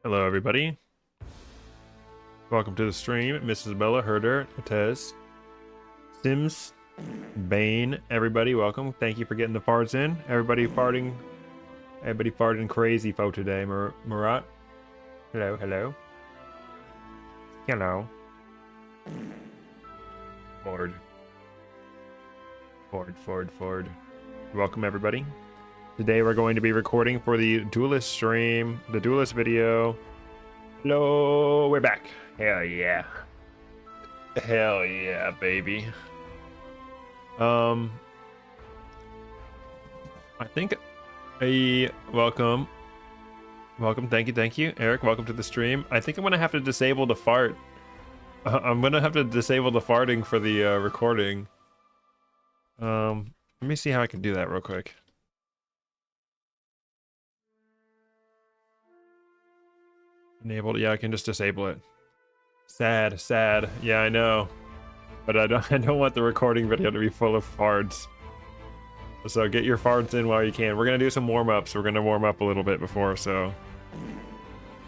Hello, everybody. Welcome to the stream. Mrs. Bella, Herder, Tez, Sims, Bane, everybody, welcome. Thank you for getting the farts in. Everybody farting crazy for today. Murat. Hello, hello. Hello. Ford. Welcome, everybody. Today we're going to be recording for the Duelist stream, the Duelist video. Hello, we're back. Hell yeah. Hell yeah, baby. I think welcome, thank you, Eric. Welcome to the stream. I think I'm gonna have to disable the fart. I'm gonna have to disable the farting for the recording. Let me see how I can do that real quick. Enabled. Yeah, I can just disable it. Sad. Yeah, I know, but I don't want the recording video to be full of farts. So get your farts in while you can. We're gonna do some warm-ups. We're gonna warm up a little bit before, so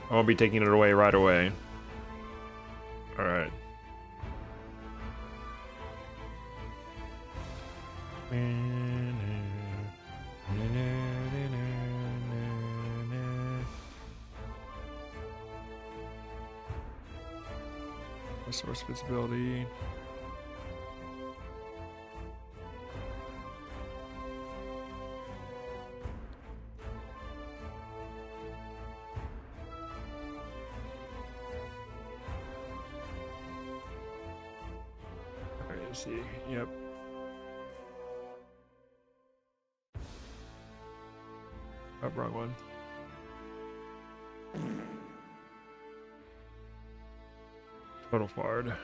I won't be taking it away right away. All right. Source visibility. All right, let's see. Yep. Oh, wrong one. Total fard.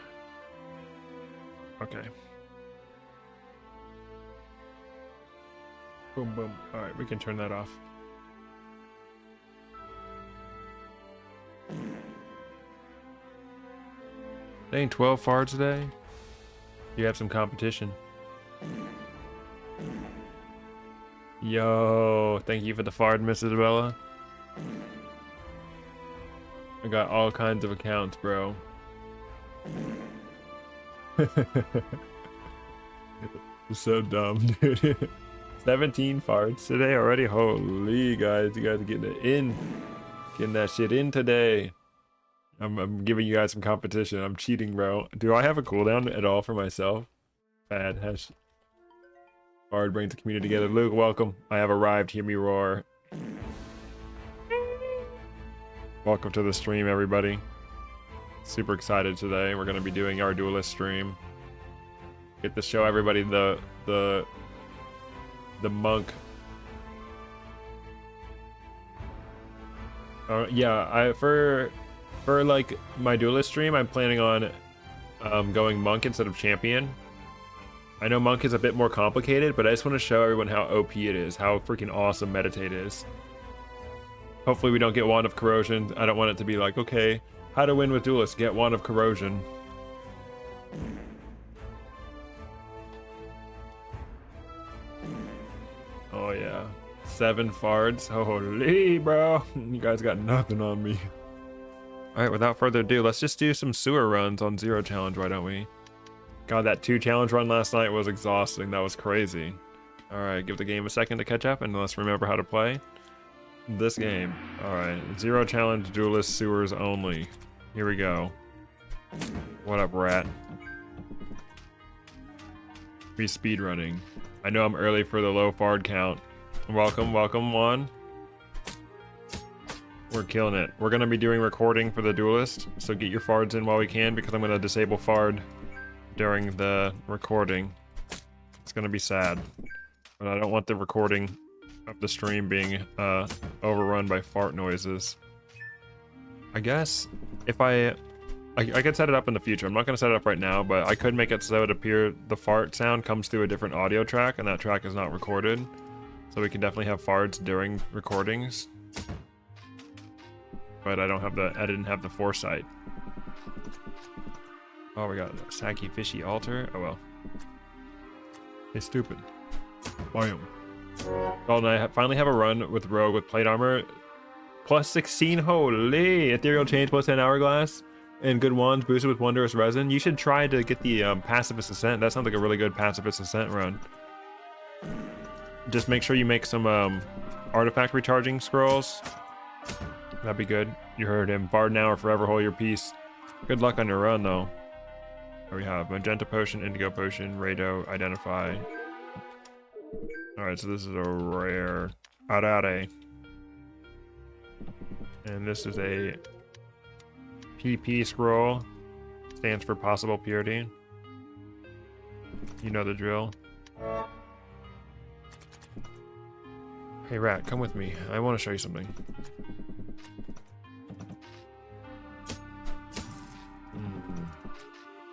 Okay. Boom. All right, we can turn that off. Dang, 12 fards today? You have some competition. Yo, thank you for the fard, Miss Isabella. I got all kinds of accounts, bro. So dumb, dude. 17 farts today already. Holy guys, you guys are getting it in, getting that shit in today. I'm giving you guys some competition. I'm cheating, bro. Do I have a cooldown at all for myself? Bad. Hash. Fard brings the community together. Luke, welcome. I have arrived. Hear me roar. Welcome to the stream, everybody. Super excited today. We're gonna be doing our Duelist stream. Get to show everybody the monk. Yeah, for like my Duelist stream, I'm planning on going monk instead of champion. I know monk is a bit more complicated, but I just want to show everyone how OP it is, how freaking awesome meditate is. Hopefully we don't get wand of corrosion. I don't want it to be like, okay, how to win with Duelist, get wand of corrosion. Oh yeah, 7 fards. Holy bro, you guys got nothing on me. All right, without further ado, let's just do some sewer runs on 0 challenge, why don't we? God, that 2 challenge run last night was exhausting. That was crazy. All right, give the game a second to catch up and let's remember how to play this game. All right, 0 challenge, Duelist, sewers only. Here we go. What up, rat? Be speedrunning. I know I'm early for the low fard count. Welcome, Juan. We're killing it. We're gonna be doing recording for the Duelist, so get your fards in while we can because I'm gonna disable fard during the recording. It's gonna be sad, but I don't want the recording of the stream being overrun by fart noises. I guess if I could set it up in the future. I'm not gonna set it up right now, but I could make it so it appear the fart sound comes through a different audio track and that track is not recorded. So we can definitely have farts during recordings. But I didn't have the foresight. Oh, we got a Saki Fishy Altar. Oh well. Hey, stupid. Bam. Oh, and I finally have a run with Rogue with plate armor. Plus 16, holy! Ethereal Change plus 10 Hourglass. And good wands boosted with Wondrous Resin. You should try to get the Pacifist Ascent. That sounds like a really good Pacifist Ascent run. Just make sure you make some artifact recharging scrolls. That'd be good. You heard him. Bard now or forever hold your peace. Good luck on your run, though. Here we have Magenta Potion, Indigo Potion, Rado, Identify. Alright, so this is a rare Arare. And this is a PP scroll. Stands for Possible Purity. You know the drill. Hey Rat, come with me. I want to show you something.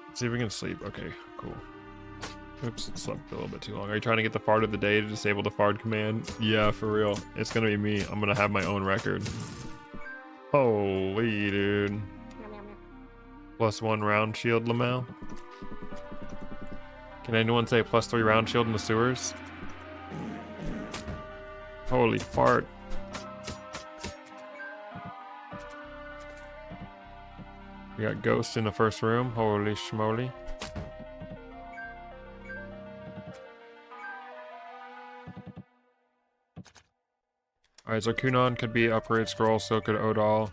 Let's see if we can sleep. Okay, cool. Oops, slept a little bit too long. Are you trying to get the fart of the day to disable the fart command? Yeah, for real. It's gonna be me. I'm gonna have my own record. Holy dude. +1 round shield, Lamel. Can anyone say +3 round shield in the sewers? Holy fart. We got ghosts in the first room. Holy schmoly. Alright, so Kunon could be upgrade scroll, so could Odal.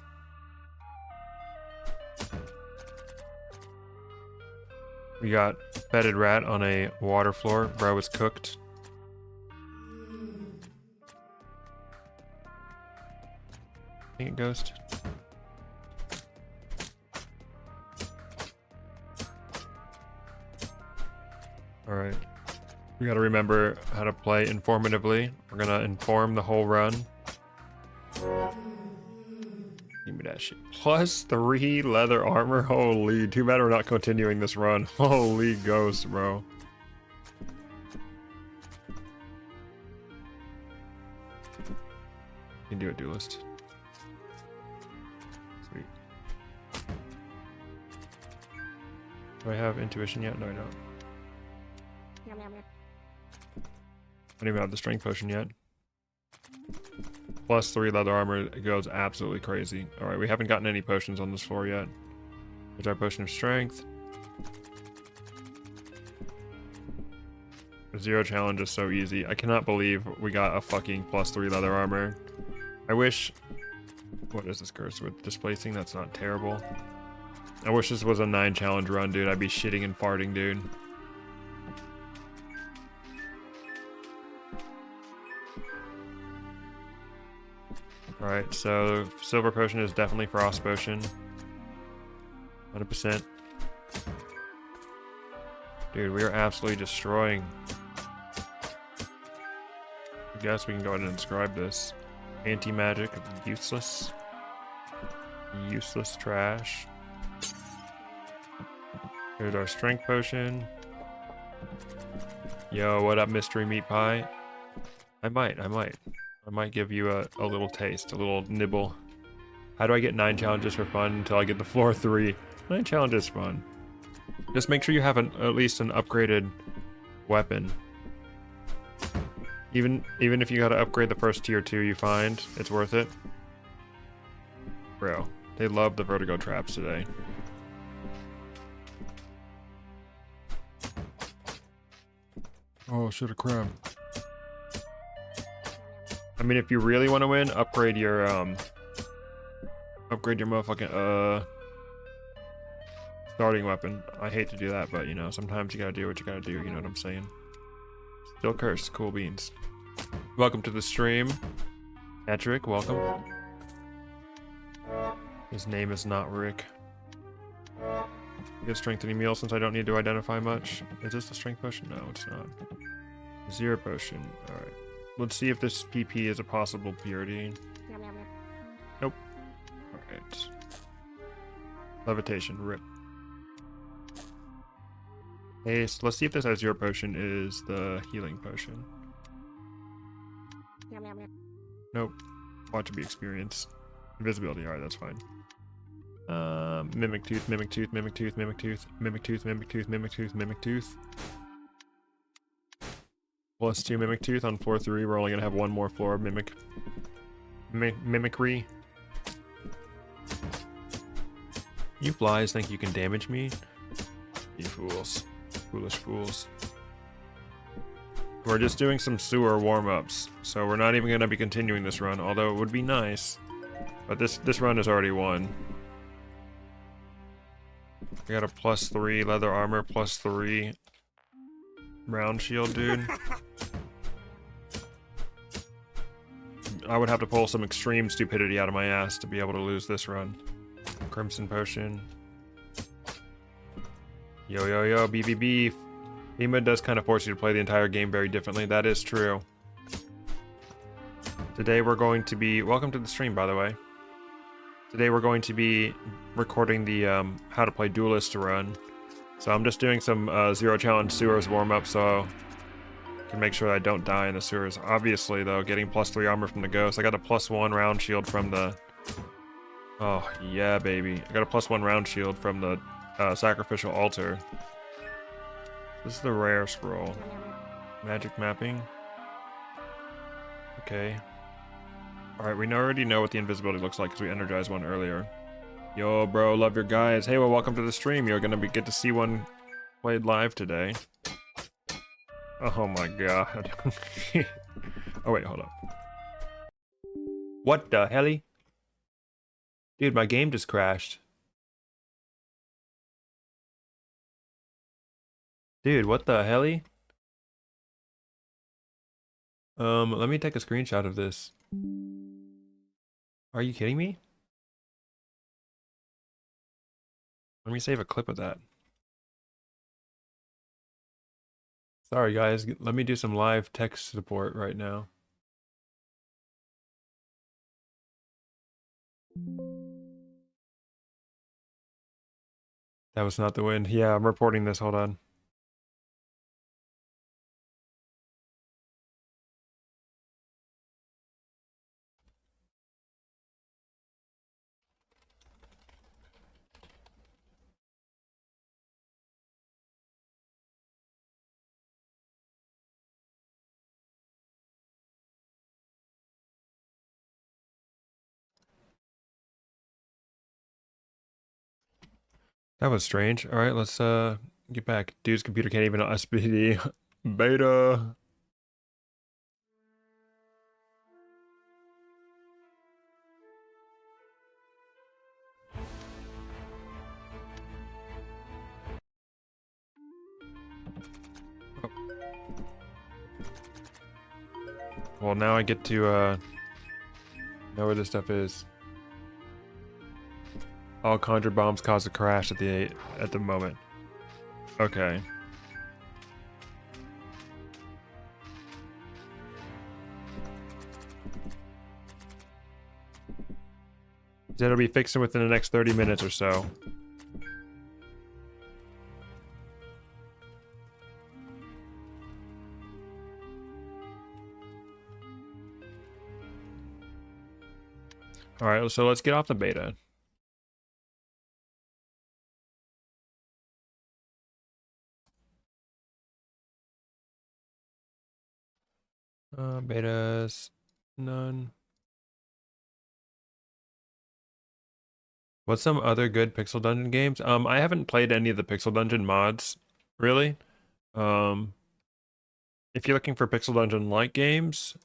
We got bedded rat on a water floor. Bro is cooked. Think it ghost. Alright. We gotta remember how to play informatively. We're gonna inform the whole run. Give me that shit. +3 leather armor. Holy, too bad we're not continuing this run. Holy ghost, bro. You can do it, Duelist. Sweet. Do I have intuition yet? No, I don't. I don't even have the strength potion yet. +3 leather armor, it goes absolutely crazy. Alright, we haven't gotten any potions on this floor yet. Here's our potion of strength. Zero challenge is so easy. I cannot believe we got a fucking +3 leather armor. I wish... What is this curse with displacing? That's not terrible. I wish this was a 9 challenge run, dude. I'd be shitting and farting, dude. Alright, so silver potion is definitely frost potion. 100%. Dude, we are absolutely destroying. I guess we can go ahead and inscribe this. Anti-magic, useless. Useless trash. Here's our strength potion. Yo, what up, mystery meat pie? I might give you a little taste, a little nibble. How do I get 9 challenges for fun until I get the floor 3? 9 challenges fun. Just make sure you have at least an upgraded weapon. Even if you gotta upgrade the first tier 2 you find, it's worth it. Bro, they love the vertigo traps today. Oh, shit, a crab. I mean, if you really want to win, upgrade your motherfucking starting weapon. I hate to do that, but you know, sometimes you gotta do what you gotta do. You know what I'm saying? Still cursed. Cool beans. Welcome to the stream, Patrick. Welcome. His name is not Rick. Get strengthening meal since I don't need to identify much. Is this the strength potion? No, it's not. Zero potion. All right. Let's see if this PP is a possible purity. Nope. Alright. Levitation, rip. Hey, so let's see if this Azure potion is the healing potion. Nope. Want to be experienced. Invisibility, alright, that's fine. Mimic tooth, mimic tooth, mimic tooth, mimic tooth, mimic tooth, mimic tooth, mimic tooth, mimic tooth. +2 mimic tooth on floor 3. We're only gonna have one more floor of mimicry. You flies think you can damage me? You fools. Foolish fools. We're just doing some sewer warm-ups, so we're not even going to be continuing this run, although it would be nice. But this run is already won. I got a +3 leather armor, +3 round shield, dude. I would have to pull some extreme stupidity out of my ass to be able to lose this run. Crimson potion. Yo, yo, yo, BBB. FEMA does kind of force you to play the entire game very differently. That is true. Today we're going to be... Welcome to the stream, by the way. Today we're going to be recording the how to play Duelist run. So I'm just doing some Zero Challenge Sewers warm-up so I can make sure I don't die in the sewers. Obviously, though, getting +3 armor from the Ghost. I got a +1 round shield from the... Oh, yeah, baby. I got a +1 round shield from the Sacrificial Altar. This is the rare scroll. Magic mapping. Okay. Alright, we already know what the invisibility looks like because we energized one earlier. Yo, bro, love your guys. Hey, well, welcome to the stream. You're gonna get to see one played live today. Oh my god. Oh wait, hold up. What the helly? Dude, my game just crashed. Dude, what the helly? Let me take a screenshot of this. Are you kidding me? Let me save a clip of that. Sorry guys, let me do some live text support right now. That was not the wind. Yeah, I'm reporting this, hold on. That was strange. Alright, let's get back. Dude's computer can't even SPD. Beta. Oh. Well, now I get to know where this stuff is. All conjure bombs cause a crash at the moment. Okay. It'll be fixing within the next 30 minutes or so. Alright, so let's get off the beta. Betas, none. What's some other good Pixel Dungeon games? I haven't played any of the Pixel Dungeon mods, really. If you're looking for Pixel Dungeon-like games,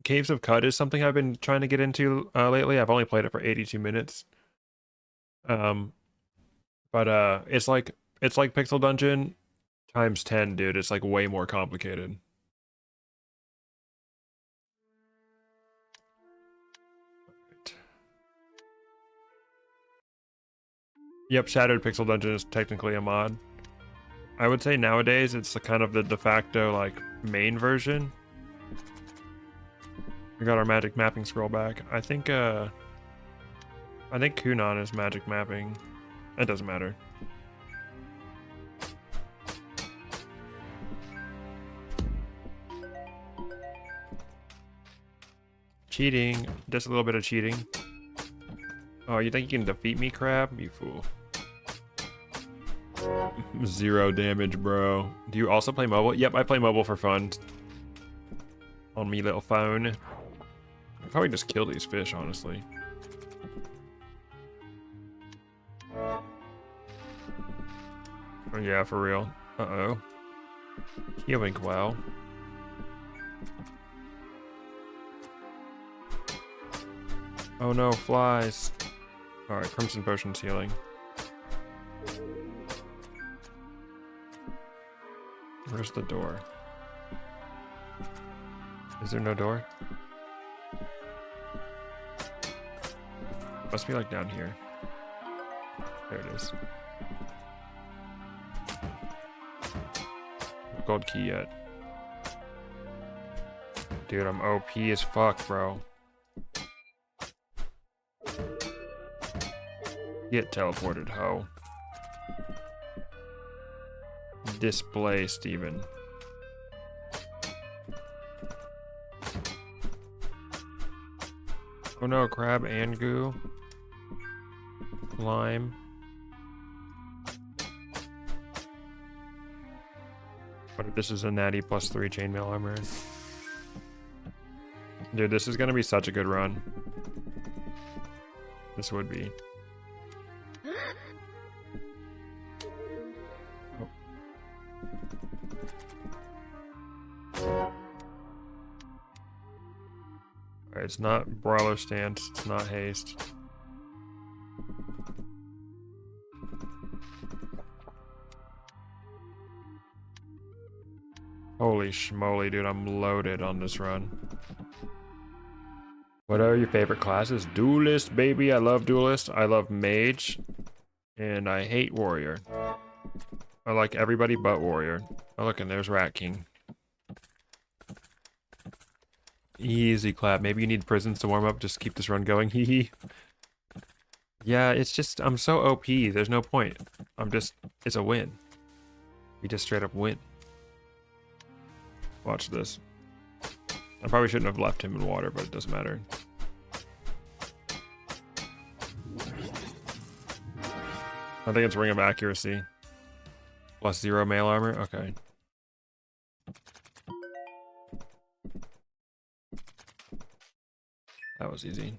Caves of Cud is something I've been trying to get into lately. I've only played it for 82 minutes. But it's like Pixel Dungeon times 10, dude. It's like way more complicated. Yep, Shattered Pixel Dungeon is technically a mod. I would say nowadays it's kind of the de facto like main version. We got our magic mapping scroll back. I think Kunan is magic mapping. It doesn't matter. Cheating. Just a little bit of cheating. Oh, you think you can defeat me, crab? You fool. 0 damage, bro. Do you also play mobile? Yep, I play mobile for fun. On me little phone. I'd probably just kill these fish, honestly. Oh, yeah, for real. Uh-oh. Healing well. Oh no, flies. Alright, Crimson Potion's healing. Where's the door? Is there no door? Must be like down here. There it is. No gold key yet. Dude, I'm OP as fuck, bro. Get teleported, ho. Display, Steven. Oh no, crab and goo. Lime. But if this is a natty +3 chainmail armor. Dude, this is gonna be such a good run. This would be. Alright, it's not brawler stance, it's not haste. Holy schmoly, dude, I'm loaded on this run. What are your favorite classes? Duelist, baby. I love Duelist. I love Mage. And I hate Warrior. I like everybody but Warrior. Oh, look, and there's Rat King. Easy clap. Maybe you need prisons to warm up. Just keep this run going. Hee hee. Yeah, it's just, I'm so OP. There's no point. It's a win. We just straight up win. Watch this. I probably shouldn't have left him in water, but it doesn't matter. I think it's Ring of Accuracy. +0 mail armor? Okay. That was easy.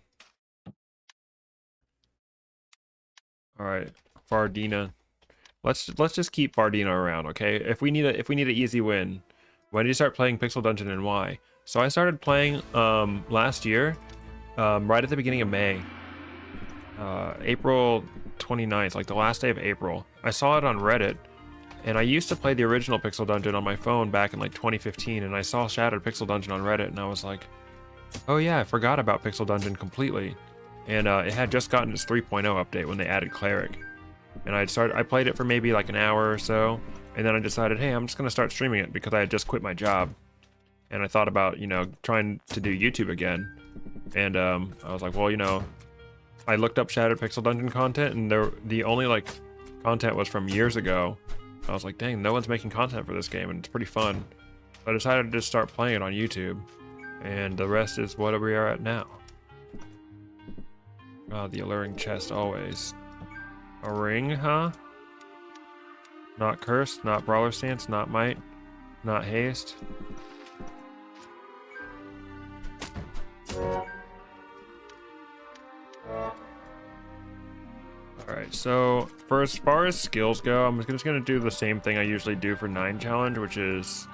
Alright, Fardina. Let's just keep Fardina around, okay? If we need an easy win, when did you start playing Pixel Dungeon and why? So I started playing last year, right at the beginning of May. April 29th, like the last day of April. I saw it on Reddit, and I used to play the original Pixel Dungeon on my phone back in like 2015, and I saw Shattered Pixel Dungeon on Reddit, and I was like, oh yeah, I forgot about Pixel Dungeon completely. And it had just gotten its 3.0 update when they added Cleric. And I played it for maybe like an hour or so, and then I decided, hey, I'm just gonna start streaming it because I had just quit my job. And I thought about, you know, trying to do YouTube again. And I was like, well, you know, I looked up Shattered Pixel Dungeon content, and the only like content was from years ago. I was like, dang, no one's making content for this game, and it's pretty fun. So I decided to just start playing it on YouTube, and the rest is what we are at now. The alluring chest always. A ring, huh? Not cursed, not brawler stance, not might, not haste. Alright, so for as far as skills go, I'm just gonna do the same thing I usually do for 9 challenge, which is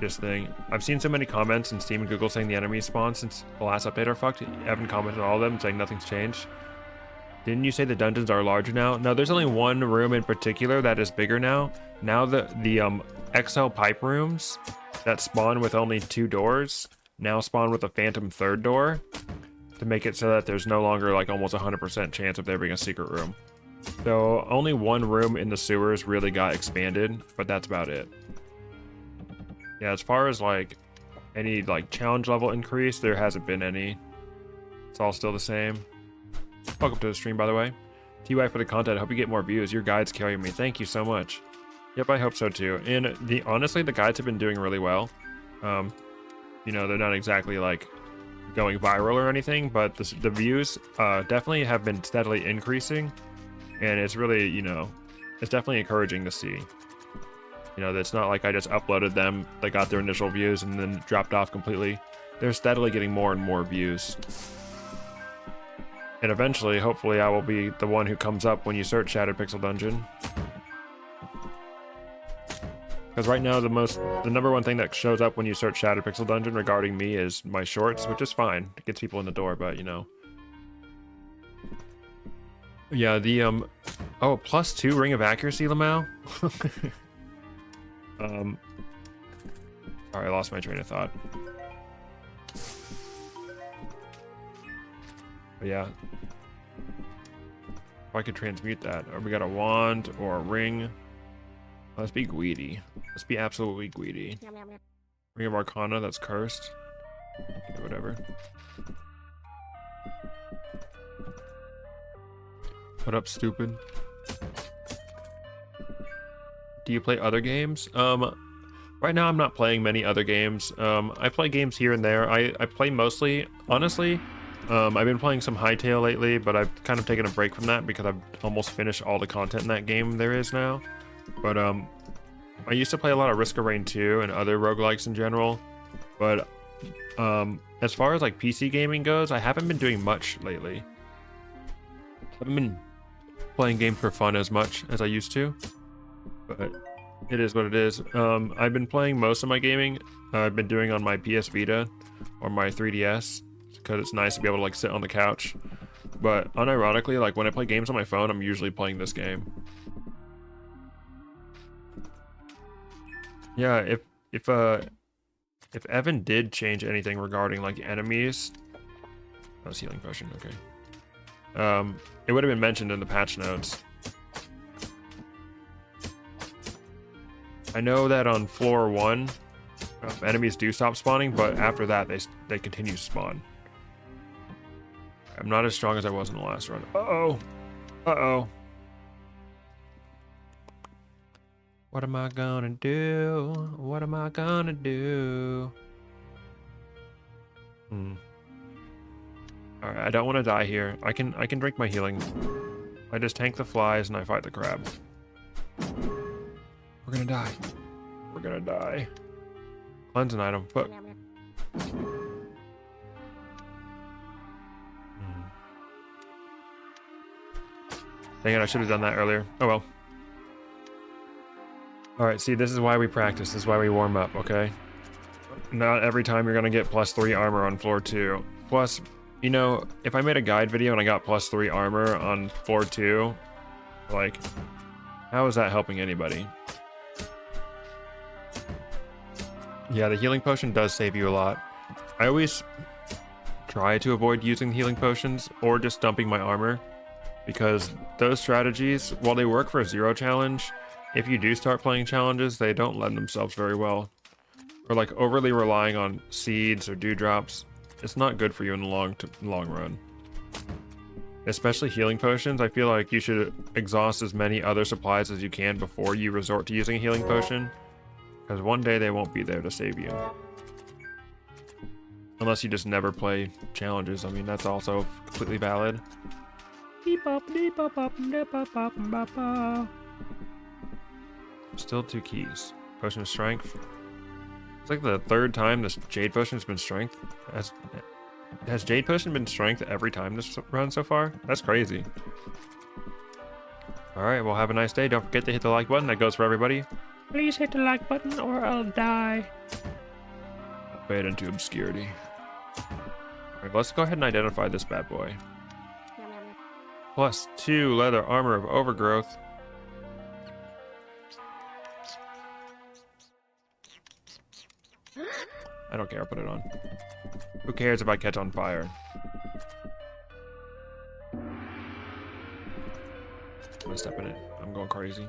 this thing. I've seen so many comments in Steam and Google saying the enemy spawn since the last update are fucked. I haven't commented on all of them saying nothing's changed. Didn't you say the dungeons are larger now? No, there's only one room in particular that is bigger now. Now the XL pipe rooms that spawn with only 2 doors now spawn with a phantom 3rd door to make it so that there's no longer like almost 100% chance of there being a secret room. So only one room in the sewers really got expanded, but that's about it. Yeah, as far as like any like challenge level increase, there hasn't been any. It's all still the same. Welcome to the stream, by the way. TY for the content. I hope you get more views. Your guides carry me. Thank you so much. Yep, I hope so too. And honestly, the guides have been doing really well. You know, they're not exactly like going viral or anything, but the views definitely have been steadily increasing, and it's really, you know, it's definitely encouraging to see. You know, it's not like I just uploaded them, they got their initial views and then dropped off completely. They're steadily getting more and more views. And eventually, hopefully, I will be the one who comes up when you search Shattered Pixel Dungeon. Because right now the number one thing that shows up when you search Shattered Pixel Dungeon regarding me is my shorts, which is fine. It gets people in the door, but you know. Yeah, the oh, +2 Ring of Accuracy, Lamau. Sorry, I lost my train of thought. But yeah. If I could transmute that. Or we got a wand or a ring. Let's be greedy. Let's be absolutely greedy. Ring of Arcana, that's cursed. Okay, whatever. What up, stupid? Do you play other games? Right now I'm not playing many other games. I play games here and there. I play mostly, honestly, I've been playing some Hytale lately, but I've kind of taken a break from that because I've almost finished all the content in that game there is now. But I used to play a lot of Risk of Rain 2 and other roguelikes in general. But as far as like PC gaming goes, I haven't been doing much lately. I haven't been playing games for fun as much as I used to. But it is what it is. I've been playing most of my gaming. I've been doing on my PS Vita or my 3DS because it's nice to be able to like sit on the couch. But unironically, like when I play games on my phone, I'm usually playing this game. Yeah, if Evan did change anything regarding like enemies, that was healing potion. Okay. It would have been mentioned in the patch notes. I know that on floor 1, enemies do stop spawning, but after that they continue to spawn. I'm not as strong as I was in the last run. Uh-oh. Uh-oh. What am I gonna do? What am I gonna do? Alright, I don't want to die here. I can drink my healing. I just tank the flies and I fight the crab. We're gonna die. We're gonna die. Cleanse an item. But dang it, I should have done that earlier. Oh well. Alright, see, this is why we practice. This is why we warm up, okay? Not every time you're gonna get +3 armor on floor 2. Plus, you know, if I made a guide video and I got +3 armor on floor 2, like, how is that helping anybody? Yeah, the healing potion does save you a lot. I always try to avoid using healing potions or just dumping my armor, because those strategies, while they work for a 0 challenge, if you do start playing challenges, they don't lend themselves very well. Or like overly relying on seeds or dewdrops, it's not good for you in the long run. Especially healing potions, I feel like you should exhaust as many other supplies as you can before you resort to using a healing potion, because one day they won't be there to save you. Unless you just never play challenges. I mean, that's also completely valid. Still 2 keys. Potion of Strength. It's like the 3rd time this Jade Potion has been Strength. Has Jade Potion been Strength every time this run so far? That's crazy. Alright, well have a nice day. Don't forget to hit the like button. That goes for everybody. Please hit the like button or I'll die. I'll fade into obscurity. Alright, let's go ahead and identify this bad boy. +2 leather armor of overgrowth. I don't care, I'll put it on. Who cares if I catch on fire? I'm gonna step in it. I'm going crazy.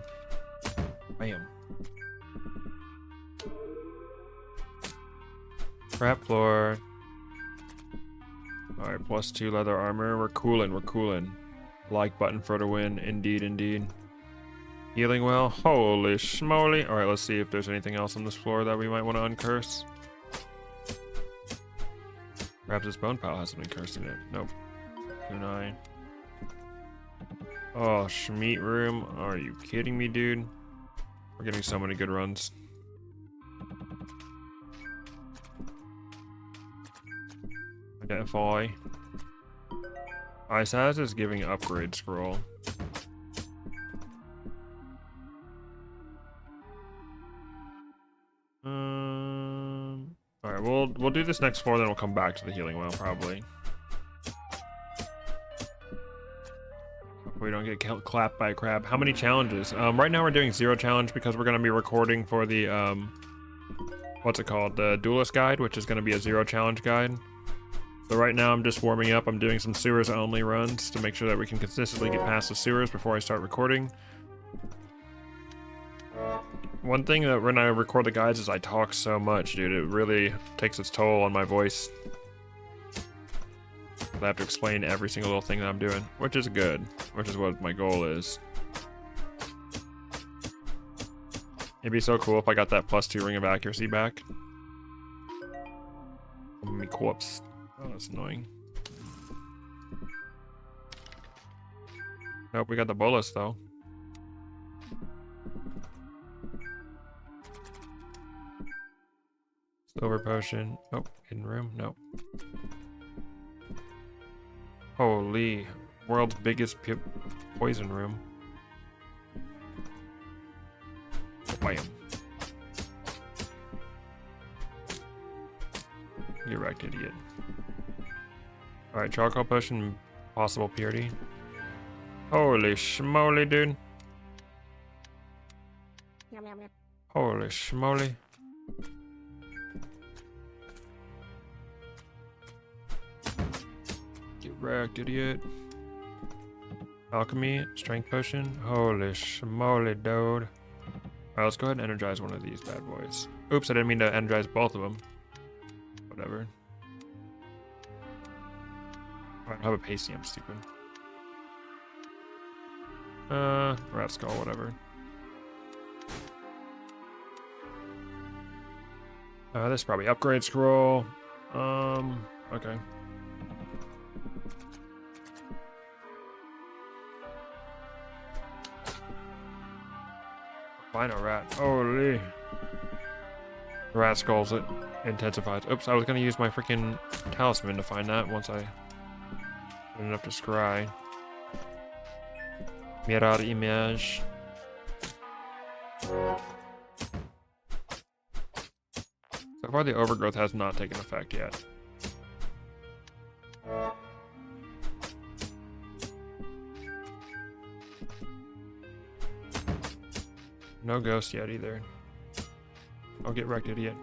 Bam. Trap floor. Alright, +2 leather armor. We're coolin', we're coolin'. Like button for the win. Indeed, indeed. Healing well. Holy schmoly. Alright, let's see if there's anything else on this floor that we might want to uncurse. Perhaps this bone pile has something cursed in it. Nope. 2-9. Oh, Schmeat room. Are you kidding me, dude? We're getting so many good runs. Identify. Ice Has is giving upgrade scroll. do this next floor, then we'll come back to the healing well, probably. We don't get clapped by a crab. How many challenges? Right now we're doing 0 challenge because we're going to be recording for the, what's it called? The Duelist guide, which is going to be a 0 challenge guide. So right now I'm just warming up. I'm doing some sewers only runs to make sure that we can consistently get past the sewers before I start recording. One thing that when I record the guides is I talk so much, dude. It really takes its toll on my voice. I have to explain every single little thing that I'm doing, which is good, which is what my goal is. It'd be so cool if I got that +2 ring of accuracy back. Me corpse. Oh, that's annoying. Nope, we got the bolus though. Silver potion. Oh, hidden room. Nope. Holy, world's biggest poison room. Bam. Get wrecked, idiot. Alright, charcoal potion, possible purity. Holy schmoly, dude. Holy schmoly. Get wrecked, idiot. Alchemy, strength potion. Holy schmoly, dude. Alright, let's go ahead and energize one of these bad boys. Oops, I didn't mean to energize both of them. Whatever. I don't have a pasty, I'm stupid. Rat skull, whatever. This is probably upgrade scroll. Okay. Find a rat. Holy. Rat skulls, it intensifies. Oops, I was gonna use my freaking talisman to find that once I good enough to scry. Mirror image. So far the overgrowth has not taken effect yet. No ghost yet either. I'll get wrecked, idiot.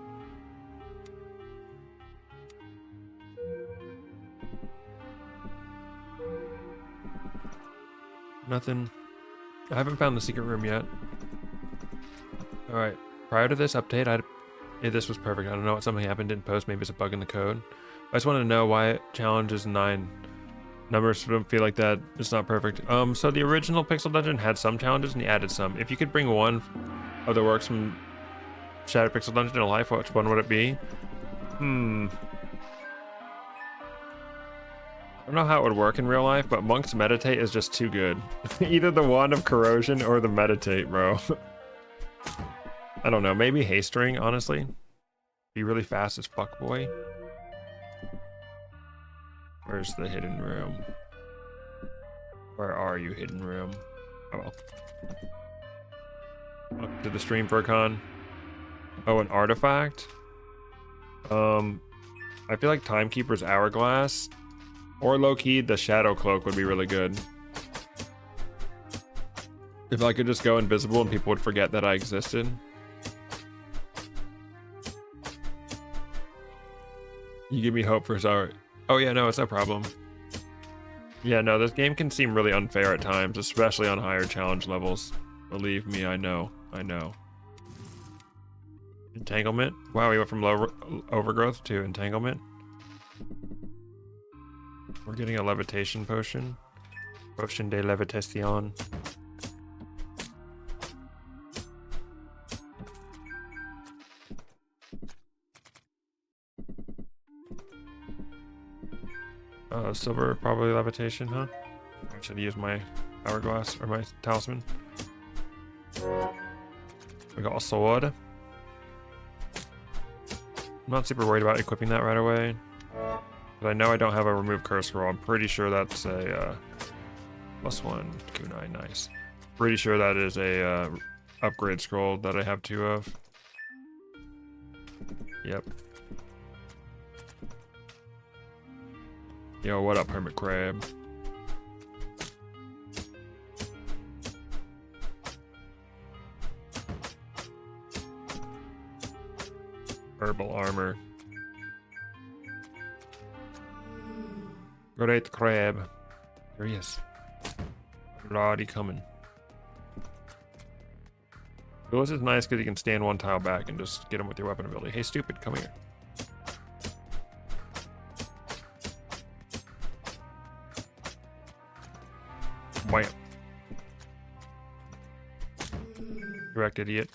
Nothing. I haven't found the secret room yet. Alright. Prior to this update, this was perfect. I don't know what something happened, didn't post. Maybe it's a bug in the code. I just want to know why it challenges 9. Numbers don't feel like that. It's not perfect. So the original Pixel Dungeon had some challenges and he added some. If you could bring one of the works from Shattered Pixel Dungeon to life, which one would it be? I don't know how it would work in real life, but Monk's Meditate is just too good. Either the Wand of Corrosion or the Meditate, bro. I don't know, maybe Haste Ring, honestly. Be really fast as fuck, boy. Where's the hidden room? Where are you, hidden room? Oh well. Up to the stream for a con. Oh, an artifact? I feel like Timekeeper's Hourglass or low-key the Shadow Cloak would be really good. If I could just go invisible and people would forget that I existed. You give me hope for sorry. Oh yeah, no, it's no problem. Yeah, no, this game can seem really unfair at times, especially on higher challenge levels. Believe me, I know. I know. Entanglement? Wow, we went from low overgrowth to entanglement. We're getting a levitation potion. Potion de levitation. Silver, probably levitation, huh? I should use my hourglass or my talisman. We got a sword. I'm not super worried about equipping that right away. But I know I don't have a remove curse scroll. I'm pretty sure that's a +1 kunai, nice. Pretty sure that is a upgrade scroll that I have 2 of. Yep. Yo, what up, Hermit Crab? Herbal armor. Great crab. There he is. Already coming. Duelist is nice because you can stand one tile back and just get him with your weapon ability. Hey, stupid, come here. Wham. Correct, idiot.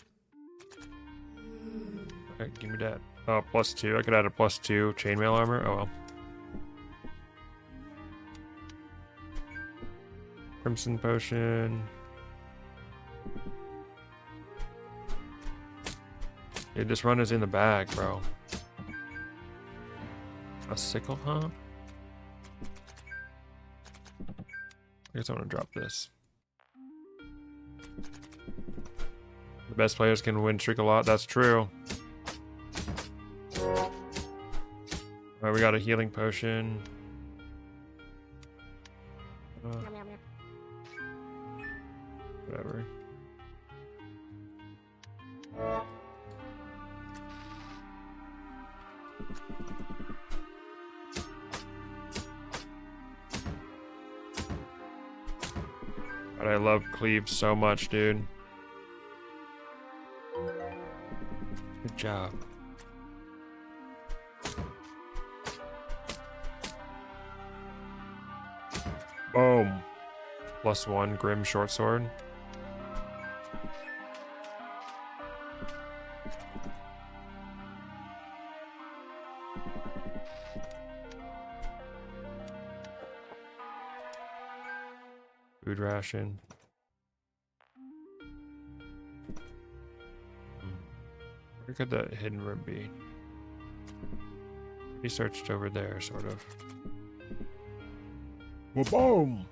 Okay, give me that. Oh, +2. I could add a +2 chainmail armor. Oh well. Crimson potion. Dude, this run is in the bag, bro. A sickle, huh? I guess I want to drop this. The best players can win streak a lot. That's true. Alright, we got a healing potion. Whatever. God, I love cleave so much, dude. Good job. Boom. +1 Grim short sword. Food ration. Where could that hidden room be? He searched over there, sort of. Well, boom!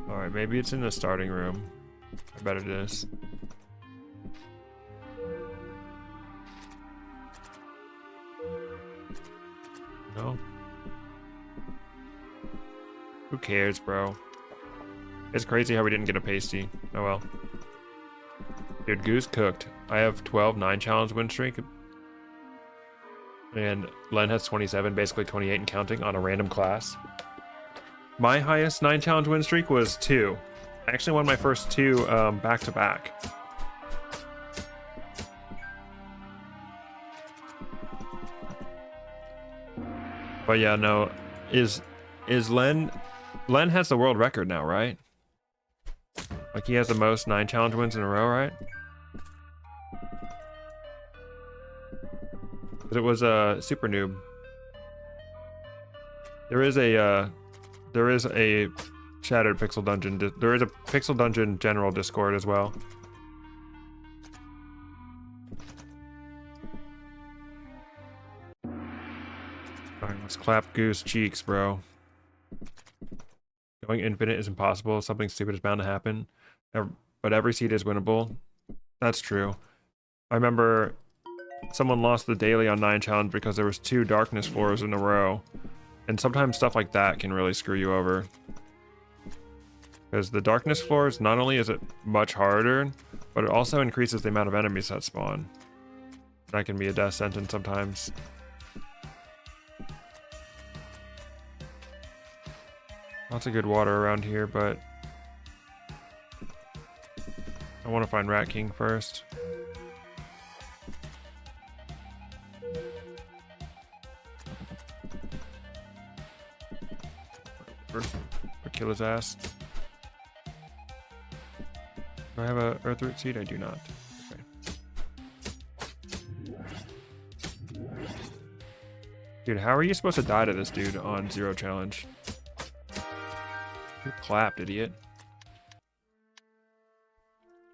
Alright, maybe it's in the starting room. I bet it is. No? Who cares, bro? It's crazy how we didn't get a pasty. Oh well. Dude, Goose cooked. I have 12 9-challenge win streak. And Len has 27, basically 28 and counting on a random class. My highest 9-challenge win streak was 2. I actually won my first 2 back-to-back. But yeah, no. Is Len... Len has the world record now, right? Like, he has the most 9-challenge wins in a row, right? It was a super noob. There is a Shattered Pixel Dungeon. There is a Pixel Dungeon general Discord as well. Alright, let's clap Goose cheeks, bro. Going infinite is impossible. Something stupid is bound to happen. But every seed is winnable. That's true. I remember someone lost the daily on 9-challenge because there was 2 darkness floors in a row. And sometimes stuff like that can really screw you over. Because the darkness floors, not only is it much harder, but it also increases the amount of enemies that spawn. That can be a death sentence sometimes. Lots of good water around here, but I want to find Rat King first. Or kill his ass. Do I have a Earthroot seed? I do not. Okay. Dude, how are you supposed to die to this dude on 0 challenge? You're clapped, idiot.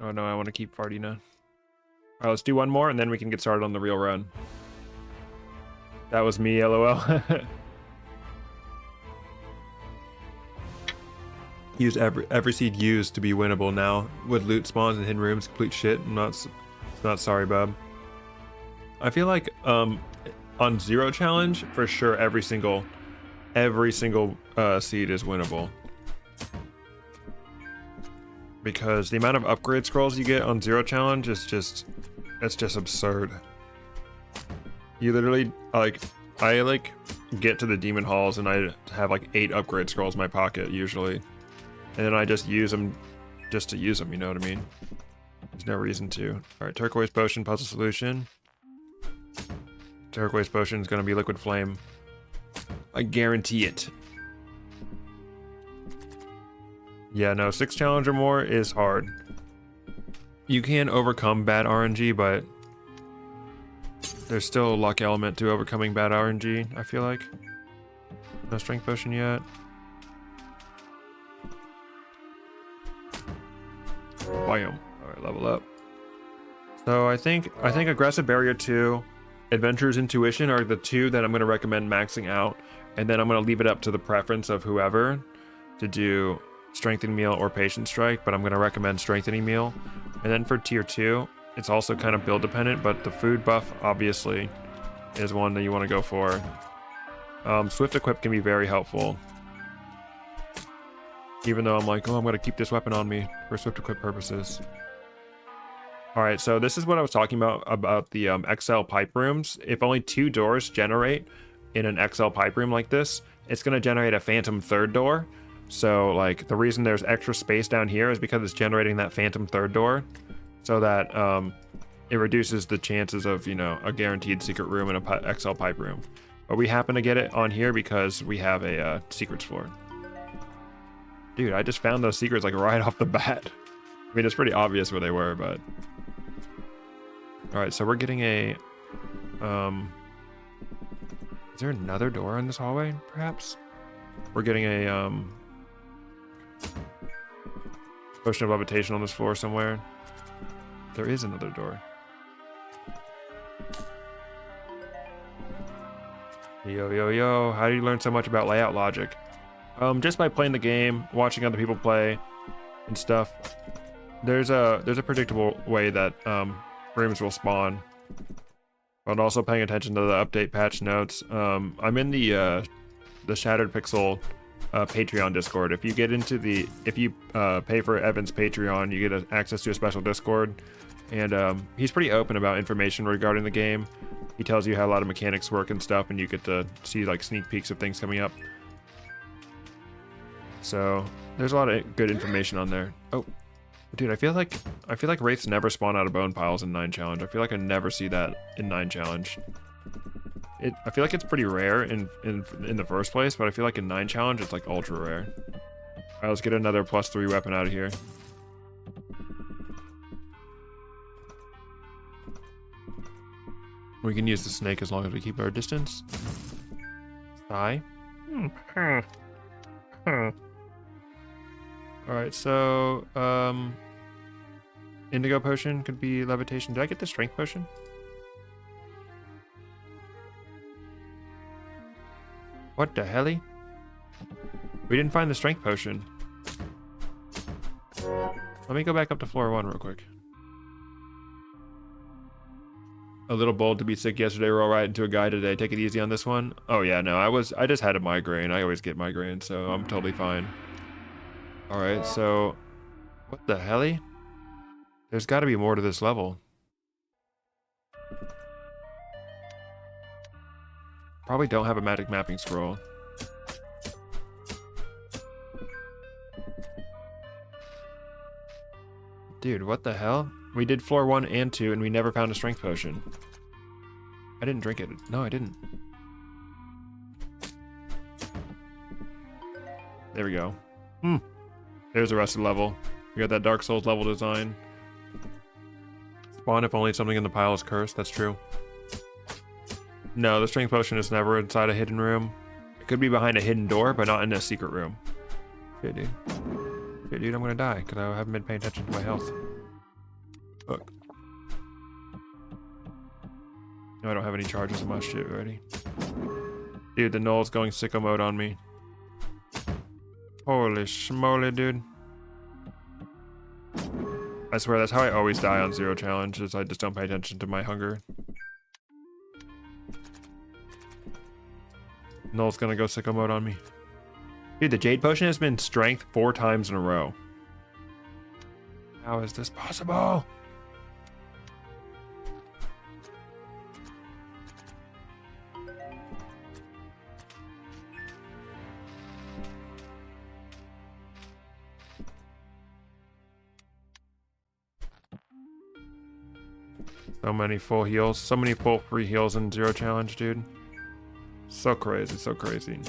Oh no, I want to keep Fardina. Alright, let's do one more and then we can get started on the real run. That was me, lol. Use every seed used to be winnable now. With loot spawns and hidden rooms, complete shit. I'm not sorry, bub. I feel like on 0 challenge, for sure every single seed is winnable. Because the amount of upgrade scrolls you get on 0 challenge is just, it's just absurd. You literally, like, I like get to the demon halls and I have like 8 upgrade scrolls in my pocket usually. And then I just use them just to use them, you know what I mean? There's no reason to. All right, turquoise potion, puzzle solution. Turquoise potion is gonna be liquid flame. I guarantee it. Yeah, no, 6 challenge or more is hard. You can overcome bad RNG, but there's still a luck element to overcoming bad RNG, I feel like. No strength potion yet. Biome. Alright, level up. So I think Aggressive Barrier 2, Adventurer's Intuition are the 2 that I'm going to recommend maxing out. And then I'm going to leave it up to the preference of whoever to do Strengthening Meal or Patient Strike, but I'm going to recommend Strengthening Meal. And then for tier 2, it's also kind of build dependent, but the food buff obviously is one that you want to go for. Swift Equip can be very helpful. Even though I'm like, oh, I'm going to keep this weapon on me for Swift Equip purposes. Alright, so this is what I was talking about the XL pipe rooms. If only 2 doors generate in an XL pipe room like this, it's going to generate a phantom 3rd door. So, like, the reason there's extra space down here is because it's generating that phantom 3rd door. So that it reduces the chances of, you know, a guaranteed secret room in a XL pipe room. But we happen to get it on here because we have a secrets floor. Dude, I just found those secrets like right off the bat. I mean, it's pretty obvious where they were, but... Alright, so we're getting a... Is there another door in this hallway, perhaps? We're getting a potion of levitation on this floor somewhere. There is another door. Yo, yo, yo. How do you learn so much about layout logic? Just by playing the game, watching other people play, and stuff. There's a predictable way that rooms will spawn. But also paying attention to the update patch notes. I'm in the Shattered Pixel Patreon Discord. If you get into the, if you pay for Evan's Patreon, you get access to a special Discord. And he's pretty open about information regarding the game. He tells you how a lot of mechanics work and stuff, and you get to see like sneak peeks of things coming up. So there's a lot of good information on there. Oh, dude, I feel like wraiths never spawn out of bone piles in 9 challenge. I feel like I never see that in 9 challenge. I feel like it's pretty rare in the first place, but I feel like in 9 challenge it's like ultra rare. Alright, let's get another +3 weapon out of here. We can use the snake as long as we keep our distance. Sigh. Alright, so indigo potion could be levitation. Did I get the strength potion? What the helly? We didn't find the strength potion. Let me go back up to floor 1 real quick. A little bold to be sick yesterday, roll right into a guy today. Take it easy on this one. Oh yeah, no, I just had a migraine. I always get migraine, so I'm totally fine. Alright, so what the helly? There's gotta be more to this level. Probably don't have a magic mapping scroll. Dude, what the hell? We did floor 1 and 2 and we never found a strength potion. I didn't drink it. No, I didn't. There we go. There's the rest of the level. We got that Dark Souls level design. Spawn if only something in the pile is cursed. That's true. No, the strength potion is never inside a hidden room. It could be behind a hidden door, but not in a secret room. Okay, dude. Okay, dude, I'm gonna die because I haven't been paying attention to my health. Look. No, I don't have any charges in my shit already. Dude, the Null's going sicko mode on me. Holy schmoly, dude. I swear, that's how I always die on 0 challenge, is I just don't pay attention to my hunger. Null's gonna go sicko mode on me. Dude, the Jade Potion has been strength 4 times in a row. How is this possible? So many full heals, so many full free heals in 0 challenge, dude. So crazy, so crazy.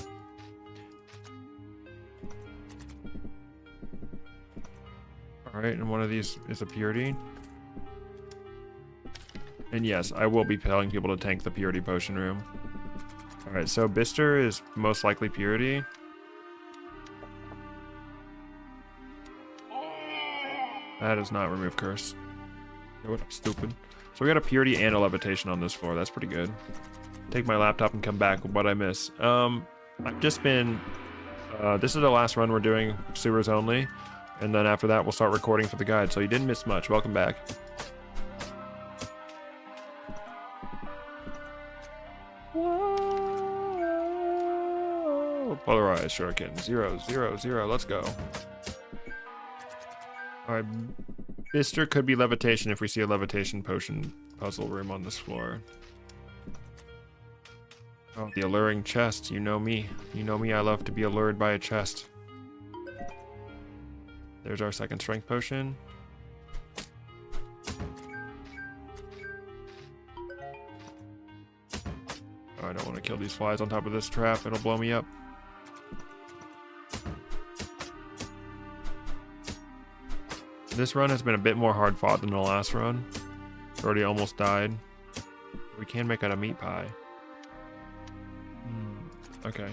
Alright, and one of these is a purity. And yes, I will be telling people to tank the purity potion room. Alright, so Bister is most likely purity. That does not remove curse. What, I'm stupid. So we got a purity and a levitation on this floor. That's pretty good. Take my laptop and come back with what I miss. I've just been... this is the last run we're doing sewers only. And then after that, we'll start recording for the guide. So you didn't miss much. Welcome back. Whoa. Polarized shuriken. 0, 0, 0. Let's go. Alright. Bister could be levitation if we see a levitation potion puzzle room on this floor. Oh, the alluring chest. You know me. You know me, I love to be allured by a chest. There's our second strength potion. Oh, I don't want to kill these flies on top of this trap. It'll blow me up. This run has been a bit more hard fought than the last run. Already almost died. We can make out a meat pie. Okay.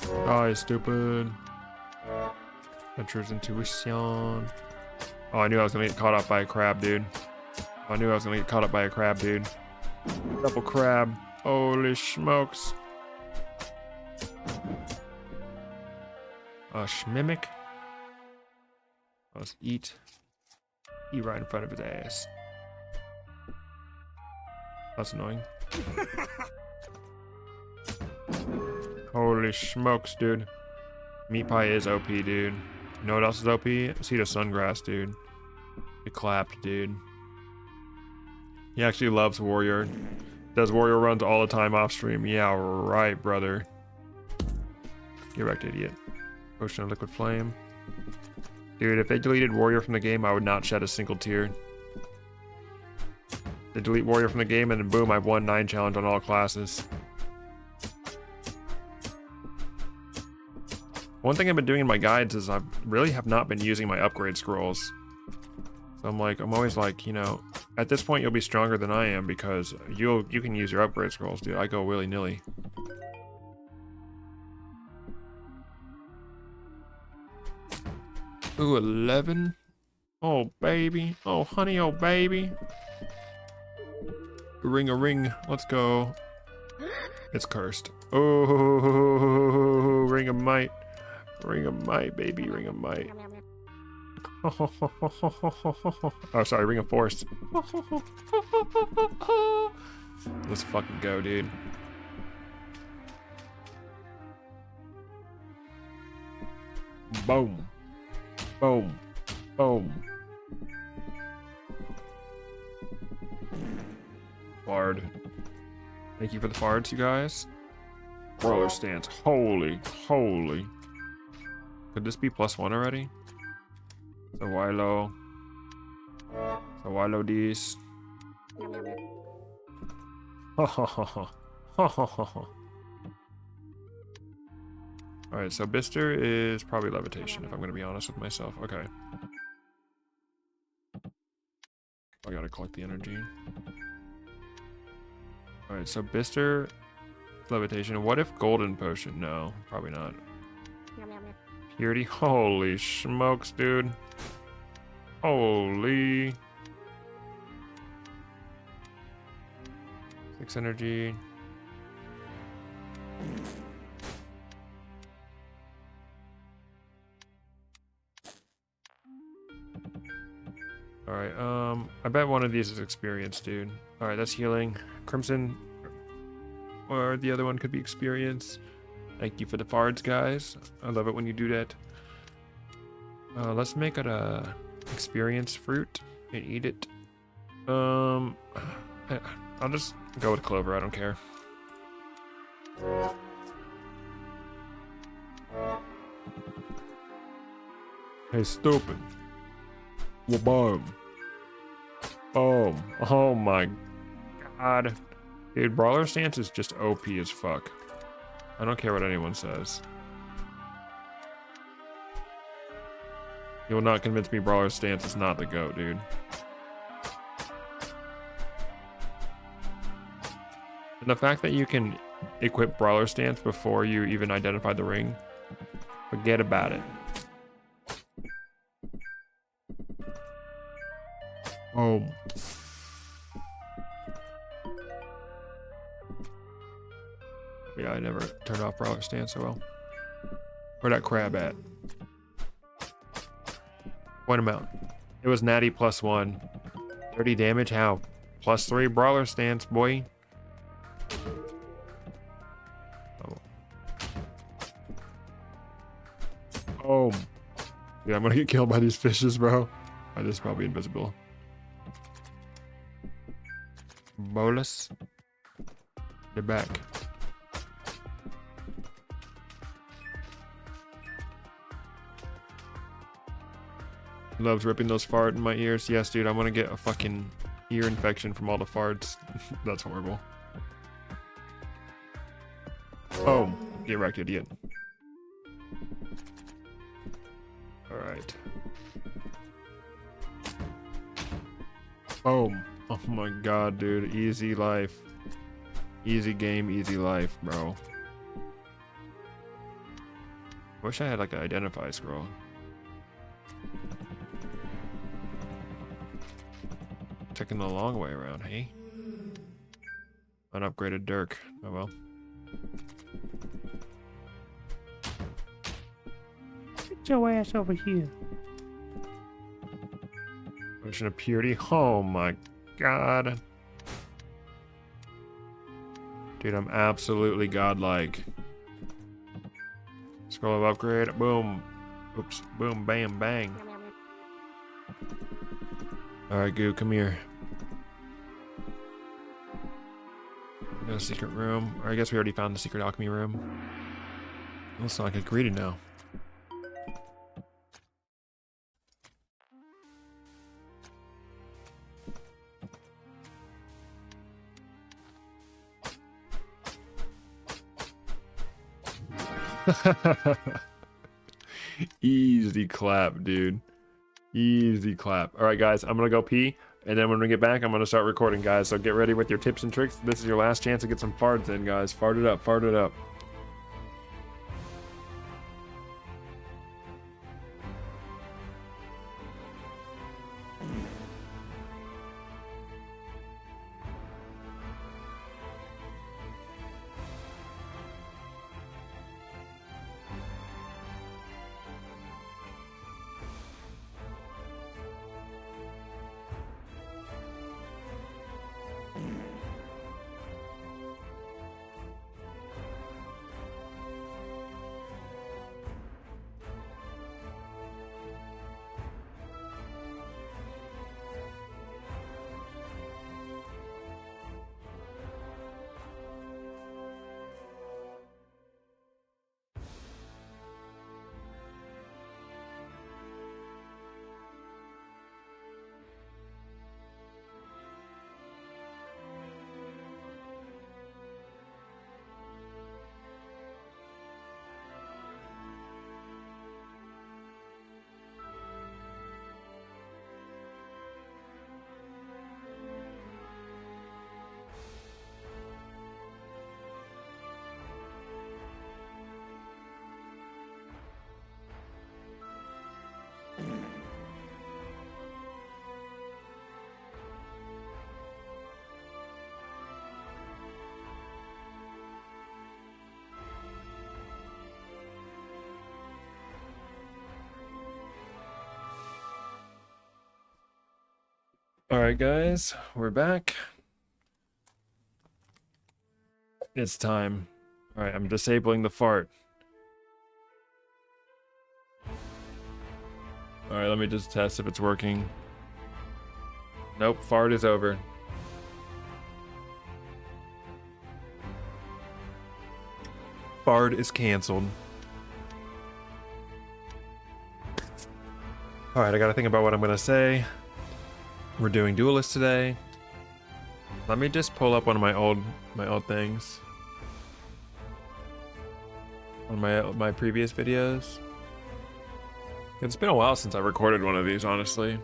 Die, stupid. Adventure's intuition. Oh, I knew I was gonna get caught up by a crab, dude. I knew I was gonna get caught up by a crab, dude. Double crab. Holy smokes. Schmimic. Let's eat. Eat right in front of his ass. That's annoying. Holy smokes, dude. Meat pie is OP, dude. You know what else is OP? See the sungrass, dude. It clapped, dude. He actually loves warrior. Does warrior runs all the time off stream. Yeah, right, brother. Get wrecked, idiot. Potion of liquid flame. Dude, if they deleted warrior from the game, I would not shed a single tear. They delete warrior from the game and then boom, I've won 9 challenge on all classes. One thing I've been doing in my guides is I really have not been using my upgrade scrolls. So I'm always like, you know, at this point you'll be stronger than I am because you can use your upgrade scrolls, dude. I go willy-nilly. Ooh, 11. Oh, baby. Oh, honey, oh, baby. Ring a ring. Let's go. It's cursed. Oh, ring of might. Ring of might, baby. Ring of might. Oh, sorry. Ring of force. Let's fucking go, dude. Boom. Boom. Boom. Fard. Thank you for the fards, you guys. Roller stance. Holy. Holy. Could this be +1 already? So why low? So why low these? Ha ha ha ha. Ha ha ha ha. Alright, so Bister is probably levitation, if I'm going to be honest with myself. Okay. I gotta collect the energy. Alright, so Bister, levitation. What if golden potion? No, probably not. Purity. Holy smokes, dude. Holy. 6 energy. Alright, I bet one of these is experience, dude. Alright, that's healing. Crimson or the other one could be experience. Thank you for the fards, guys. I love it when you do that. Let's make it a experience fruit and eat it. I'll just go with clover. I don't care. Hey, stupid. Well, boom. Boom. Oh my god. Dude, Brawler Stance is just OP as fuck. I don't care what anyone says. You will not convince me Brawler Stance is not the GOAT, dude. And the fact that you can equip Brawler Stance before you even identify the ring, forget about it. Oh. Yeah, I never turned off Brawler Stance so well. Where'd that crab at? Point him out. It was natty +1. 30 damage, how? +3 Brawler Stance, boy. Oh. Oh. Yeah, I'm gonna get killed by these fishes, bro. Oh, this is probably invisible. Bolus. They're back. Loves ripping those fart in my ears. Yes, dude, I'm gonna get a fucking ear infection from all the farts. That's horrible. Oh, get wrecked, idiot. Alright. Boom. Oh my god, dude. Easy life. Easy game, easy life, bro. Wish I had like an identify scroll. Taking the long way around, hey? Unupgraded Dirk. Oh well. Get your ass over here. Potion of Purity. Oh my god. Dude, I'm absolutely godlike. Scroll of upgrade. Boom. Oops. Boom, bam, bang. Alright, Goo, come here. No secret room. Or I guess we already found the secret alchemy room. Looks like it's greedy now. Easy clap, dude. Easy clap. All right, guys, I'm gonna go pee, and then when we get back, I'm gonna start recording, guys. So get ready with your tips and tricks. This is your last chance to get some farts in, guys. Fart it up, fart it up. All right, guys, we're back. It's time. Alright, I'm disabling the fart. Alright, let me just test if it's working. Nope, fart is over. Fart is canceled. Alright, I gotta think about what I'm gonna say. We're doing Duelist today. Let me just pull up one of my old things. On my previous videos. It's been a while since I recorded one of these, honestly.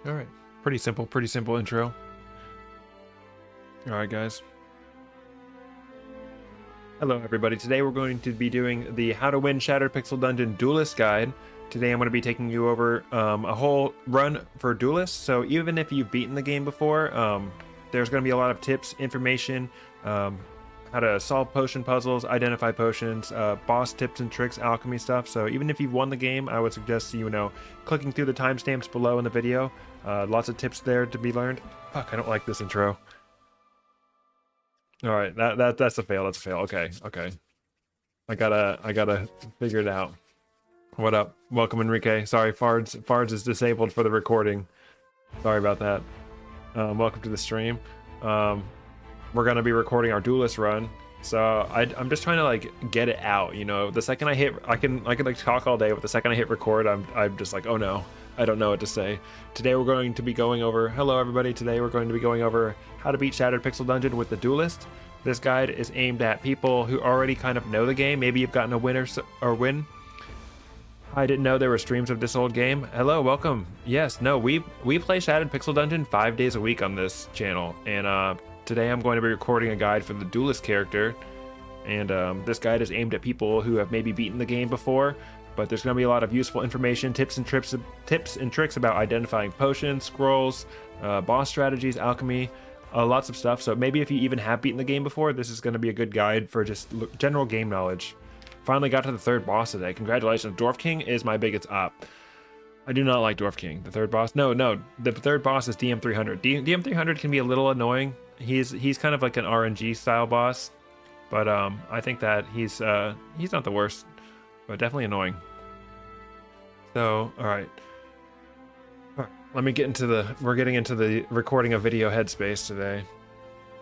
Alright, pretty simple intro. Alright guys. Hello everybody, today we're going to be doing the How to Win Shattered Pixel Dungeon Duelist Guide. Today I'm going to be taking you over a whole run for Duelist, so even if you've beaten the game before, there's going to be a lot of tips, information, how to solve potion puzzles, identify potions, boss tips and tricks, alchemy stuff. So even if you've won the game, I would suggest clicking through the timestamps below in the video. Lots of tips there to be learned. Fuck, I don't like this intro. All right, that's a fail. That's a fail. Okay. I gotta figure it out. What up? Welcome, Enrique. Sorry, Fards is disabled for the recording. Sorry about that. Welcome to the stream. We're gonna be recording our Duelist run, so I'm just trying to like get it out. The second I hit, I can like talk all day, but the second I hit record, I'm just like, oh no, I don't know what to say. Today we're going to be going over. Hello everybody. Today we're going to be going over how to beat Shattered Pixel Dungeon with the Duelist. This guide is aimed at people who already kind of know the game. Maybe you've gotten a win or win. I didn't know there were streams of this old game. Hello, welcome. Yes, no, we play Shattered Pixel Dungeon 5 days a week on this channel, and today I'm going to be recording a guide for the Duelist character, and this guide is aimed at people who have maybe beaten the game before, but there's going to be a lot of useful information, tips and tricks about identifying potions, scrolls, boss strategies, alchemy, lots of stuff. So maybe if you even have beaten the game before, this is going to be a good guide for just general game knowledge. Finally got to the third boss today. Congratulations. Dwarf King is my biggest op. I do not like Dwarf King. The third boss? No, the third boss is DM300. DM300 can be a little annoying. He's kind of like an RNG style boss, but I think that he's not the worst, but definitely annoying. So all right, let me get into we're getting into the recording a video headspace today.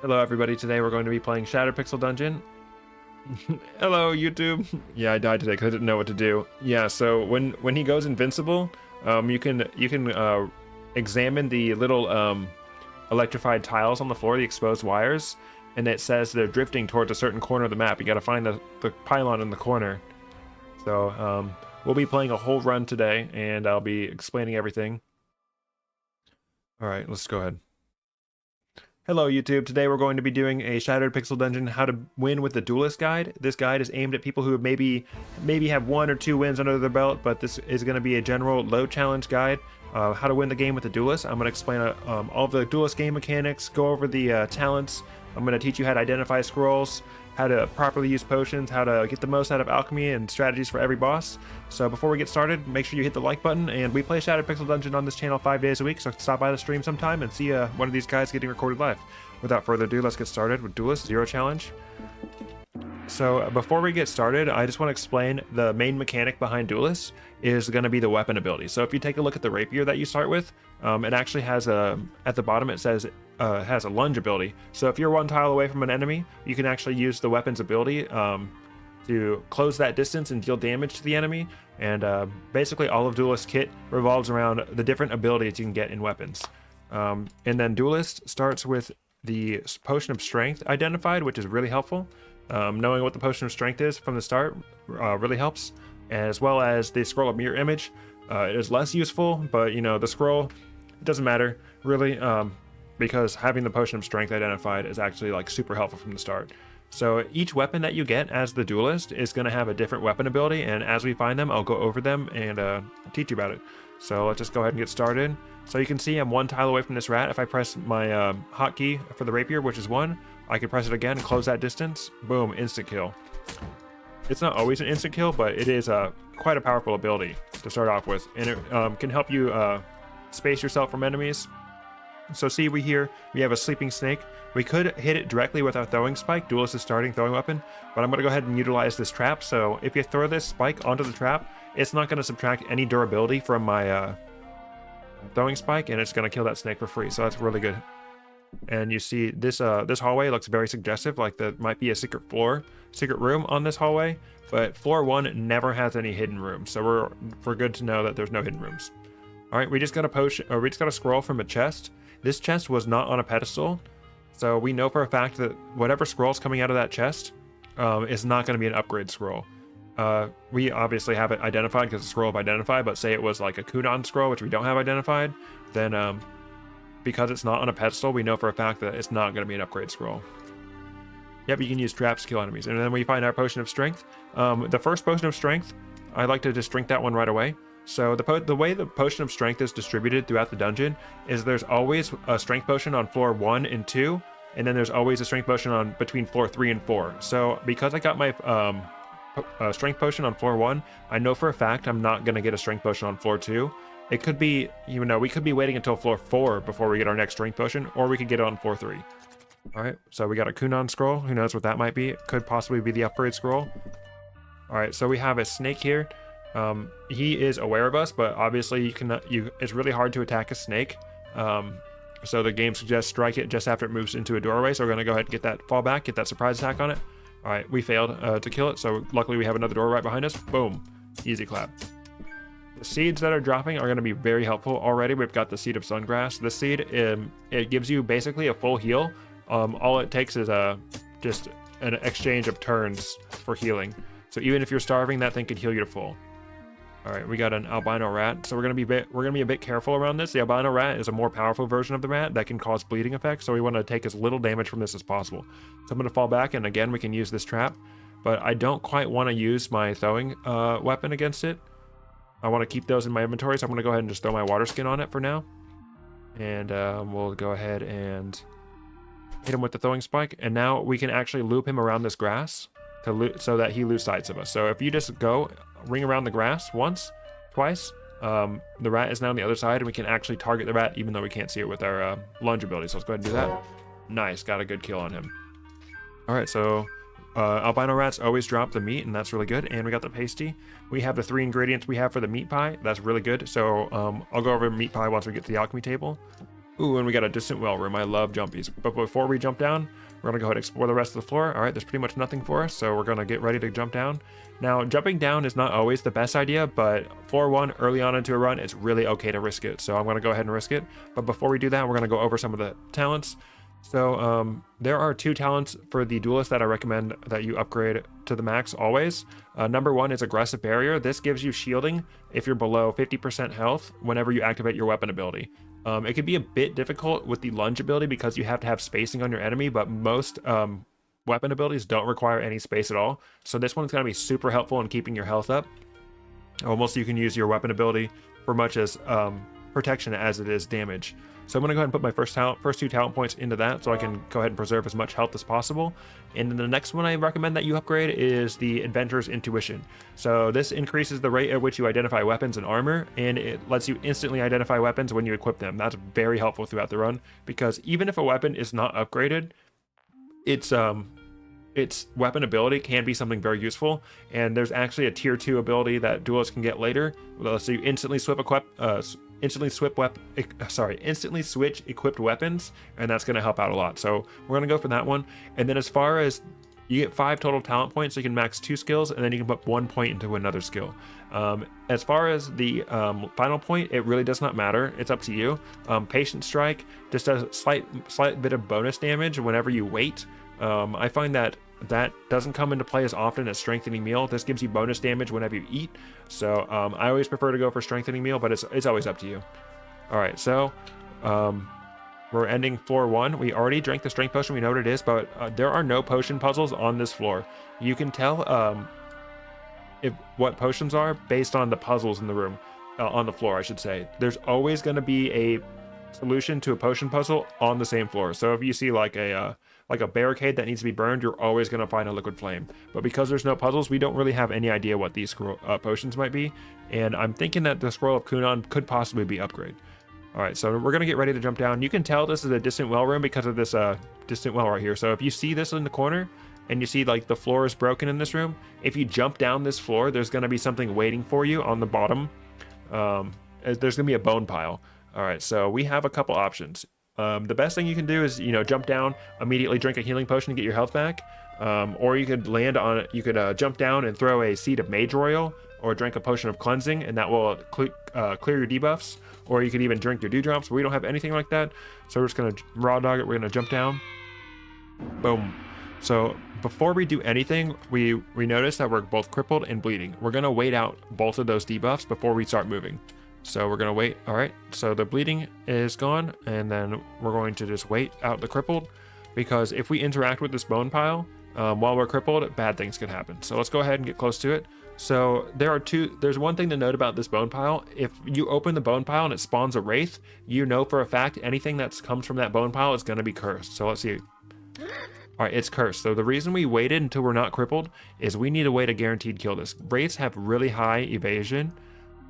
Hello everybody. Today we're going to be playing Shattered Pixel Dungeon. Hello YouTube. Yeah, I died today because I didn't know what to do. Yeah, so when he goes invincible, you can examine the little electrified tiles on the floor, the exposed wires, and it says they're drifting towards a certain corner of the map. You got to find the pylon in the corner. So we'll be playing a whole run today, and I'll be explaining everything. All right, let's go ahead. Hello YouTube. Today we're going to be doing a Shattered Pixel Dungeon How to Win with the Duelist guide. This guide is aimed at people who maybe have 1 or 2 wins under their belt, but this is going to be a general low challenge guide. How to win the game with the Duelist. I'm going to explain all of the Duelist game mechanics, go over the talents. I'm going to teach you how to identify scrolls, how to properly use potions, how to get the most out of alchemy, and strategies for every boss. So before we get started, make sure you hit the like button, and we play Shattered Pixel Dungeon on this channel 5 days a week, so stop by the stream sometime and see one of these guys getting recorded live. Without further ado, let's get started with Duelist Zero Challenge. So before we get started, I just want to explain the main mechanic behind Duelist is going to be the weapon ability. So if you take a look at the rapier that you start with, it actually has at the bottom it says has a lunge ability. So if you're 1 tile away from an enemy, you can actually use the weapon's ability to close that distance and deal damage to the enemy. And basically all of Duelist kit revolves around the different abilities you can get in weapons. And then Duelist starts with the Potion of Strength identified, which is really helpful. Knowing what the Potion of Strength is from the start really helps, as well as the Scroll of Mirror Image. It is less useful, but the scroll it doesn't matter really, because having the potion of strength identified is actually like super helpful from the start. So each weapon that you get as the duelist is going to have a different weapon ability, and as we find them, I'll go over them and teach you about it. So let's just go ahead and get started. So you can see I'm one tile away from this rat. If I press my hotkey for the rapier, which is 1, I can press it again and close that distance. Boom, instant kill. It's not always an instant kill, but it is quite a powerful ability to start off with, and it can help you space yourself from enemies. So see, we have a sleeping snake. We could hit it directly with our throwing spike. Duelist is starting throwing weapon, but I'm going to go ahead and utilize this trap. So if you throw this spike onto the trap, it's not going to subtract any durability from my throwing spike, and it's going to kill that snake for free. So that's really good. And you see this this hallway looks very suggestive, like there might be a secret room on this hallway, but floor 1 never has any hidden rooms. So we're good to know that there's no hidden rooms. All right, we just got a potion, or we just got a scroll from a chest. This chest was not on a pedestal, so we know for a fact that whatever scroll's coming out of that chest is not going to be an upgrade scroll. We obviously have it identified because it's a scroll of identify, but say it was like a Kunan scroll, which we don't have identified, then because it's not on a pedestal, we know for a fact that it's not going to be an upgrade scroll. Yep, you can use traps to kill enemies. And then we find our potion of strength. The first potion of strength, I like to just drink that one right away. So the way the potion of strength is distributed throughout the dungeon is there's always a strength potion on floor 1 and 2, and then there's always a strength potion on between floor 3 and 4. So because I got my strength potion on floor 1, I know for a fact I'm not going to get a strength potion on floor 2. It could be, you know, we could be waiting until floor 4 before we get our next strength potion, or we could get it on floor 3. All right, so we got a Kunan scroll. Who knows what that might be? It could possibly be the upgrade scroll. All right, so we have a snake here. He is aware of us, but obviously it's really hard to attack a snake. So the game suggests strike it just after it moves into a doorway. So we're going to go ahead and get that fall back, get that surprise attack on it. All right, we failed to kill it. So luckily we have another door right behind us. Boom, easy clap. The seeds that are dropping are going to be very helpful already. We've got the seed of sungrass. This seed, it gives you basically a full heal. All it takes is just an exchange of turns for healing. So even if you're starving, that thing could heal you to full. All right, we got an albino rat, so we're gonna be a bit careful around this. The albino rat is a more powerful version of the rat that can cause bleeding effects, so we want to take as little damage from this as possible. So I'm gonna fall back, and again we can use this trap, but I don't quite want to use my throwing weapon against it. I want to keep those in my inventory, so I'm gonna go ahead and just throw my water skin on it for now, and we'll go ahead and hit him with the throwing spike, and now we can actually loop him around this grass so that he loses sight of us. So if you just go ring around the grass once, twice, the rat is now on the other side, and we can actually target the rat even though we can't see it with our lunge ability. So let's go ahead and do that. Nice, got a good kill on him. All right, so albino rats always drop the meat, and that's really good. And we got the pasty. We have the 3 ingredients we have for the meat pie. That's really good. So I'll go over meat pie once we get to the alchemy table. Ooh, and we got a distant well room. I love jumpies. But before we jump down, we're gonna go ahead and explore the rest of the floor. All right, there's pretty much nothing for us, so we're gonna get ready to jump down. Now, jumping down is not always the best idea, but floor 1, early on into a run, it's really okay to risk it. So I'm gonna go ahead and risk it. But before we do that, we're gonna go over some of the talents. So there are 2 talents for the duelist that I recommend that you upgrade to the max always. Number 1 is aggressive barrier. This gives you shielding if you're below 50% health whenever you activate your weapon ability. It can be a bit difficult with the lunge ability because you have to have spacing on your enemy, but most weapon abilities don't require any space at all. So this one's going to be super helpful in keeping your health up. Almost you can use your weapon ability for much as protection as it is damage. So I'm going to go ahead and put my first 2 talent points into that so I can go ahead and preserve as much health as possible. And then the next one I recommend that you upgrade is the Adventurer's Intuition. So this increases the rate at which you identify weapons and armor, and it lets you instantly identify weapons when you equip them. That's very helpful throughout the run, because even if a weapon is not upgraded, its weapon ability can be something very useful. And there's actually a tier 2 ability that duelists can get later. So you instantly instantly switch equipped weapons, and that's going to help out a lot. So we're going to go for that one. And then as far as you get 5 total talent points, so you can max 2 skills, and then you can put 1 point into another skill. As far as the final point, it really does not matter. It's up to you. Patient Strike just does a slight bit of bonus damage whenever you wait. I find that doesn't come into play as often as Strengthening Meal. This gives you bonus damage whenever you eat. So I always prefer to go for Strengthening Meal, but it's always up to you. All right, so we're ending floor 1. We already drank the strength potion. We know what it is, but there are no potion puzzles on this floor. You can tell what potions are based on the puzzles in the room, on the floor, I should say. There's always going to be a solution to a potion puzzle on the same floor. So if you see like a barricade that needs to be burned, you're always going to find a liquid flame. But because there's no puzzles, we don't really have any idea what these potions might be. And I'm thinking that the Scroll of Kunon could possibly be upgrade. All right, so we're going to get ready to jump down. You can tell this is a distant well room because of this distant well right here. So if you see this in the corner and you see like the floor is broken in this room, if you jump down this floor, there's going to be something waiting for you on the bottom. There's going to be a bone pile. All right, so we have a couple options. The best thing you can do is, jump down, immediately drink a healing potion to get your health back. Or you could land on it. You could jump down and throw a seed of mage royal, or drink a potion of cleansing, and that will clear your debuffs. Or you could even drink your dewdrops, but we don't have anything like that. So we're just gonna raw dog it. We're gonna jump down. Boom. So before we do anything, we notice that we're both crippled and bleeding. We're gonna wait out both of those debuffs before we start moving. So we're gonna wait. All right, so the bleeding is gone, and then we're going to just wait out the crippled, because if we interact with this bone pile while we're crippled, bad things could happen. So let's go ahead and get close to it. So there's one thing to note about this bone pile. If you open the bone pile and it spawns a wraith, you know for a fact anything that comes from that bone pile is going to be cursed. So let's see. All right, it's cursed. So the reason we waited until we're not crippled is we need a way to guaranteed kill this. Wraiths have really high evasion.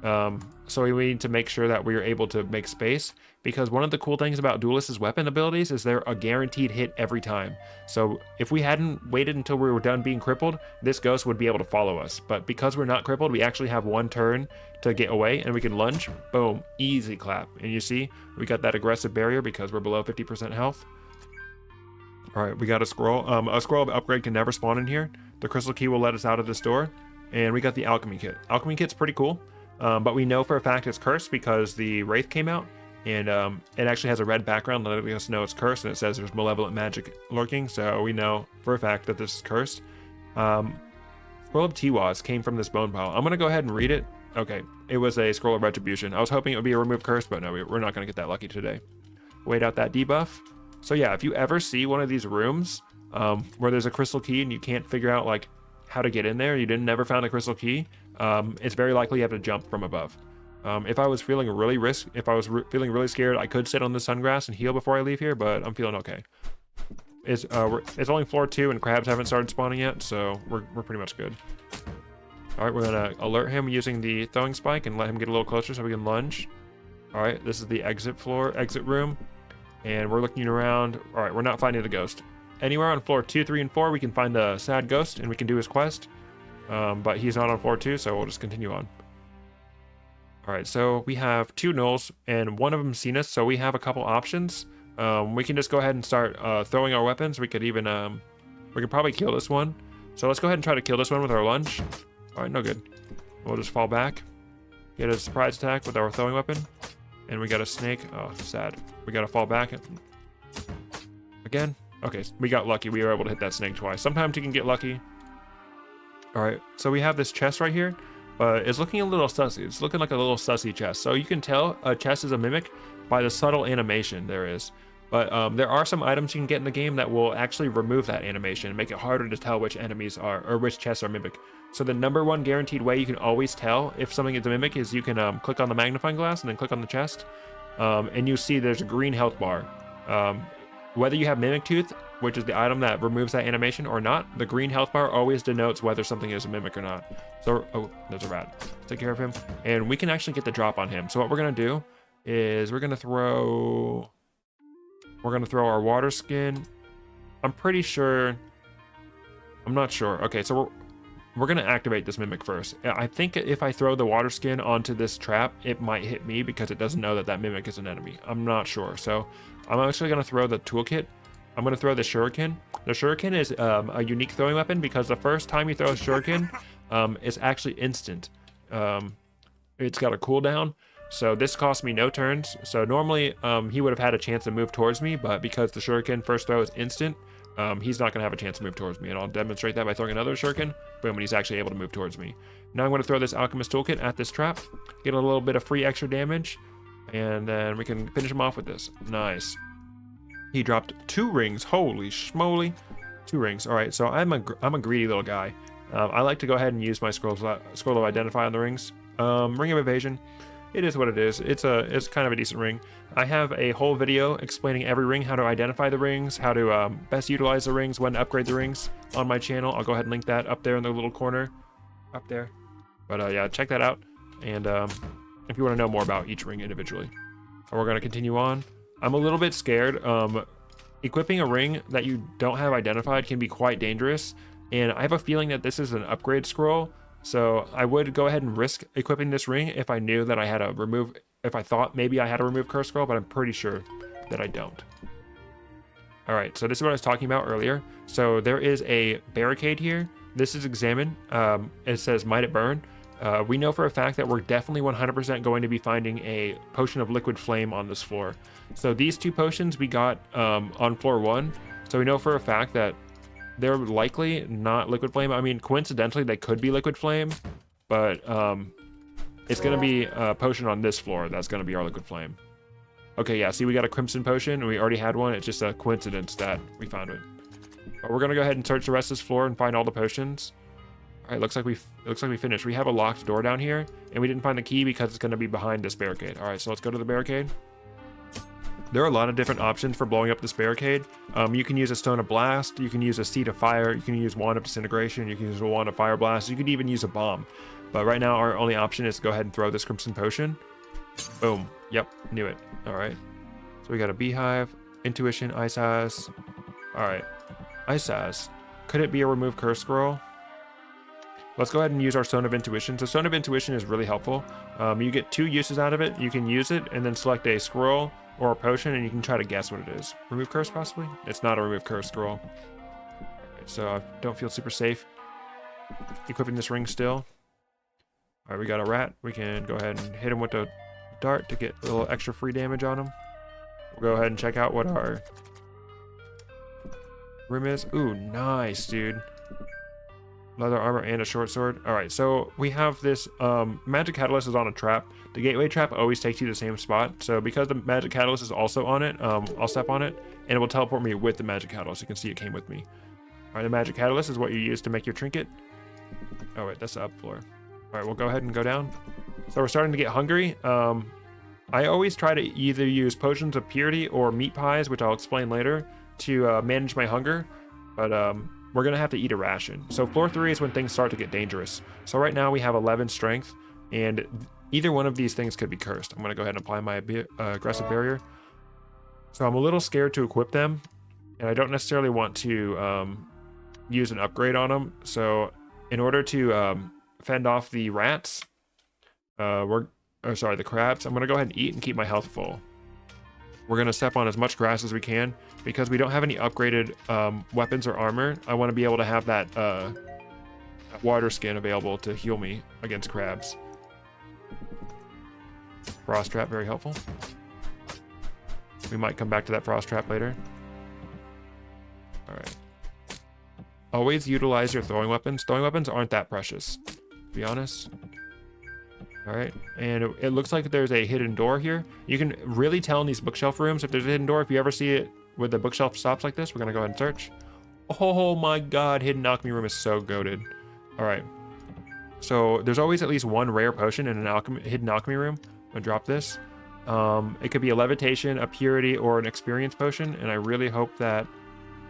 So we need to make sure that we are able to make space, because one of the cool things about Duelist's weapon abilities is they're a guaranteed hit every time. So if we hadn't waited until we were done being crippled, this ghost would be able to follow us. But because we're not crippled, we actually have one turn to get away, and we can lunge, boom, easy clap. And you see, we got that aggressive barrier because we're below 50% health. All right, we got a scroll. A scroll of upgrade can never spawn in here. The crystal key will let us out of this door. And we got the alchemy kit. Alchemy kit's pretty cool. But we know for a fact it's cursed because the wraith came out, and it actually has a red background letting us know it's cursed, and it says there's malevolent magic lurking, so we know for a fact that this is cursed. Scroll of Tiwaz came from this bone pile. I'm going to go ahead and read it. Okay, it was a scroll of retribution. I was hoping it would be a remove curse, but no, we're not going to get that lucky today. Wait out that debuff. So yeah, if you ever see one of these rooms where there's a crystal key and you can't figure out like how to get in there, you never found a crystal key, it's very likely you have to jump from above. If I was feeling really scared, I could sit on the sungrass and heal before I leave here, but I'm feeling okay. It's only floor 2 and crabs haven't started spawning yet, so we're pretty much good. All right, we're gonna alert him using the throwing spike and let him get a little closer so we can lunge. All right, this is the exit room, and we're looking around. All right, we're not finding the ghost. Anywhere on floor 2, 3, and 4, we can find the sad ghost and we can do his quest. But he's not on floor 2, so we'll just continue on. All right, so we have 2 gnolls, and one of them's seen us, so we have a couple options. We can just go ahead and start throwing our weapons. We could even, we could probably kill this one. So let's go ahead and try to kill this one with our lunge. All right, no good. We'll just fall back, get a surprise attack with our throwing weapon, and we got a snake. Oh, sad. We got to fall back again. Okay, we got lucky. We were able to hit that snake twice. Sometimes you can get lucky. All right, so we have this chest right here, but it's looking a little sussy. It's looking like a little sussy chest. So you can tell a chest is a mimic by the subtle animation there is. But there are some items you can get in the game that will actually remove that animation and make it harder to tell which enemies are, or which chests are mimic. So the #1 guaranteed way you can always tell if something is a mimic is you can click on the magnifying glass and then click on the chest. And you see there's a green health bar. Whether you have Mimic Tooth, which is the item that removes that animation, or not, the green health bar always denotes whether something is a mimic or not. So, oh, there's a rat. Take care of him. And we can actually get the drop on him. So what we're going to do is we're going to throw our water skin. I'm pretty sure. I'm not sure. Okay, so we're going to activate this mimic first. I think if I throw the water skin onto this trap, it might hit me because it doesn't know that that mimic is an enemy. I'm not sure. So I'm actually going to throw the toolkit. I'm going to throw the shuriken. The shuriken is a unique throwing weapon because the first time you throw a shuriken, it's actually instant. It's got a cooldown. So this cost me no turns. So normally he would have had a chance to move towards me, but because the shuriken first throw is instant, he's not going to have a chance to move towards me. And I'll demonstrate that by throwing another shuriken. Boom, and he's actually able to move towards me. Now I'm going to throw this alchemist toolkit at this trap, get a little bit of free extra damage. And then we can finish him off with this. Nice. He dropped 2 rings. Holy schmoly. 2 rings. All right, so I'm a greedy little guy. I like to go ahead and use my scroll of identify on the rings. Ring of evasion. It is what it is. It's kind of a decent ring. I have a whole video explaining every ring, how to identify the rings, how to best utilize the rings, when to upgrade the rings on my channel. I'll go ahead and link that up there in the little corner, up there. But yeah, check that out. And if you want to know more about each ring individually. We're going to continue on. I'm a little bit scared. Equipping a ring that you don't have identified can be quite dangerous. And I have a feeling that this is an upgrade scroll. So I would go ahead and risk equipping this ring if I knew that I had to remove, if I thought maybe I had to remove curse scroll, but I'm pretty sure that I don't. All right, so this is what I was talking about earlier. So there is a barricade here. This is examined. It says, might it burn? We know for a fact that we're definitely 100% going to be finding a potion of liquid flame on this floor. So these 2 potions we got on floor 1. So we know for a fact that they're likely not liquid flame. I mean, coincidentally, they could be liquid flame, but it's going to be a potion on this floor that's going to be our liquid flame. Okay, yeah, see, we got a crimson potion. We already had one. It's just a coincidence that we found it. But we're going to go ahead and search the rest of this floor and find all the potions. All right, looks like we finished. We have a locked door down here, and we didn't find the key because it's going to be behind this barricade. All right, so let's go to the barricade. There are a lot of different options for blowing up this barricade. You can use a stone of blast, you can use a seed of fire, you can use wand of disintegration, you can use a wand of fire blast, you could even use a bomb. But right now our only option is to go ahead and throw this crimson potion. Boom. Yep, knew it. All right. So we got a beehive, intuition, ice eyes. All right, ice eyes. Could it be a remove curse scroll? Let's go ahead and use our Stone of Intuition. So Stone of Intuition is really helpful. You get 2 uses out of it. You can use it and then select a scroll or a potion, and you can try to guess what it is. Remove curse, possibly? It's not a remove curse scroll. Right, so I don't feel super safe equipping this ring still. All right, we got a rat. We can go ahead and hit him with a dart to get a little extra free damage on him. We'll go ahead and check out what our room is. Ooh, nice, dude. Leather armor and a short sword. All right, so we have this magic catalyst is on a trap. The gateway trap always takes you to the same spot. So because the magic catalyst is also on it, I'll step on it and it will teleport me with the magic catalyst. You can see it came with me. All right, the magic catalyst is what you use to make your trinket. Oh wait, that's the up floor. All right, we'll go ahead and go down. So we're starting to get hungry. I always try to either use potions of purity or meat pies, which I'll explain later, to manage my hunger. But we're going to have to eat a ration. So floor 3 is when things start to get dangerous. So right now we have 11 strength, and either one of these things could be cursed. I'm going to go ahead and apply my aggressive barrier. So I'm a little scared to equip them, and I don't necessarily want to use an upgrade on them. So in order to fend off the rats, the crabs, I'm going to go ahead and eat and keep my health full. We're going to step on as much grass as we can. Because we don't have any upgraded weapons or armor, I want to be able to have that water skin available to heal me against crabs. Frost trap, very helpful. We might come back to that frost trap later. All right. Always utilize your throwing weapons. Throwing weapons aren't that precious, to be honest. All right, and it looks like there's a hidden door here. You can really tell in these bookshelf rooms if there's a hidden door. If you ever see it where the bookshelf stops like this, we're gonna go ahead and search. Oh my god, hidden alchemy room is so goated. All right, so there's always at least one rare potion in an hidden alchemy room. I'm gonna drop this. It could be a levitation, a purity, or an experience potion, and I really hope that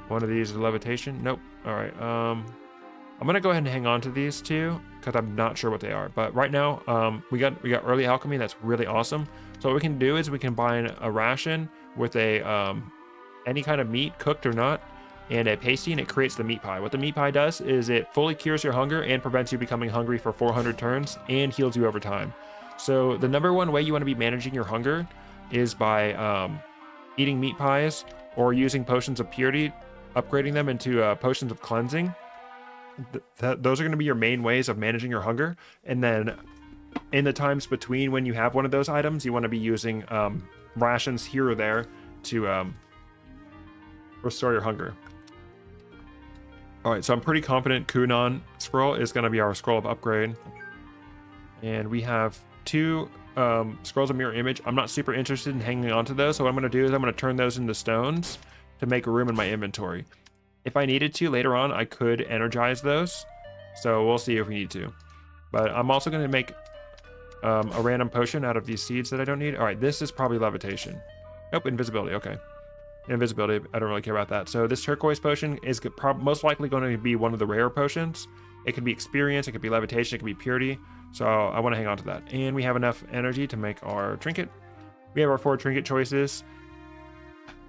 one of these is levitation. Nope. All right, I'm gonna go ahead and hang on to these 2 because I'm not sure what they are. But right now, we got early alchemy. That's really awesome. So what we can do is we can combine a ration with a any kind of meat, cooked or not, and a pasty, and it creates the meat pie. What the meat pie does is it fully cures your hunger and prevents you becoming hungry for 400 turns and heals you over time. So the number 1 way you want to be managing your hunger is by eating meat pies or using potions of purity, upgrading them into potions of cleansing. Those are going to be your main ways of managing your hunger. And then in the times between when you have one of those items, you want to be using rations here or there to restore your hunger. All right, so I'm pretty confident Kunan scroll is going to be our scroll of upgrade. And we have 2 scrolls of mirror image. I'm not super interested in hanging on to those. So what I'm going to do is I'm going to turn those into stones to make room in my inventory. If I needed to later on, I could energize those. So we'll see if we need to. But I'm also going to make a random potion out of these seeds that I don't need. All right, this is probably levitation. Nope, invisibility. Okay. Invisibility, I don't really care about that. So this turquoise potion is most likely going to be one of the rare potions. It could be experience, it could be levitation, it could be purity. So I want to hang on to that. And we have enough energy to make our trinket. We have our 4 trinket choices.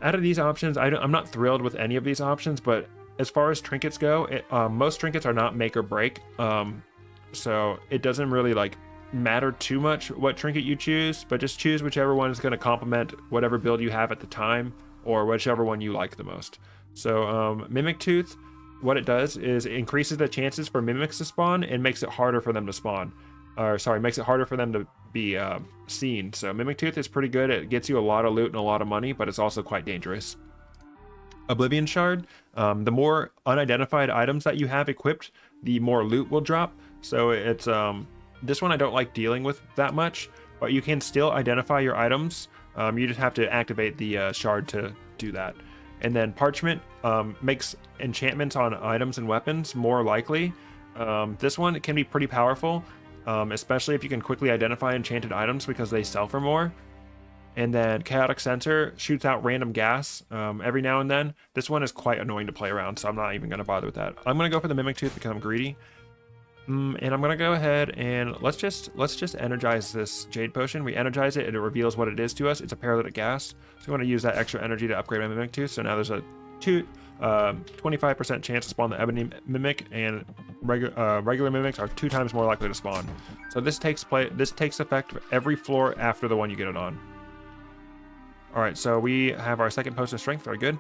Out of these options, I'm not thrilled with any of these options, but as far as trinkets go, most trinkets are not make or break. So it doesn't really like matter too much what trinket you choose, but just choose whichever one is going to complement whatever build you have at the time, or whichever one you like the most. So Mimic Tooth, what it does is it increases the chances for mimics to spawn and makes it harder for them to spawn. Or sorry, makes it harder for them to be seen. So Mimic Tooth is pretty good. It gets you a lot of loot and a lot of money, but it's also quite dangerous. Oblivion Shard, the more unidentified items that you have equipped, the more loot will drop. So it's this one I don't like dealing with that much, but you can still identify your items. You just have to activate the shard to do that. And then Parchment makes enchantments on items and weapons more likely. This one can be pretty powerful, especially if you can quickly identify enchanted items because they sell for more. And then Chaotic Sensor shoots out random gas every now and then. This one is quite annoying to play around, so I'm not even going to bother with that. I'm going to go for the Mimic Tooth because I'm greedy. And I'm going to go ahead and let's just energize this Jade Potion. We energize it and it reveals what it is to us. It's a paralytic gas. So I'm going to use that extra energy to upgrade my Mimic Tooth. So now there's a 25% chance to spawn the Ebony Mimic, and regular Mimics are 2 times more likely to spawn. So this takes effect every floor after the one you get it on. Alright, so we have our second potion of strength. Very good.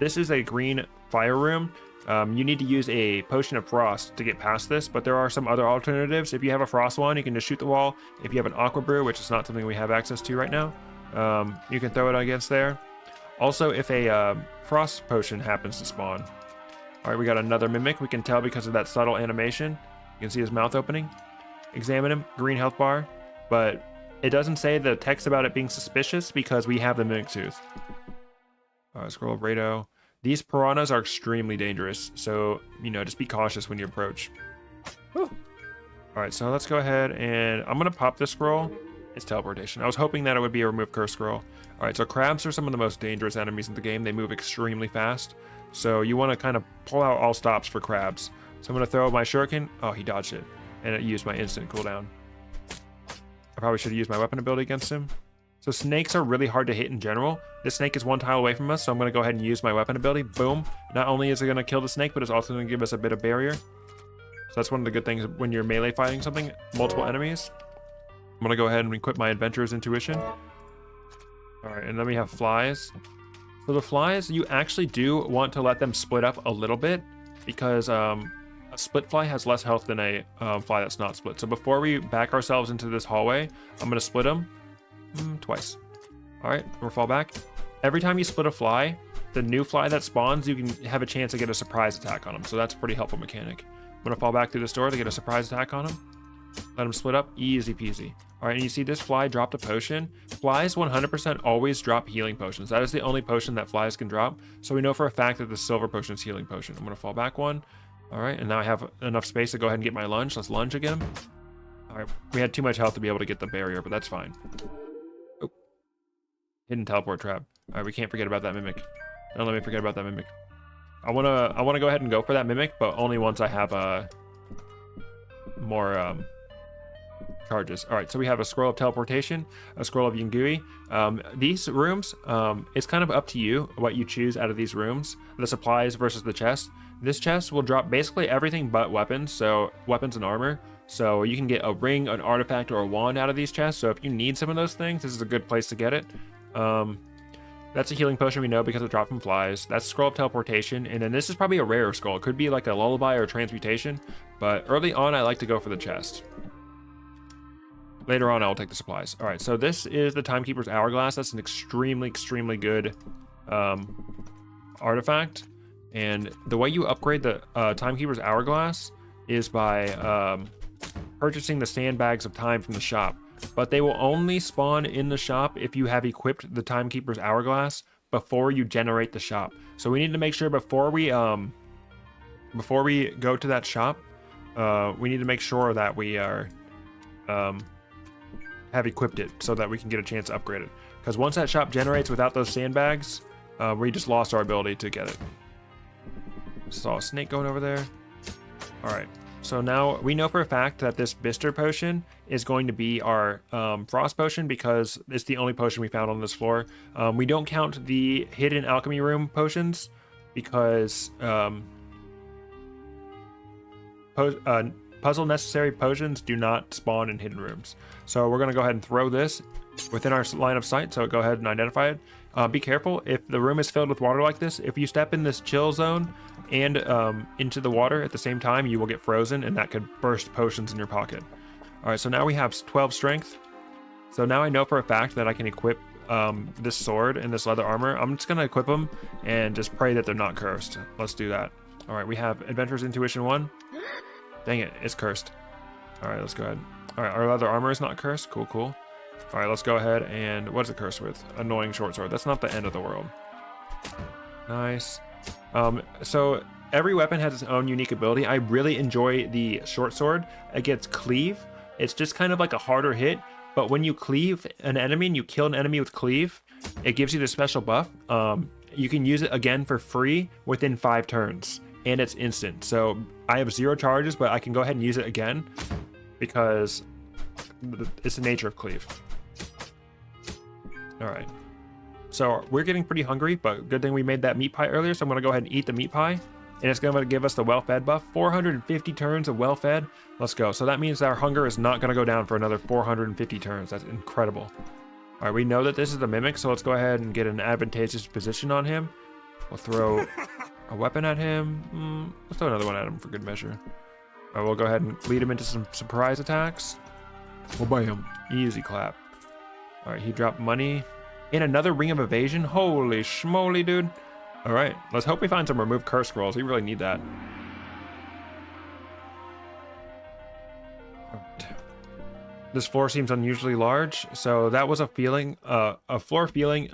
This is a green fire room. You need to use a potion of frost to get past this, but there are some other alternatives. If you have a frost wand, you can just shoot the wall. If you have an aqua brew, which is not something we have access to right now, you can throw it against there. Also, if a frost potion happens to spawn. All right, we got another mimic. We can tell because of that subtle animation. You can see his mouth opening. Examine him, green health bar, but it doesn't say the text about it being suspicious because we have the Mimic Tooth. Scroll of Rado. These piranhas are extremely dangerous, so, you know, just be cautious when you approach. Whew. All right, so let's go ahead and I'm going to pop this scroll. It's teleportation. I was hoping that it would be a remove curse scroll. All right, so crabs are some of the most dangerous enemies in the game. They move extremely fast, so you want to kind of pull out all stops for crabs. So I'm going to throw my shuriken. Oh, he dodged it, and it used my instant cooldown. I probably should have used my weapon ability against him. So snakes are really hard to hit in general. This snake is 1 tile away from us, so I'm going to go ahead and use my weapon ability. Boom. Not only is it going to kill the snake, but it's also going to give us a bit of barrier. So that's one of the good things when you're melee fighting something, multiple enemies. I'm going to go ahead and equip my Adventurer's Intuition. All right, and then we have flies. So the flies, you actually do want to let them split up a little bit because a split fly has less health than a fly that's not split. So before we back ourselves into this hallway, I'm going to split them. Twice. All right, we'll fall back. Every time you split a fly, the new fly that spawns, you can have a chance to get a surprise attack on them. So that's a pretty helpful mechanic. I'm going to fall back through this door to get a surprise attack on them. Let them split up. Easy peasy. All right, and you see this fly dropped a potion. Flies 100% always drop healing potions. That is the only potion that flies can drop. So we know for a fact that the silver potion is healing potion. I'm going to fall back 1. All right, and now I have enough space to go ahead and get my lunge. Let's lunge again. All right, we had too much health to be able to get the barrier, but that's fine. Oh. Hidden teleport trap. All right, we can't forget about that mimic. Don't let me forget about that mimic. I wanna go ahead and go for that mimic, but only once I have more charges. All right, so we have a scroll of teleportation, a scroll of Yungui. These rooms, it's kind of up to you what you choose out of these rooms. The supplies versus the chest. This chest will drop basically everything but weapons, so weapons and armor. So you can get a ring, an artifact, or a wand out of these chests. So if you need some of those things, this is a good place to get it. That's a healing potion we know because it dropped from flies. That's scroll of teleportation, and then this is probably a rare scroll. It could be like a lullaby or a transmutation, but early on I like to go for the chest. Later on I'll take the supplies. All right, so this is the Timekeeper's Hourglass. That's an extremely good artifact, and the way you upgrade the Timekeeper's Hourglass is by purchasing the sandbags of time from the shop. but they will only spawn in the shop if you have equipped the Timekeeper's Hourglass before you generate the shop. So we need to make sure before we go to that shop, we need to make sure that we are have equipped it so that we can get a chance to upgrade it. Because once that shop generates without those sandbags, we just lost our ability to get it. Saw a snake going over there. All right. So now we know for a fact that this Bister potion is going to be our Frost potion because it's the only potion we found on this floor. We don't count the hidden alchemy room potions because puzzle necessary potions do not spawn in hidden rooms. So we're going to go ahead and throw this within our line of sight. So go ahead and identify it. Be careful if the room is filled with water like this. If you step in this chill zone and into the water at the same time, you will get frozen and that could burst potions in your pocket. All right, so now we have 12 strength. So now I know for a fact that I can equip this sword and this leather armor. I'm just going to equip them and just pray that they're not cursed. Let's do that. All right, we have Adventurer's Intuition 1. Dang it, it's cursed. All right, let's go ahead. All right, our leather armor is not cursed. Cool, cool. All right, let's go ahead and what is it cursed with? Annoying short sword. That's not the end of the world. Nice. So every weapon has its own unique ability. I really enjoy the short sword. It gets cleave. It's just kind of like a harder hit, but when you cleave an enemy and you kill an enemy with cleave, it gives you the special buff. You can use it again for free within 5 turns, and it's instant. So I have 0 charges, but I can go ahead and use it again because it's the nature of cleave. All right, so we're getting pretty hungry, but good thing we made that meat pie earlier. So I'm gonna go ahead and eat the meat pie, and it's gonna give us the well-fed buff. 450 turns of well-fed. Let's go. So that means our hunger is not gonna go down for another 450 turns. That's incredible. All right, we know that this is the mimic, so let's go ahead and get an advantageous position on him. We'll throw a weapon at him. Let's throw another one at him for good measure. All right, we'll go ahead and lead him into some surprise attacks. We'll buy him. Easy clap. All right, he dropped money. And another ring of evasion. Holy schmoly, dude. All right, let's hope we find some remove curse scrolls. We really need that. All right. This floor seems unusually large. So that was a feeling, a floor feeling.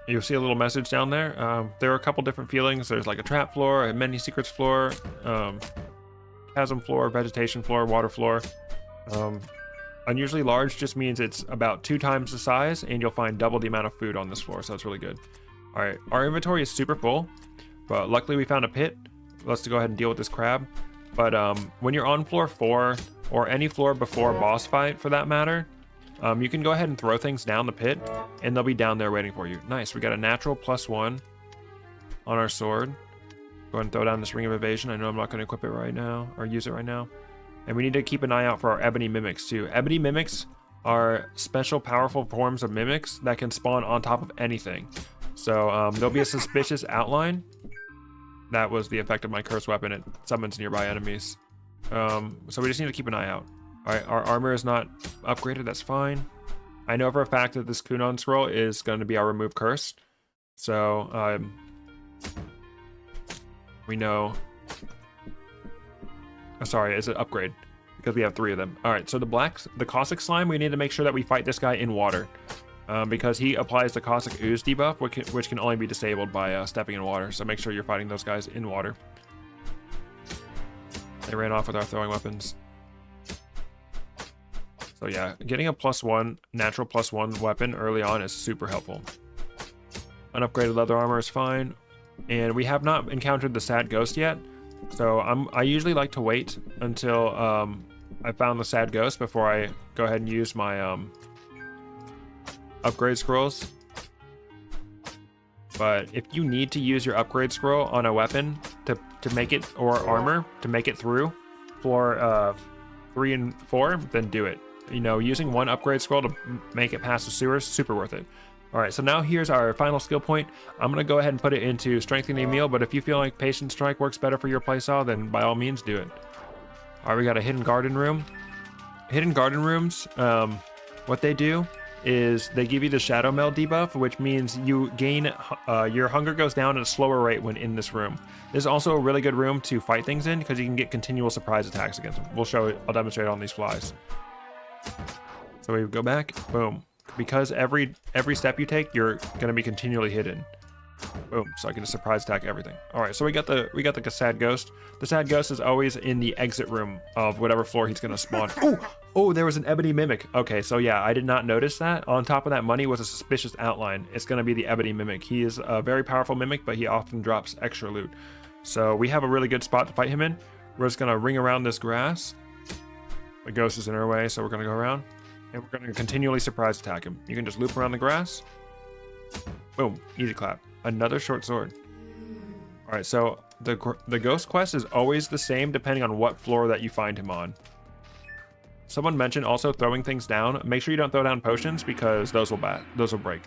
You'll see a little message down there. There are a couple different feelings. There's like a trap floor, a many secrets floor, chasm floor, vegetation floor, water floor. Unusually large just means it's about 2 times the size, and you'll find double the amount of food on this floor, so it's really good. All right, our inventory is super full, but luckily we found a pit. Let's go ahead and deal with this crab. But when you're on floor 4, or any floor before a boss fight for that matter, you can go ahead and throw things down the pit, and they'll be down there waiting for you. Nice, we got a natural +1 on our sword. Go ahead and throw down this ring of evasion. I know I'm not going to equip it right now, or use it right now. And we need to keep an eye out for our ebony mimics too. Ebony mimics are special powerful forms of mimics that can spawn on top of anything. So there'll be a suspicious outline. That was the effect of my cursed weapon. It summons nearby enemies. So we just need to keep an eye out. All right, our armor is not upgraded. That's fine. I know for a fact that this Kunon scroll is going to be our remove curse. So we know. Sorry, it's an upgrade because we have 3 of them. All right, so the caustic slime, we need to make sure that we fight this guy in water because he applies the caustic ooze debuff, which can only be disabled by stepping in water. So make sure you're fighting those guys in water. They ran off with our throwing weapons. So yeah, getting a +1, natural +1 weapon early on is super helpful. Unupgraded leather armor is fine. And we have not encountered the sad ghost yet. So I usually like to wait until I found the sad ghost before I go ahead and use my upgrade scrolls. But if you need to use your upgrade scroll on a weapon to make it, or armor to make it through floor 3 and 4, then do it. You know, using 1 upgrade scroll to make it past the sewers, super worth it. All right, so now here's our final skill point. I'm going to go ahead and put it into strengthening a meal, but if you feel like patient strike works better for your playstyle, then by all means do it. All right, we got a hidden garden room. Hidden garden rooms, what they do is they give you the shadow meld debuff, which means you gain, your hunger goes down at a slower rate when in this room. This is also a really good room to fight things in because you can get continual surprise attacks against them. I'll demonstrate on these flies. So we go back, boom. Because every step you take, you're gonna be continually hidden. Boom, so I can just surprise attack everything. All right, so we got the sad ghost. The sad ghost is always in the exit room of whatever floor he's gonna spawn. Oh, there was an ebony mimic. Okay, so yeah, I did not notice that. On top of that money was a suspicious outline. It's gonna be the ebony mimic. He is a very powerful mimic, but he often drops extra loot. So we have a really good spot to fight him in. We're just gonna ring around this grass. The ghost is in our way, so we're gonna go around. And we're gonna continually surprise attack him. You can just loop around the grass. Boom, easy clap. Another short sword. All right, so the ghost quest is always the same depending on what floor that you find him on. Someone mentioned also throwing things down. Make sure you don't throw down potions because those will break.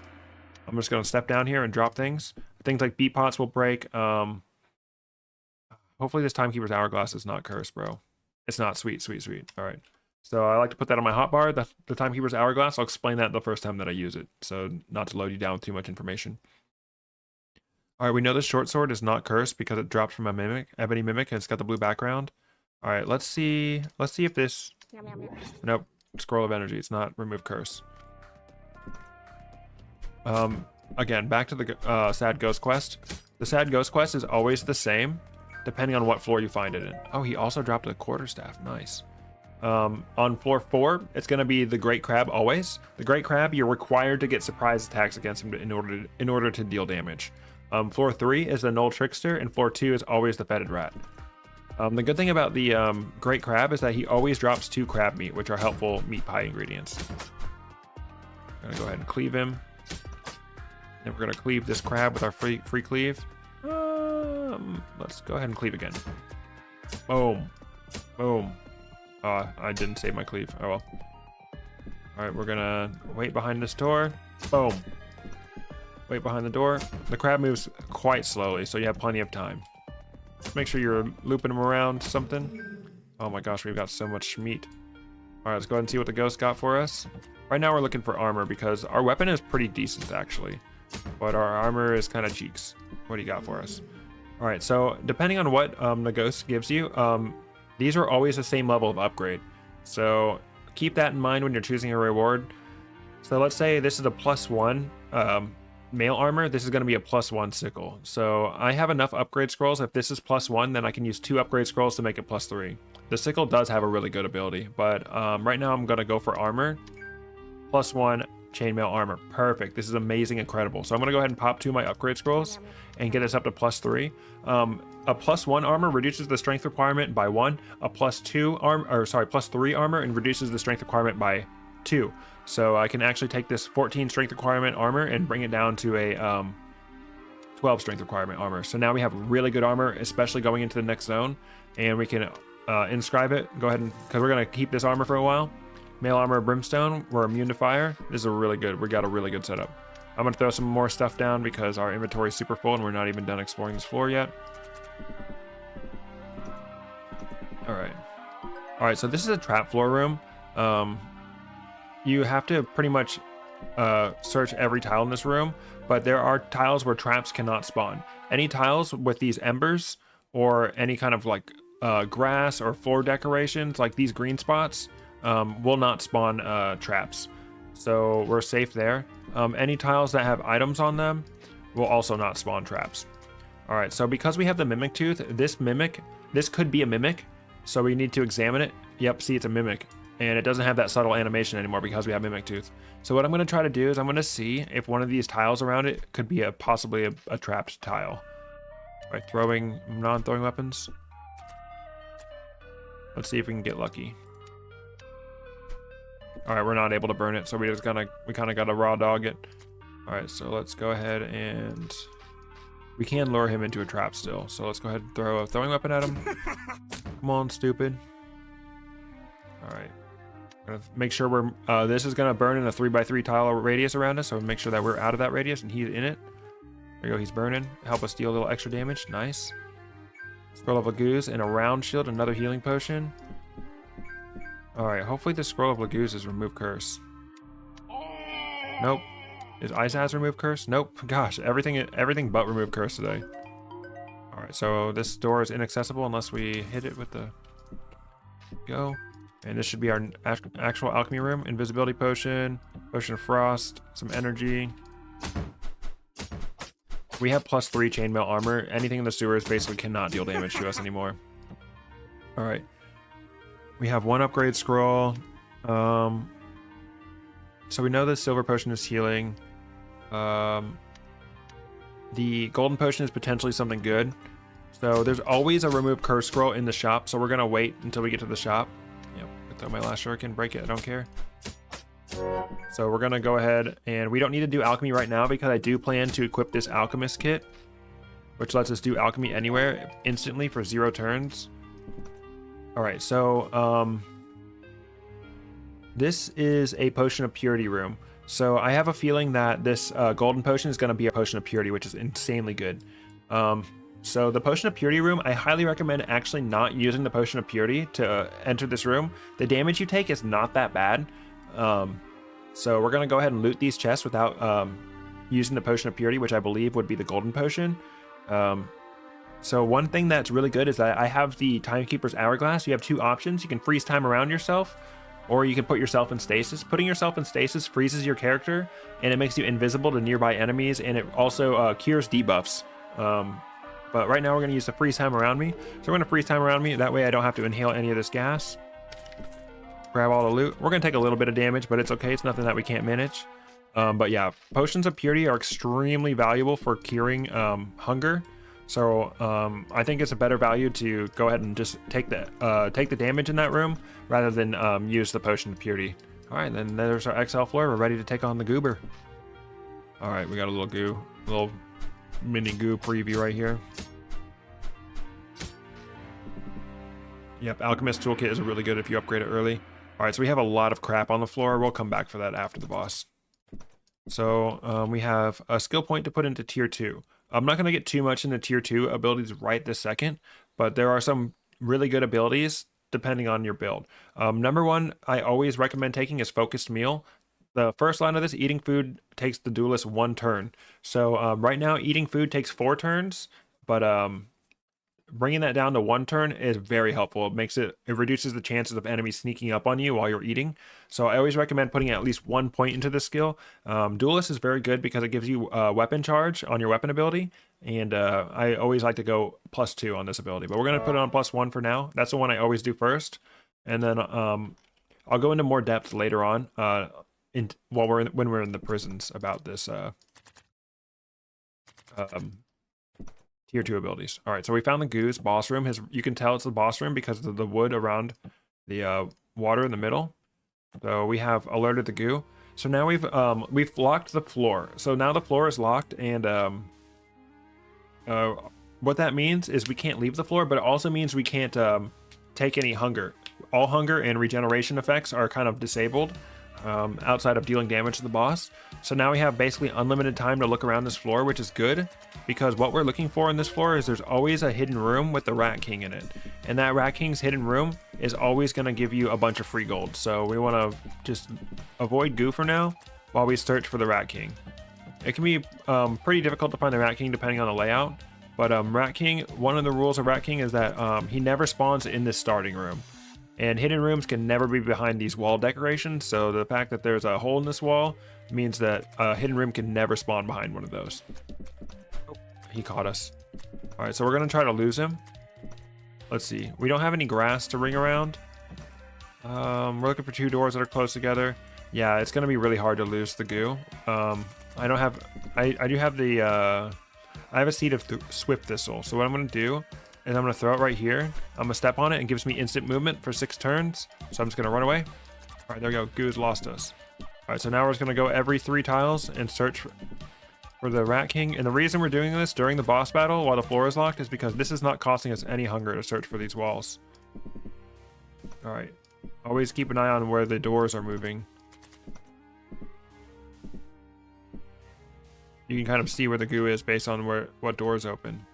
I'm just gonna step down here and drop things. Things like beat pots will break. Hopefully this timekeeper's hourglass is not cursed, bro. It's not. Sweet. All right. So I like to put that on my hotbar, the timekeeper's hourglass. I'll explain that the first time that I use it, so not to load you down with too much information. All right, we know this short sword is not cursed because it dropped from a mimic, ebony mimic, and it's got the blue background. All right, let's see if this. Nope, scroll of energy. It's not remove curse. Again, back to the sad ghost quest. The sad ghost quest is always the same, depending on what floor you find it in. Oh, he also dropped a quarterstaff. Nice. On floor 4, it's going to be the great crab always. The great crab, you're required to get surprise attacks against him in order to deal damage. Floor 3 is the null trickster, and floor 2 is always the fetid rat. The good thing about the great crab is that he always drops 2 crab meat, which are helpful meat pie ingredients. I'm gonna go ahead and cleave him. And we're gonna cleave this crab with our free cleave. Let's go ahead and cleave again. Boom. I didn't save my cleave. Oh well. All right, we're gonna wait behind this door. Boom. Wait behind the door. The crab moves quite slowly, so you have plenty of time. Make sure you're looping him around something. Oh my gosh, we've got so much meat. All right, let's go ahead and see what the ghost got for us. Right now we're looking for armor because our weapon is pretty decent actually, but our armor is kind of cheeks. What do you got for us? All right, so depending on what the ghost gives you, these are always the same level of upgrade. So keep that in mind when you're choosing a reward. So let's say this is a +1 mail armor. This is going to be a +1 sickle. So I have enough upgrade scrolls. If this is +1, then I can use 2 upgrade scrolls to make it +3. The sickle does have a really good ability, but right now I'm going to go for armor. +1 chainmail armor. Perfect. This is amazing, incredible. So I'm going to go ahead and pop 2 of my upgrade scrolls and get us up to +3. A +1 armor reduces the strength requirement by 1. A +3 armor and reduces the strength requirement by 2. So I can actually take this 14 strength requirement armor and bring it down to a 12 strength requirement armor. So now we have really good armor, especially going into the next zone, and we can inscribe it. Go ahead and, because we're going to keep this armor for a while. Mail armor brimstone, we're immune to fire. This is we got a really good setup. I'm going to throw some more stuff down because our inventory is super full and we're not even done exploring this floor yet. All right, so this is a trap floor room. You have to pretty much search every tile in this room, but there are tiles where traps cannot spawn. Any tiles with these embers or any kind of like grass or floor decorations, like these green spots, will not spawn traps. So we're safe there. Any tiles that have items on them will also not spawn traps. All right, so because we have the mimic tooth, this could be a mimic, so we need to examine it. Yep, see, it's a mimic. And it doesn't have that subtle animation anymore because we have mimic tooth. So what I'm going to try to do is I'm going to see if one of these tiles around it could be possibly a trapped tile. By non-throwing weapons. Let's see if we can get lucky. All right, we're not able to burn it, so we kind of got to raw dog it. All right, so let's go ahead and we can lure him into a trap still. So let's go ahead and throw a throwing weapon at him. Come on, stupid. All right. Gonna make sure we're this is gonna burn in a 3x3 tile radius around us, so make sure that we're out of that radius and he's in it. There you go, he's burning. Help us deal a little extra damage. Nice. Scroll of Laguz and a round shield, another healing potion. Alright, hopefully the scroll of Laguz is remove curse. Nope. Is Isaz remove curse? Nope. Gosh, everything but remove curse today. Alright, so this door is inaccessible unless we hit it with the go. And this should be our actual alchemy room. Invisibility potion, potion of frost, some energy. We have +3 chainmail armor. Anything in the sewers basically cannot deal damage to us anymore. All right. We have 1 upgrade scroll. So we know the silver potion is healing. The golden potion is potentially something good. So there's always a remove curse scroll in the shop. So we're going to wait until we get to the shop. Yep. Throw my last shuriken, break it. I don't care. So we're going to go ahead, and we don't need to do alchemy right now because I do plan to equip this alchemist kit, which lets us do alchemy anywhere instantly for 0 turns. All right, so this is a potion of purity room. So I have a feeling that this golden potion is going to be a potion of purity, which is insanely good. So the potion of purity room, I highly recommend actually not using the potion of purity to enter this room. The damage you take is not that bad. So we're going to go ahead and loot these chests without using the potion of purity, which I believe would be the golden potion. So one thing that's really good is that I have the Timekeeper's Hourglass. You have 2 options. You can freeze time around yourself, or you can put yourself in stasis. Putting yourself in stasis freezes your character, and it makes you invisible to nearby enemies, and it also cures debuffs. But right now we're going to use the freeze time around me. So we're going to freeze time around me. That way I don't have to inhale any of this gas. Grab all the loot. We're going to take a little bit of damage, but it's okay. It's nothing that we can't manage. But yeah, potions of purity are extremely valuable for curing hunger. So I think it's a better value to go ahead and just take the damage in that room rather than use the potion of purity. All right, then there's our XL floor. We're ready to take on the goober. All right, we got a little mini goo preview right here. Yep, Alchemist Toolkit is really good if you upgrade it early. All right, so we have a lot of crap on the floor. We'll come back for that after the boss. So we have a skill point to put into tier 2. I'm not going to get too much into tier 2 abilities right this second, but there are some really good abilities depending on your build. Number 1, I always recommend taking is Focused Meal. The first line of this, eating food takes the duelist 1 turn. So right now, eating food takes 4 turns, but bringing that down to 1 turn is very helpful. It reduces the chances of enemies sneaking up on you while you're eating. So I always recommend putting at least 1 point into this skill. Duelist is very good because it gives you weapon charge on your weapon ability, and I always like to go +2 on this ability. But we're going to put it on +1 for now. That's the one I always do first, and then I'll go into more depth later on when we're in the prisons about this tier 2 abilities. All right, so we found the Goo's boss room. You can tell it's the boss room because of the wood around the water in the middle. So we have alerted the Goo. So now we've locked the floor. So now the floor is locked, and what that means is we can't leave the floor, but it also means we can't take any hunger. All hunger and regeneration effects are kind of disabled outside of dealing damage to the boss. So now we have basically unlimited time to look around this floor, which is good because what we're looking for in this floor is there's always a hidden room with the Rat King in it. And that Rat King's hidden room is always going to give you a bunch of free gold. So we want to just avoid Goo for now while we search for the Rat King. It can be pretty difficult to find the Rat King depending on the layout. But Rat King, one of the rules of Rat King is that he never spawns in this starting room. And hidden rooms can never be behind these wall decorations, so the fact that there's a hole in this wall means that a hidden room can never spawn behind one of those. Oh, he caught us. All right, so we're gonna try to lose him. Let's see, we don't have any grass to ring around. We're looking for 2 doors that are close together. Yeah, it's gonna be really hard to lose the Goo. I do have a seed of Swift Thistle, so what I'm gonna do is I'm going to throw it right here. I'm going to step on it and it gives me instant movement for 6 turns. So I'm just going to run away. All right, there we go. Goo's lost us. All right, so now we're just going to go every 3 tiles and search for the Rat King. And the reason we're doing this during the boss battle while the floor is locked is because this is not costing us any hunger to search for these walls. All right. Always keep an eye on where the doors are moving. You can kind of see where the Goo is based on what doors open.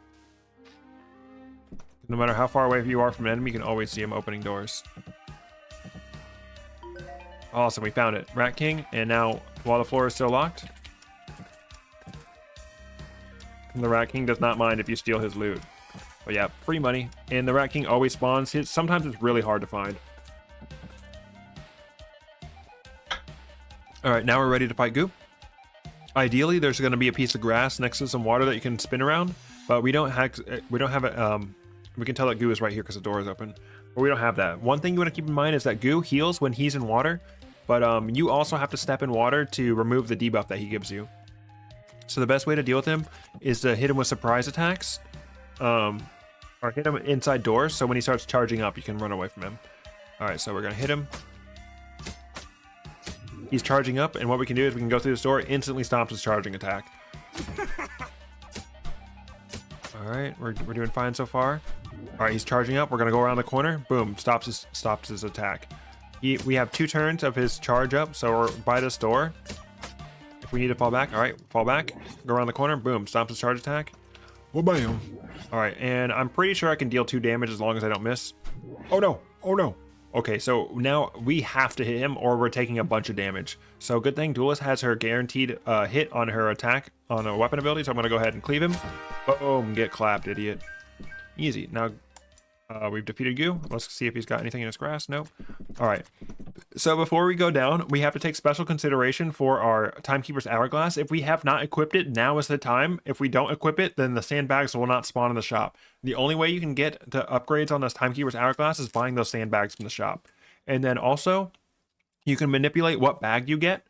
No matter how far away you are from an enemy, you can always see him opening doors. Awesome, we found it. Rat King, and now, while the floor is still locked, the Rat King does not mind if you steal his loot. But yeah, free money. And the Rat King always spawns. Sometimes it's really hard to find. All right, now we're ready to fight Goo. Ideally, there's going to be a piece of grass next to some water that you can spin around, but we don't have it. We can tell that Goo is right here because the door is open, but we don't have that. One thing you want to keep in mind is that Goo heals when he's in water, but you also have to step in water to remove the debuff that he gives you. So the best way to deal with him is to hit him with surprise attacks, or hit him inside doors, so when he starts charging up, you can run away from him. All right, so we're going to hit him. He's charging up, and what we can do is we can go through this door, instantly stops his charging attack. All right, we're doing fine so far. All right, he's charging up. We're gonna go around the corner. Boom, stops his attack. We have 2 turns of his charge up, so we're by this door. If we need to fall back, all right, fall back. Go around the corner. Boom, stops his charge attack. Oh, bam. All right, and I'm pretty sure I can deal 2 damage as long as I don't miss. Oh no! Oh no! Okay, so now we have to hit him or we're taking a bunch of damage. So good thing Duelist has her guaranteed hit on her attack on a weapon ability, so I'm going to go ahead and cleave him. Boom, get clapped, idiot. Easy. Now we've defeated Goo. Let's see if he's got anything in his grass. Nope. All right. So before we go down, we have to take special consideration for our Timekeeper's Hourglass. If we have not equipped it, now is the time. If we don't equip it, then the sandbags will not spawn in the shop. The only way you can get the upgrades on this Timekeeper's Hourglass is buying those sandbags from the shop. And then also, you can manipulate what bag you get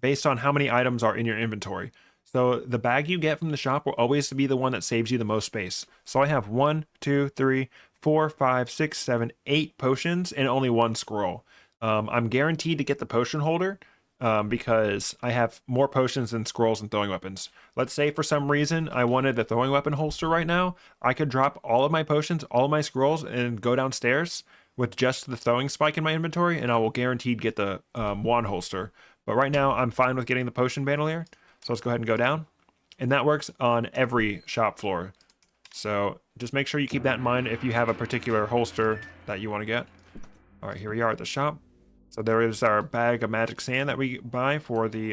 based on how many items are in your inventory. So the bag you get from the shop will always be the one that saves you the most space. So I have 1, 2, 3, 4, 5, 6, 7, 8 potions and only 1 scroll. I'm guaranteed to get the potion holder because I have more potions than scrolls and throwing weapons. Let's say for some reason I wanted the throwing weapon holster right now. I could drop all of my potions, all of my scrolls, and go downstairs with just the throwing spike in my inventory, and I will guaranteed get the wand holster. But right now I'm fine with getting the potion bandolier. So let's go ahead and go down. And that works on every shop floor. So just make sure you keep that in mind if you have a particular holster that you want to get. All right, here we are at the shop. So there is our bag of magic sand that we buy for the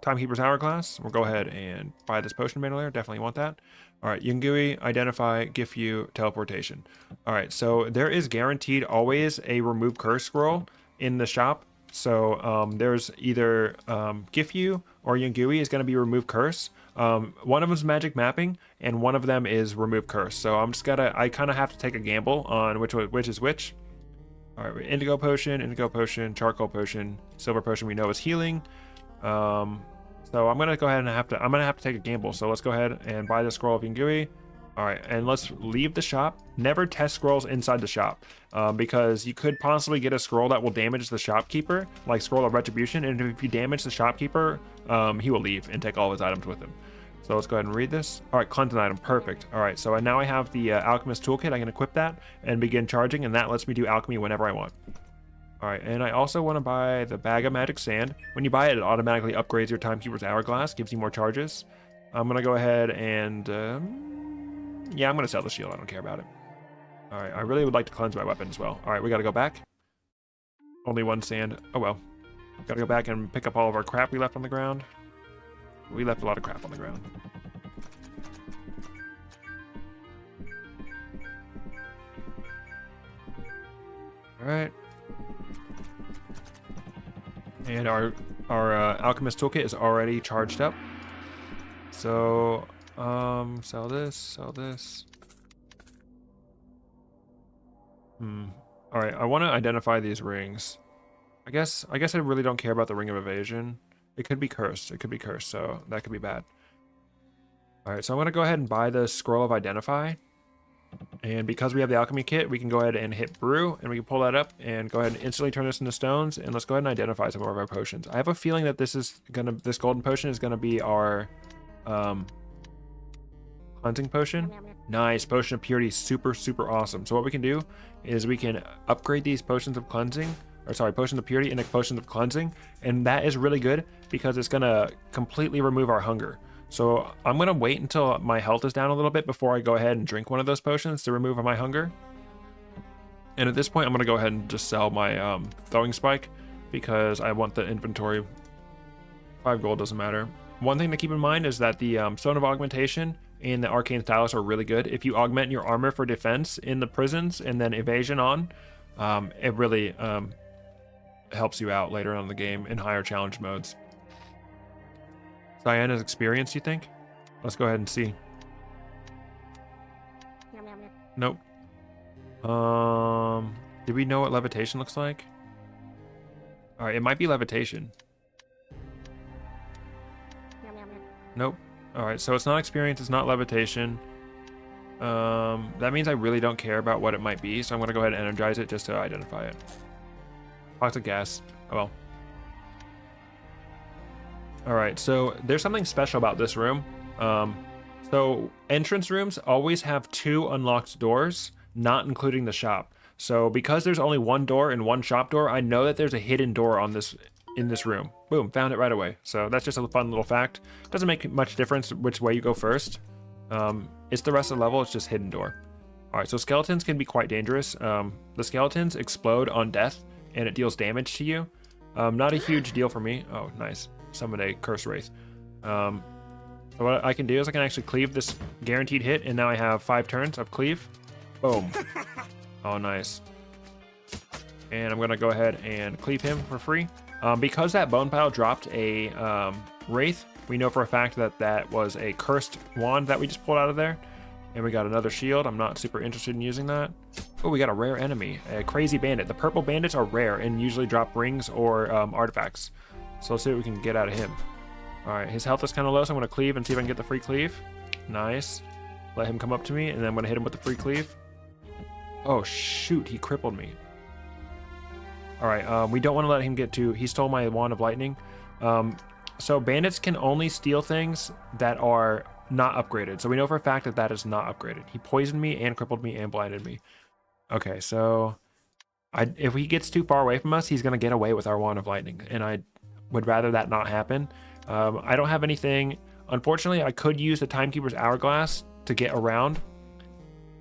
Timekeeper's Hourglass. We'll go ahead and buy this potion bandolier. Definitely want that. All right, Yungui, identify, Gifu, teleportation. All right, so there is guaranteed always a remove curse scroll in the shop. So there's either Gifu or Yungui is going to be remove curse. One of them is magic mapping, and one of them is remove curse. So I kind of have to take a gamble on which is which. All right, indigo potion, charcoal potion, silver potion we know is healing. So I'm gonna go ahead and have to take a gamble. So let's go ahead and buy the scroll of Yungui. All right, and let's leave the shop. Never test scrolls inside the shop because you could possibly get a scroll that will damage the shopkeeper, like Scroll of Retribution. And if you damage the shopkeeper, he will leave and take all his items with him. So let's go ahead and read this. All right, cleanse an item, perfect. All right, so now I have the Alchemist Toolkit. I can equip that and begin charging, and that lets me do alchemy whenever I want. All right, and I also want to buy the bag of magic sand. When you buy it, it automatically upgrades your Timekeeper's Hourglass, gives you more charges. I'm gonna go ahead and yeah, I'm gonna sell the shield. I don't care about it. All right, I really would like to cleanse my weapon as well. All right, we gotta go back. Only 1 sand. Oh well. Gotta go back and pick up all of our crap we left on the ground. We left a lot of crap on the ground. All right. And our Alchemist Toolkit is already charged up. So, sell this. All right, I want to identify these rings. I guess I really don't care about the Ring of Evasion. It could be cursed. So that could be bad. All right, so I'm going to go ahead and buy the Scroll of Identify. And because we have the alchemy kit, we can go ahead and hit brew, and we can pull that up and go ahead and instantly turn this into stones. And let's go ahead and identify some of our potions. I have a feeling that this golden potion is gonna be our cleansing potion. Nice, potion of purity, super awesome. So what we can do is we can upgrade these potions of cleansing, or sorry, potions of purity into potions of cleansing, and that is really good because it's gonna completely remove our hunger. So I'm going to wait until my health is down a little bit before I go ahead and drink one of those potions to remove my hunger. And at this point, I'm going to go ahead and just sell my throwing spike because I want the inventory. 5 gold doesn't matter. One thing to keep in mind is that the Stone of Augmentation and the Arcane Stylus are really good. If you augment your armor for defense in the prisons and then evasion on, it really helps you out later on in the game in higher challenge modes. Diana's experience, you think? Let's go ahead and see. Nope. Do we know what levitation looks like? All right, it might be levitation. Nope. All right, so it's not experience, it's not levitation. That means I really don't care about what it might be, so I'm gonna go ahead and energize it just to identify it. Toxic gas. Oh well. All right, so there's something special about this room. So entrance rooms always have 2 unlocked doors, not including the shop. So because there's only 1 door and 1 shop door, I know that there's a hidden door on this in this room. Boom, found it right away. So that's just a fun little fact. Doesn't make much difference which way you go first. It's the rest of the level, it's just hidden door. All right, so skeletons can be quite dangerous. The skeletons explode on death and it deals damage to you. Not a huge deal for me. Oh, nice. Summon a curse wraith. So what I can do is I can actually cleave this guaranteed hit, and now I have 5 turns of cleave. Boom. Oh, nice. And I'm gonna go ahead and cleave him for free. Because that bone pile dropped a wraith, we know for a fact that that was a cursed wand that we just pulled out of there. And we got another shield. I'm not super interested in using that. Oh, we got a rare enemy, a crazy bandit. The purple bandits are rare and usually drop rings or artifacts. So let's see what we can get out of him. All right, his health is kind of low, so I'm gonna cleave and see if I can get the free cleave. Nice. Let him come up to me, and then I'm gonna hit him with the free cleave. Oh shoot, he crippled me. All right, we don't want to let him get to. He stole my wand of lightning. So bandits can only steal things that are not upgraded. So we know for a fact that that is not upgraded. He poisoned me and crippled me and blinded me. Okay, so if he gets too far away from us, he's gonna get away with our wand of lightning, and I would rather that not happen. I don't have anything. Unfortunately, I could use the Timekeeper's Hourglass to get around.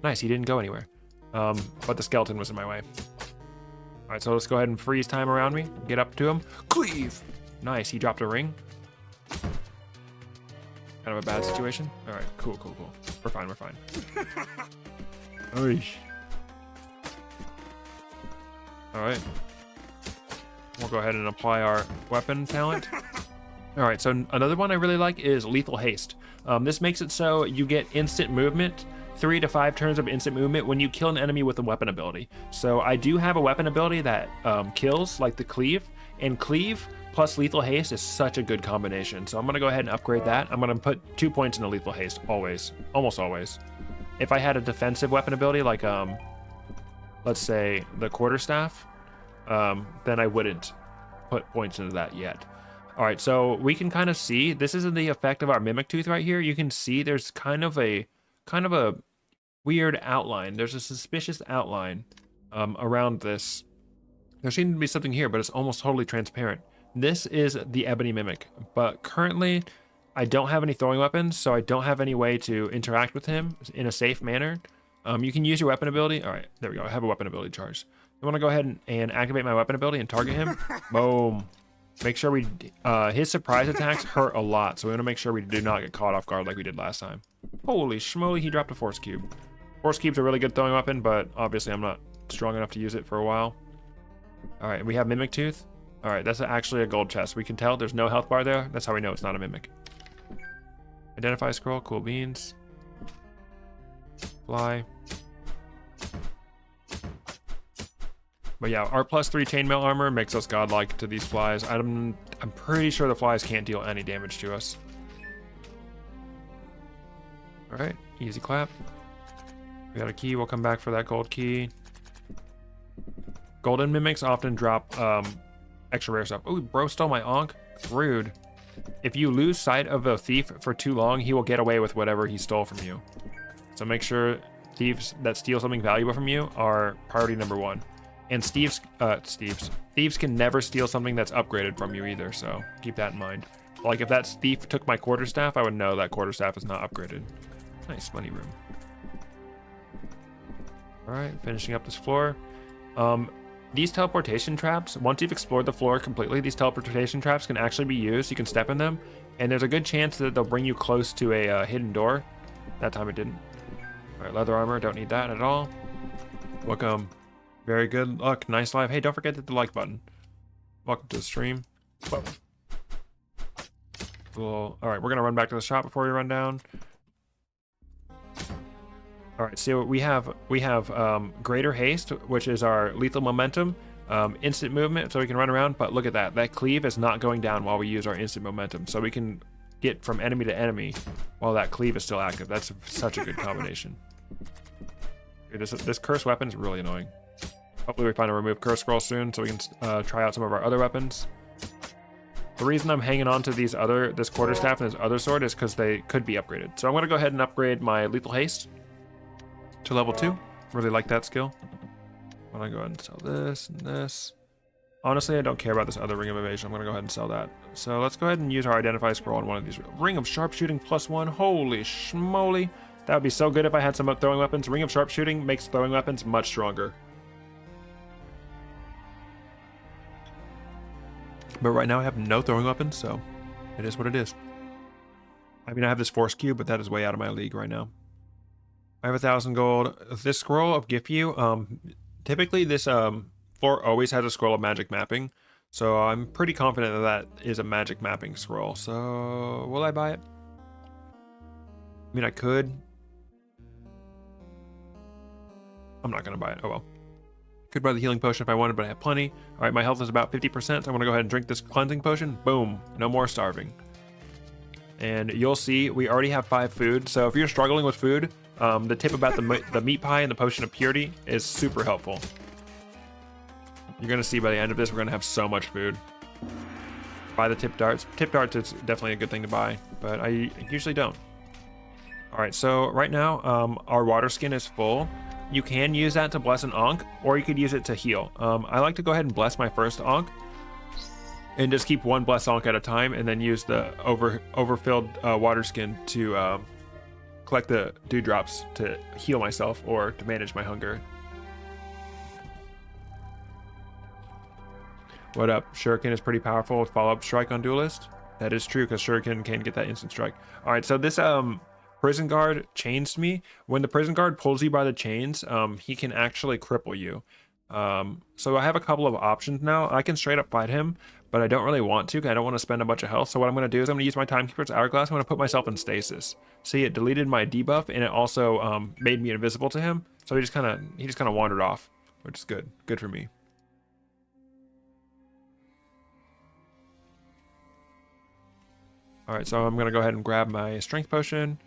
Nice, he didn't go anywhere. But the skeleton was in my way. All right, so let's go ahead and freeze time around me. Get up to him. Cleave! Nice, he dropped a ring. Kind of a bad situation. All right, cool. We're fine. Oish. All right. We'll go ahead and apply our weapon talent. All right, so another one I really like is Lethal Haste. This makes it so you get instant movement, 3 to 5 turns of instant movement when you kill an enemy with a weapon ability. So I do have a weapon ability that kills, like the cleave, and cleave plus Lethal Haste is such a good combination. So I'm gonna go ahead and upgrade that. I'm gonna put 2 points into Lethal Haste, always, almost always. If I had a defensive weapon ability like, let's say the quarterstaff, then I wouldn't put points into that yet. All right, so we can kind of see, this is the effect of our Mimic Tooth right here. You can see there's kind of a weird outline. There's a suspicious outline around this. There seems to be something here, but it's almost totally transparent. This is the Ebony Mimic, but currently I don't have any throwing weapons, so I don't have any way to interact with him in a safe manner. You can use your weapon ability. All right, there we go. I have a weapon ability charge. I want to go ahead and activate my weapon ability and target him. Boom. Make sure we, his surprise attacks hurt a lot, so we want to make sure we do not get caught off guard like we did last time. Holy schmoly, he dropped a Force Cube. Force Cube's a really good throwing weapon, but obviously I'm not strong enough to use it for a while. All right, we have Mimic Tooth. All right, that's actually a gold chest. We can tell there's no health bar there. That's how we know it's not a Mimic. Identify scroll, cool beans. Fly. But yeah, our +3 chainmail armor makes us godlike to these flies. I'm pretty sure the flies can't deal any damage to us. All right, easy clap. We got a key. We'll come back for that gold key. Golden mimics often drop extra rare stuff. Oh, bro stole my Ankh. Rude. If you lose sight of a thief for too long, he will get away with whatever he stole from you. So make sure thieves that steal something valuable from you are priority number 1. And thieves can never steal something that's upgraded from you either, so keep that in mind. Like if that thief took my quarterstaff, I would know that quarterstaff is not upgraded. Nice money room. All right, finishing up this floor. These teleportation traps, once you've explored the floor completely, these teleportation traps can actually be used. You can step in them, and there's a good chance that they'll bring you close to a hidden door. That time it didn't. All right, leather armor, don't need that at all. Welcome. Very good luck, nice life. Hey, don't forget to hit the like button. Welcome to the stream. Whoa. All right, we're gonna run back to the shop before we run down. All right, so we have greater haste, which is our lethal momentum, instant movement, so we can run around. But look at that. That cleave is not going down while we use our instant momentum, so we can get from enemy to enemy while that cleave is still active. That's such a good combination. This curse weapon is really annoying. Hopefully we find a remove curse scroll soon so we can try out some of our other weapons. The reason I'm hanging on to this quarterstaff and this other sword is because they could be upgraded. So I'm going to go ahead and upgrade my lethal haste to level 2. Really like that skill. I'm going to go ahead and sell this and this. Honestly, I don't care about this other ring of evasion. I'm going to go ahead and sell that. So let's go ahead and use our identify scroll on one of these. Ring of sharpshooting +1. Holy schmoly. That would be so good if I had some throwing weapons. Ring of sharpshooting makes throwing weapons much stronger. But right now I have no throwing weapons, so it is what it is. I mean, I have this force cube, but that is way out of my league right now. I have 1,000 gold. This scroll of Gifu, typically this floor always has a scroll of magic mapping, so I'm pretty confident that that is a magic mapping scroll. So will I buy it? I mean, I could. I'm not gonna buy it. Oh well. Could buy the healing potion if I wanted, but I have plenty. All right, my health is about 50%, so I'm gonna go ahead and drink this cleansing potion. Boom, no more starving. And you'll see we already have 5 food. So if you're struggling with food, the tip about the meat pie and the potion of purity is super helpful. You're gonna see by the end of this, we're gonna have so much food. Buy the tip darts. Tip darts is definitely a good thing to buy, but I usually don't. All right, so right now our water skin is full. You can use that to bless an Ankh, or you could use it to heal. I like to go ahead and bless my first Ankh, and just keep one blessed Ankh at a time, and then use the overfilled water skin to collect the dewdrops to heal myself or to manage my hunger. What up? Shuriken is pretty powerful with follow-up strike on Duelist. That is true, because Shuriken can get that instant strike. All right, so this prison guard chains me. When the prison guard pulls you by the chains, he can actually cripple you. So I have a couple of options now. I can straight up fight him, but I don't really want to because I don't want to spend a bunch of health. So what I'm going to do is I'm going to use my Timekeeper's Hourglass. I'm going to put myself in stasis. See, it deleted my debuff, and it also made me invisible to him. So he just kind of wandered off, which is good. Good for me. All right, so I'm going to go ahead and grab my strength potion.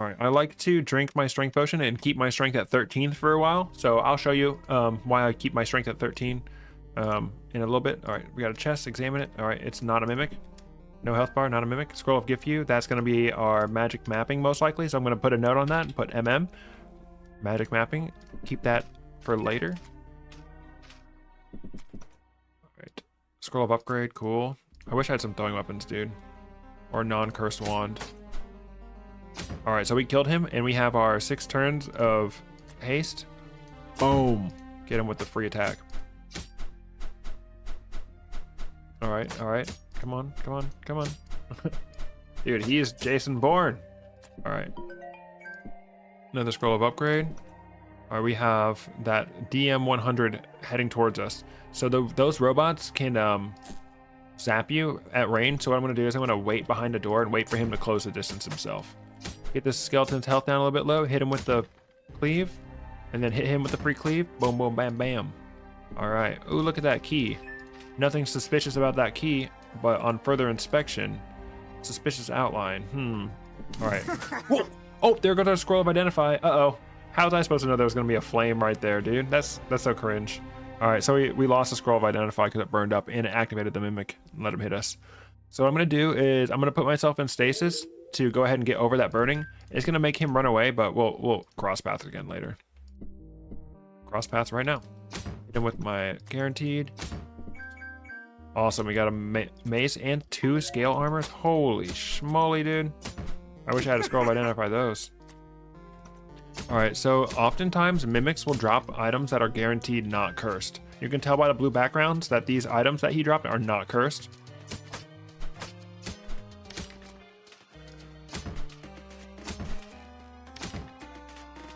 All right, I like to drink my strength potion and keep my strength at 13 for a while. So I'll show you why I keep my strength at 13 in a little bit. All right, we got a chest, examine it. All right, it's not a mimic. No health bar, not a mimic. Scroll of Gifu, that's going to be our magic mapping most likely. So I'm going to put a note on that and put MM. Magic mapping, keep that for later. All right, scroll of upgrade, cool. I wish I had some throwing weapons, dude. Or non-cursed wand. All right, so we killed him, and we have our 6 turns of haste. Boom. Get him with the free attack. All right. Come on. Dude, he is Jason Bourne. All right. Another scroll of upgrade. All right, we have that DM100 heading towards us. So those robots can zap you at range. So what I'm going to do is I'm going to wait behind the door and wait for him to close the distance himself. Get this skeleton's health down a little bit low, hit him with the cleave, and then hit him with the free cleave. Boom, boom, bam, bam. All right. Ooh, look at that key. Nothing suspicious about that key, but on further inspection, suspicious outline. All right. Whoa. Oh, there goes our scroll of identify. Uh-oh. How was I supposed to know there was going to be a flame right there, dude? That's so cringe. All right, so we lost the scroll of identify because it burned up and it activated the mimic and let him hit us. So what I'm going to do is I'm going to put myself in stasis to go ahead and get over that burning. It's going to make him run away, but we'll cross paths again later. Cross paths right now. Hit him with my guaranteed. Awesome, we got a mace and 2 scale armors. Holy schmoly, dude. I wish I had a scroll to identify those. All right, so oftentimes mimics will drop items that are guaranteed not cursed. You can tell by the blue backgrounds that these items that he dropped are not cursed.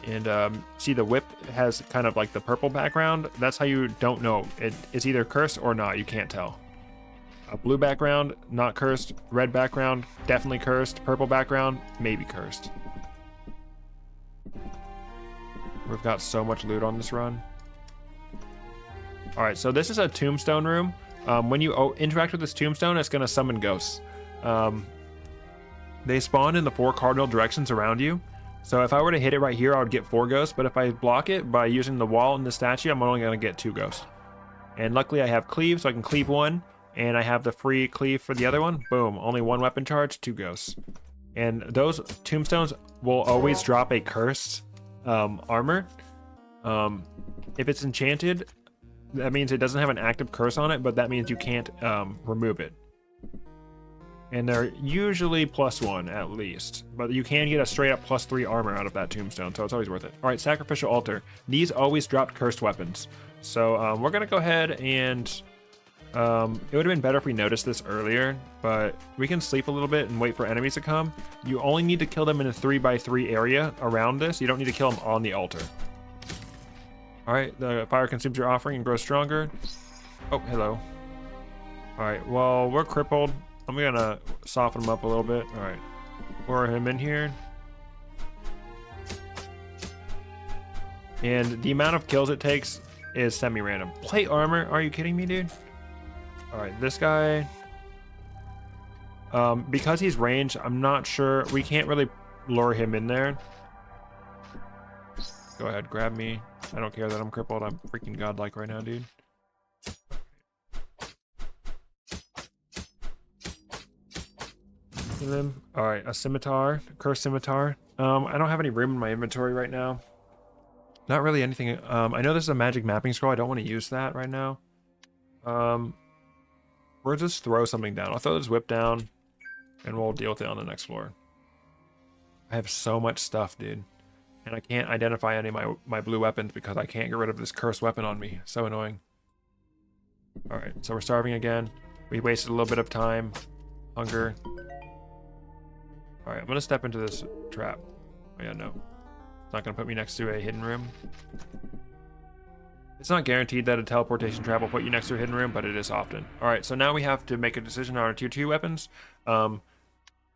And see, the whip has kind of like the purple background. That's how you don't know. It's either cursed or not. You can't tell. A blue background, not cursed. Red background, definitely cursed. Purple background, maybe cursed. We've got so much loot on this run. All right, so this is a tombstone room. When you interact with this tombstone, it's gonna summon ghosts. They spawn in the 4 cardinal directions around you. So if I were to hit it right here, I would get 4 ghosts. But if I block it by using the wall and the statue, I'm only gonna get 2 ghosts. And luckily I have cleave, so I can cleave 1. And I have the free cleave for the other one. Boom, only 1 weapon charge, 2 ghosts. And those tombstones will always drop a cursed armor. If it's enchanted, that means it doesn't have an active curse on it, but that means you can't remove it. And they're usually +1 at least, but you can get a straight up +3 armor out of that tombstone, so it's always worth it. All right, sacrificial altar. These always drop cursed weapons. So we're gonna go ahead and it would have been better if we noticed this earlier, but we can sleep a little bit and wait for enemies to come. You only need to kill them in a 3x3 area around this. You don't need to kill them on the altar. All right, the fire consumes your offering and grows stronger. Oh, hello. All right, well, we're crippled. I'm gonna soften him up a little bit. All right, pour him in here. And the amount of kills it takes is semi-random. Plate armor, are you kidding me, dude? All right, this guy, because he's ranged, I'm not sure. We can't really lure him in there. Go ahead, grab me. I don't care that I'm crippled. I'm freaking godlike right now, dude. All right, a scimitar, cursed scimitar. I don't have any room in my inventory right now. Not really anything. I know this is a magic mapping scroll. I don't want to use that right now. We'll just throw something down. I'll throw this whip down, and we'll deal with it on the next floor. I have so much stuff, dude. And I can't identify any of my blue weapons because I can't get rid of this cursed weapon on me. So annoying. All right, so we're starving again. We wasted a little bit of time. Hunger. All right, I'm gonna step into this trap. Oh yeah, no. It's not gonna put me next to a hidden room. It's not guaranteed that a teleportation trap will put you next to a hidden room, but it is often. All right, so now we have to make a decision on our tier 2 weapons. I'm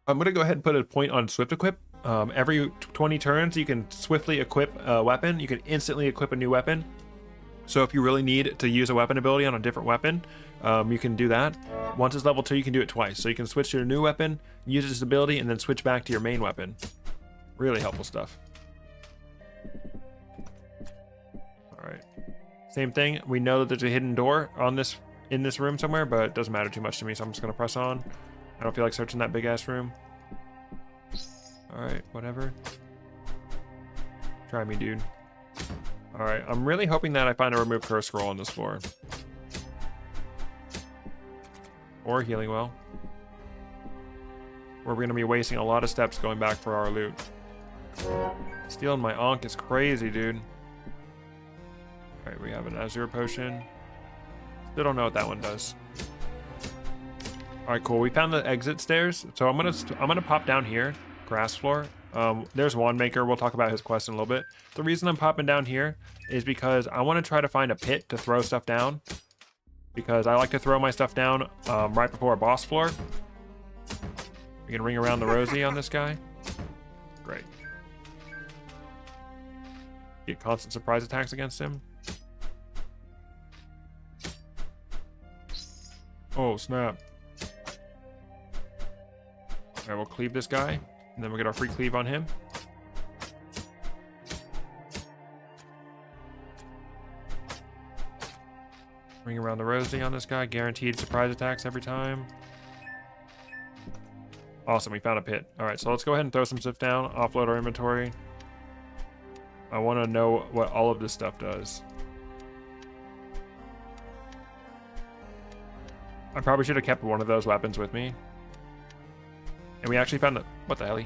gonna go ahead and put a point on swift equip. Every 20 turns, you can swiftly equip a weapon. You can instantly equip a new weapon. So if you really need to use a weapon ability on a different weapon, you can do that. Once it's level 2, you can do it twice. So you can switch to a new weapon, use this ability, and then switch back to your main weapon. Really helpful stuff. All right. Same thing. We know that there's a hidden door in this room somewhere, but it doesn't matter too much to me, so I'm just gonna press on. I don't feel like searching that big ass room. All right, whatever. Try me, dude. All right, I'm really hoping that I find a remove curse scroll on this floor. Or healing well. We're gonna be wasting a lot of steps going back for our loot. Stealing my Ankh is crazy, dude. All right, we have an Azure potion. Still don't know what that one does. All right, cool. We found the exit stairs. So I'm gonna pop down here, grass floor. There's Wand Maker. We'll talk about his quest in a little bit. The reason I'm popping down here is because I want to try to find a pit to throw stuff down. Because I like to throw my stuff down right before a boss floor. We can ring around the rosy on this guy. Great. Get constant surprise attacks against him. Oh, snap. All right, we'll cleave this guy, and then we'll get our free cleave on him. Ring around the rosy on this guy. Guaranteed surprise attacks every time. Awesome, we found a pit. All right, so let's go ahead and throw some stuff down, offload our inventory. I want to know what all of this stuff does. I probably should have kept one of those weapons with me. And we actually found the... What the hell?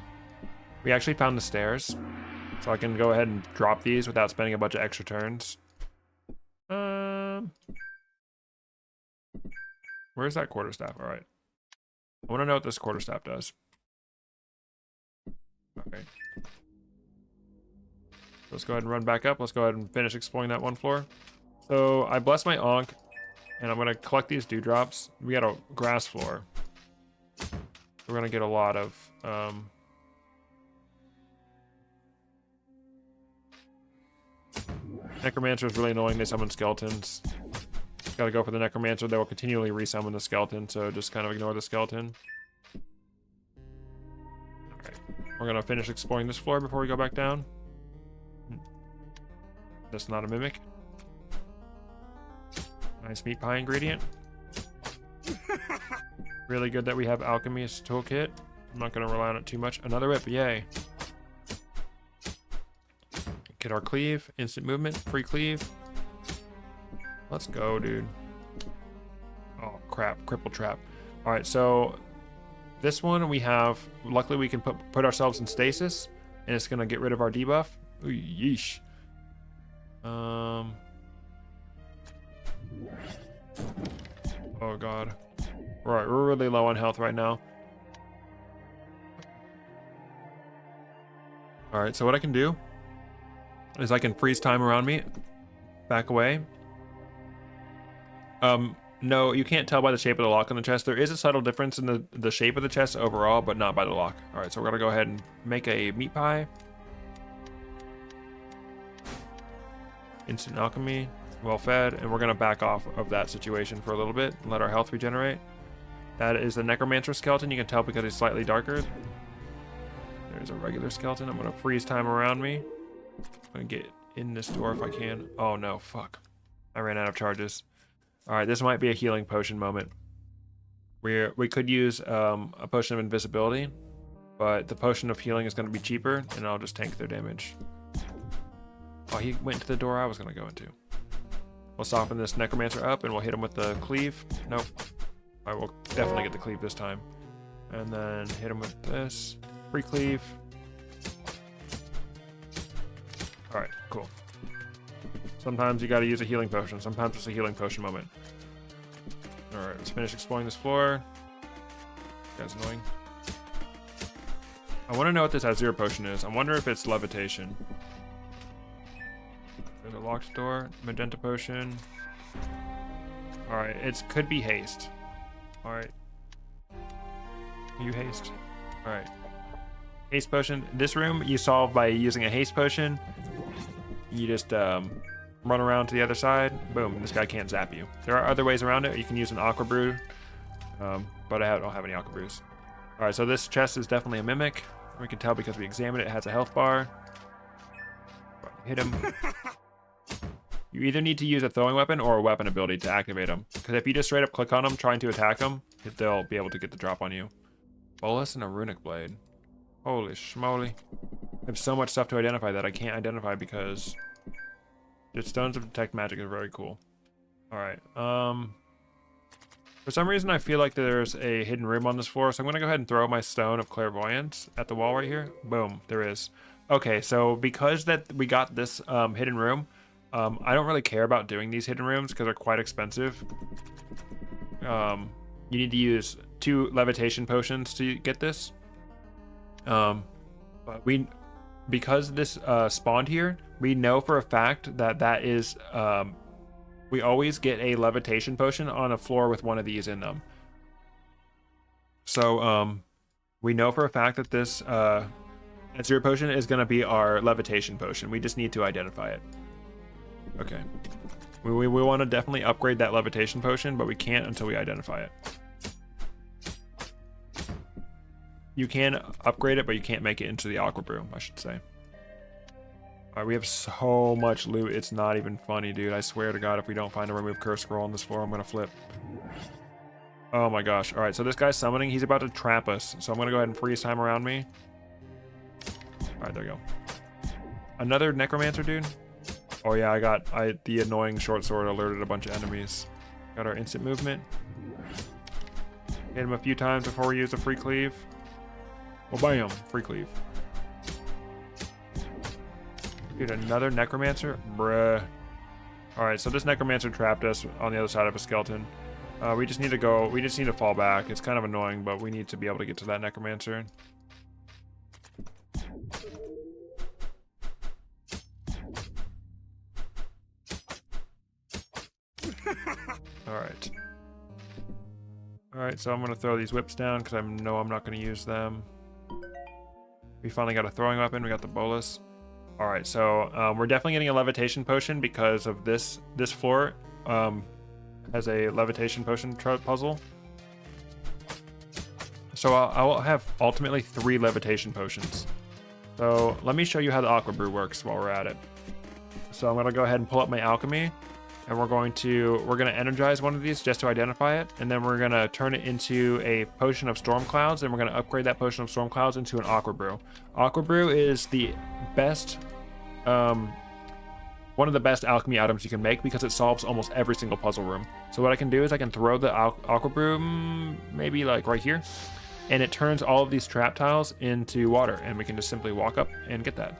We actually found the stairs. So I can go ahead and drop these without spending a bunch of extra turns. Where's that quarterstaff? All right. I want to know what this quarterstaff does. Okay. Let's go ahead and run back up. Let's go ahead and finish exploring that one floor. So I blessed my Ankh. And I'm gonna collect these dewdrops. We got a grass floor. We're gonna get a lot of Necromancer is really annoying. They summon skeletons. Gotta go for the Necromancer. They will continually resummon the skeleton, so just kind of ignore the skeleton. Alright. We're gonna finish exploring this floor before we go back down. That's not a mimic. Nice meat pie ingredient. Really good that we have Alchemist's Toolkit. I'm not gonna rely on it too much. Another whip, yay. Get our cleave, instant movement, free cleave. Let's go, dude. Oh crap, cripple trap. All right, so this one we have, luckily we can put ourselves in stasis and it's gonna get rid of our debuff. Ooh, yeesh. Oh god. Right, we're really low on health right now. All right, so what I can do is I can freeze time around me, back away. No, you can't tell by the shape of the lock on the chest. There is a subtle difference in the shape of the chest overall, but not by the lock. All right, so we're gonna go ahead and make a meat pie. Instant alchemy, well fed, and we're gonna back off of that situation for a little bit and let our health regenerate. That is the Necromancer skeleton. You can tell because he's slightly darker. There's a regular skeleton. I'm gonna freeze time around me. I'm gonna get in this door if I can. Oh no, fuck. I ran out of charges. All right, this might be a healing potion moment. We could use a potion of invisibility, but the potion of healing is gonna be cheaper and I'll just tank their damage. Oh, he went into the door I was gonna go into. We'll soften this Necromancer up and we'll hit him with the cleave. Nope. I will definitely get the cleave this time. And then hit him with this. Free cleave. Alright, cool. Sometimes you gotta use a healing potion. Sometimes it's a healing potion moment. Alright, let's finish exploring this floor. This guy's annoying. I want to know what this Azure potion is. I wonder if it's levitation. There's a locked door. Magenta potion. Alright, it could be haste. Alright. You haste. Alright. Haste potion. This room you solve by using a haste potion. You just run around to the other side. Boom. This guy can't zap you. There are other ways around it. You can use an aqua brew. But I don't have any aqua brews. Alright, so this chest is definitely a mimic. We can tell because we examined it. It has a health bar. Hit him. You either need to use a throwing weapon or a weapon ability to activate them. Because if you just straight up click on them trying to attack them, they'll be able to get the drop on you. Bolus and a runic blade. Holy schmoly. I have so much stuff to identify that I can't identify because the stones of detect magic are very cool. Alright, for some reason I feel like there's a hidden room on this floor, so I'm gonna go ahead and throw my stone of clairvoyance at the wall right here. Boom, there is. Okay, so because that we got this hidden room, I don't really care about doing these hidden rooms because they're quite expensive. You need to use 2 levitation potions to get this. But because this spawned here, we know for a fact that is we always get a levitation potion on a floor with one of these in them. So we know for a fact that this Azure potion is going to be our levitation potion. We just need to identify it. Okay. We want to definitely upgrade that levitation potion, but we can't until we identify it. You can upgrade it, but you can't make it into the aqua brew, I should say. Alright, we have so much loot, it's not even funny, dude. I swear to God, if we don't find a remove curse scroll on this floor, I'm gonna flip. Oh my gosh. Alright, so this guy's summoning. He's about to trap us. So I'm gonna go ahead and freeze time around me. Alright, there we go. Another necromancer, dude. Oh yeah, the annoying short sword alerted a bunch of enemies. Got our instant movement. Hit him a few times before we use the free cleave. Well, bam, free cleave. Dude, another necromancer? Bruh. Alright, so this necromancer trapped us on the other side of a skeleton. We just need to fall back. It's kind of annoying, but we need to be able to get to that necromancer. Alright. Alright, so I'm going to throw these whips down because I know I'm not going to use them. We finally got a throwing weapon. We got the bolus. Alright, so we're definitely getting a levitation potion because of this floor has a levitation potion puzzle. So I will have ultimately 3 levitation potions. So let me show you how the aqua brew works while we're at it. So I'm gonna go ahead and pull up my alchemy, and we're gonna energize one of these just to identify it, and then we're gonna turn it into a potion of storm clouds, and we're gonna upgrade that potion of storm clouds into an aqua brew. Aqua brew is the best, one of the best alchemy items you can make because it solves almost every single puzzle room. So what I can do is I can throw the aqua brew maybe like right here, and it turns all of these trap tiles into water, and we can just simply walk up and get that.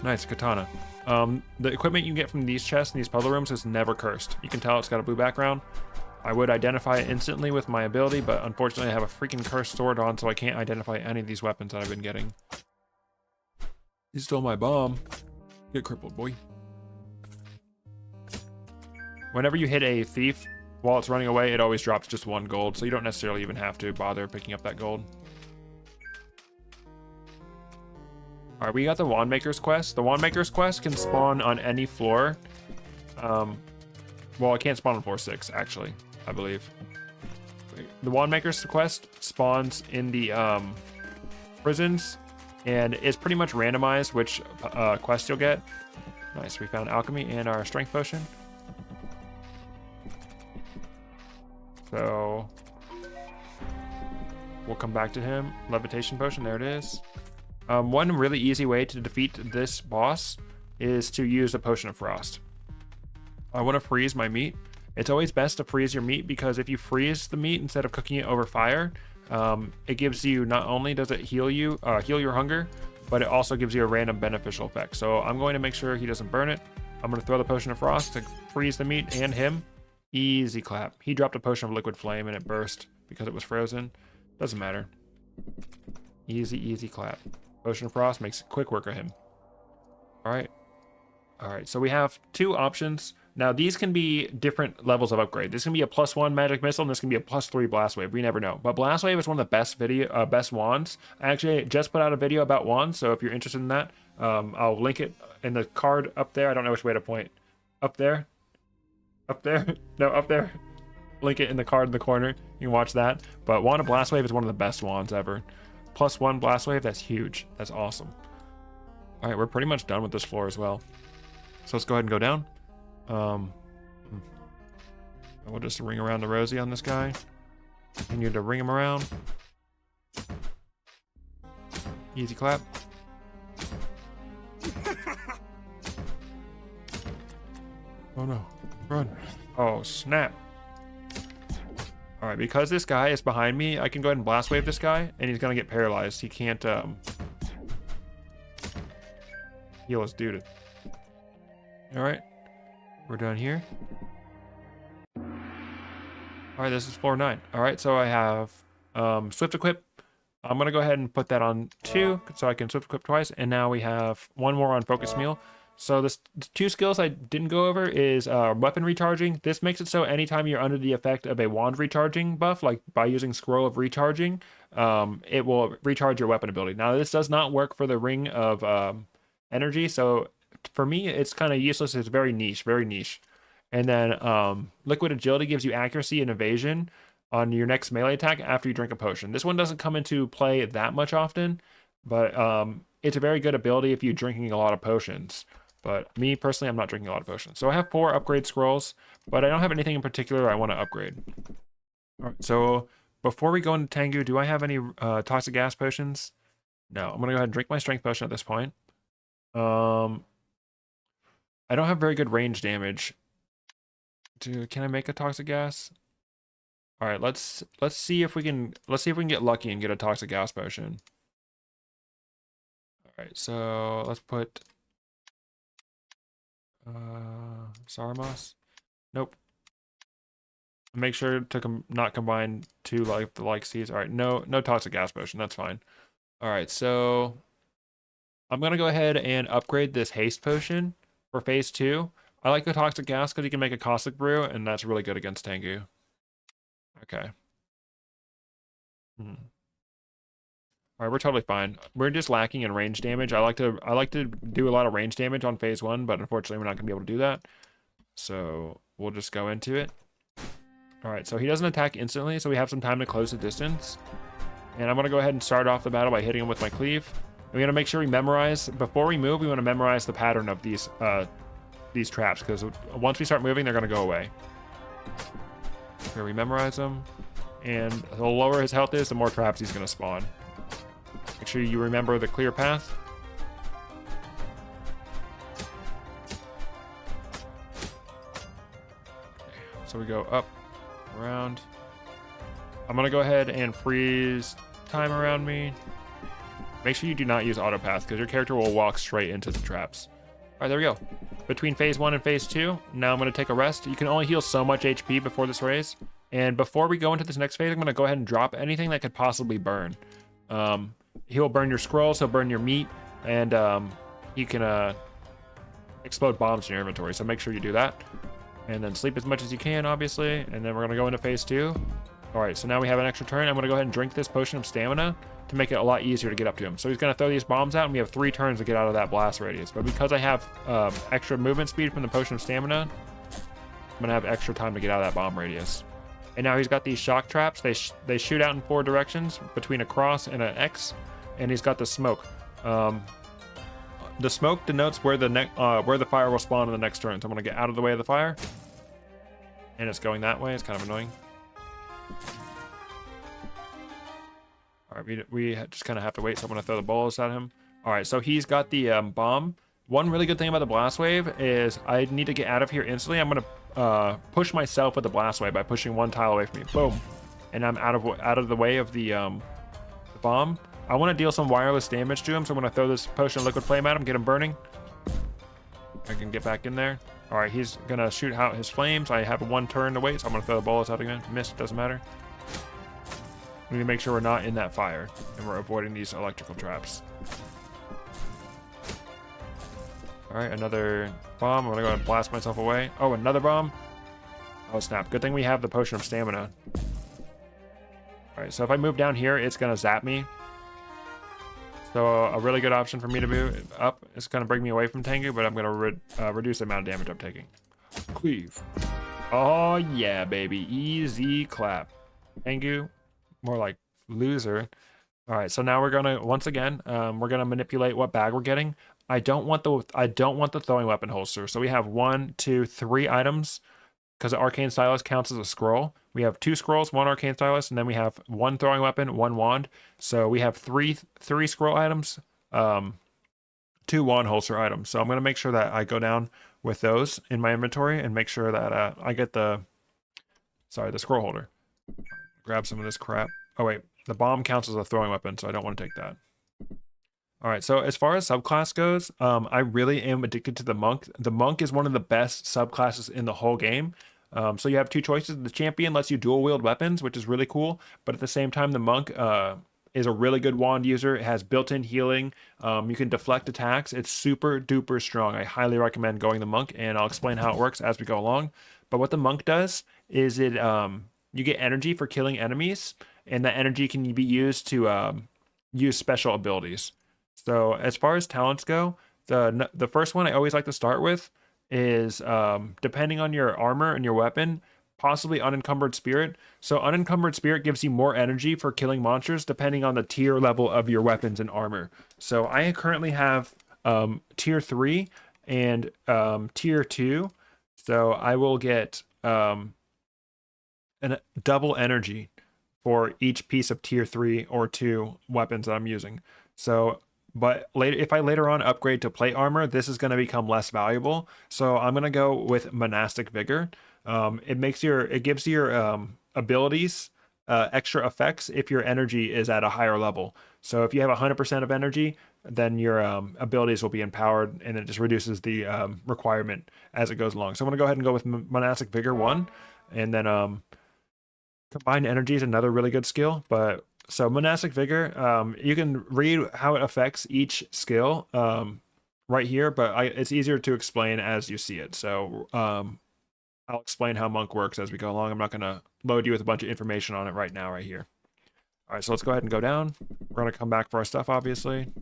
Nice, katana. The equipment you get from these chests and these puzzle rooms is never cursed. You can tell it's got a blue background. I would identify it instantly with my ability, but unfortunately I have a freaking cursed sword on, so I can't identify any of these weapons that I've been getting. He stole my bomb. Get crippled, boy. Whenever you hit a thief while it's running away, it always drops just 1 gold, so you don't necessarily even have to bother picking up that gold. Alright, we got the Wand Maker's quest. The Wand Maker's quest can spawn on any floor. Well, it can't spawn on floor 6, actually, I believe. The Wand Maker's quest spawns in the prisons, and is pretty much randomized which quest you'll get. Nice, we found alchemy and our strength potion. So we'll come back to him. Levitation potion, there it is. One really easy way to defeat this boss is to use a potion of frost. I want to freeze my meat. It's always best to freeze your meat because if you freeze the meat instead of cooking it over fire, it gives you, not only does it heal you, heal your hunger, but it also gives you a random beneficial effect. So I'm going to make sure he doesn't burn it. I'm going to throw the potion of frost to freeze the meat and him. Easy clap. He dropped a potion of liquid flame and it burst because it was frozen. Doesn't matter. Easy, easy clap. Potion of frost makes quick work of him. Alright. Alright, so we have 2 options. Now these can be different levels of upgrade. This can be a +1 magic missile and this can be a +3 blast wave. We never know. But blast wave is one of the best wands. I actually just put out a video about wands, so if you're interested in that, I'll link it in the card up there. I don't know which way to point. Up there? Up there? No, up there. Link it in the card in the corner. You can watch that. But Wand of Blast Wave is one of the best wands ever. +1 Blast Wave, that's huge. That's awesome. Alright, we're pretty much done with this floor as well. So let's go ahead and go down. We'll just ring around the rosy on this guy. Continue to ring him around. Easy clap. Oh no. Run. Oh, snap. Alright, because this guy is behind me, I can go ahead and blast wave this guy, and he's gonna get paralyzed. He can't, heal his dude. Alright. We're done here. Alright, this is floor 9. Alright, so I have, Swift Equip. I'm gonna go ahead and put that on 2, so I can Swift Equip twice, and now we have 1 more on Focus Meal. So the 2 skills I didn't go over is weapon recharging. This makes it so anytime you're under the effect of a wand recharging buff, like by using Scroll of Recharging, it will recharge your weapon ability. Now this does not work for the Ring of Energy, so for me it's kind of useless. It's very niche, very niche. And then Liquid Agility gives you accuracy and evasion on your next melee attack after you drink a potion. This one doesn't come into play that much often, but it's a very good ability if you're drinking a lot of potions. But me, personally, I'm not drinking a lot of potions. So I have 4 upgrade scrolls, but I don't have anything in particular I want to upgrade. All right, so before we go into Tengu, do I have any toxic gas potions? No, I'm going to go ahead and drink my strength potion at this point. I don't have very good range damage. Can I make a toxic gas? All right, let's see if we can get lucky and get a toxic gas potion. All right, so let's put Sarmas. Nope. Make sure to not combine 2 like seeds. All right, no toxic gas potion. That's fine. All right, so I'm gonna go ahead and upgrade this haste potion for phase 2. I like the toxic gas because you can make a caustic brew, and that's really good against Tengu. Okay. Hmm. All right, we're totally fine. We're just lacking in range damage. I like to do a lot of range damage on phase 1, but unfortunately we're not gonna be able to do that. So we'll just go into it. All right, so he doesn't attack instantly, so we have some time to close the distance. And I'm gonna go ahead and start off the battle by hitting him with my cleave. We're gonna make sure we memorize, before we move, we wanna memorize the pattern of these traps, because once we start moving, they're gonna go away. Here we memorize them. And the lower his health is, the more traps he's gonna spawn. Make sure you remember the clear path. So we go up, around. I'm gonna go ahead and freeze time around me. Make sure you do not use auto path because your character will walk straight into the traps. All right, there we go. Between phase 1 and phase 2, now I'm gonna take a rest. You can only heal so much HP before this raise. And before we go into this next phase, I'm gonna go ahead and drop anything that could possibly burn. He'll burn your scrolls, he'll burn your meat, and he can explode bombs in your inventory. So make sure you do that. And then sleep as much as you can, obviously. And then we're gonna go into phase 2. All right, so now we have an extra turn. I'm gonna go ahead and drink this potion of stamina to make it a lot easier to get up to him. So he's gonna throw these bombs out, and we have 3 turns to get out of that blast radius. But because I have extra movement speed from the potion of stamina, I'm gonna have extra time to get out of that bomb radius. And now he's got these shock traps. They shoot out in 4 directions between a cross and an X, and he's got the smoke. The smoke denotes where the fire will spawn in the next turn. So I'm gonna get out of the way of the fire, and it's going that way. It's kind of annoying. All right, we just kind of have to wait. So I'm gonna throw the bullets at him. All right, so he's got the bomb. One really good thing about the blast wave is I need to get out of here instantly. I'm gonna push myself with the blast wave by pushing 1 tile away from me. Boom, and I'm out of the way of the bomb. I want to deal some wireless damage to him, so I'm gonna throw this potion of liquid flame at him, get him burning. I can get back in there. All right, he's gonna shoot out his flames. I have 1 turn to wait, so I'm gonna throw the bullets out again. Missed, doesn't matter. We need to make sure we're not in that fire and we're avoiding these electrical traps. All right, another bomb. I'm gonna go and blast myself away. Oh, another bomb. Oh snap, good thing we have the potion of stamina. All right, so if I move down here, it's gonna zap me. So a really good option for me to move up is gonna bring me away from Tengu, but I'm gonna reduce the amount of damage I'm taking. Cleave. Oh yeah, baby, easy clap. Tengu, more like loser. All right, so now we're gonna once again we're gonna manipulate what bag we're getting. I don't want the throwing weapon holster. So we have 1, 2, 3 items because the arcane stylus counts as a scroll. We have 2 scrolls, 1 arcane stylus, and then we have 1 throwing weapon, 1 wand. So we have three scroll items, 2 wand holster items. So I'm gonna make sure that I go down with those in my inventory and make sure that I get the scroll holder. Grab some of this crap. Oh wait, the bomb counts as a throwing weapon, so I don't want to take that. All right, so as far as subclass goes, I really am addicted to the monk. The monk is one of the best subclasses in the whole game. So you have 2 choices. The champion lets you dual wield weapons, which is really cool. But at the same time, the monk is a really good wand user. It has built-in healing. You can deflect attacks. It's super duper strong. I highly recommend going the monk, and I'll explain how it works as we go along. But what the monk does is you get energy for killing enemies, and that energy can be used to use special abilities. So as far as talents go, the first one I always like to start with is depending on your armor and your weapon, possibly unencumbered spirit. So unencumbered spirit gives you more energy for killing monsters depending on the tier level of your weapons and armor. So I currently have tier 3 and tier 2. So I will get double energy for each piece of tier 3 or 2 weapons that I'm using. So but if I later on upgrade to plate armor, this is going to become less valuable. So I'm going to go with monastic vigor. It gives your abilities extra effects if your energy is at a higher level. So if you have 100% of energy, then your abilities will be empowered, and it just reduces the requirement as it goes along. So I'm going to go ahead and go with monastic vigor 1, and then combined energy is another really good skill. But so monastic vigor, you can read how it affects each skill. right here, but it's easier to explain as you see it. So I'll explain how Monk works as we go along. I'm not going to load you with a bunch of information on it right now, right here. All right, so let's go ahead and go down. We're going to come back for our stuff, obviously.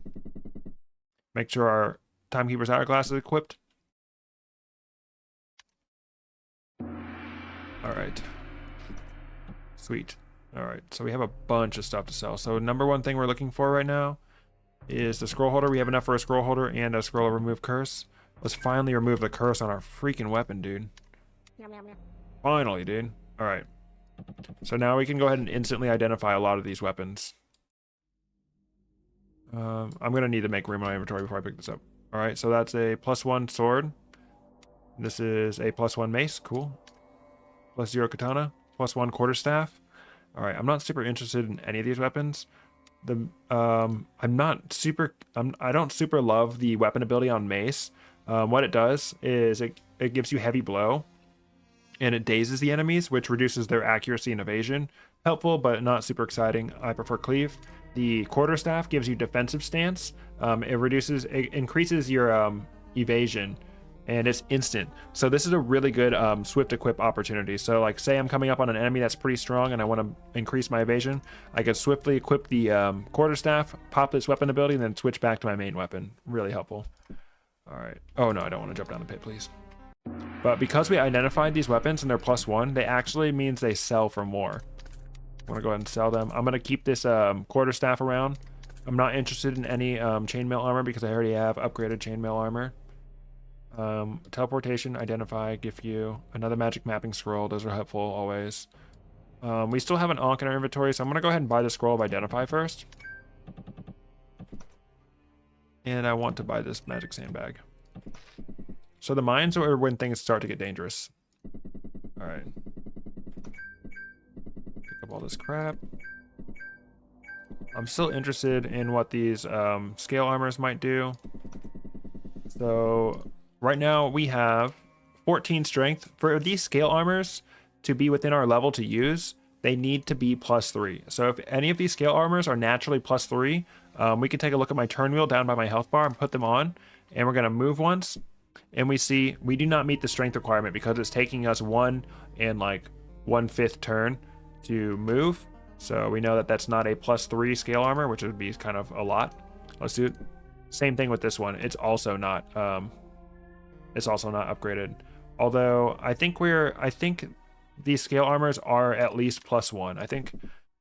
Make sure our Timekeeper's Hourglass is equipped. All right. Sweet. All right, so we have a bunch of stuff to sell. So number one thing we're looking for right now is the scroll holder. We have enough for a scroll holder and a scroll of remove curse. Let's finally remove the curse on our freaking weapon, dude. Finally, dude. All right. So now we can go ahead and instantly identify a lot of these weapons. I'm going to need to make room in my inventory before I pick this up. All right, so that's a +1 sword. This is a +1 mace. Cool. +0 katana. +1 quarterstaff. All right, I'm not super interested in any of these weapons. I don't super love the weapon ability on mace. What it does is it gives you heavy blow, and it dazes the enemies, which reduces their accuracy and evasion. Helpful, but not super exciting. I prefer cleave. The quarterstaff gives you defensive stance. It increases your evasion, and it's instant. So this is a really good swift equip opportunity. So like say I'm coming up on an enemy that's pretty strong and I want to increase my evasion, I can swiftly equip the quarterstaff, pop this weapon ability, and then switch back to my main weapon. Really helpful. All right. Oh no, I don't want to jump down the pit, please. But because we identified these weapons and they're +1, they actually means they sell for more. I'm gonna go ahead and sell them. I'm gonna keep this quarterstaff around. I'm not interested in any chainmail armor because I already have upgraded chainmail armor. Teleportation, identify, give you another magic mapping scroll. Those are helpful always. We still have an Ankh in our inventory, so I'm gonna go ahead and buy the scroll of identify first. And I want to buy this magic sandbag. So the mines are when things start to get dangerous. All right. Pick up all this crap. I'm still interested in what these scale armors might do. So right now we have 14 strength. For these scale armors to be within our level to use, they need to be +3. So if any of these scale armors are naturally +3, we can take a look at my turn wheel down by my health bar and put them on. And we're going to move once. And we see we do not meet the strength requirement because it's taking us 1 and like 1/5 turn to move. So we know that that's not a +3 scale armor, which would be kind of a lot. Let's do it. Same thing with this one. It's also not upgraded. Although I think these scale armors are at least +1. I think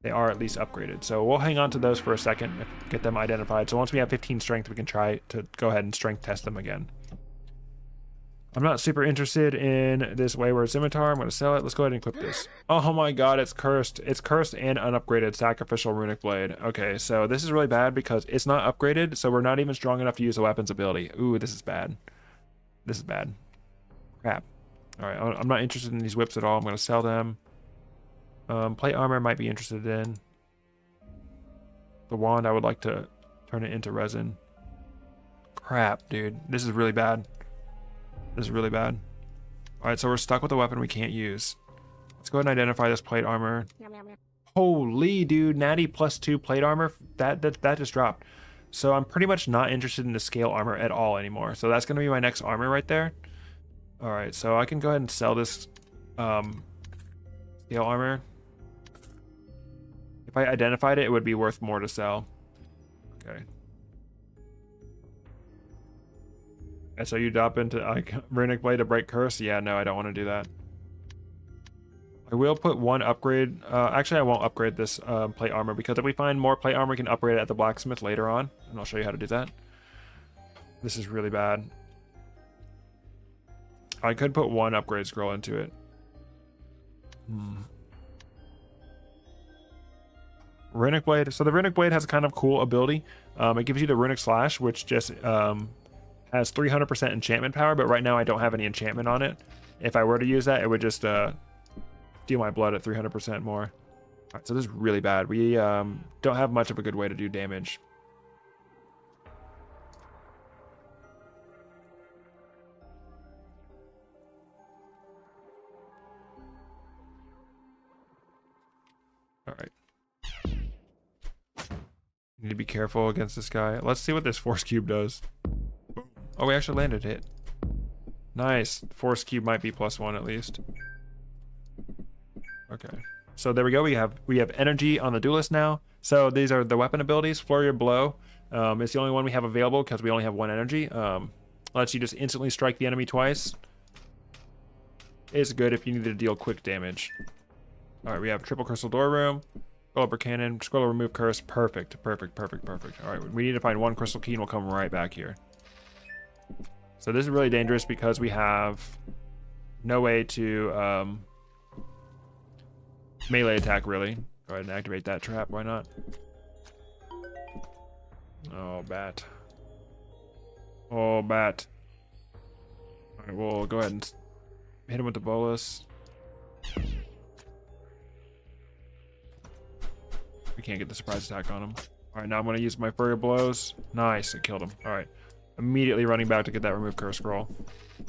they are at least upgraded. So we'll hang on to those for a second, get them identified. So once we have 15 strength, we can try to go ahead and strength test them again. I'm not super interested in this Wayward Scimitar. I'm going to sell it. Let's go ahead and equip this. Oh my god, it's cursed. It's cursed and unupgraded Sacrificial Runic Blade. Okay, so this is really bad because it's not upgraded, so we're not even strong enough to use the weapon's ability. Ooh, this is bad. This is bad. Crap. All right, I'm not interested in these whips at all. I'm going to sell them. Plate armor might be interested in. The wand, I would like to turn it into resin. Crap, dude. This is really bad. This is really bad. All right, so we're stuck with a weapon we can't use. Let's go ahead and identify this plate armor. Holy dude, natty +2 plate armor. That just dropped. So I'm pretty much not interested in the scale armor at all anymore. So that's going to be my next armor right there. All right, so I can go ahead and sell this scale armor. If I identified it, it would be worth more to sell. Okay. And so you drop into Runic Blade to break curse? Yeah, no, I don't want to do that. I will put one upgrade. Actually, I won't upgrade this plate armor because if we find more plate armor, we can upgrade it at the blacksmith later on. And I'll show you how to do that. This is really bad. I could put one upgrade scroll into it. Runic Blade. So the Runic Blade has a kind of cool ability. It gives you the Runic Slash, which just has 300% enchantment power, but right now I don't have any enchantment on it. If I were to use that, it would just steal my blood at 300% more. All right, so this is really bad. We don't have much of a good way to do damage. All right. Need to be careful against this guy. Let's see what this force cube does. Oh, we actually landed it. Nice. Force cube might be +1 at least. Okay. So there we go. We have energy on the Duelist now. So these are the weapon abilities. Flurry of Blow. It's the only one we have available because we only have 1 energy. Lets you just instantly strike the enemy twice. It's good if you need to deal quick damage. All right, we have triple crystal door room, scroll upper cannon, scroll remove curse. Perfect, perfect, perfect, perfect. All right, we need to find 1 crystal key and we'll come right back here. So this is really dangerous because we have no way to melee attack really. Go ahead and activate that trap. Why not? Oh, bat. Oh, bat. All right, we'll go ahead and hit him with the bolus. We can't get the surprise attack on him. All right, now I'm going to use my flurry of blows. Nice, it killed him. All right, immediately running back to get that remove curse scroll.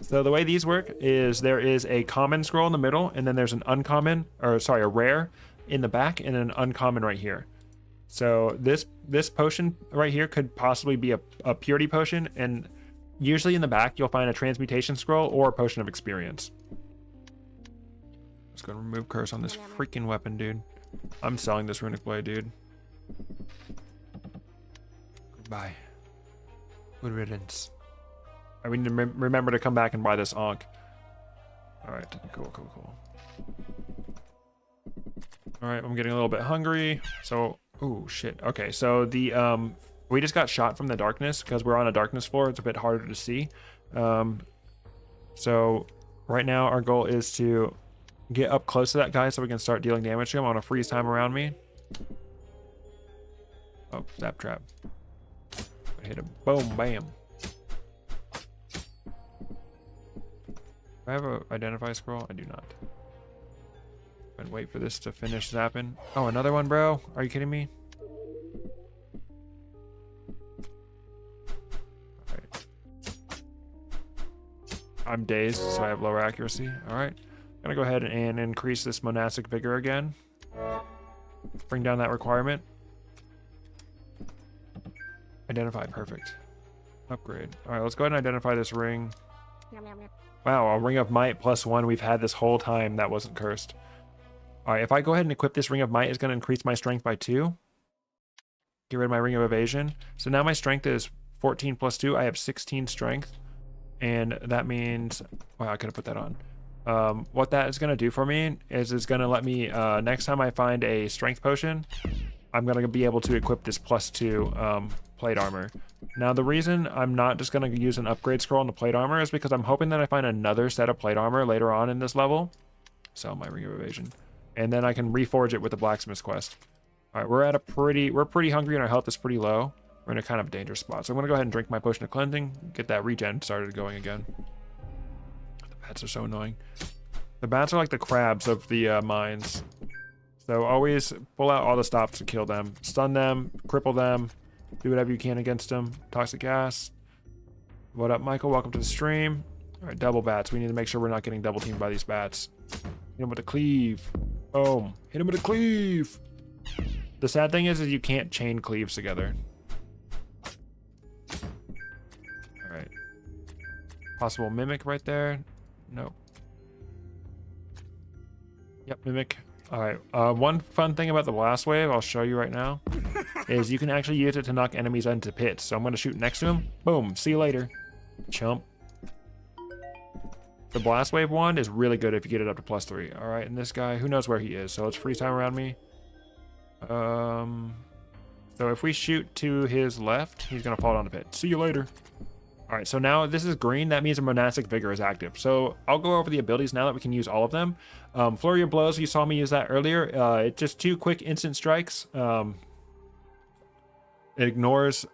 So the way these work is there is a common scroll in the middle, and then there's an uncommon, or sorry, a rare in the back, and an uncommon right here. So this potion right here could possibly be a purity potion, and usually in the back you'll find a transmutation scroll or a potion of experience. Let's go and remove curse on this freaking weapon, dude. I'm selling this runic blade, dude. Goodbye. Good riddance. All right, we need to remember to come back and buy this Ankh. All right, cool. All right, I'm getting a little bit hungry. So, oh shit. Okay, so the we just got shot from the darkness because we're on a darkness floor. It's a bit harder to see. So right now our goal is to get up close to that guy so we can start dealing damage to him. I want to freeze time around me. Oh, zap trap. Hit him. Boom, bam. Do I have a identify scroll? I do not. And wait for this to finish zapping. Oh, another one, bro. Are you kidding me? Alright. I'm dazed, so I have lower accuracy. Alright. I'm gonna go ahead and increase this monastic vigor again. Bring down that requirement. Identify, perfect. Upgrade. Alright, let's go ahead and identify this ring. Wow, a ring of might +1 we've had this whole time that wasn't cursed. Alright, if I go ahead and equip this ring of might, it's going to increase my strength by 2. Get rid of my ring of evasion. So now my strength is 14 + 2. I have 16 strength. And that means... Wow, I could have put that on. What that is going to do for me is it's going to let me... next time I find a strength potion, I'm going to be able to equip this +2 plate armor. Now, the reason I'm not just going to use an upgrade scroll on the plate armor is because I'm hoping that I find another set of plate armor later on in this level. Sell my ring of evasion. And then I can reforge it with the blacksmith's quest. All right, we're pretty hungry and our health is pretty low. We're in a kind of dangerous spot. So I'm gonna go ahead and drink my potion of cleansing, get that regen started going again. The bats are so annoying. The bats are like the crabs of the mines. So always pull out all the stops to kill them. Stun them, cripple them, do whatever you can against them. Toxic gas. What up, Michael? Welcome to the stream. All right, double bats. We need to make sure we're not getting double teamed by these bats. Hit him with a cleave. Boom. Hit him with a cleave. The sad thing is you can't chain cleaves together. All right. Possible mimic right there. Nope. Yep, mimic. All right. One fun thing about the blast wave, I'll show you right now, is you can actually use it to knock enemies into pits. So I'm going to shoot next to him. Boom. See you later, chump. The blast wave wand is really good if you get it up to +3. All right, and this guy, who knows where he is? So let's freeze time around me. So if we shoot to his left, he's gonna fall down the pit. See you later. All right, so now this is green. That means a monastic vigor is active. So I'll go over the abilities now that we can use all of them. Flurry of blows. You saw me use that earlier. It's just 2 quick instant strikes. It ignores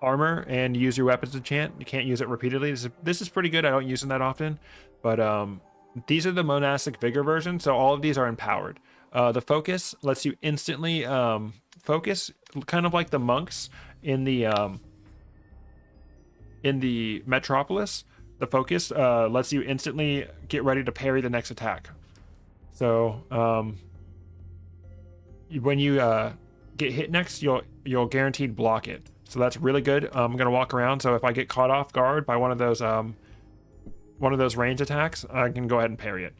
armor and use your weapons enchant. You can't use it repeatedly. This is pretty good. I don't use them that often. But these are the monastic vigor version, so all of these are empowered. The focus lets you instantly focus, kind of like the monks in the Metropolis. The focus lets you instantly get ready to parry the next attack. So when you get hit next, you'll guaranteed block it. So that's really good. I'm gonna walk around. So if I get caught off guard by one of those range attacks, I can go ahead and parry it.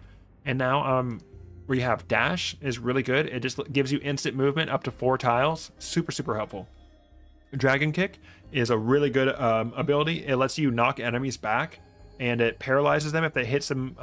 And now we have dash is really good. It just gives you instant movement up to 4 tiles. Super, super helpful. Dragon kick is a really good ability. It lets you knock enemies back, and it paralyzes them if they hit some.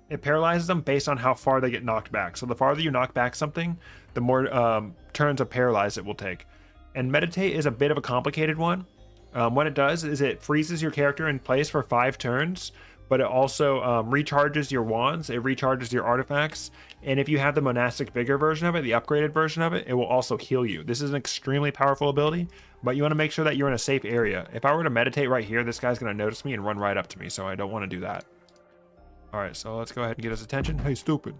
It paralyzes them based on how far they get knocked back. So the farther you knock back something, the more turns of paralyze it will take. And meditate is a bit of a complicated one. What it does is it freezes your character in place for 5 turns, but it also recharges your wands, it recharges your artifacts, and if you have the monastic vigor version of it, the upgraded version of it, it will also heal you. This is an extremely powerful ability, but you want to make sure that you're in a safe area. If I were to meditate right here, this guy's going to notice me and run right up to me, so I don't want to do that. All right, so let's go ahead and get his attention. Hey, stupid.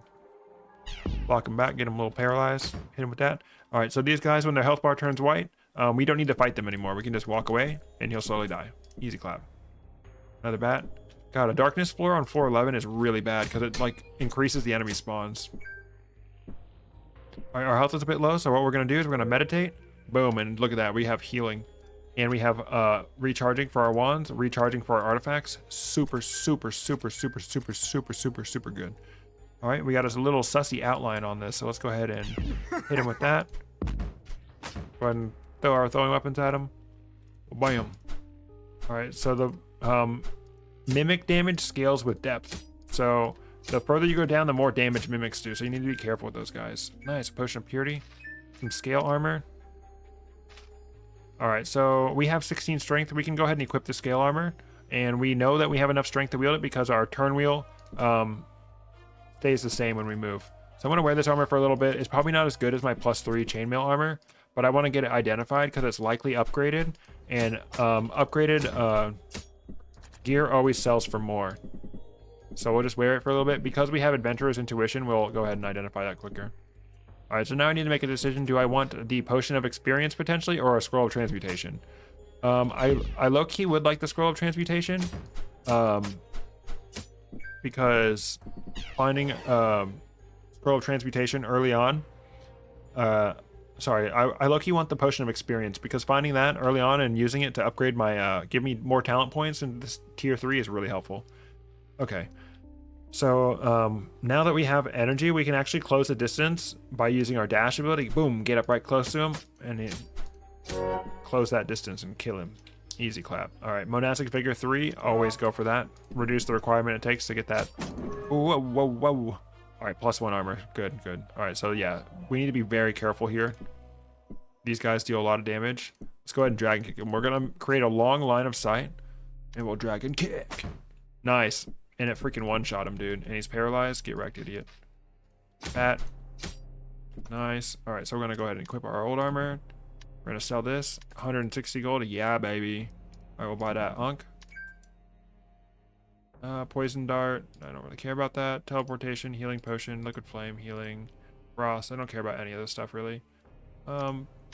Block him back, get him a little paralyzed, hit him with that. All right, so these guys, when their health bar turns white, we don't need to fight them anymore. We can just walk away and he'll slowly die. Easy clap. Another bat. God, a darkness floor on floor 11 is really bad because it like increases the enemy spawns. All right, our health is a bit low, so what we're gonna do is we're gonna meditate. Boom, and look at that, we have healing. And we have recharging for our wands, recharging for our artifacts. Super, super, super, super, super, super, super, super good. All right, we got us a little sussy outline on this, so let's go ahead and hit him with that. Go ahead and throw our throwing weapons at him. Bam. All right, so the mimic damage scales with depth. So the further you go down, the more damage mimics do. So you need to be careful with those guys. Nice, potion of purity, some scale armor. All right, so we have 16 strength. We can go ahead and equip the scale armor, and we know that we have enough strength to wield it because our turn wheel stays the same when we move. So I'm gonna wear this armor for a little bit. It's probably not as good as my +3 chainmail armor, but I want to get it identified because it's likely upgraded, and upgraded gear always sells for more. So we'll just wear it for a little bit. Because we have Adventurer's Intuition, we'll go ahead and identify that quicker. All right, so now I need to make a decision. Do I want the Potion of Experience potentially, or a Scroll of Transmutation? I low-key would like the Scroll of Transmutation, because finding Scroll of Transmutation early on, sorry, I low-key want the Potion of Experience, because finding that early on and using it to upgrade my, give me more talent points in this tier 3 is really helpful. Okay. So now that we have energy, we can actually close the distance by using our dash ability. Boom, get up right close to him and close that distance and kill him. Easy clap. All right, monastic vigor 3, always go for that. Reduce the requirement it takes to get that. Whoa, whoa, whoa. All right, +1 armor. Good, good. All right, so yeah, we need to be very careful here. These guys deal a lot of damage. Let's go ahead and dragon kick him. We're gonna create a long line of sight and we'll dragon kick. Nice. And it freaking one-shot him, dude. And he's paralyzed. Get wrecked, idiot. Bat. Nice. All right, so we're going to go ahead and equip our old armor. We're going to sell this. 160 gold. Yeah, baby. All right, we'll buy that unk. Poison dart. I don't really care about that. Teleportation, healing potion, liquid flame, healing. Frost. I don't care about any of this stuff, really.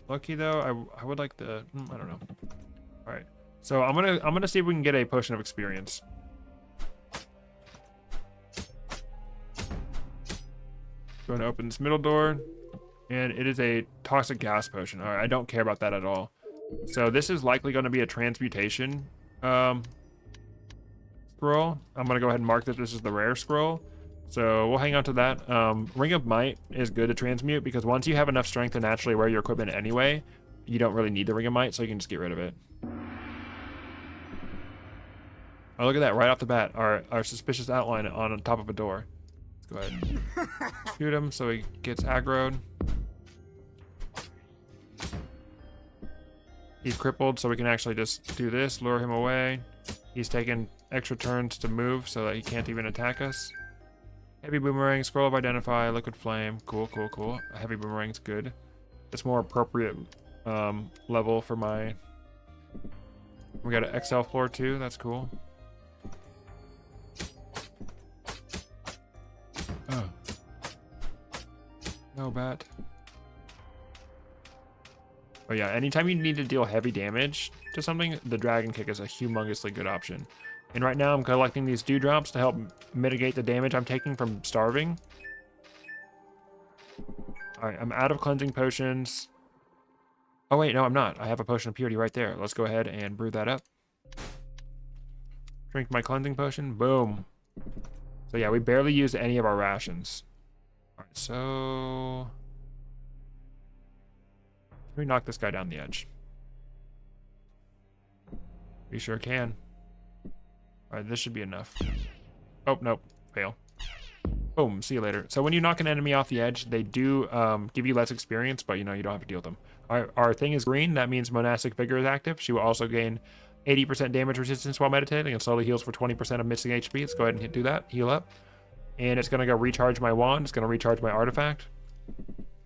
Lucky, though. I would like the... I don't know. All right. So I'm gonna see if we can get a potion of experience. Going to open this middle door, and it is a toxic gas potion. All right, I don't care about that at all. So this is likely going to be a transmutation scroll. I'm going to go ahead and mark that this is the rare scroll. So we'll hang on to that. Ring of Might is good to transmute because once you have enough strength to naturally wear your equipment anyway, you don't really need the Ring of Might, so you can just get rid of it. Oh, look at that, right off the bat, our suspicious outline on top of a door. Go ahead and shoot him so he gets aggroed. He's crippled, so we can actually just do this, lure him away. He's taking extra turns to move so that he can't even attack us. Heavy boomerang, scroll of identify, liquid flame. Cool, cool, cool. A heavy boomerang's good. It's more appropriate level for my... We got an XL floor too, that's cool. Oh. No bat. But yeah, anytime you need to deal heavy damage to something, the dragon kick is a humongously good option. And right now I'm collecting these dewdrops to help mitigate the damage I'm taking from starving. Alright, I'm out of cleansing potions. Oh wait, no, I'm not. I have a potion of purity right there. Let's go ahead and brew that up. Drink my cleansing potion. Boom. So yeah, we barely used any of our rations. All right, so let me knock this guy down the edge. We sure can. All right, this should be enough. Oh, nope. Fail. Boom. See you later. So when you knock an enemy off the edge, they do give you less experience, but you know, you don't have to deal with them. Our thing is green. That means Monastic Vigor is active. She will also gain 80% damage resistance while meditating and slowly heals for 20% of missing HP. Let's go ahead and do that. Heal up. And it's going to go recharge my wand. It's going to recharge my artifact.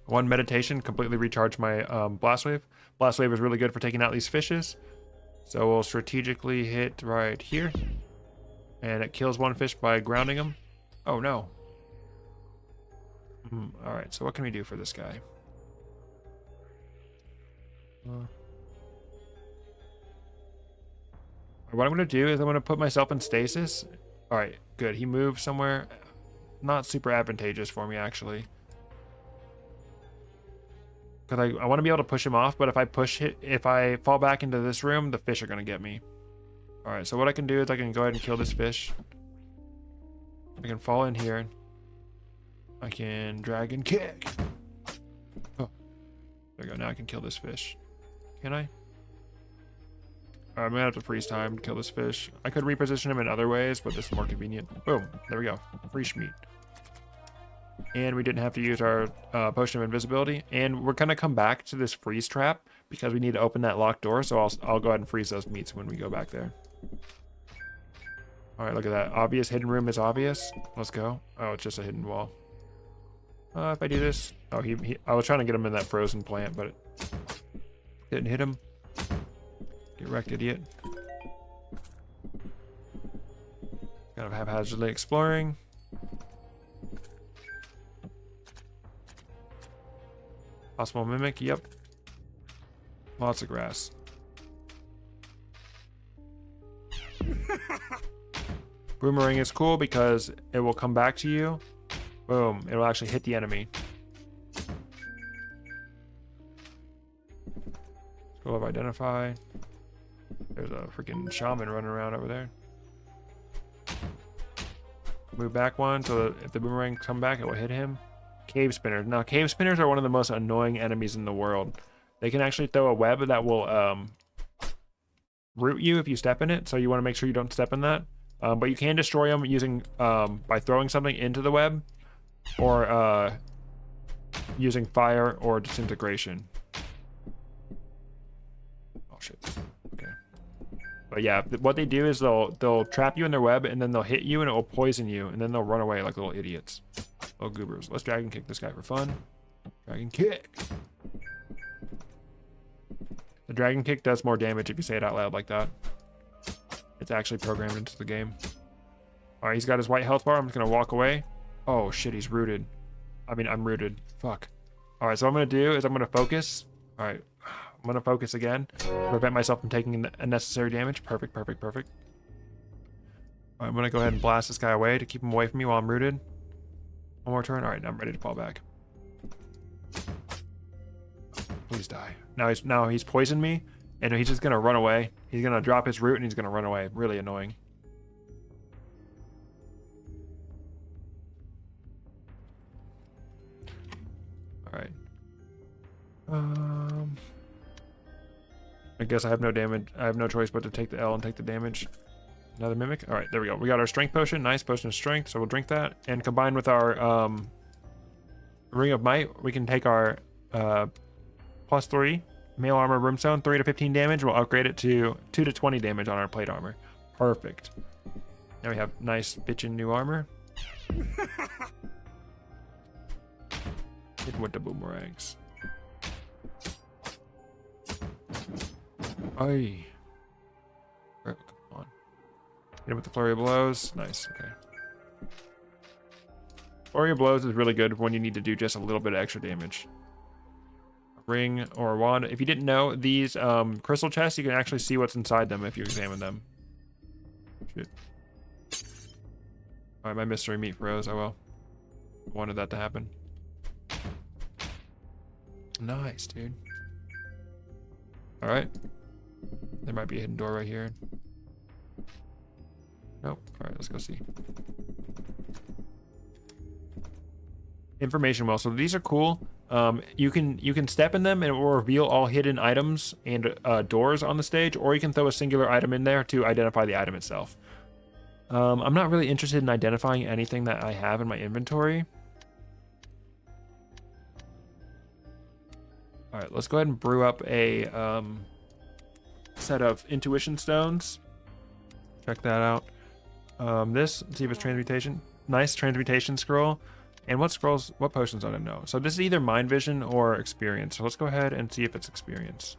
One meditation, completely recharge my Blast Wave. Blast Wave is really good for taking out these fishes. So we'll strategically hit right here. And it kills one fish by grounding him. Oh no. Alright, so what can we do for this guy? What I'm going to do is I'm going to put myself in stasis. Alright, good. He moved somewhere. Not super advantageous for me, actually. Because I want to be able to push him off, but if I fall back into this room, the fish are going to get me. Alright, so what I can do is I can go ahead and kill this fish. I can fall in here. I can dragon kick. Oh, there we go. Now I can kill this fish. Can I? I'm gonna have to freeze time to kill this fish. I could reposition him in other ways, but this is more convenient. Boom. There we go. Free schmeat. And we didn't have to use our potion of invisibility. And we're gonna come back to this freeze trap because we need to open that locked door. So I'll go ahead and freeze those meats when we go back there. All right, look at that. Obvious hidden room is obvious. Let's go. Oh, it's just a hidden wall. If I do this, oh, I was trying to get him in that frozen plant, but it didn't hit him. Get wrecked, idiot. Kind of haphazardly exploring. Possible mimic, yep. Lots of grass. Boomerang is cool because it will come back to you. Boom, it'll actually hit the enemy. Scroll of identify. There's a freaking shaman running around over there. Move back one so that if the boomerang come back, it will hit him. Cave spinners. Now, cave spinners are one of the most annoying enemies in the world. They can actually throw a web that will root you if you step in it, so you want to make sure you don't step in that. But you can destroy them using by throwing something into the web, or using fire or disintegration. Oh shit. Okay. But yeah, what they do is they'll trap you in their web, and then they'll hit you, and it will poison you, and then they'll run away like little idiots. Little goobers. Let's dragon kick this guy for fun. Dragon kick. The dragon kick does more damage if you say it out loud like that. It's actually programmed into the game. All right, he's got his white health bar. I'm just gonna walk away. Oh shit, he's rooted. I mean, I'm rooted. Fuck. All right, so what I'm gonna do is I'm gonna focus. All right, I'm gonna focus again. Prevent myself from taking unnecessary damage. Perfect, perfect, perfect. All right, I'm gonna go ahead and blast this guy away to keep him away from me while I'm rooted. One more turn. All right, now I'm ready to fall back. Please die. Now he's poisoned me, and he's just gonna run away. He's gonna drop his root and he's gonna run away. Really annoying. All right. I guess I have no damage. I have no choice but to take the L and take the damage. Another mimic. All right, there we go. We got our strength potion. Nice potion of strength. So we'll drink that, and combined with our ring of might, we can take our +3 mail armor brimstone, 3 to 15 damage. We'll upgrade it to 2 to 20 damage on our plate armor. Perfect. Now we have nice bitchin' new armor. Hit with the boomerangs. Aye. Come on. Hit him with the flurry of blows. Nice. Okay. Flurry of blows is really good when you need to do just a little bit of extra damage. Ring or a wand. If you didn't know, these crystal chests, you can actually see what's inside them if you examine them. Shit. Alright, my mystery meat froze. Oh well. Wanted that to happen. Nice, dude. All right. There might be a hidden door right here. Nope. All right, let's go see. Information well. So these are cool. You can step in them and it will reveal all hidden items and doors on the stage, or you can throw a singular item in there to identify the item itself. I'm not really interested in identifying anything that I have in my inventory. All right, let's go ahead and brew up a set of intuition stones. Check that out. Let's see if it's transmutation. Nice transmutation scroll. And what potions I don't know. So this is either mind vision or experience. So let's go ahead and see if it's experience.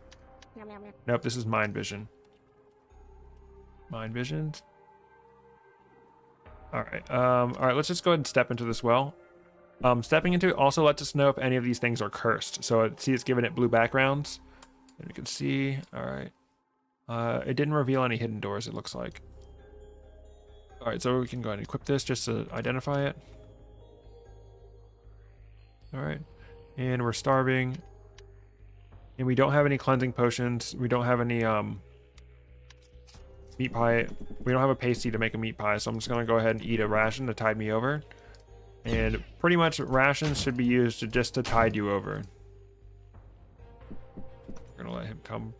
Nope, this is mind vision. Mind vision. All right, let's just go ahead and step into this well. Stepping into it also lets us know if any of these things are cursed. So see, it's giving it blue backgrounds. And you can see, all right. It didn't reveal any hidden doors, it looks like. All right, so we can go ahead and equip this just to identify it. All right, and we're starving. And we don't have any cleansing potions. We don't have any meat pie. We don't have a pasty to make a meat pie, so I'm just gonna go ahead and eat a ration to tide me over. And pretty much rations should be used to tide you over. We're gonna let him come.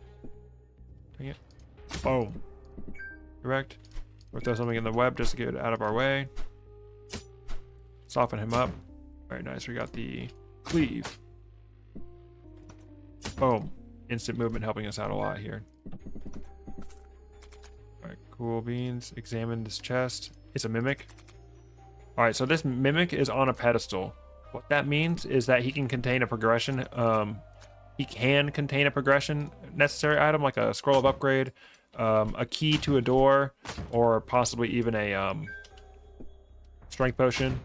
Dang it. Boom. Correct. We'll throw something in the web just to get it out of our way. Soften him up. Very nice. We got the cleave. Boom. Instant movement helping us out a lot here. Alright, cool beans. Examine this chest. It's a mimic. Alright, so this mimic is on a pedestal. What that means is that he can contain a progression. He can contain a progression necessary item like a scroll of upgrade, a key to a door, or possibly even a strength potion.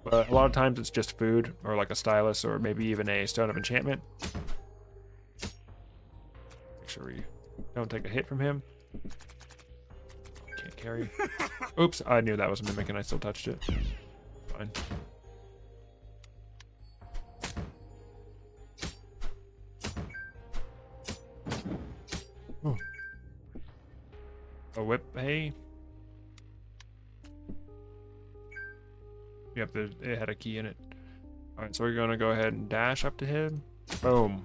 But a lot of times it's just food, or like a stylus, or maybe even a stone of enchantment. Make sure we don't take a hit from him. Can't carry. Oops, I knew that was a mimic and I still touched it. Fine. Ooh. A whip, hey. Yep, it had a key in it. All right, so we're gonna go ahead and dash up to him. Boom.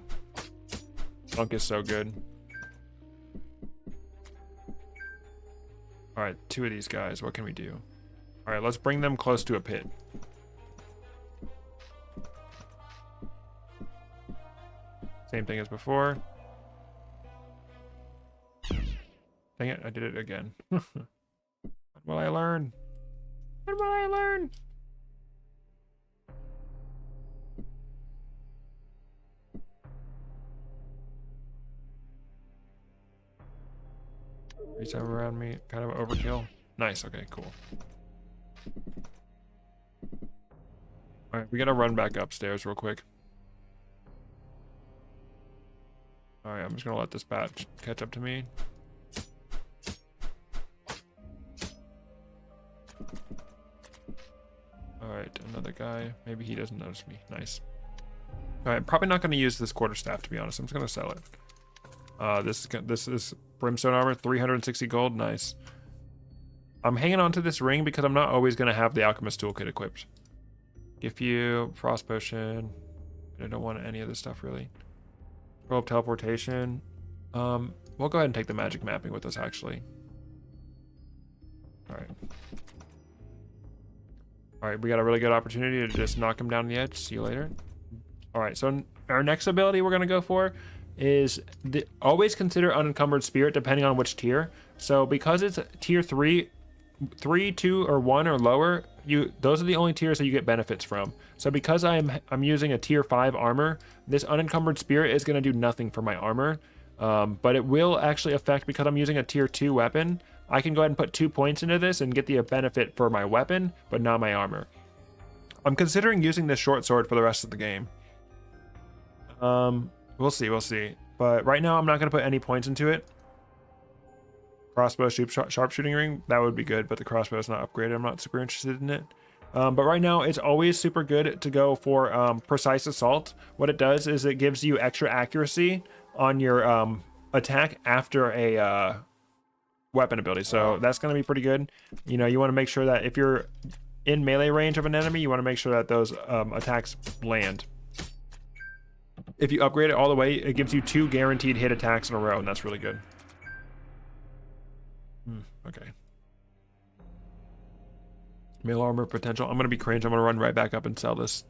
Funk is so good. All right, 2 of these guys. What can we do? All right, let's bring them close to a pit. Same thing as before. Dang it, I did it again. When will I learn? When will I learn? Reach over around me, kind of overkill. Nice, okay, cool. Alright, we gotta run back upstairs real quick. Alright, I'm just gonna let this bat catch up to me. Alright, another guy. Maybe he doesn't notice me. Nice. Alright, probably not gonna use this quarterstaff, to be honest. I'm just gonna sell it. This is brimstone armor, 360 gold. Nice. I'm hanging on to this ring because I'm not always going to have the alchemist toolkit equipped. Give you frost potion. I don't want any of this stuff really. Roll up teleportation. We'll go ahead and take the magic mapping with us actually. All right, we got a really good opportunity to just knock him down the edge. See you later. All right, so our next ability we're going to go for is always consider unencumbered spirit depending on which tier. So because it's tier 3, 2, or 1 or lower, those are the only tiers that you get benefits from. So because I'm using a tier 5 armor, this unencumbered spirit is going to do nothing for my armor, but it will actually affect because I'm using a tier 2 weapon. I can go ahead and put 2 points into this and get the benefit for my weapon, but not my armor. I'm considering using this short sword for the rest of the game. We'll see. But right now, I'm not going to put any points into it. Crossbow, sharpshooting ring, that would be good, but the crossbow is not upgraded. I'm not super interested in it. But right now, it's always super good to go for precise assault. What it does is it gives you extra accuracy on your attack after a weapon ability, so that's going to be pretty good. You know, you want to make sure that if you're in melee range of an enemy, you want to make sure that those attacks land. If you upgrade it all the way, it gives you 2 guaranteed hit attacks in a row, and that's really good. Okay. Mail armor potential. I'm going to be cringe. I'm going to run right back up and sell this.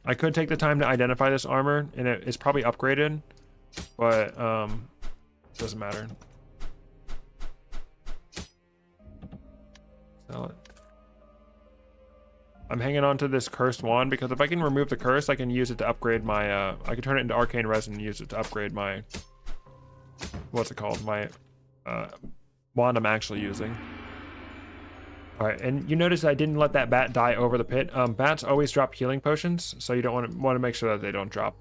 I could take the time to identify this armor, and it's probably upgraded, but doesn't matter. Sell it. I'm hanging on to this cursed wand because if I can remove the curse, I can use it to upgrade my, I can turn it into arcane resin and use it to upgrade my, what's it called? My wand I'm actually using. All right, and you notice I didn't let that bat die over the pit. Bats always drop healing potions, so you don't want to make sure that they don't drop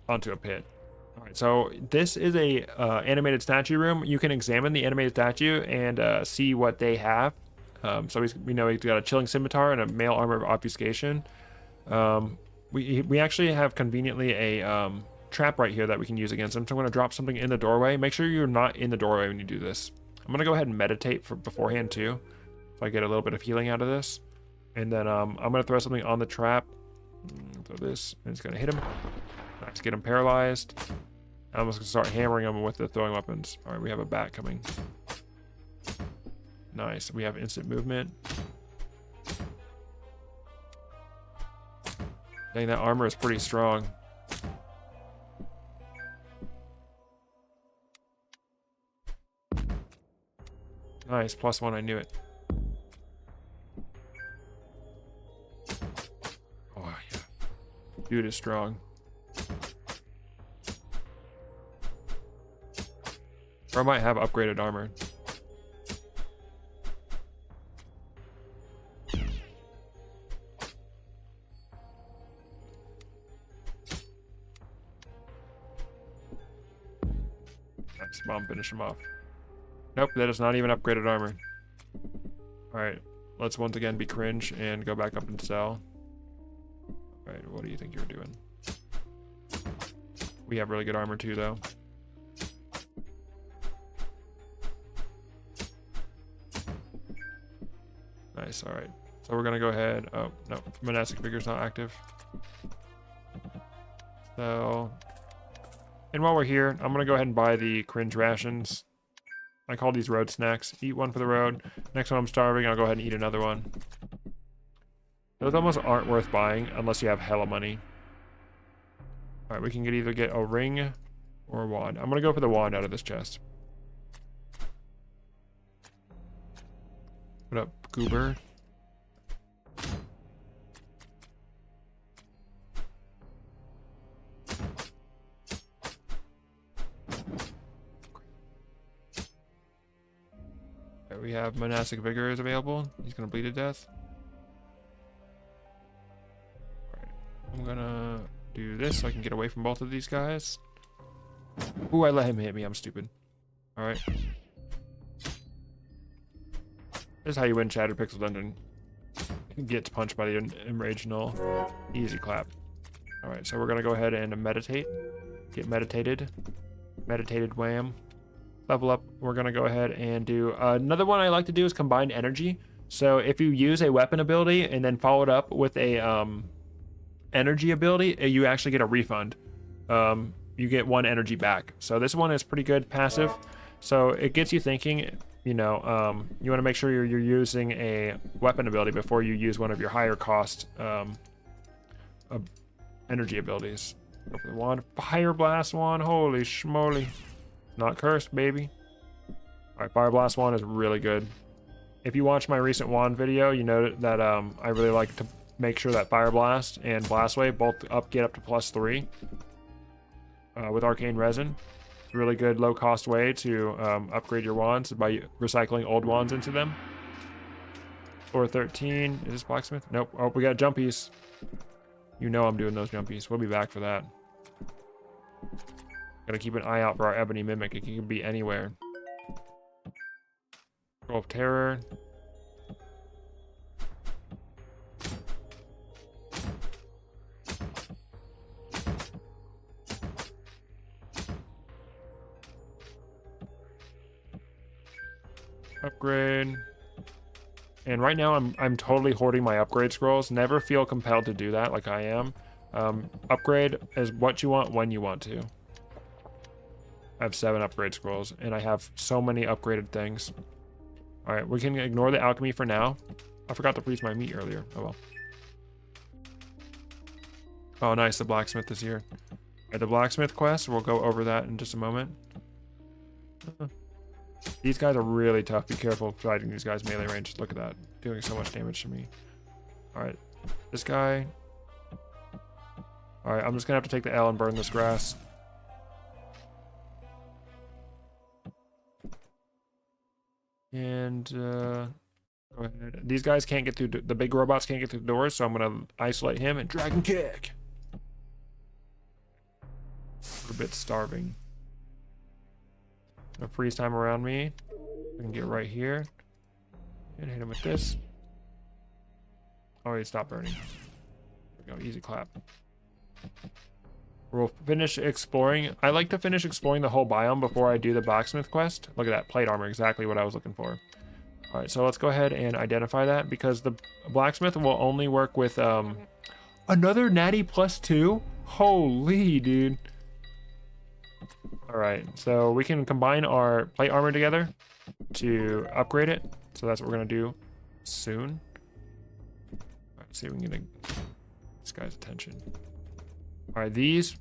onto a pit. All right, so this is a animated statue room. You can examine the animated statue and see what they have. So we know he's got a chilling scimitar and a mail armor of obfuscation. We actually have conveniently a trap right here that we can use against him. So I'm going to drop something in the doorway. Make sure you're not in the doorway when you do this. I'm going to go ahead and meditate for beforehand too, so I get a little bit of healing out of this. And then I'm going to throw something on the trap. Throw this, and it's going to hit him. Nice, get him paralyzed. I'm just going to start hammering him with the throwing weapons. All right, we have a bat coming. Nice, we have instant movement. Dang, that armor is pretty strong. Nice, +1, I knew it. Oh, yeah. Dude is strong. Or I might have upgraded armor. Nice, bomb, finish him off. Nope, that is not even upgraded armor. Alright, let's once again be cringe and go back up and sell. Alright, what do you think you're doing? We have really good armor too, though. Nice, alright. So we're gonna go ahead. Oh, no, monastic figure's not active. So, and while we're here, I'm gonna go ahead and buy the cringe rations. I call these road snacks. Eat one for the road. Next one I'm starving, I'll go ahead and eat another one. Those almost aren't worth buying unless you have hella money. Alright, we can either get a ring or a wand. I'm gonna go for the wand out of this chest. What up, goober? We have monastic vigor is available. He's gonna bleed to death. Alright, I'm gonna do this so I can get away from both of these guys. Ooh, I let him hit me. I'm stupid. Alright. This is how you win Shattered Pixel Dungeon. Gets punched by the Enraged Null. Easy clap. Alright, so we're gonna go ahead and meditate. Get meditated. Meditated wham. Level up, we're gonna go ahead and do another one I like to do is combined energy. So if you use a weapon ability and then follow it up with a energy ability, you actually get a refund. You get 1 energy back. So this one is pretty good passive. So it gets you thinking, you know, you want to make sure you're using a weapon ability before you use one of your higher cost energy abilities. Go for the wand. Fire Blast wand, holy schmoly. Not cursed, baby. Alright, Fire Blast wand is really good. If you watch my recent wand video, you know that I really like to make sure that Fire Blast and Blast Wave both get up to +3 with arcane resin. Really good low cost way to upgrade your wands by recycling old wands into them. Floor 13, is this blacksmith? Nope. Oh, we got jumpies. You know I'm doing those jumpies. We'll be back for that. Gotta keep an eye out for our ebony mimic. It can be anywhere. Scroll of terror. upgrade. And right now I'm totally hoarding my upgrade scrolls. Never feel compelled to do that like I am. Upgrade is what you want when you want to. I have 7 upgrade scrolls and I have so many upgraded things. All right, we can ignore the alchemy for now. I forgot to freeze my meat earlier. Oh well. Oh nice, the blacksmith is here. At the blacksmith quest, we'll go over that in just a moment. These guys are really tough. Be careful fighting these guys melee range. Look at that. Doing so much damage to me. Alright. This guy. Alright, I'm just gonna have to take the L and burn this grass. And go ahead. These guys can't get through, the big robots can't get through the doors, so I'm gonna isolate him and dragon kick. A bit starving. No freeze time around me. I can get right here and hit him with this. Oh, he stopped burning. There we go, easy clap. We'll finish exploring. I like to finish exploring the whole biome before I do the blacksmith quest. Look at that plate armor, exactly what I was looking for. All right, so let's go ahead and identify that because the blacksmith will only work with another natty +2. Holy dude. All right, so we can combine our plate armor together to upgrade it. So that's what we're gonna do soon. All right, let's see if we can get this guy's attention. All right, these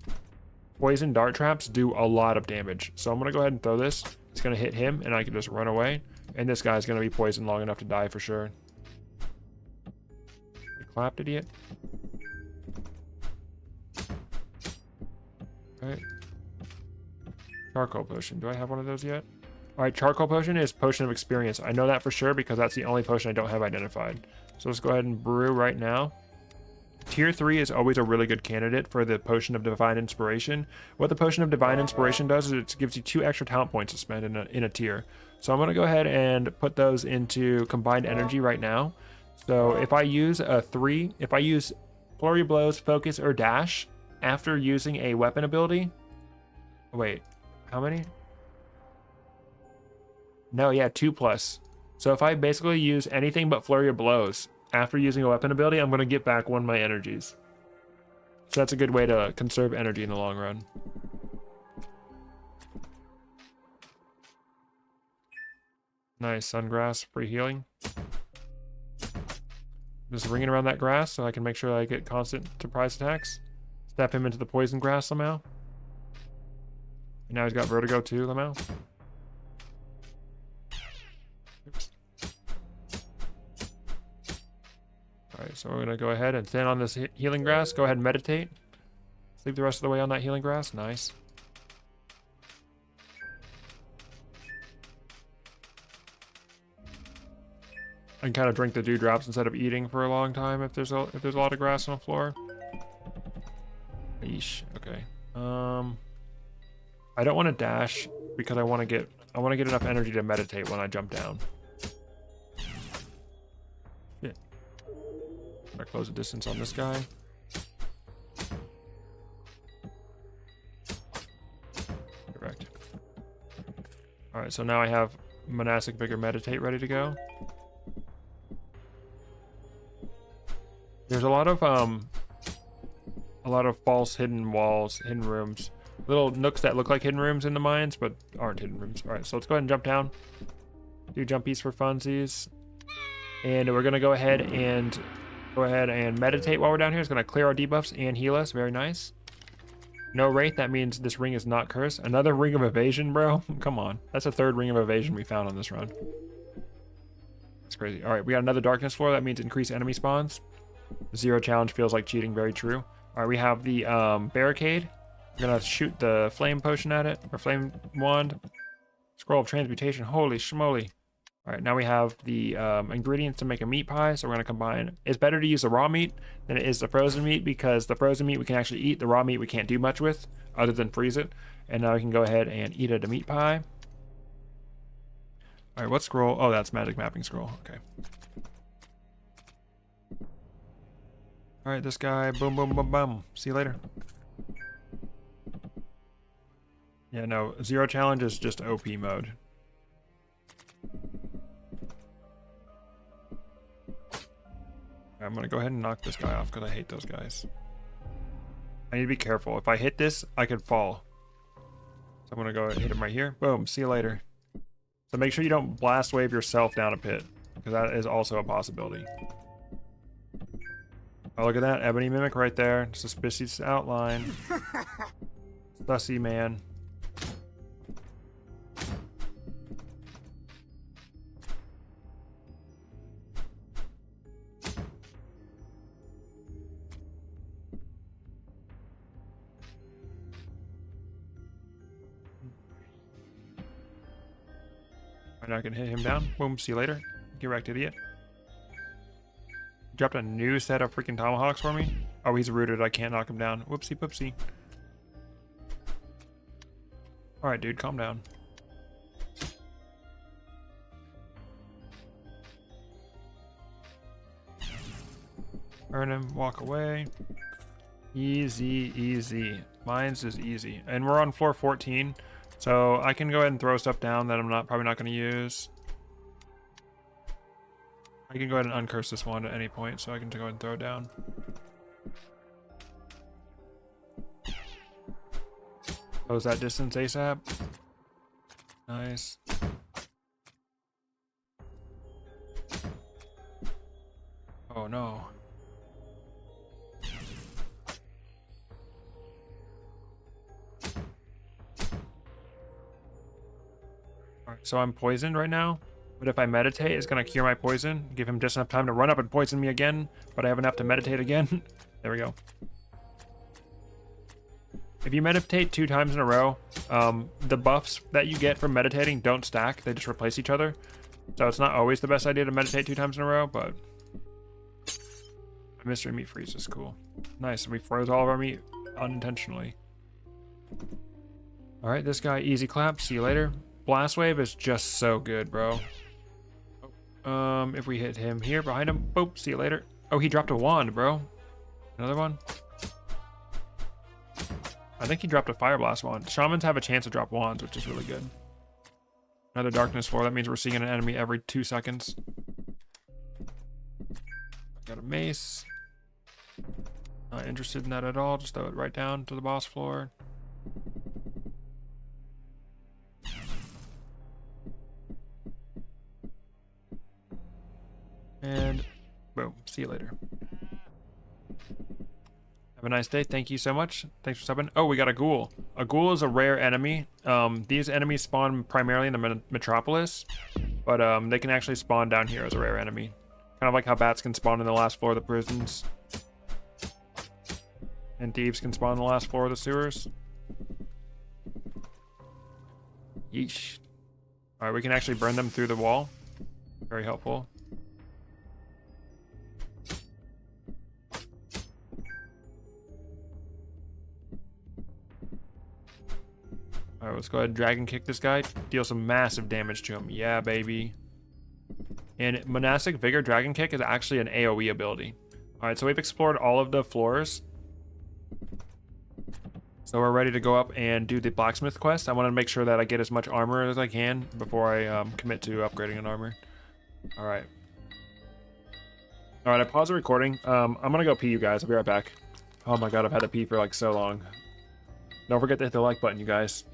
poison dart traps do a lot of damage. So I'm gonna go ahead and throw this. It's gonna hit him and I can just run away. And this guy's gonna be poisoned long enough to die for sure. You clapped, idiot. All right. Charcoal potion. Do I have one of those yet? All right, charcoal potion is potion of experience. I know that for sure because that's the only potion I don't have identified. So let's go ahead and brew right now. Tier 3 is always a really good candidate for the potion of divine inspiration. What the potion of divine inspiration does is it gives you 2 extra talent points to spend in a tier. So I'm going to go ahead and put those into combined energy right now. So if I use if I use flurry of blows, focus, or dash after using a weapon ability. Wait. How many? No, yeah, 2+. So if I basically use anything but flurry of blows after using a weapon ability, I'm going to get back 1 of my energies. So that's a good way to conserve energy in the long run. Nice, sungrass, free healing. Just ringing around that grass so I can make sure I get constant surprise attacks. Step him into the poison grass somehow. And now he's got vertigo too, Lamau. Oops. Alright, so we're going to go ahead and stand on this healing grass. Go ahead and meditate. Sleep the rest of the way on that healing grass. Nice. I can kind of drink the dewdrops instead of eating for a long time if there's a lot of grass on the floor. Yeesh. Okay. I don't want to dash because I want to get enough energy to meditate when I jump down. Yeah. I close the distance on this guy. Correct. All right, so now I have monastic vigor meditate ready to go. There's a lot of false hidden walls, hidden rooms. Little nooks that look like hidden rooms in the mines, but aren't hidden rooms. All right, so let's go ahead and jump down. Do jumpies for funsies. And we're gonna go ahead and meditate while we're down here. It's gonna clear our debuffs and heal us. Very nice. No wraith, that means this ring is not cursed. Another ring of evasion, bro. Come on. That's the 3rd ring of evasion we found on this run. That's crazy. All right, we got another darkness floor. That means increased enemy spawns. 0 challenge feels like cheating. Very true. All right, we have the barricade. I'm gonna shoot the flame potion at it, or flame wand. Scroll of transmutation. Holy schmoly. All right, now we have the ingredients to make a meat pie, so we're gonna combine. It's better to use the raw meat than it is the frozen meat because the frozen meat we can actually eat. The raw meat we can't do much with other than freeze it. And now we can go ahead and eat it a meat pie. All right, what scroll? Oh, that's magic mapping scroll. Okay. All right, this guy. Boom, boom, boom, boom. See you later. Yeah, no, 0 challenge is just OP mode. I'm gonna go ahead and knock this guy off because I hate those guys. I need to be careful. If I hit this, I could fall. So I'm gonna go hit him right here. Boom. See you later. So make sure you don't blast wave yourself down a pit, because that is also a possibility. Oh, look at that. Ebony Mimic right there. Suspicious outline. Sussy, man. And I can hit him down. Boom. See you later. Get wrecked, idiot. Dropped a new set of freaking tomahawks for me. Oh, he's rooted. I can't knock him down. Whoopsie poopsie. Alright, dude. Calm down. Earn him. Walk away. Easy, easy. Mine's is easy. And we're on floor 14. So I can go ahead and throw stuff down that I'm probably not going to use. I can go ahead and uncurse this one at any point, so I can go ahead and throw it down. Close that distance ASAP. Nice. Oh no. Alright, so I'm poisoned right now. But if I meditate, it's going to cure my poison. Give him just enough time to run up and poison me again. But I have enough to meditate again. There we go. If you meditate 2 times in a row, the buffs that you get from meditating don't stack. They just replace each other. So it's not always the best idea to meditate 2 times in a row, but... Mystery meat freeze is cool. Nice. We froze all of our meat unintentionally. Alright, this guy, easy clap. See you later. Blast wave is just so good, bro. If we hit him here behind him, boop, see you later. Oh, he dropped a wand, bro. Another one. I think he dropped a fire blast wand. Shamans have a chance to drop wands, which is really good. Another darkness floor. That means we're seeing an enemy every 2 seconds. Got a mace. Not interested in that at all. Just throw it right down to the boss floor. And boom, see you later. Have a nice day. Thank you so much. Thanks for subbing. Oh, we got a ghoul. A ghoul is a rare enemy. These enemies spawn primarily in the metropolis, but they can actually spawn down here as a rare enemy. Kind of like how bats can spawn in the last floor of the prisons. And thieves can spawn in the last floor of the sewers. Yeesh. Alright, we can actually burn them through the wall. Very helpful. Alright, let's go ahead and dragon kick this guy. Deal some massive damage to him. Yeah, baby. And Monastic Vigor Dragon Kick is actually an AoE ability. Alright, so we've explored all of the floors. So we're ready to go up and do the blacksmith quest. I want to make sure that I get as much armor as I can before I commit to upgrading an armor. Alright. Alright, I paused the recording. I'm gonna go pee, you guys. I'll be right back. Oh my god, I've had to pee for like so long. Don't forget to hit the like button, you guys.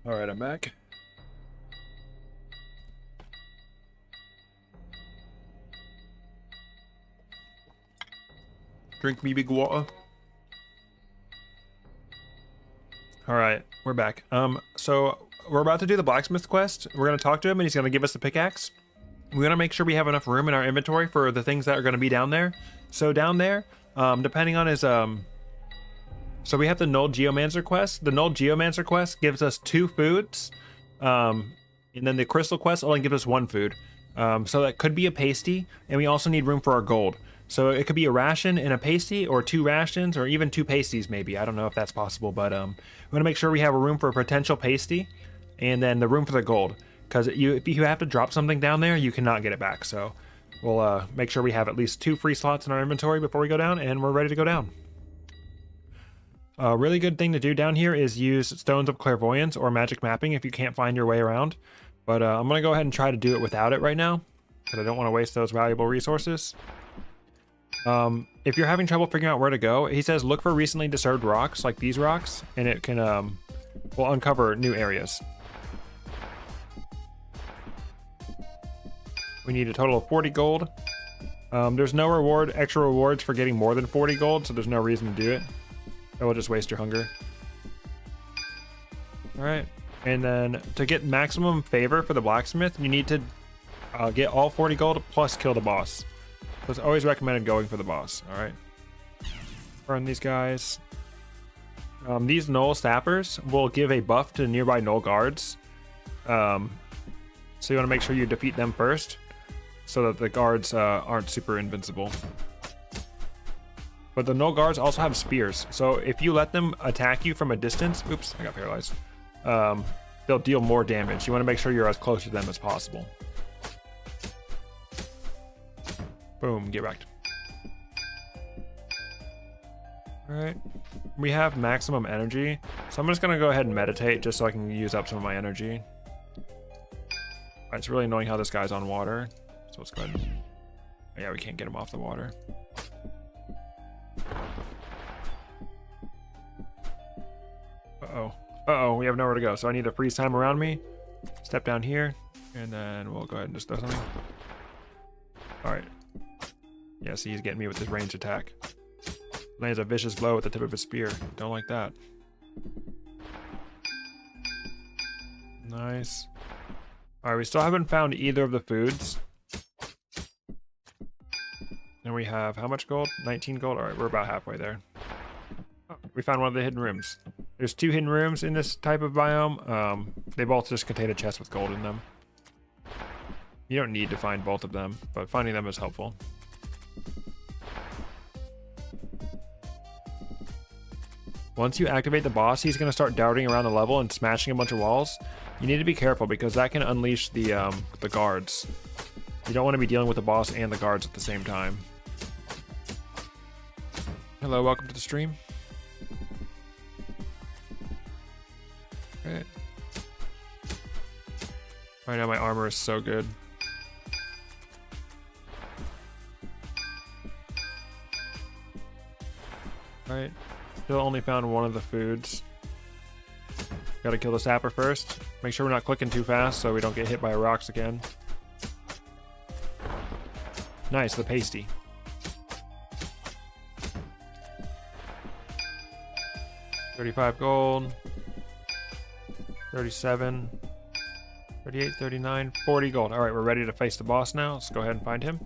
Alright, I'm back. Drink me big water. Alright, we're back. So we're about to do the blacksmith quest. We're gonna talk to him and he's gonna give us the pickaxe. We want to make sure we have enough room in our inventory for the things that are gonna be down there. So down there, depending on his so we have the Null Geomancer quest. The Null Geomancer quest gives us 2 foods. And then the Crystal quest only gives us 1 food. So that could be a pasty, and we also need room for our gold. So it could be a ration and a pasty, or 2 rations, or even 2 pasties maybe. I don't know if that's possible, but we want to make sure we have a room for a potential pasty, and then the room for the gold. Because if you have to drop something down there, you cannot get it back. So we'll make sure we have at least 2 free slots in our inventory before we go down, and we're ready to go down. A really good thing to do down here is use Stones of Clairvoyance or Magic Mapping if you can't find your way around. But I'm going to go ahead and try to do it without it right now, because I don't want to waste those valuable resources. If you're having trouble figuring out where to go, he says look for recently disturbed rocks, like these rocks, and it can will uncover new areas. We need a total of 40 gold. There's no extra rewards for getting more than 40 gold, so there's no reason to do it. It will just waste your hunger. Alright, and then to get maximum favor for the blacksmith, you need to get all 40 gold plus kill the boss. So it's always recommended going for the boss. Alright. Burn these guys. These Null Sappers will give a buff to nearby Null guards. So you want to make sure you defeat them first, so that the guards aren't super invincible. But the Null guards also have spears, so if you let them attack you from a distance, oops, I got paralyzed, they'll deal more damage. You want to make sure you're as close to them as possible. Boom, get wrecked. Alright, we have maximum energy, so I'm just going to go ahead and meditate just so I can use up some of my energy. Alright, it's really annoying how this guy's on water, so let's go ahead and... Oh, yeah, we can't get him off the water. Uh-oh, we have nowhere to go, so I need to freeze time around me. Step down here, and then we'll go ahead and just throw something. Alright. Yeah, see, he's getting me with his ranged attack. Lands a vicious blow with the tip of his spear. Don't like that. Nice. Alright, we still haven't found either of the foods. And we have how much gold? 19 gold? Alright, we're about halfway there. Oh, we found one of the hidden rooms. There's 2 hidden rooms in this type of biome. They both just contain a chest with gold in them. You don't need to find both of them, but finding them is helpful. Once you activate the boss, he's going to start darting around the level and smashing a bunch of walls. You need to be careful because that can unleash the guards. You don't want to be dealing with the boss and the guards at the same time. Hello, welcome to the stream. Right. Right now my armor is so good. Right. Still only found one of the foods. Gotta kill the sapper first. Make sure we're not clicking too fast so we don't get hit by rocks again. Nice, the pasty. $35 gold. 37. 38, 39, 40 gold. Alright, we're ready to face the boss now. Let's go ahead and find him.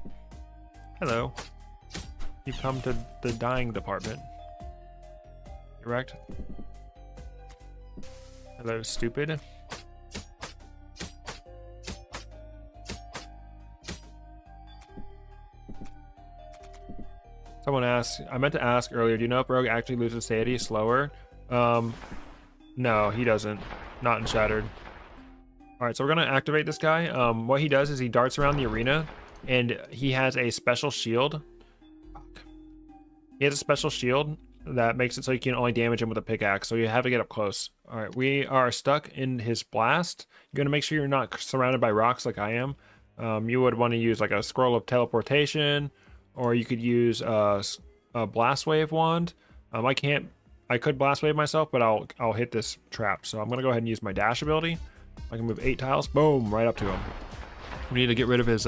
Hello. You've come to the dying department. Correct? Hello, stupid. Someone asked, I meant to ask earlier, do you know if Rogue actually loses satiety slower? No, he doesn't. Not in Shattered. Alright, so we're going to activate this guy. What he does is he darts around the arena, and he has a special shield. He has a special shield that makes it so you can only damage him with a pickaxe, so you have to get up close. Alright, we are stuck in his blast. You're going to make sure you're not surrounded by rocks like I am. You would want to use like a scroll of teleportation, or you could use a blast wave wand. I I could blast wave myself, but I'll hit this trap. So I'm gonna go ahead and use my dash ability. I can move 8 tiles, boom, right up to him. We need to get rid of his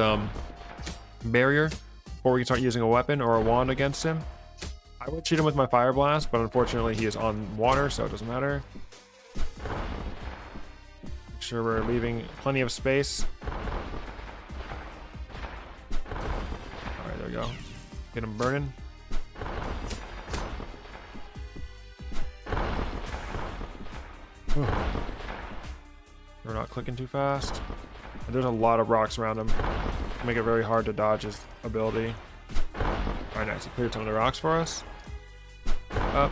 barrier before we can start using a weapon or a wand against him. I would shoot him with my fire blast, but unfortunately he is on water, so it doesn't matter. Make sure we're leaving plenty of space. All right, there we go. Get him burning. Whew. We're not clicking too fast. And there's a lot of rocks around him. Make it very hard to dodge his ability. Alright, nice. He cleared some of the rocks for us. Up.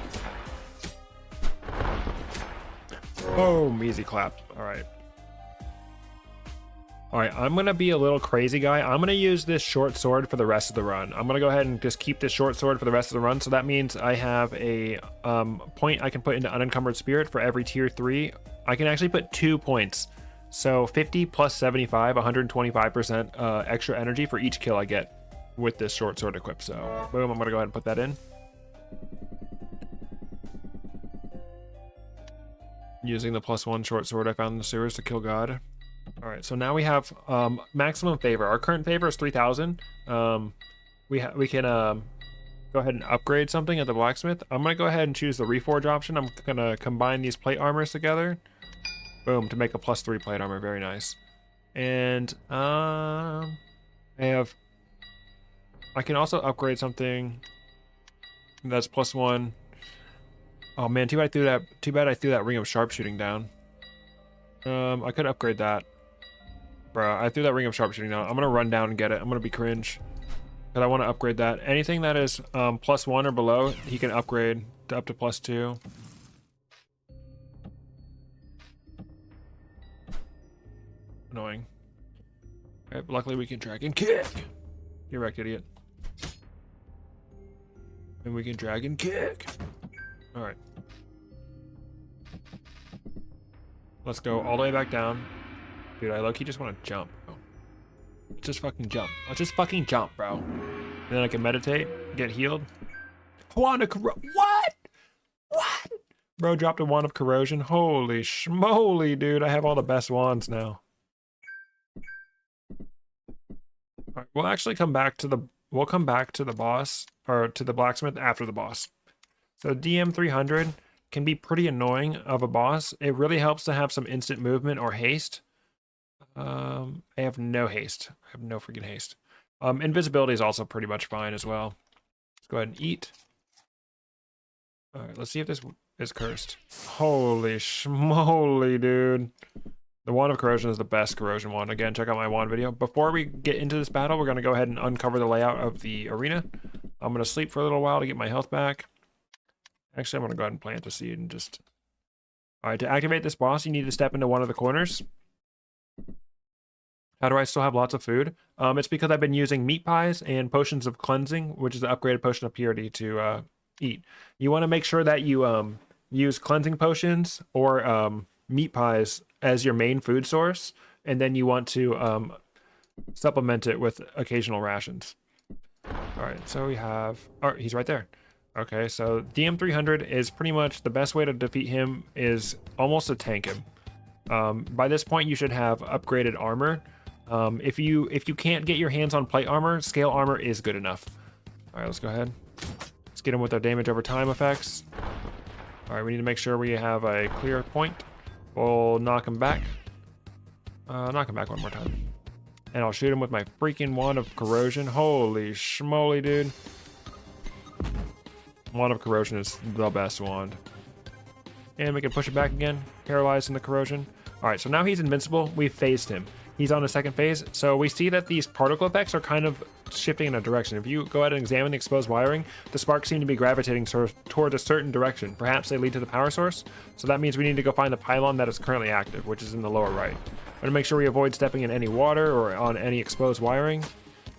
Boom! Easy clapped. Alright. Alright, I'm gonna be a little crazy guy. I'm gonna use this short sword for the rest of the run. I'm gonna go ahead and just keep this short sword for the rest of the run. So that means I have a point I can put into unencumbered spirit for every tier 3. I can actually put 2 points. So 50 plus 75, 125% extra energy for each kill I get with this short sword equipped. So boom, I'm gonna go ahead and put that in. Using the +1 short sword I found in the sewers to kill God. All right, so now we have maximum favor. Our current favor is 3,000. We can go ahead and upgrade something at the blacksmith. I'm gonna go ahead and choose the reforge option. I'm gonna combine these plate armors together. Boom, to make a +3 plate armor. Very nice. And I can also upgrade something that's +1. Oh man, too bad I threw that ring of sharpshooting down. I could upgrade that. Bro, I threw that ring of sharpshooting down. I'm gonna run down and get it. I'm gonna be cringe. Because I want to upgrade that. Anything that is +1 or below, he can upgrade to up to +2. Annoying. Alright, but luckily we can dragon kick. Get wrecked, idiot. And we can dragon kick. Alright. Let's go all the way back down. Dude, I low-key just want to jump, bro. Let's just fucking jump. Let's just fucking jump, bro. And then I can meditate, get healed. Wand of corrosion. What? What? Bro dropped a wand of corrosion. Holy schmoly, dude. I have all the best wands now. All right, we'll actually come back to the boss, or to the blacksmith after the boss. So DM 300 can be pretty annoying of a boss. It really helps to have some instant movement or haste. I have no haste. I have no freaking haste. Invisibility is also pretty much fine as well. Let's go ahead and eat. All right, let's see if this is cursed. Holy schmoly, dude. The wand of corrosion is the best corrosion wand. Again, check out my wand video. Before we get into this battle, we're going to go ahead and uncover the layout of the arena. I'm going to sleep for a little while to get my health back. Actually, I'm going to go ahead and plant a seed and just... Alright, to activate this boss, you need to step into one of the corners. How do I still have lots of food? It's because I've been using meat pies and potions of cleansing, which is the upgraded potion of purity to eat. You want to make sure that you use cleansing potions or meat pies as your main food source, and then you want to supplement it with occasional rations. Alright, so we have... Oh, he's right there. Okay, so DM 300 is pretty much the best way to defeat him is almost to tank him. By this point, you should have upgraded armor. If you can't get your hands on plate armor, scale armor is good enough. All right, let's go ahead. Let's get him with our damage over time effects. All right, we need to make sure we have a clear point. We'll knock him back. Knock him back one more time. And I'll shoot him with my freaking wand of corrosion. Holy schmoly, dude. Wand of corrosion is the best wand. And we can push it back again, paralyzing the corrosion. All right, so now he's invincible. We've phased him. He's on the second phase. So we see that these particle effects are kind of shifting in a direction. If you go ahead and examine the exposed wiring, the sparks seem to be gravitating towards a certain direction. Perhaps they lead to the power source. So that means we need to go find the pylon that is currently active, which is in the lower right. We're gonna make sure we avoid stepping in any water or on any exposed wiring.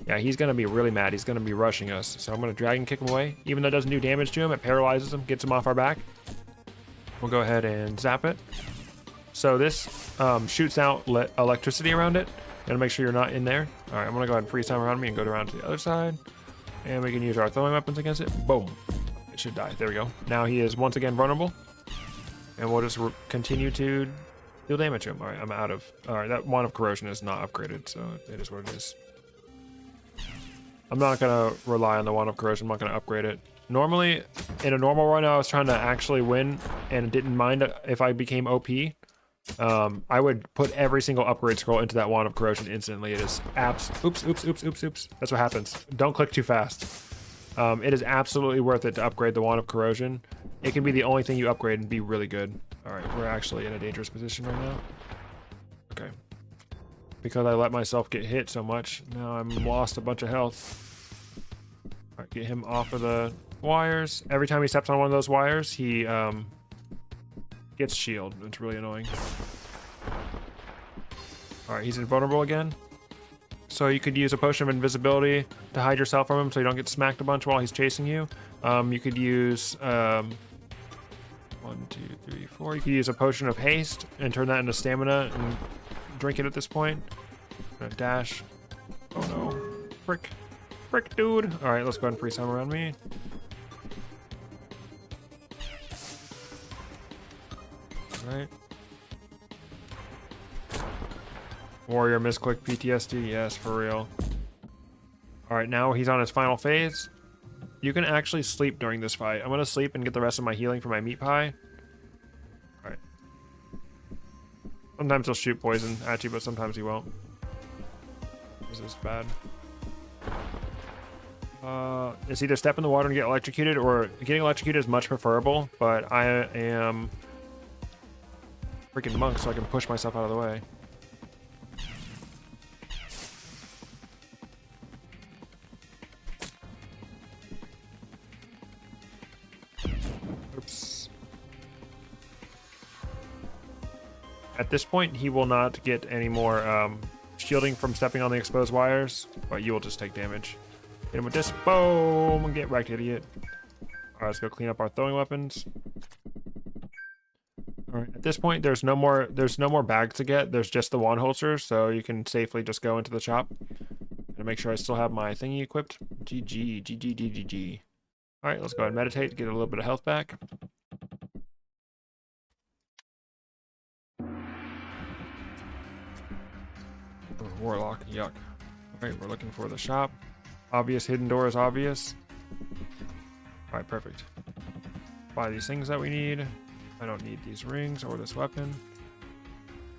Yeah, he's gonna be really mad. He's gonna be rushing us. So I'm gonna dragon kick him away. Even though it doesn't do damage to him, it paralyzes him, gets him off our back. We'll go ahead and zap it. So this shoots out electricity around it. Gotta make sure you're not in there. All right, I'm gonna go ahead and freeze time around me and go around to the other side. And we can use our throwing weapons against it. Boom. It should die. There we go. Now he is once again vulnerable. And we'll just continue to deal damage to him. Alright, I'm out of... Alright, that Wand of Corrosion is not upgraded, so it is what it is. I'm not going to rely on the Wand of Corrosion. I'm not going to upgrade it. Normally, in a normal run, I was trying to actually win and didn't mind if I became OP. I would put every single upgrade scroll into that Wand of Corrosion instantly. It is oops. That's what happens. Don't click too fast. It is absolutely worth it to upgrade the Wand of Corrosion. It can be the only thing you upgrade and be really good. Alright, we're actually in a dangerous position right now. Okay. Because I let myself get hit so much, now I'm lost a bunch of health. Alright, get him off of the wires. Every time he steps on one of those wires, he gets shield. It's really annoying. Alright, he's invulnerable again. So you could use a potion of invisibility to hide yourself from him so you don't get smacked a bunch while he's chasing you. You could use 1, 2, 3, 4. You could use a potion of haste and turn that into stamina and drink it at this point. I'm gonna dash. Oh no. Frick, dude. Alright, let's go ahead and freeze time around me. Alright. Warrior misclick PTSD, yes, for real. Alright, now he's on his final phase. You can actually sleep during this fight. I'm gonna sleep and get the rest of my healing from my meat pie. Alright. Sometimes he'll shoot poison at you, but sometimes he won't. This is bad. It's either step in the water and get electrocuted, or getting electrocuted is much preferable, but I am freaking monk, so I can push myself out of the way. Oops. At this point, he will not get any more shielding from stepping on the exposed wires, but you will just take damage. Hit him with this. Boom! Get wrecked, idiot. Alright, let's go clean up our throwing weapons. Alright, at this point, there's no more bags to get. There's just the wand holsters, so you can safely just go into the shop. And make sure I still have my thingy equipped. GG. Alright, let's go ahead and meditate, get a little bit of health back. Oh, Warlock, yuck. Alright, we're looking for the shop. Obvious hidden door is obvious. Alright, perfect. Buy these things that we need. I don't need these rings or this weapon.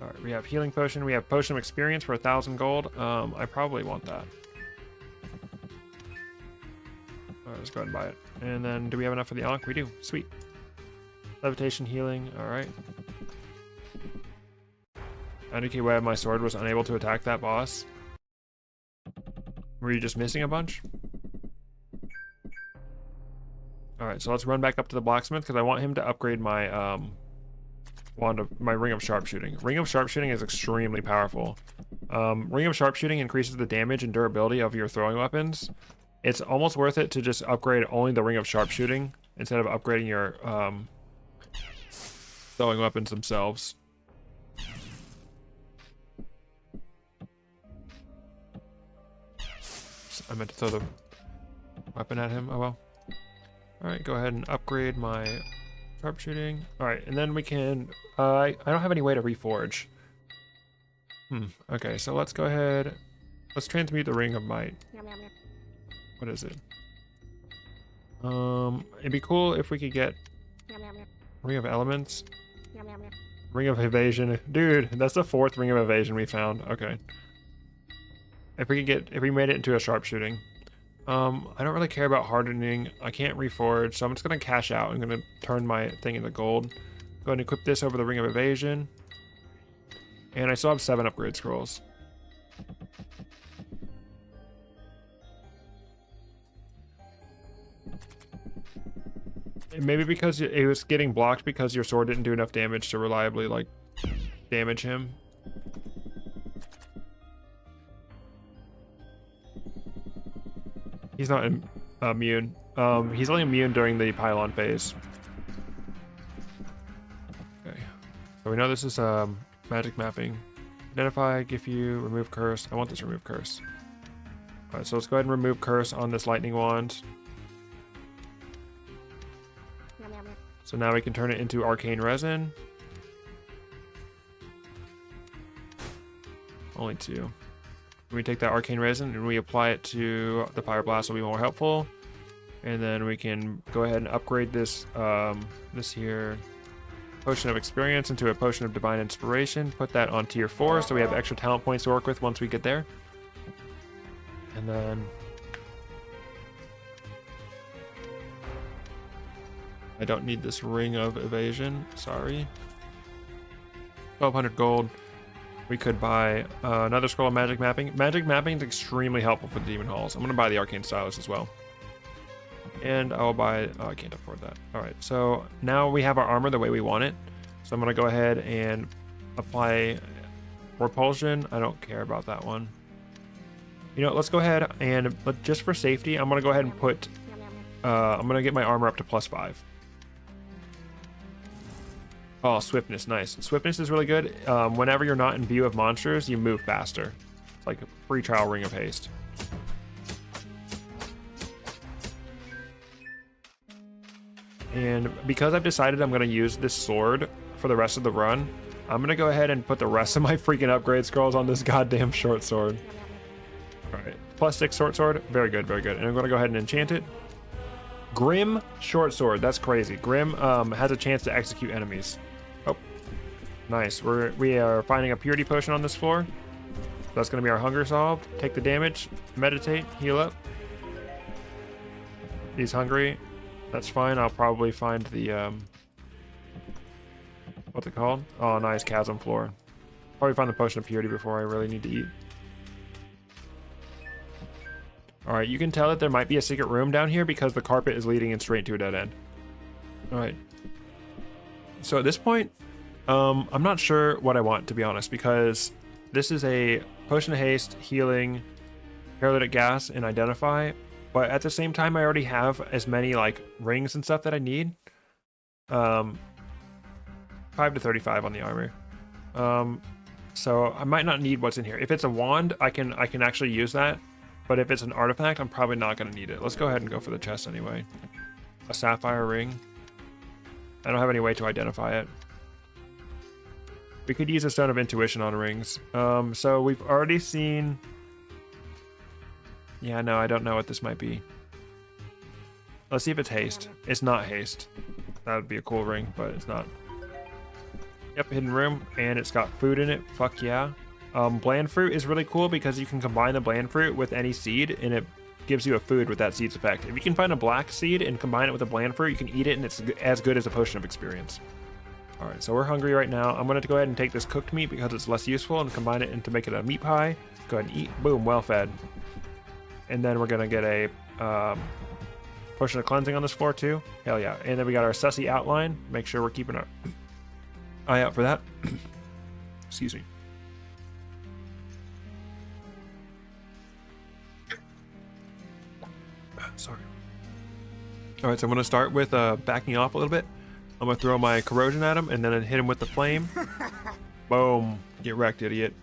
Alright, we have healing potion. We have potion of experience for 1,000 gold. I probably want that. Alright, let's go ahead and buy it. And then, do we have enough for the Ankh? We do. Sweet. Levitation, healing. Alright. 90k web, my sword was unable to attack that boss. Were you just missing a bunch? Alright, so let's run back up to the blacksmith because I want him to upgrade my my ring of sharpshooting. Ring of sharpshooting is extremely powerful. Ring of sharpshooting increases the damage and durability of your throwing weapons. It's almost worth it to just upgrade only the ring of sharpshooting instead of upgrading your throwing weapons themselves. I meant to throw the weapon at him. Oh well. Alright, go ahead and upgrade my sharpshooting. Alright, and then we can... I don't have any way to reforge. Okay, so let's go ahead... Let's transmute the Ring of Might. What is it? It'd be cool if we could get... Ring of Elements. Ring of Evasion. Dude, that's the 4th Ring of Evasion we found. Okay. If we made it into a sharpshooting. I don't really care about hardening. I can't reforge, so I'm just gonna cash out. I'm gonna turn my thing into gold. Go ahead and equip this over the Ring of Evasion. And I still have 7 upgrade scrolls. Maybe because it was getting blocked because your sword didn't do enough damage to reliably, like, damage him. He's not immune. He's only immune during the pylon phase. Okay. So we know this is magic mapping. Identify, give you, remove curse. I want this remove curse. Alright, so let's go ahead and remove curse on this lightning wand. So now we can turn it into arcane resin. Only 2. We take that arcane resin and we apply it to the fire blast, will be more helpful. And then we can go ahead and upgrade this this here potion of experience into a potion of divine inspiration. Put that on tier 4 so we have extra talent points to work with once we get there. And then I don't need this ring of evasion, sorry. 1200 gold. We could buy another scroll of magic mapping. Magic mapping is extremely helpful for the demon halls. I'm going to buy the arcane stylus as well. And I will buy... Oh, I can't afford that. Alright, so now we have our armor the way we want it. So I'm going to go ahead and apply repulsion. I don't care about that one. You know, let's go ahead and... But just for safety, I'm going to go ahead and put... I'm going to get my armor up to +5. Oh, swiftness, nice. Swiftness is really good. Whenever you're not in view of monsters, you move faster. It's like a free trial ring of haste. And because I've decided I'm going to use this sword for the rest of the run, I'm going to go ahead and put the rest of my freaking upgrade scrolls on this goddamn short sword. Alright, +6 short sword. Very good, very good. And I'm going to go ahead and enchant it. Grim short sword. That's crazy. Grim has a chance to execute enemies. Oh, nice. We are finding a purity potion on this floor. So that's going to be our hunger solved. Take the damage. Meditate. Heal up. He's hungry. That's fine. I'll probably find the what's it called? Oh, nice. Chasm floor. Probably find the potion of purity before I really need to eat. Alright, you can tell that there might be a secret room down here because the carpet is leading in straight to a dead end. Alright. So at this point, I'm not sure what I want, to be honest, because this is a potion of haste, healing, paralytic gas, and identify. But at the same time, I already have as many like rings and stuff that I need. 5 to 35 on the armor. So I might not need what's in here. If it's a wand, I can actually use that. But if it's an artifact, I'm probably not going to need it. Let's go ahead and go for the chest anyway. A sapphire ring. I don't have any way to identify it. We could use a stone of intuition on rings. So we've already seen... Yeah, no, I don't know what this might be. Let's see if it's haste. It's not haste. That would be a cool ring, but it's not. Yep, hidden room, and it's got food in it. Fuck yeah. Bland fruit is really cool because you can combine the bland fruit with any seed and it gives you a food with that seed's effect. If you can find a black seed and combine it with a bland fruit, you can eat it and it's as good as a potion of experience. Alright, so we're hungry right now. I'm going to go ahead and take this cooked meat because it's less useful and combine it to make it a meat pie. Go ahead and eat. Boom, well fed. And then we're going to get a potion of cleansing on this floor too. Hell yeah. And then we got our sussy outline. Make sure we're keeping our eye out for that. Excuse me. Sorry. Alright, so I'm going to start with backing off a little bit. I'm going to throw my corrosion at him and then hit him with the flame. Boom. Get wrecked, idiot.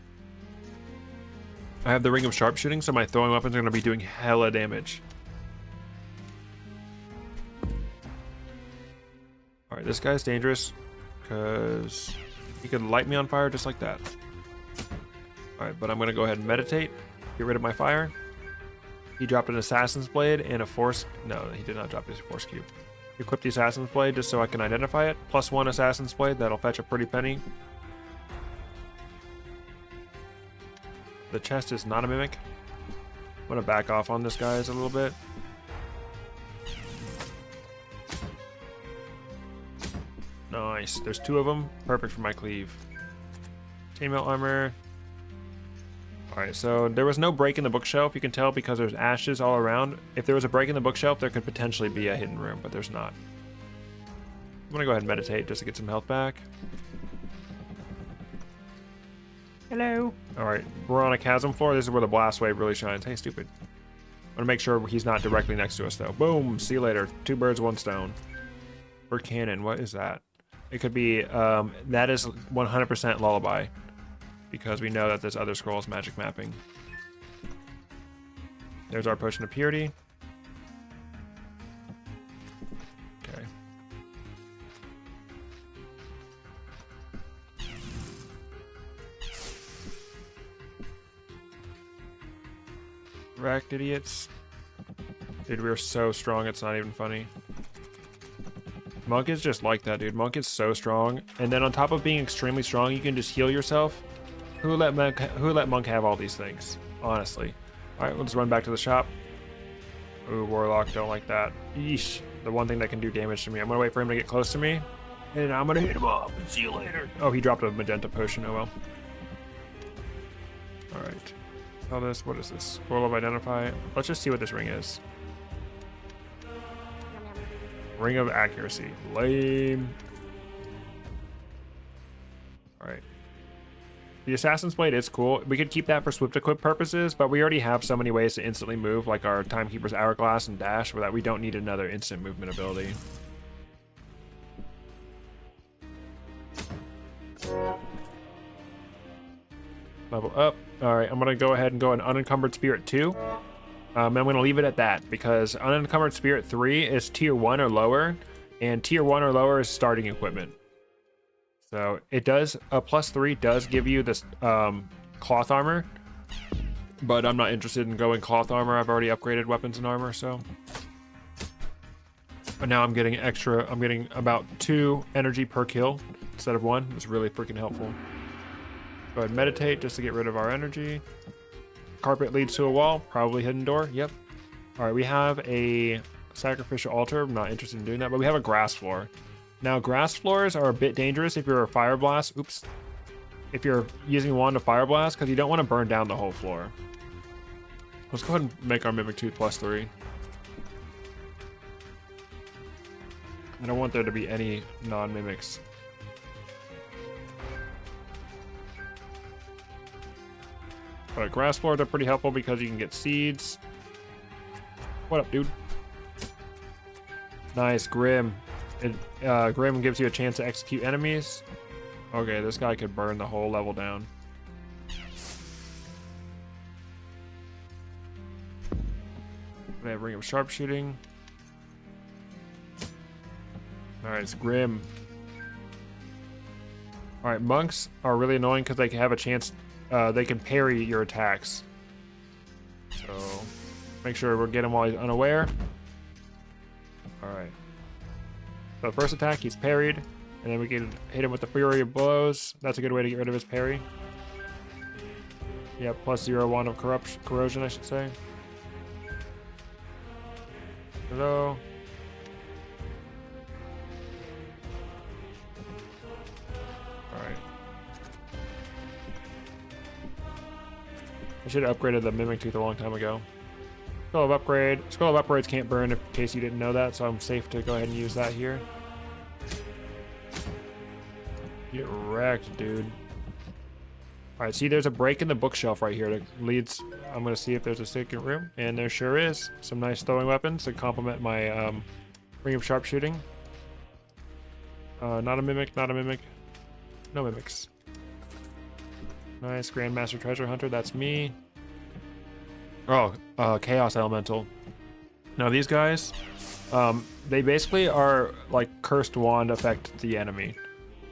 I have the ring of sharpshooting, so my throwing weapons are going to be doing hella damage. Alright, this guy's dangerous because he could light me on fire just like that. Alright, but I'm going to go ahead and meditate. Get rid of my fire. He dropped an assassin's blade and a force... No, he did not drop his force cube. Equip the assassin's blade just so I can identify it. +1 assassin's blade, that'll fetch a pretty penny. The chest is not a mimic. I'm going to back off on this guys a little bit. Nice. There's 2 of them. Perfect for my cleave. Chainmail armor. Alright, so there was no break in the bookshelf, you can tell because there's ashes all around. If there was a break in the bookshelf, there could potentially be a hidden room, but there's not. I'm gonna go ahead and meditate just to get some health back. Hello. Alright, we're on a chasm floor. This is where the blast wave really shines. Hey, stupid. I'm gonna make sure he's not directly next to us, though. Boom! See you later. 2 birds, 1 stone. Or cannon, what is that? It could be, that is 100% lullaby. Because we know that this other scroll is magic mapping. There's our potion of purity. Okay. wrecked, idiots. Dude, we are so strong, it's not even funny. Monk is just like that, dude. Monk is so strong. And then on top of being extremely strong, you can just heal yourself. Who let Monk have all these things? Honestly. Alright, let's run back to the shop. Ooh, Warlock, don't like that. Yeesh. The one thing that can do damage to me. I'm gonna wait for him to get close to me. And I'm gonna hit him up. See you later. Oh, he dropped a magenta potion. Oh well. Alright. Tell this. What is this? Scroll of Identify. Let's just see what this ring is. Ring of Accuracy. Lame. Alright. The Assassin's Blade is cool. We could keep that for swift equip purposes, but we already have so many ways to instantly move, like our Timekeeper's Hourglass and Dash, that we don't need another instant movement ability. Level up. Alright, I'm going to go ahead and go an Unencumbered Spirit 2. I'm going to leave it at that, because Unencumbered Spirit 3 is tier 1 or lower, and tier 1 or lower is starting equipment. So it does, a +3 does give you this cloth armor, but I'm not interested in going cloth armor. I've already upgraded weapons and armor, so. But now I'm getting extra, I'm getting about 2 energy per kill instead of 1. It's really freaking helpful. Go ahead and meditate just to get rid of our energy. Carpet leads to a wall, probably hidden door, yep. All right, we have a sacrificial altar. I'm not interested in doing that, but we have a grass floor. Now, grass floors are a bit dangerous if you're a fire blast. Oops. If you're using wand to fire blast, because you don't want to burn down the whole floor. Let's go ahead and make our Mimic Tooth +3. I don't want there to be any non-mimics. But grass floors are pretty helpful because you can get seeds. What up, dude? Nice, Grim. Grim gives you a chance to execute enemies. Okay, this guy could burn the whole level down. We have Ring of Sharpshooting. Alright, it's Grim. Alright, monks are really annoying because they can have a chance, they can parry your attacks. So, make sure we get him while he's unaware. Alright. So the first attack, he's parried, and then we can hit him with the Fury of Blows. That's a good way to get rid of his parry. Yeah, +0 wand of corrosion, I should say. Hello. Alright. I should have upgraded the Mimic Tooth a long time ago. Scroll of Upgrade. Scroll of Upgrades can't burn in case you didn't know that, so I'm safe to go ahead and use that here. Get wrecked, dude. Alright, see there's a break in the bookshelf right here that leads... I'm going to see if there's a secret room, and there sure is. Some nice throwing weapons to complement my Ring of Sharpshooting. Not a Mimic, not a Mimic. No Mimics. Nice, Grandmaster Treasure Hunter, that's me. Oh, Chaos Elemental. Now these guys, they basically are like cursed wand affect the enemy.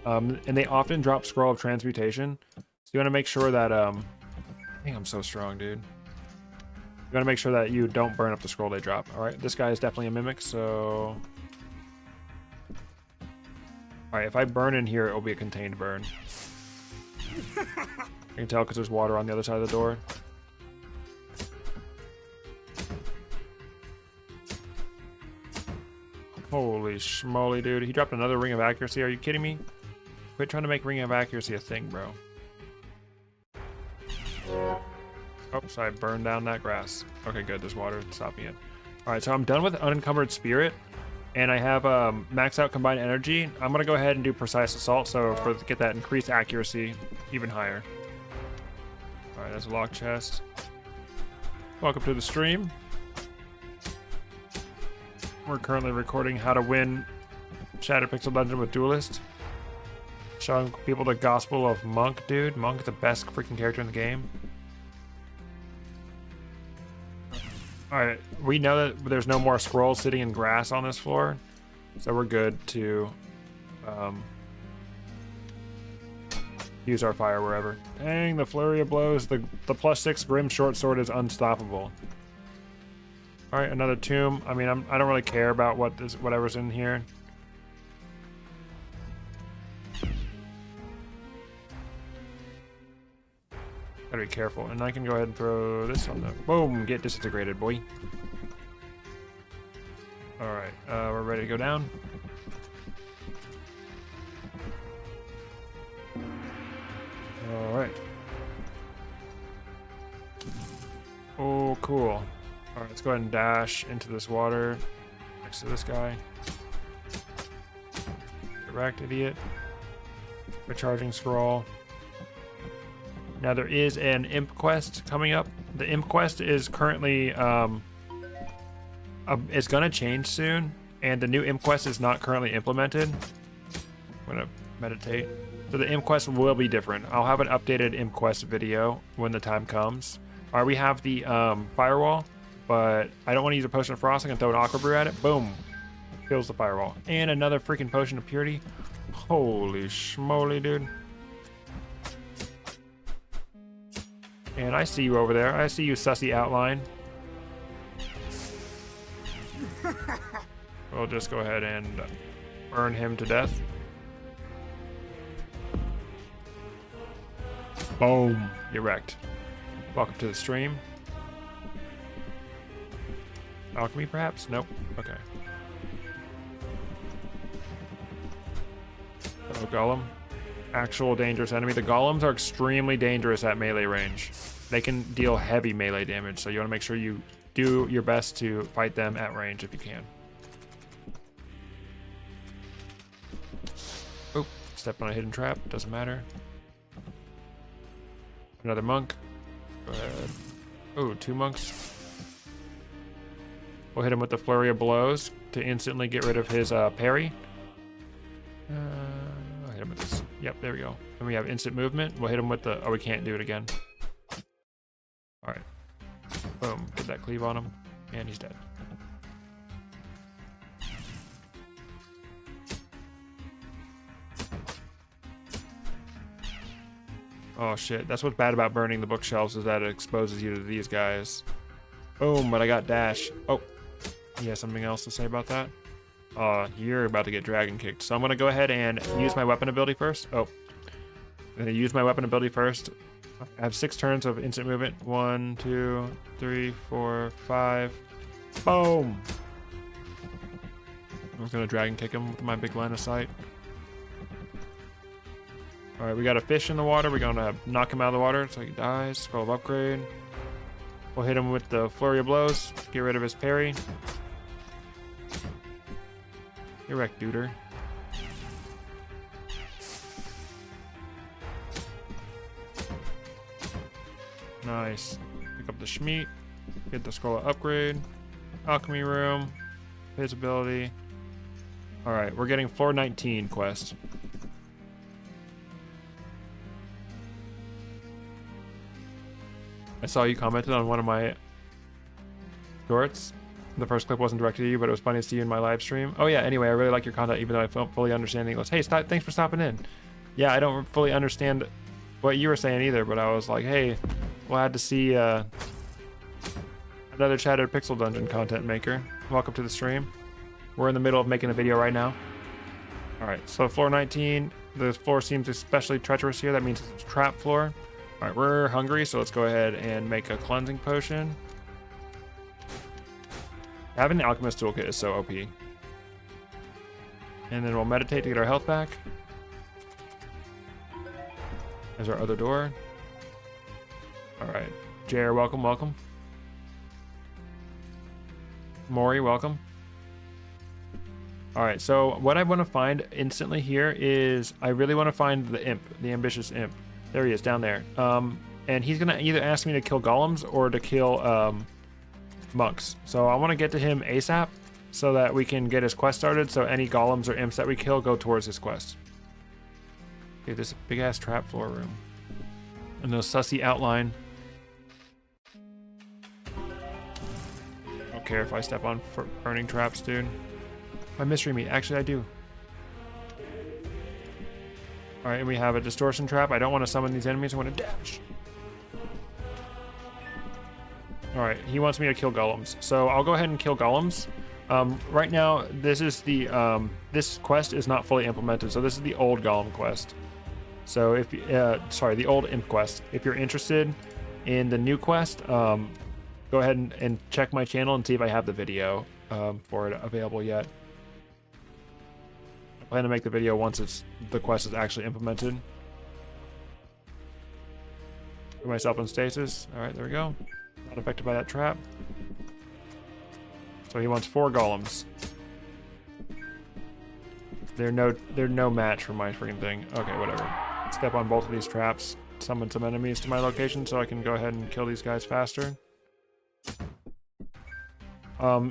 And they often drop Scroll of Transmutation. So you want to make sure that, I think I'm so strong, dude. You want to make sure that you don't burn up the scroll they drop. Alright, this guy is definitely a Mimic, so... Alright, if I burn in here, it will be a contained burn. You can tell because there's water on the other side of the door. Holy schmoly, dude. He dropped another Ring of Accuracy. Are you kidding me? Quit trying to make Ring of Accuracy a thing, bro. Oh, so I burned down that grass. Okay, good. There's water stopping it. Alright, so I'm done with Unencumbered Spirit. And I have max out Combined Energy. I'm going to go ahead and do Precise Assault, so get that increased accuracy even higher. Alright, there's a lock chest. Welcome to the stream. We're currently recording how to win Shattered Pixel Dungeon with Duelist. Showing people the gospel of Monk, dude. Monk is the best freaking character in the game. Alright, we know that there's no more scrolls sitting in grass on this floor. So we're good to use our fire wherever. Dang, the Flurry of Blows. The +6 Grim Short Sword is unstoppable. All right, another tomb. I mean, I don't really care about whatever's in here. Gotta be careful. And I can go ahead and throw this on the... Boom! Get disintegrated, boy. Alright, we're ready to go down. Alright. Oh, cool. Alright, let's go ahead and dash into this water next to this guy. Correct, idiot. Recharging scroll. Now there is an imp quest coming up. The imp quest is currently it's gonna change soon, and the new imp quest is not currently implemented. I'm gonna meditate. So the imp quest will be different. I'll have an updated imp quest video when the time comes. All right, we have the firewall, but I don't want to use a potion of frost. I can throw an aqua brew at it. Boom, kills the firewall. And another freaking potion of purity. Holy schmoly, dude. And I see you over there. I see you, sussy outline. We'll just go ahead and burn him to death. Boom. You're wrecked. Welcome to the stream. Alchemy, perhaps? Nope. Okay. Oh, golem. Actual dangerous enemy. The golems are extremely dangerous at melee range. They can deal heavy melee damage, so you want to make sure you do your best to fight them at range if you can. Oh, step on a hidden trap. Doesn't matter. Another monk. Go ahead. Oh, 2 monks. We'll hit him with the flurry of blows to instantly get rid of his parry. I'll hit him with this. Yep, there we go. And we have instant movement. We'll hit him with the... Oh, we can't do it again. All right. Boom. Put that cleave on him. And he's dead. Oh, shit. That's what's bad about burning the bookshelves, is that it exposes you to these guys. Boom, but I got dash. Oh, you have something else to say about that? You're about to get dragon kicked. So I'm going to go ahead and use my weapon ability first. Oh, I'm going to use my weapon ability first. I have 6 turns of instant movement. 1, 2, 3, 4, 5. Boom! I'm just going to dragon kick him with my big line of sight. Alright, we got a fish in the water. We're going to knock him out of the water so he dies. Scroll of upgrade. We'll hit him with the flurry of blows. Get rid of his parry. You're wrecked, duder. Nice. Pick up the Schmeat. Get the scroll of upgrade. Alchemy room. Visibility. Alright, we're getting floor 19 quest. I saw you commented on one of my shorts. The first clip wasn't directed to you, but it was funny to see you in my live stream. Oh yeah, anyway, I really like your content, even though I don't fully understand English. Hey, thanks for stopping in. Yeah, I don't fully understand what you were saying either, but I was like, hey, glad to see another Shattered Pixel Dungeon content maker. Welcome to the stream. We're in the middle of making a video right now. Alright, so floor 19. The floor seems especially treacherous here. That means it's a trap floor. Alright, we're hungry, so let's go ahead and make a cleansing potion. Having an alchemist toolkit is so OP. And then we'll meditate to get our health back. There's our other door. Alright. Jer, welcome, welcome. Maury, welcome. Alright, so what I want to find instantly here is I really want to find the imp, the ambitious imp. There he is, down there. And he's going to either ask me to kill golems or to kill monks. So I want to get to him ASAP so that we can get his quest started, so any golems or imps that we kill go towards his quest. Okay, this big ass trap floor room. And those sussy outline. I don't care if I step on burning traps, dude. My mystery meat. Actually, I do. Alright, and we have a distortion trap. I don't want to summon these enemies. I want to dash. All right, he wants me to kill golems, so I'll go ahead and kill golems. Right now, this is the this quest is not fully implemented, so this is the old golem quest. So if sorry, the old imp quest. If you're interested in the new quest, go ahead and check my channel and see if I have the video for it available yet. I plan to make the video once the quest is actually implemented. Put myself in stasis. All right, there we go. Not affected by that trap. So he wants 4 golems. They're no match for my freaking thing. Okay, whatever. Step on both of these traps. Summon some enemies to my location so I can go ahead and kill these guys faster.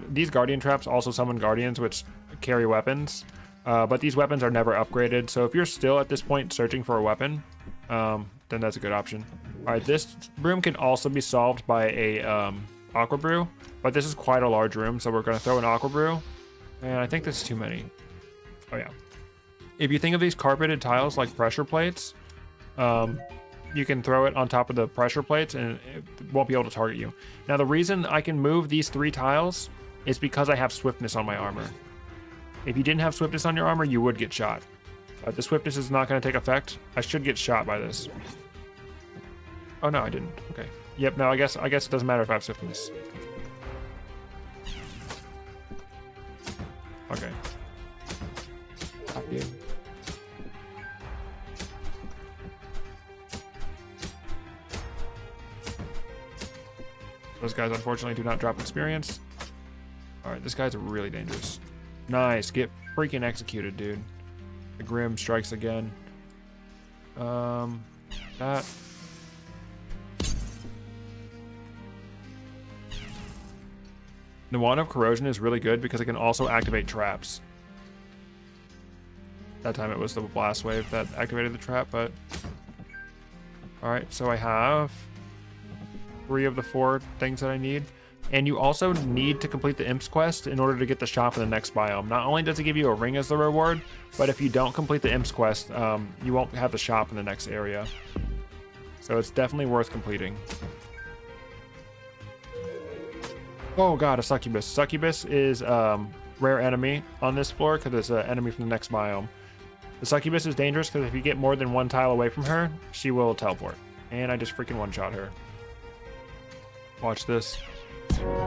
These guardian traps also summon guardians which carry weapons. But these weapons are never upgraded. So if you're still at this point searching for a weapon, then that's a good option. All right, this room can also be solved by a aqua brew, but this is quite a large room, so we're going to throw an aqua brew, and I think this is too many. Oh yeah. If you think of these carpeted tiles like pressure plates, you can throw it on top of the pressure plates and it won't be able to target you. Now the reason I can move these 3 tiles is because I have swiftness on my armor. If you didn't have swiftness on your armor, you would get shot. The swiftness is not going to take effect. I should get shot by this. Oh no, I didn't. Okay. Yep. No, I guess it doesn't matter if I have swiftness. Okay. Yeah. Those guys unfortunately do not drop experience. All right, this guy's really dangerous. Nice. Get freaking executed, dude. The Grim strikes again. That. The Wand of Corrosion is really good because it can also activate traps. That time it was the blast wave that activated the trap, but... Alright, so I have 3 of the 4 things that I need. And you also need to complete the Imps quest in order to get the shop in the next biome. Not only does it give you a ring as the reward, but if you don't complete the Imps quest, you won't have the shop in the next area. So it's definitely worth completing. Oh god, a succubus. Succubus is rare enemy on this floor because it's an enemy from the next biome. The succubus is dangerous because if you get more than 1 tile away from her, she will teleport. And I just freaking one-shot her. Watch this.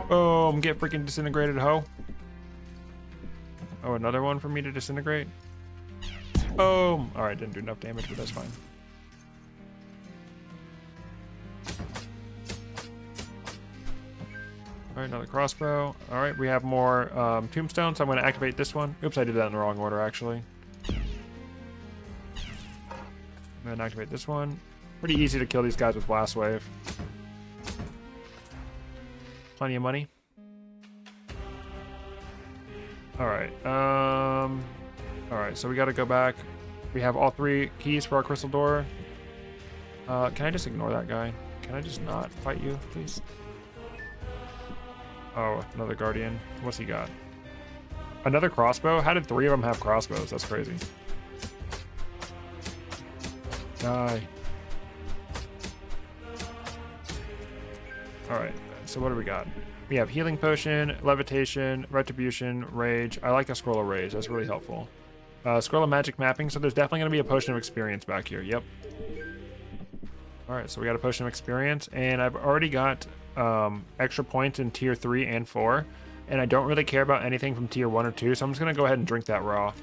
Boom, get freaking disintegrated, ho. Oh, another one for me to disintegrate. Boom. Alright, didn't do enough damage, but that's fine. Alright, another crossbow. Alright, we have more tombstones, so I'm going to activate this one. Oops, I did that in the wrong order, actually. I'm going to activate this one. Pretty easy to kill these guys with Blast Wave. Plenty of money. Alright, alright, so we got to go back. We have all 3 keys for our crystal door. Can I just ignore that guy? Can I just not fight you, please? Oh, another guardian. What's he got? Another crossbow? How did 3 of them have crossbows? That's crazy. Die. Alright, so what do we got? We have healing potion, levitation, retribution, rage. I like a scroll of rage. That's really helpful. Scroll of magic mapping. So there's definitely going to be a potion of experience back here. Yep. Alright, so we got a potion of experience. And I've already got extra points in tier 3 and 4. And I don't really care about anything from tier 1 or 2. So I'm just going to go ahead and drink that raw.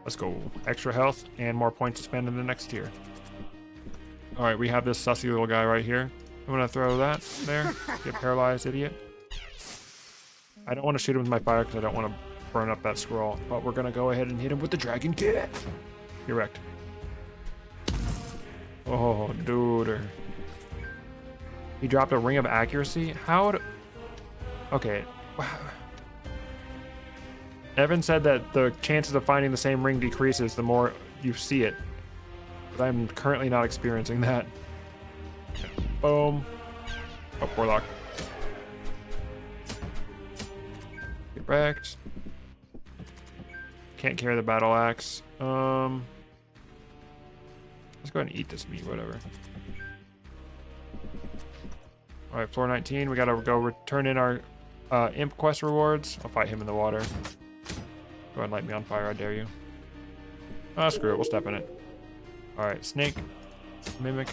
Let's go. Extra health and more points to spend in the next tier. Alright, we have this sussy little guy right here. I'm gonna throw that there. Get paralyzed, idiot. I don't want to shoot him with my fire because I don't want to burn up that scroll. But we're gonna go ahead and hit him with the dragon kick. You're wrecked. Oh, dude. He dropped a ring of accuracy? How would... Okay. Evan said that the chances of finding the same ring decreases the more you see it. But I'm currently not experiencing that. Boom. Oh, Warlock. Get wrecked. Can't carry the battle axe. Let's go ahead and eat this meat, whatever. All right, floor 19. We gotta go return in our imp quest rewards. I'll fight him in the water. Go ahead and light me on fire, I dare you. Oh, screw it, we'll step in it. All right, snake, mimic.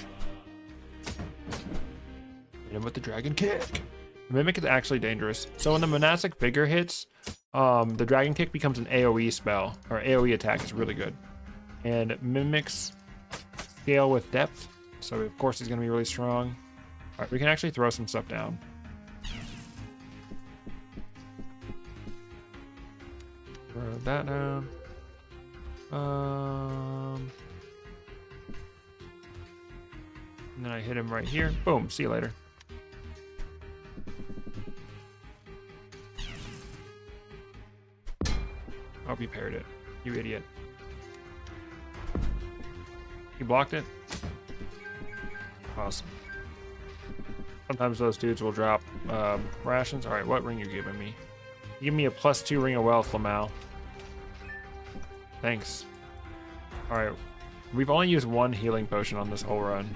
Hit him with the dragon kick. Mimic is actually dangerous. So when the monastic figure hits, the dragon kick becomes an AoE spell, or AoE attack is really good. And mimics scale with depth, so of course he's gonna be really strong. All right, we can actually throw some stuff down. Throw that down. And then I hit him right here. Boom, see you later. Oh, he parried it. You idiot. He blocked it? Awesome. Sometimes those dudes will drop rations. Alright, what ring you giving me? You give me a +2 ring of wealth, Lamal. Thanks. Alright. We've only used one healing potion on this whole run.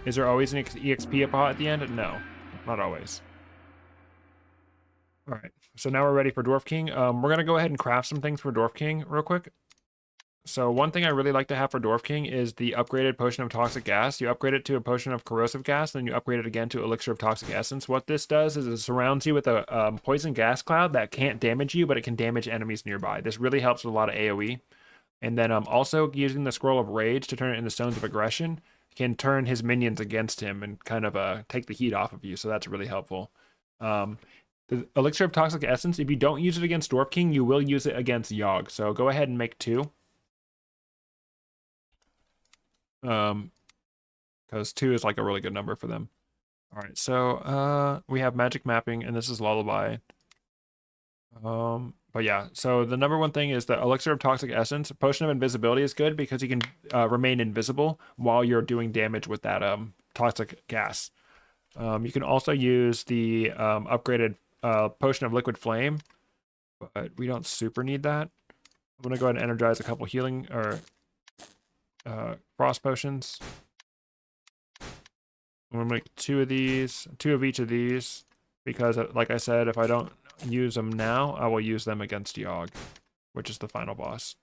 Is there always an EXP pot at the end? No. Not always. Alright. So now we're ready for Dwarf King. We're going to go ahead and craft some things for Dwarf King real quick. So one thing I really like to have for Dwarf King is the upgraded potion of toxic gas. You upgrade it to a potion of corrosive gas, then you upgrade it again to elixir of toxic essence. What this does is it surrounds you with a poison gas cloud that can't damage you, but it can damage enemies nearby. This really helps with a lot of AoE. And then also using the scroll of rage to turn it into stones of aggression can turn his minions against him and kind of take the heat off of you. So that's really helpful. The elixir of toxic essence, if you don't use it against Dwarf King, you will use it against Yogg. So go ahead and make 2. Because 2 is like a really good number for them. All right, so we have magic mapping, and this is lullaby. But yeah, so the number one thing is the elixir of toxic essence. Potion of invisibility is good because you can remain invisible while you're doing damage with that toxic gas. You can also use the upgraded potion of liquid flame, but we don't super need that. I'm gonna go ahead and energize a couple healing or frost potions. I'm gonna make 2 of these, 2 of each of these, because like I said, if I don't use them now, I will use them against Yogg, which is the final boss.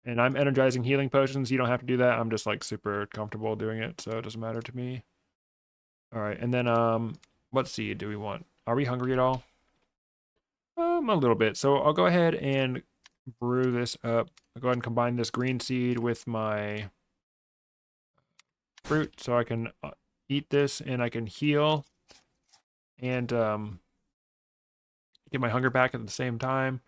And I'm energizing healing potions. You don't have to do that. I'm just like super comfortable doing it, so it doesn't matter to me. All right, and then what seed do we want? Are we hungry at all? A little bit. So I'll go ahead and brew this up. I'll go ahead and combine this green seed with my fruit so I can eat this and I can heal and get my hunger back at the same time.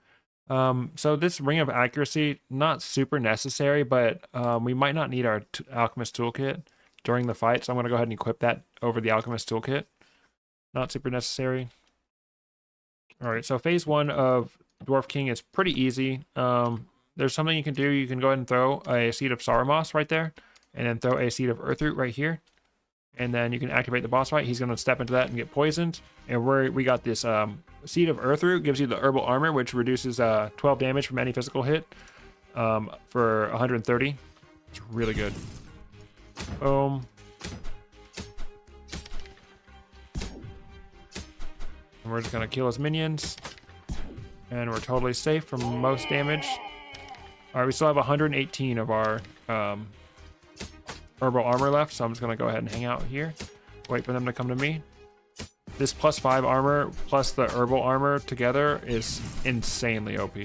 So this ring of accuracy, not super necessary, but we might not need our alchemist toolkit during the fight, so I'm going to go ahead and equip that over the alchemist toolkit. Not super necessary. All right, so phase 1 of Dwarf King is pretty easy. There's something you can do. You can go ahead and throw a seed of Soramos right there, and then throw a seed of Earthroot right here. And then you can activate the boss fight. He's going to step into that and get poisoned. And we got this seed of Earthroot, gives you the herbal armor, which reduces 12 damage from any physical hit for 130. It's really good. Boom. And we're just going to kill his minions. And we're totally safe from most damage. All right, we still have 118 of our herbal armor left, so I'm just going to go ahead and hang out here. Wait for them to come to me. This +5 armor plus the herbal armor together is insanely OP.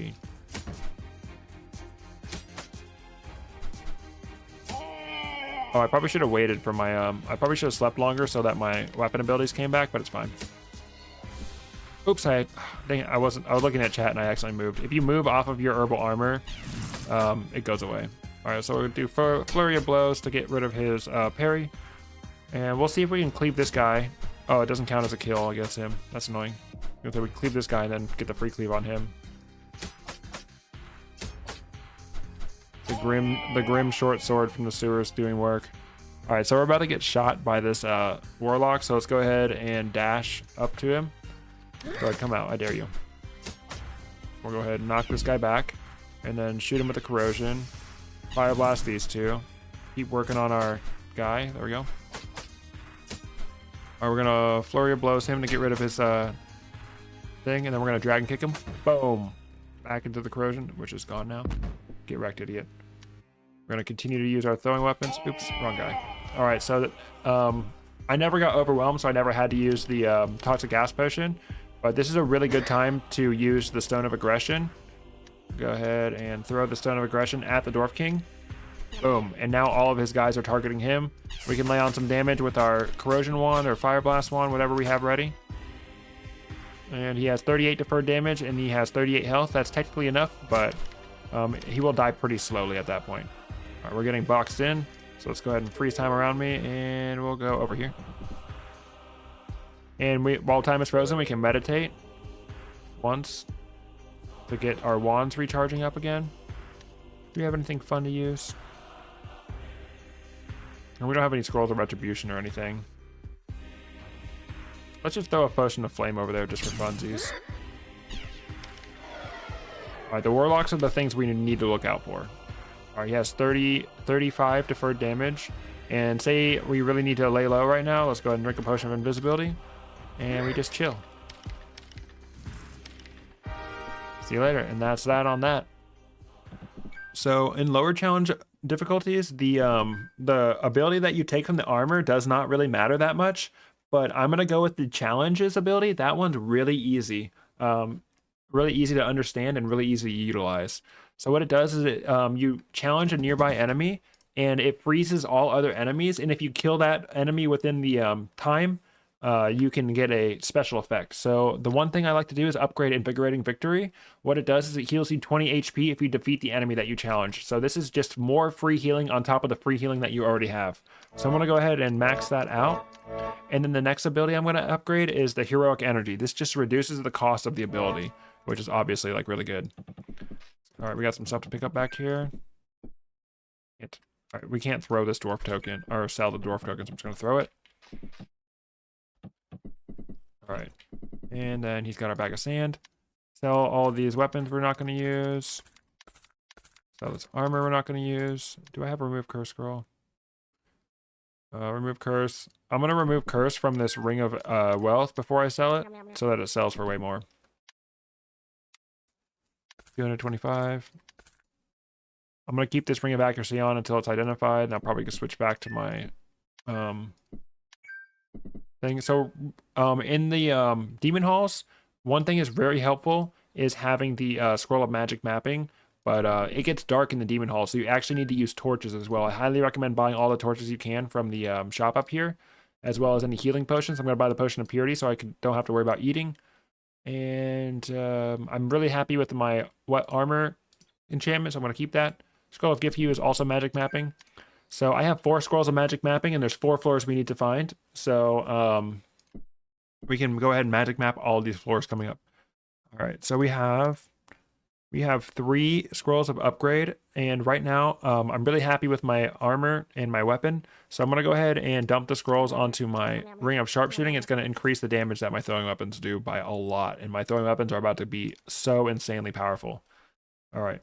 Oh, I probably should have waited for my, I probably should have slept longer so that my weapon abilities came back, but it's fine. Oops, dang it, I was looking at chat and I accidentally moved. If you move off of your herbal armor, it goes away. All right, so we're gonna do flurry of blows to get rid of his parry. And we'll see if we can cleave this guy. Oh, it doesn't count as a kill against him. That's annoying. So we cleave this guy and then get the free cleave on him. The grim short sword from the sewers doing work. All right, so we're about to get shot by this warlock. So let's go ahead and dash up to him. Go ahead, come out. I dare you. We'll go ahead and knock this guy back, and then shoot him with the corrosion. Fire blast these two. Keep working on our guy. There we go. All right, we're gonna flurry of blows him to get rid of his thing, and then we're gonna dragon kick him. Boom, back into the corrosion, which is gone now. Get wrecked, idiot. We're gonna continue to use our throwing weapons. Oops, wrong guy. All right, so I never got overwhelmed, so I never had to use the toxic gas potion. But this is a really good time to use the Stone of Aggression. Go ahead and throw the Stone of Aggression at the Dwarf King. Boom, and now all of his guys are targeting him. We can lay on some damage with our Corrosion Wand or Fire Blast Wand, whatever we have ready. And he has 38 deferred damage, and he has 38 health. That's technically enough, but he will die pretty slowly at that point. All right, we're getting boxed in, so let's go ahead and freeze time around me, and we'll go over here. And while time is frozen, we can meditate once to get our wands recharging up again. Do we have anything fun to use? And we don't have any scrolls of retribution or anything. Let's just throw a potion of flame over there just for funsies. Alright, the warlocks are the things we need to look out for. Alright, he has 35 deferred damage. And say we really need to lay low right now, let's go ahead and drink a potion of invisibility. And we just chill. See you later. And that's that on that. So in lower challenge difficulties, the ability that you take from the armor does not really matter that much. But I'm gonna go with the challenges ability. That one's really easy. Really easy to understand and really easy to utilize. So what it does is you challenge a nearby enemy and it freezes all other enemies. And if you kill that enemy within the time, you can get a special effect. So the one thing I like to do is upgrade Invigorating Victory. What it does is it heals you 20 HP if you defeat the enemy that you challenge. So this is just more free healing on top of the free healing that you already have. So I'm going to go ahead and max that out. And then the next ability I'm going to upgrade is the Heroic Energy. This just reduces the cost of the ability, which is obviously like really good. All right, we got some stuff to pick up back here. All right, we can't throw this dwarf token or sell the dwarf tokens. I'm just going to throw it. All right, and then he's got our bag of sand. Sell all of these weapons we're not going to use. Sell this armor we're not going to use. Do I have a remove curse scroll? Remove curse. I'm going to remove curse from this ring of wealth before I sell it, so that it sells for way more. 225. I'm going to keep this ring of accuracy on until it's identified, and I'll probably just switch back to my thing. So in the demon halls, one thing is very helpful is having the scroll of magic mapping, but it gets dark in the demon hall, so you actually need to use torches as well. I highly recommend buying all the torches you can from the shop up here, as well as any healing potions. I'm going to buy the potion of purity so I don't have to worry about eating. And I'm really happy with my armor enchantment, so I'm going to keep that. Scroll of gift hue is also magic mapping. So I have 4 scrolls of magic mapping, and there's 4 floors we need to find. So we can go ahead and magic map all these floors coming up. All right, so we have 3 scrolls of upgrade, and right now I'm really happy with my armor and my weapon. So I'm going to go ahead and dump the scrolls onto my ring of sharpshooting. It's going to increase the damage that my throwing weapons do by a lot, and my throwing weapons are about to be so insanely powerful. All right.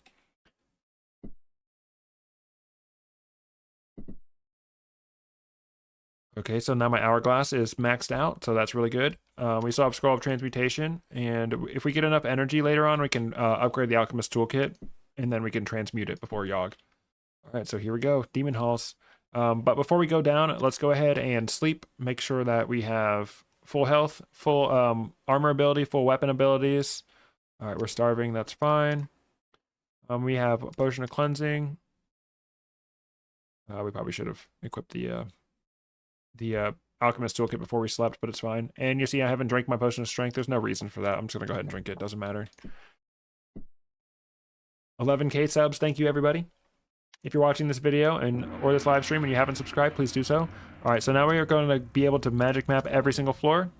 Okay, so now my hourglass is maxed out, so that's really good. We still have Scroll of Transmutation, and if we get enough energy later on, we can upgrade the Alchemist Toolkit, and then we can transmute it before Yogg. All right, so here we go, Demon Halls. But before we go down, let's go ahead and sleep. Make sure that we have full health, full armor ability, full weapon abilities. All right, we're starving, that's fine. We have a Potion of Cleansing. We probably should have equipped the Alchemist Toolkit before we slept, but it's fine. And you see I haven't drank my Potion of Strength. There's no reason for that. I'm just going to go ahead and drink it. Doesn't matter. 11K subs. Thank you, everybody. If you're watching this video or this live stream and you haven't subscribed, please do so. All right, so now we are going to be able to magic map every single floor.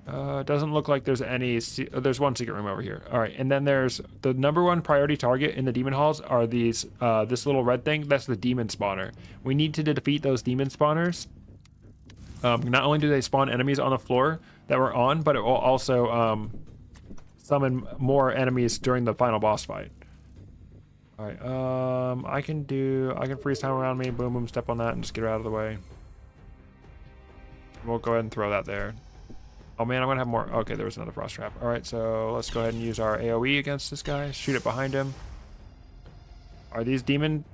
Doesn't look like there's any... there's one secret room over here. All right, and then there's the #1 priority target in the demon halls are these this little red thing. That's the demon spawner. We need to defeat those demon spawners. Not only do they spawn enemies on the floor that we're on, but it will also summon more enemies during the final boss fight. All right, I can freeze time around me, boom, boom, step on that, and just get her out of the way. We'll go ahead and throw that there. Oh man, I'm gonna have more. Okay, there was another frost trap. All right, so let's go ahead and use our AoE against this guy. Shoot it behind him. Are these demon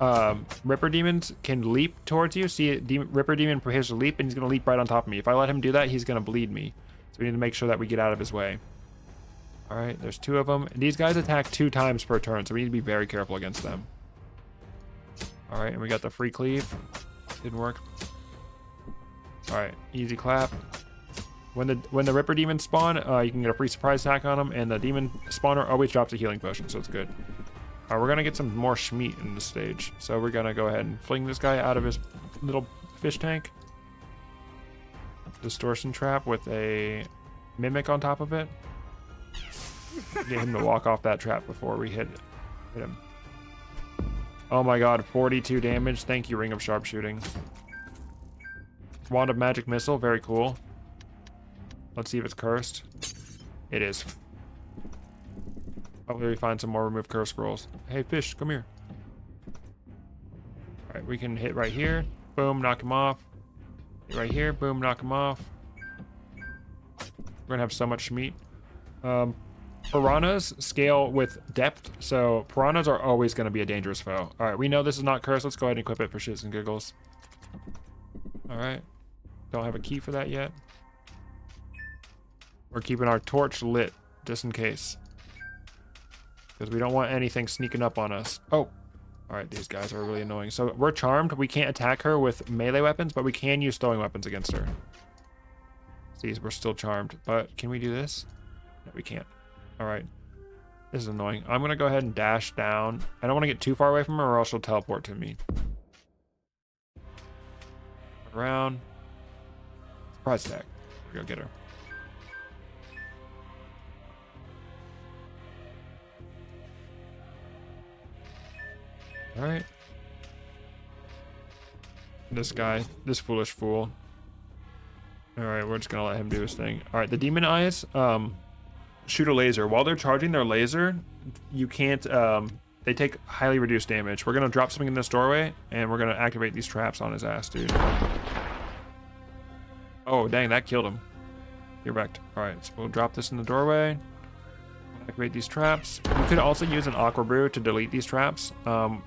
Ripper demons can leap towards you? See, Ripper demon prepares to leap, and he's gonna leap right on top of me. If I let him do that, he's gonna bleed me. So we need to make sure that we get out of his way. All right, there's 2 of them. These guys attack 2 times per turn, so we need to be very careful against them. All right, and we got the free cleave. Didn't work. All right, easy clap. When the Ripper demons spawn, you can get a free surprise attack on them, and the demon spawner always drops a healing potion, so it's good. All right, we're gonna get some more Schmeat in this stage, so we're gonna go ahead and fling this guy out of his little fish tank. Distortion trap with a mimic on top of it. Get him to walk off that trap before we hit him. Oh my god, 42 damage. Thank you, Ring of Sharpshooting. Wand of Magic Missile, very cool. Let's see if it's cursed. It is. Hopefully we find some more remove curse scrolls. Hey fish, come here. Alright, we can hit right here. Boom, knock him off. Hit right here, boom, knock him off. We're gonna have so much Schmeat. Piranhas scale with depth, so piranhas are always going to be a dangerous foe. All right, we know this is not cursed. Let's go ahead and equip it for shits and giggles. All right, don't have a key for that yet. We're keeping our torch lit just in case, because we don't want anything sneaking up on us. Oh, all right, these guys are really annoying. So we're charmed. We can't attack her with melee weapons, but we can use throwing weapons against her. See, we're still charmed, but can we do this? No, we can't. All right, this is annoying. I'm gonna go ahead and dash down. I don't want to get too far away from her, or else she'll teleport to me. Around. Surprise attack. We're gonna get her. All right. This guy, this foolish fool. All right, we're just gonna let him do his thing. All right, the demon eyes. Shoot a laser. While they're charging their laser, you can't, they take highly reduced damage. We're gonna drop something in this doorway, and we're gonna activate these traps on his ass, dude. Oh, dang, that killed him. You're wrecked. All right, so we'll drop this in the doorway. Activate these traps. We could also use an Aqua Brew to delete these traps.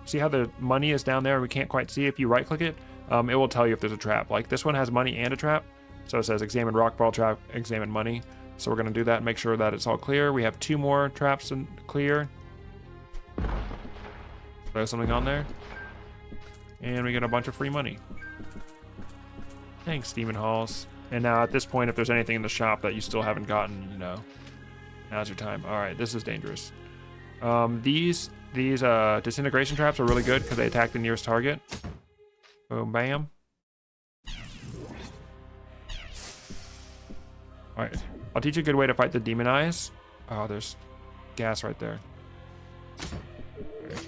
See how the money is down there? We can't quite see. If you right click it, it will tell you if there's a trap. Like this one has money and a trap. So it says examine rockfall trap, examine money. So we're gonna do that and make sure that it's all clear. We have 2 more traps to clear. Throw something on there. And we get a bunch of free money. Thanks, Demon Halls. And now at this point, if there's anything in the shop that you still haven't gotten, you know, now's your time. All right, this is dangerous. These disintegration traps are really good because they attack the nearest target. Boom, bam. All right, I'll teach you a good way to fight the demon eyes. Oh, there's gas right there.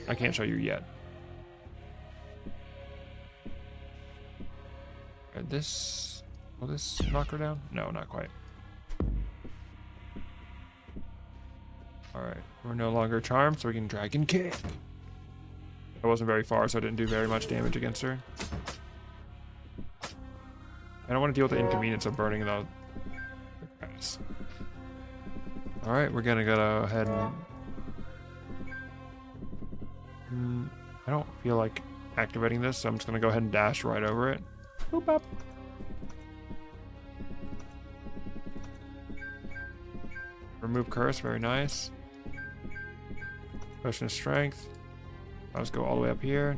I can't show you yet. All right, this, will this knock her down? No, not quite. All right, we're no longer charmed, so we can dragon kick. I wasn't very far, so I didn't do very much damage against her. I don't want to deal with the inconvenience of burning the grass. All right, we're gonna go ahead and I don't feel like activating this, so I'm just gonna go ahead and dash right over it. Boop up. Remove curse, very nice. Potion of strength. Let's go all the way up here.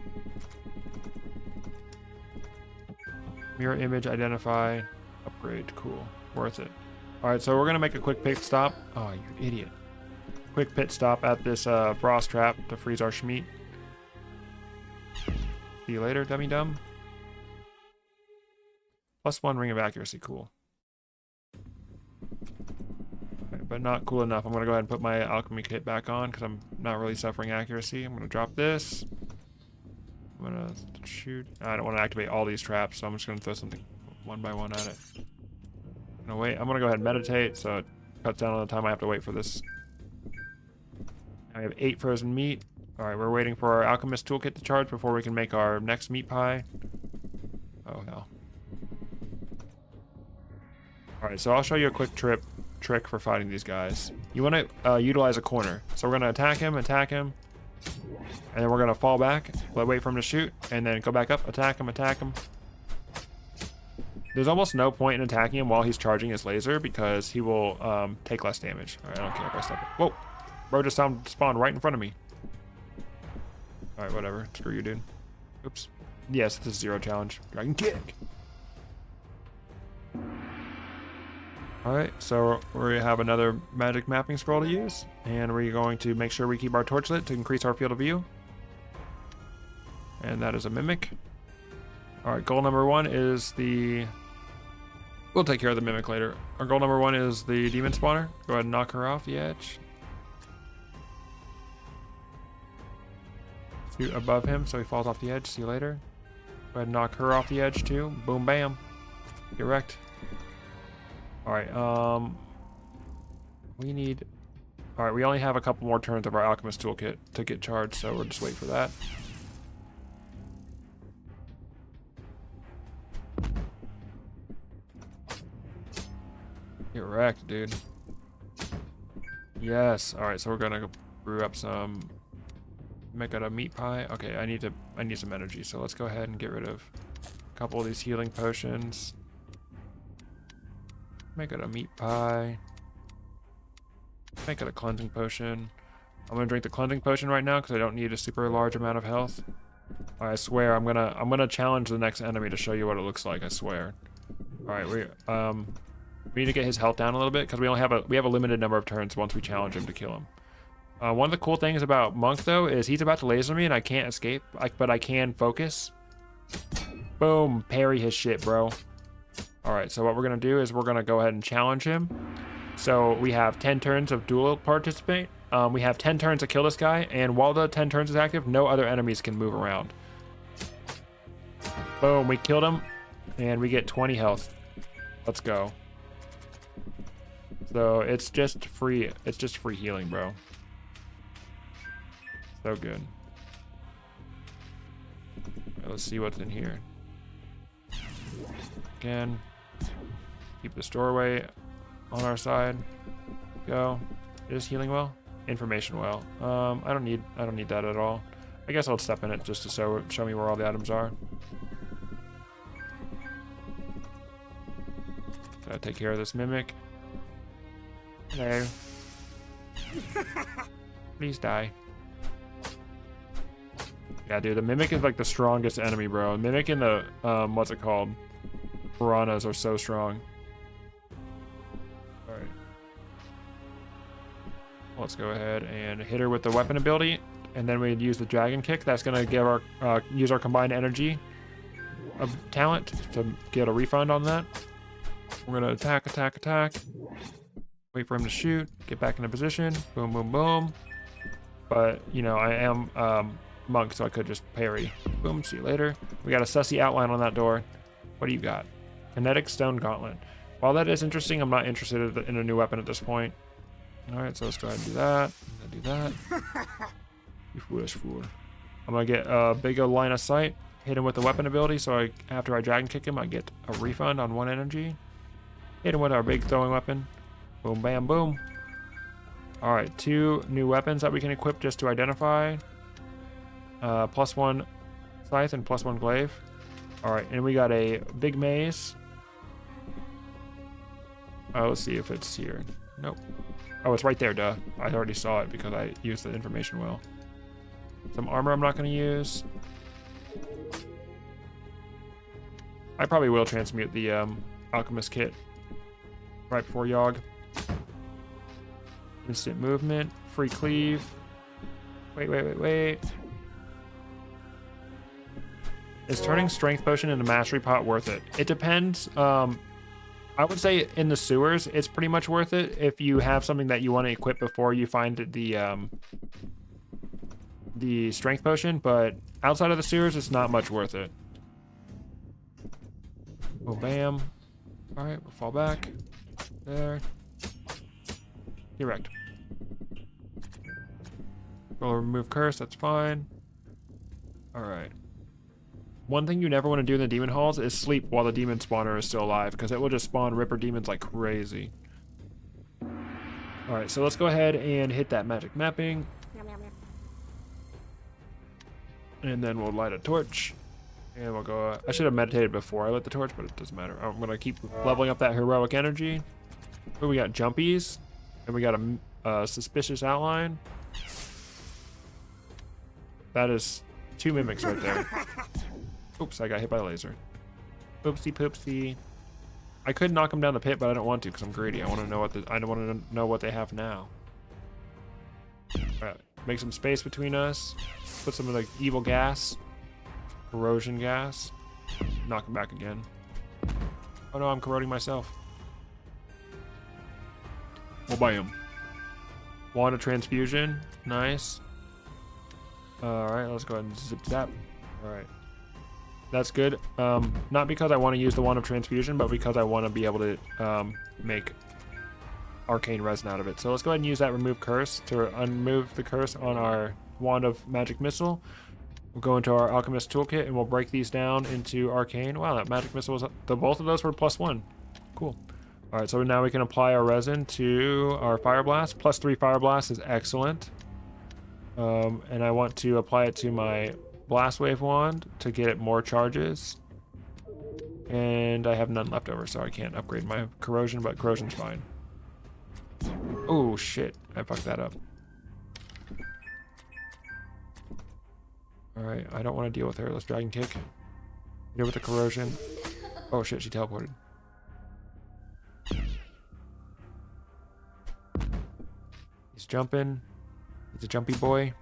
Mirror image, identify, upgrade, cool, worth it. All right, so we're gonna make a quick pit stop. Oh, you idiot. Quick pit stop at this frost trap to freeze our Schmeat. See you later, dummy dumb. +1 ring of accuracy, cool. Okay, but not cool enough. I'm gonna go ahead and put my alchemy kit back on because I'm not really suffering accuracy. I'm gonna drop this. I'm gonna shoot. I don't want to activate all these traps, so I'm just gonna throw something one by one at it. No, wait, I'm gonna go ahead and meditate, so it cuts down on the time I have to wait for this. Now we have 8 frozen meat. All right, we're waiting for our alchemist toolkit to charge before we can make our next meat pie. Oh hell. All right, so I'll show you a quick trick for fighting these guys. You want to utilize a corner. So we're going to attack him, and then we're going to fall back, wait for him to shoot, and then go back up, attack him. There's almost no point in attacking him while he's charging his laser because he will take less damage. All right, I don't care if I step it. Whoa, bro just spawned right in front of me. All right, whatever. Screw you, dude. Oops. Yes, this is 0 challenge. Dragon kick. Alright, so we have another magic mapping scroll to use, and we're going to make sure we keep our torch lit to increase our field of view. And that is a mimic. Alright, goal number 1 is the... We'll take care of the mimic later. Our goal number 1 is the demon spawner. Go ahead and knock her off the edge. Shoot above him so he falls off the edge. See you later. Go ahead and knock her off the edge too. Boom, bam. Get wrecked. Alright, we only have a couple more turns of our alchemist toolkit to get charged, so we'll just wait for that. Get wrecked, dude. Yes. Alright, so we're gonna brew up some, make it a meat pie. Okay, I need some energy, so let's go ahead and get rid of a couple of these healing potions. Make it a meat pie. Make it a cleansing potion. I'm gonna drink the cleansing potion right now because I don't need a super large amount of health. I swear I'm gonna challenge the next enemy to show you what it looks like. I swear. All right, we need to get his health down a little bit because we have a limited number of turns once we challenge him to kill him. One of the cool things about Monk though is he's about to laser me and I can't escape, but I can focus. Boom, parry his shit, bro. All right, so what we're gonna do is we're gonna go ahead and challenge him. So we have 10 turns of duel participate. We have 10 turns to kill this guy, and while the 10 turns is active, no other enemies can move around. Boom, we killed him, and we get 20 health. Let's go. So it's just free healing, bro. So good. Right, let's see what's in here. Again, keep the doorway on our side. Go. Is healing well? Information well. I don't need that at all. I guess I'll step in it just to show me where all the items are. Gotta take care of this mimic. Hello. Please die. Yeah, dude, the mimic is like the strongest enemy, bro. Mimic and the what's it called? Piranhas are so strong. Alright. Let's go ahead and hit her with the weapon ability, and then we'd use the dragon kick. That's gonna give our use our combined energy of talent to get a refund on that. We're gonna attack. Wait for him to shoot. Get back into position. Boom, boom, boom. But you know, I am Monk, so I could just parry. Boom. See you later. We got a sussy outline on that door. What do you got? Kinetic Stone Gauntlet. While that is interesting, I'm not interested in a new weapon at this point. Alright, so let's go ahead and do that. Do that. You foolish fool. I'm gonna get a big line of sight, hit him with the weapon ability, so after I dragon kick him, I get a refund on 1 energy. Hit him with our big throwing weapon. Boom, bam, boom. Alright, 2 new weapons that we can equip just to identify. +1 scythe and +1 glaive. Alright, and we got a big maze. Let's see if it's here. Nope. Oh, it's right there, duh. I already saw it because I used the information well. Some armor I'm not going to use. I probably will transmute the alchemist kit right before Yogg. Instant movement, free cleave. Wait. Is turning strength potion into mastery pot worth it? It depends. I would say in the sewers, it's pretty much worth it if you have something that you want to equip before you find the strength potion. But outside of the sewers, it's not much worth it. Oh, bam! All right, we'll fall back. There. Get wrecked. We'll remove curse. That's fine. All right. one thing you never want to do in the demon halls is sleep while the demon spawner is still alive, because it will just spawn Ripper demons like crazy. Alright, so let's go ahead and hit that magic mapping. And then we'll light a torch. And we'll go... I should have meditated before I lit the torch, but it doesn't matter. I'm going to keep leveling up that heroic energy. Ooh, we got jumpies. And we got a suspicious outline. That is 2 mimics right there. Oops, I got hit by a laser. Oopsie poopsie. I could knock them down the pit, but I don't want to because I'm greedy. I want to know what they have now. Alright, make some space between us. Put some of the evil gas, corrosion gas. Knock them back again. Oh no, I'm corroding myself. We'll buy him. Wand of transfusion, nice. Alright, let's go ahead and zip zap. Alright. That's good. Not because I want to use the Wand of Transfusion, but because I want to be able to make arcane resin out of it. So let's go ahead and use that remove curse to remove the curse on our Wand of Magic Missile. We'll go into our Alchemist Toolkit and we'll break these down into arcane. Wow, that Magic Missile was... both of those were +1. Cool. Alright, so now we can apply our resin to our Fire Blast. +3 Fire Blast is excellent. And I want to apply it to my Blast Wave Wand to get it more charges. And I have none left over, so I can't upgrade my corrosion, but corrosion's fine. Oh shit, I fucked that up. Alright, I don't want to deal with her. Let's Dragon Kick. Deal with the corrosion. Oh shit, she teleported. He's jumping. He's a jumpy boy.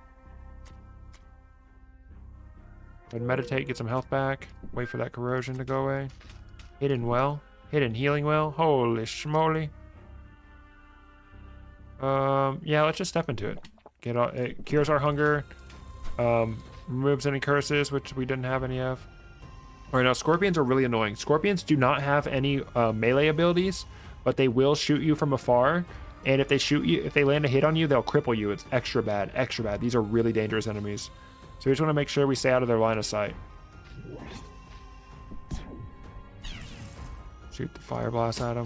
Go ahead and meditate, get some health back. Wait for that corrosion to go away. Hidden well. Hidden healing well. Holy schmoly. Yeah, let's just step into it. It cures our hunger. Removes any curses, which we didn't have any of. Alright, now scorpions are really annoying. Scorpions do not have any melee abilities, but they will shoot you from afar. And if they shoot you, if they land a hit on you, they'll cripple you. It's extra bad, extra bad. These are really dangerous enemies. So we just want to make sure we stay out of their line of sight. Shoot the fire blast at them.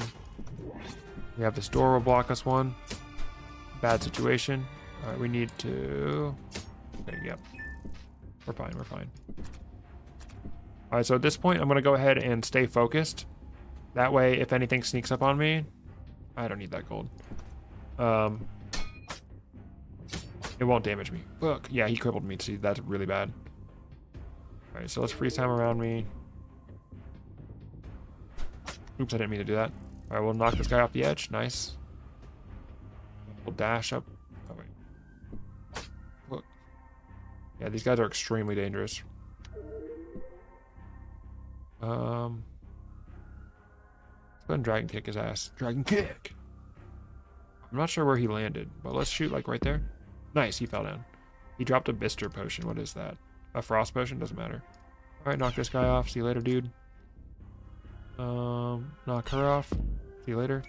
We have this door will block us one. Bad situation. Alright, we need to... Okay, yep. We're fine, we're fine. Alright, so at this point, I'm going to go ahead and stay focused. That way, if anything sneaks up on me... I don't need that gold. It won't damage me. Look, yeah, he crippled me. See, that's really bad. Alright, so let's freeze time around me. Oops, I didn't mean to do that. Alright, we'll knock this guy off the edge. Nice. We'll dash up. Oh, wait. Look. Yeah, these guys are extremely dangerous. Let's go ahead and Dragon Kick his ass. Dragon Kick! I'm not sure where he landed, but let's shoot like right there. Nice, he fell down. He dropped a Bister potion. What is that? A Frost potion? Doesn't matter. Alright, knock this guy off. See you later, dude. Knock her off. See you later.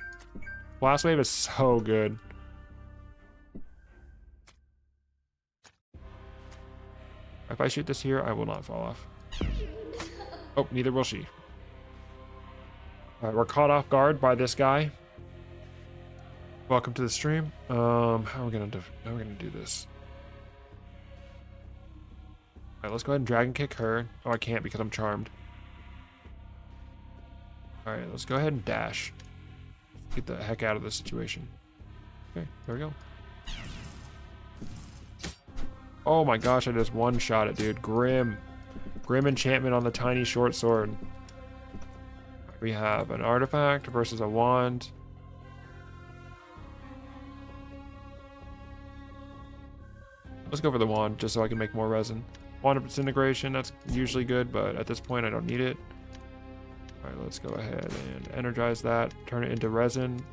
Blast Wave is so good. If I shoot this here, I will not fall off. Oh, neither will she. Alright, we're caught off guard by this guy. Welcome to the stream. How are we gonna do this? Alright, let's go ahead and Dragon Kick her. Oh, I can't because I'm charmed. Alright, let's go ahead and dash. Get the heck out of this situation. Okay, there we go. Oh my gosh, I just one-shot it, dude. Grim. Grim enchantment on the tiny short sword. We have an artifact versus a wand. Let's go for the wand, just so I can make more resin. Wand of disintegration, that's usually good, but at this point I don't need it. Alright, let's go ahead and energize that, turn it into resin.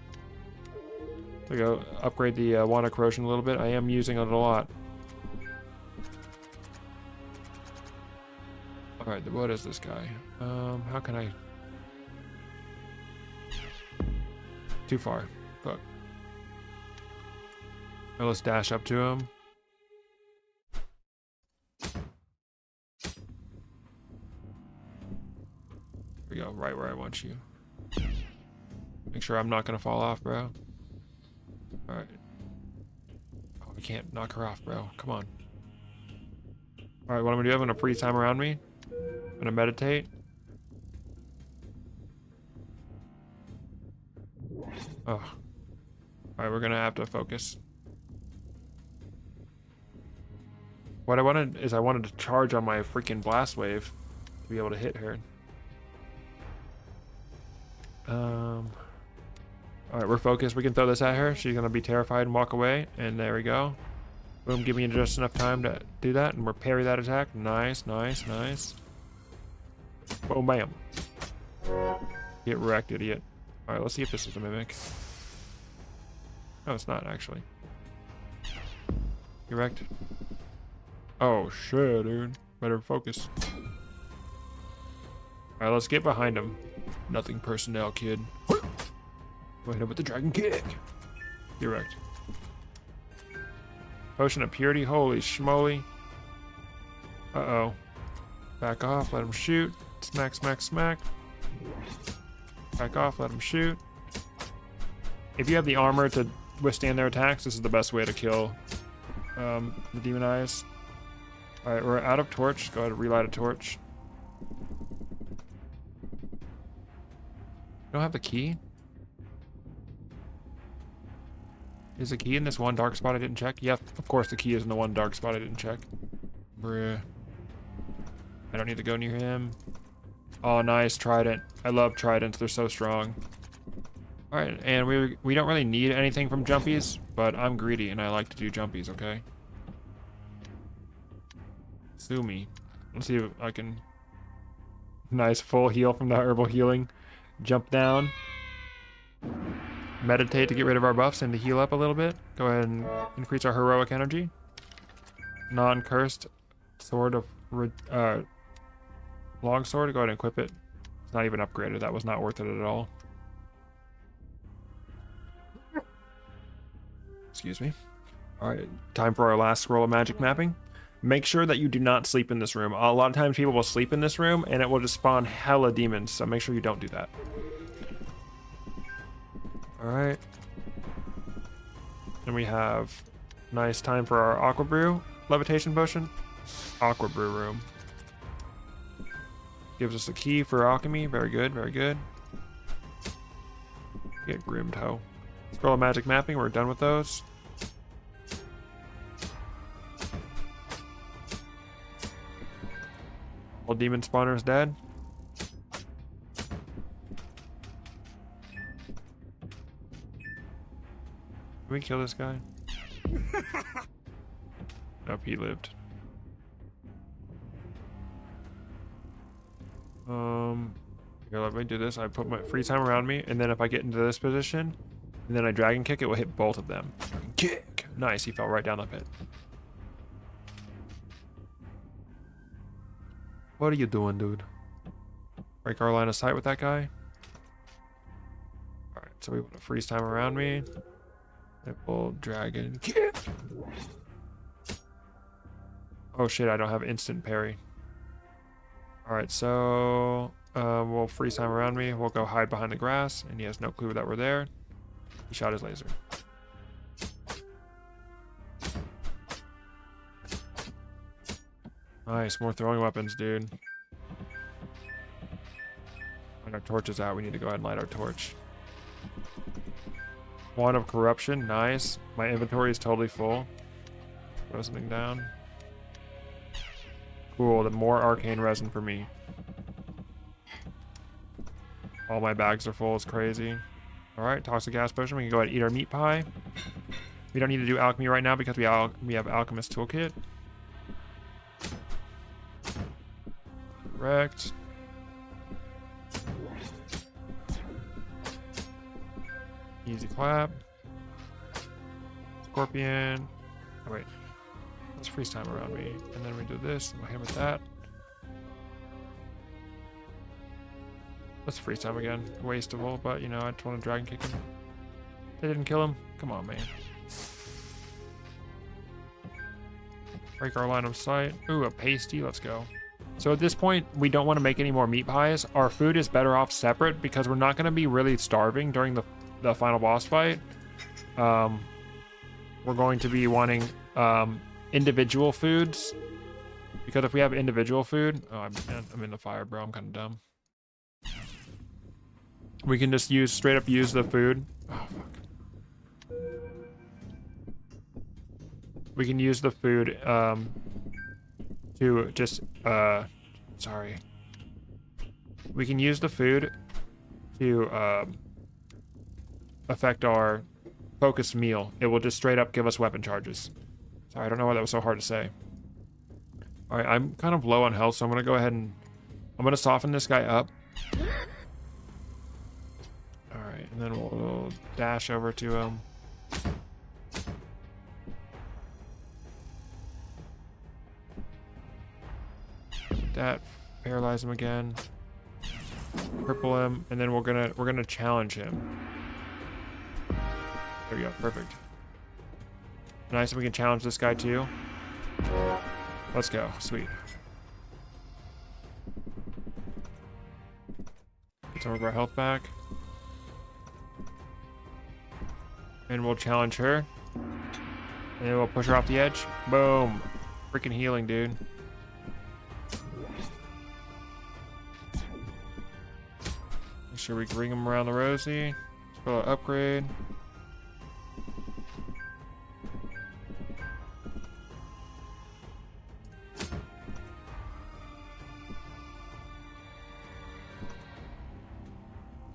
There we go, upgrade the wand of corrosion a little bit. I am using it a lot. Alright, what is this guy? How can I... Too far. Fuck. Now let's dash up to him. right where I want you. Make sure I'm not gonna fall off, bro. Alright. Oh, we can't knock her off, bro. Come on. Alright, what I'm gonna do, I'm gonna freeze time around me. I'm gonna meditate. Oh. Alright, we're gonna have to focus. What I wanted is I wanted to charge on my freaking blast wave to be able to hit her. Alright, we're focused. We can throw this at her. She's gonna be terrified and walk away. And there we go. Boom, give me just enough time to do that, and we'll parry that attack. Nice, nice, nice. Boom, bam. Get wrecked, idiot. Alright, let's see if this is a mimic. No, it's not, actually. Get wrecked. Oh, shit, dude. Better focus. Alright, let's get behind him. Nothing personnel, kid. Go hit him with the dragon kick. Get wrecked. Potion of purity. Holy schmoly. Uh-oh. Back off. Let him shoot. Smack, smack, smack. Back off. Let him shoot. If you have the armor to withstand their attacks, this is the best way to kill the demon eyes. Alright, we're out of torch. Go ahead and relight a torch. Don't have the key? Is the key in this one dark spot I didn't check? Yep, of course the key is in the one dark spot I didn't check. Bruh. I don't need to go near him. Oh, nice trident. I love tridents. They're so strong. Alright, and we don't really need anything from jumpies, but I'm greedy and I like to do jumpies, okay? Sue me. Let's see if I can... Nice full heal from the herbal healing. Jump down. Meditate to get rid of our buffs and to heal up a little bit. Go ahead and increase our heroic energy. Non-cursed sword of... long sword. Go ahead and equip it. It's not even upgraded. That was not worth it at all. Excuse me. Alright, time for our last scroll of magic mapping. Make sure that you do not sleep in this room. A lot of times people will sleep in this room and it will just spawn hella demons, so make sure you don't do that. Alright. Then we have nice time for our aqua brew levitation potion. Aqua brew room. Gives us a key for alchemy. Very good, very good. Get groomed, ho. Scroll of magic mapping, we're done with those. All demon spawners dead. Can we kill this guy? Nope, he lived. Here, let me do this. I put my free time around me, and then if I get into this position, and then I dragon kick, it will hit both of them. Kick! Nice, he fell right down the pit. What are you doing, dude? Break our line of sight with that guy. Alright, so we want to freeze time around me. Nipple, dragon, kick! Oh shit, I don't have instant parry. Alright, so we'll freeze time around me. We'll go hide behind the grass, and he has no clue that we're there. He shot his laser. Nice, more throwing weapons, dude. When our torch is out, we need to go ahead and light our torch. Wand of corruption, nice. My inventory is totally full. Throw something down. Cool, the more arcane resin for me. All my bags are full, it's crazy. Alright, toxic gas potion, we can go ahead and eat our meat pie. We don't need to do alchemy right now because we have alchemist toolkit. Correct. Easy clap. Scorpion. Oh wait. Let's freeze time around me. And then we do this. And we'll hit him with that. Let's freeze time again. Wasteful, but you know, I just want to dragon kick him. They didn't kill him. Come on, man. Break our line of sight. Ooh, a pasty. Let's go. So at this point, we don't want to make any more meat pies. Our food is better off separate because we're not going to be really starving during the final boss fight. We're going to be wanting individual foods, because if we have individual food, I'm in the fire, bro. I'm kind of dumb. We can just straight up use the food. Oh fuck. We can use the food to just sorry. We can use the food to affect our focused meal. It will just straight up give us weapon charges. Sorry, I don't know why that was so hard to say. All right, I'm kind of low on health, so I'm gonna go ahead and I'm gonna soften this guy up. All right, and then we'll dash over to him. That, paralyze him again, cripple him, and then we're gonna challenge him. There we go, perfect. Nice, and we can challenge this guy too. Let's go, sweet. Get some of our health back. And we'll challenge her. And then we'll push her off the edge. Boom. Freaking healing, dude. Make sure we ring him around the rosy. Spell upgrade.